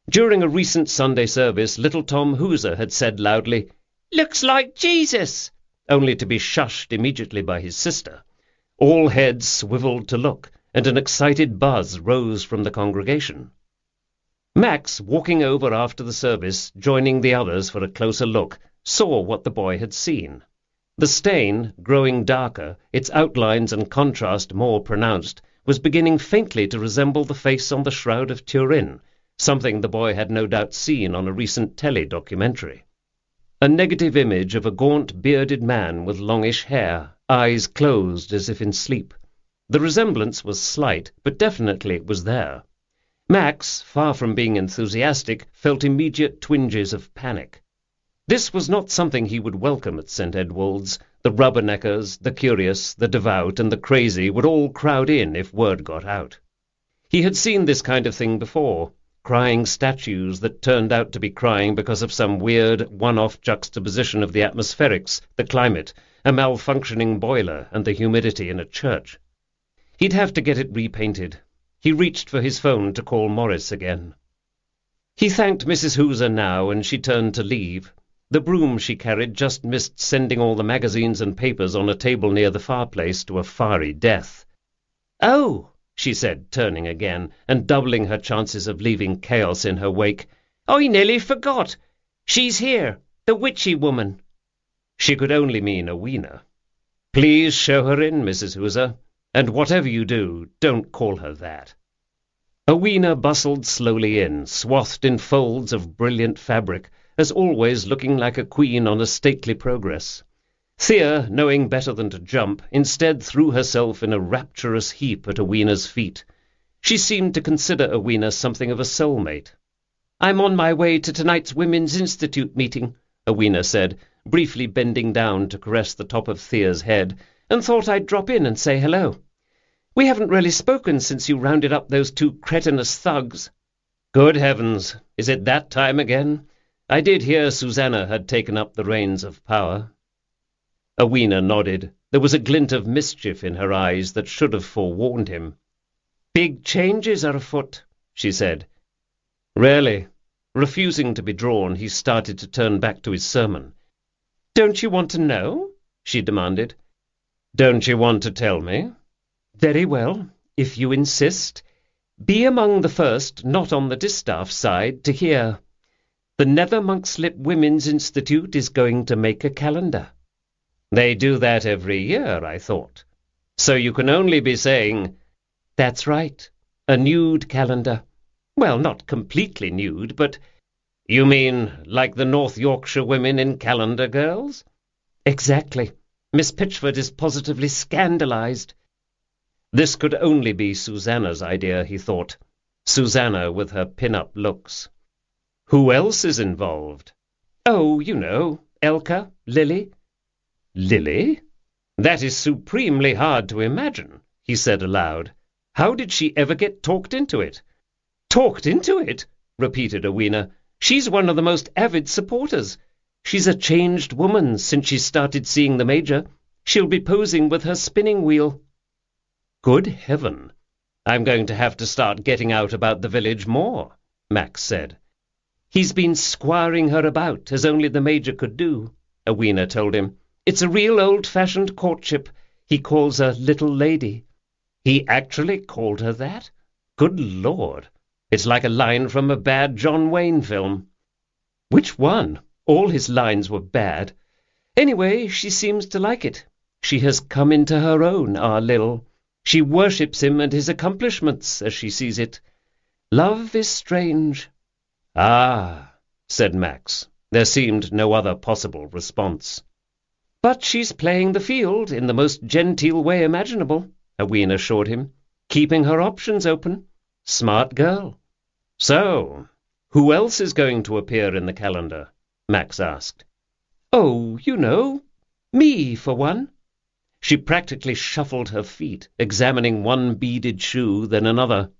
During a recent Sunday service, little Tom Hooser had said loudly, "Looks like Jesus," only to be shushed immediately by his sister. All heads swivelled to look, and an excited buzz rose from the congregation. Max, walking over after the service, joining the others for a closer look, saw what the boy had seen. The stain, growing darker, its outlines and contrast more pronounced, was beginning faintly to resemble the face on the Shroud of Turin, something the boy had no doubt seen on a recent telly-documentary. A negative image of a gaunt, bearded man with longish hair, eyes closed as if in sleep. The resemblance was slight, but definitely it was there. Max, far from being enthusiastic, felt immediate twinges of panic. This was not something he would welcome at St. Edward's. The rubberneckers, the curious, the devout, and the crazy would all crowd in if word got out. He had seen this kind of thing before, crying statues that turned out to be crying because of some weird, one-off juxtaposition of the atmospherics, the climate, a malfunctioning boiler, and the humidity in a church. He'd have to get it repainted. He reached for his phone to call Morris again. He thanked Mrs. Hooser now, and she turned to leave. The broom she carried just missed sending all the magazines and papers on a table near the fireplace to a fiery death. "Oh," she said, turning again, and doubling her chances of leaving chaos in her wake, "I nearly forgot. She's here, the witchy woman." She could only mean Awena. "Please show her in, Mrs. Hooser, and whatever you do, don't call her that." Awena bustled slowly in, swathed in folds of brilliant fabric, as always looking like a queen on a stately progress. Thea, knowing better than to jump, instead threw herself in a rapturous heap at Awena's feet. She seemed to consider Awena something of a soulmate. "I'm on my way to tonight's Women's Institute meeting," Awena said, briefly bending down to caress the top of Thea's head, "and thought I'd drop in and say hello. We haven't really spoken since you rounded up those two cretinous thugs." "Good heavens, is it that time again? I did hear Susanna had taken up the reins of power." Awena nodded. There was a glint of mischief in her eyes that should have forewarned him. "Big changes are afoot," she said. "Really?" Refusing to be drawn, he started to turn back to his sermon. "Don't you want to know?" she demanded. "Don't you want to tell me?" "Very well, if you insist. Be among the first, not on the distaff side, to hear. The Nether Monkslip Women's Institute is going to make a calendar." "They do that every year, I thought. So you can only be saying—" "That's right. A nude calendar. Well, not completely nude, but—" "You mean like the North Yorkshire women in Calendar Girls?" "Exactly. Miss Pitchford is positively scandalized. This could only be Susanna's idea, he thought. Susanna with her pin-up looks. Who else is involved? Oh, you know, Elka, Lily. Lily? That is supremely hard to imagine, he said aloud. How did she ever get talked into it? Talked into it? Repeated Rowena. She's one of the most avid supporters. She's a changed woman since she started seeing the Major. She'll be posing with her spinning wheel. Good heaven! I'm going to have to start getting out about the village more, Max said. He's been squiring her about, as only the Major could do, Rowena told him. It's a real old-fashioned courtship. He calls her little lady. He actually called her that? Good Lord! It's like a line from a bad John Wayne film. Which one? All his lines were bad. Anyway, she seems to like it. She has come into her own, our Lil. She worships him and his accomplishments, as she sees it. Love is strange. Ah, said Max. There seemed no other possible response. But she's playing the field in the most genteel way imaginable, Rowena assured him, keeping her options open. Smart girl. So, who else is going to appear in the calendar? Max asked. Oh, you know, me, for one. She practically shuffled her feet, examining one beaded shoe, then another.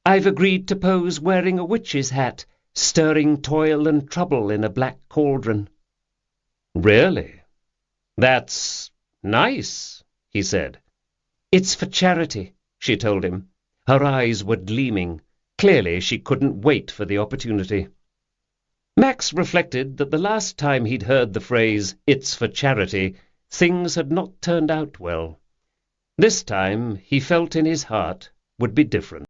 I've agreed to pose wearing a witch's hat, stirring toil and trouble in a black cauldron. Really? That's nice, he said. It's for charity, she told him. Her eyes were gleaming. Clearly she couldn't wait for the opportunity. Max reflected that the last time he'd heard the phrase, "it's for charity," things had not turned out well. This time, he felt in his heart, would be different.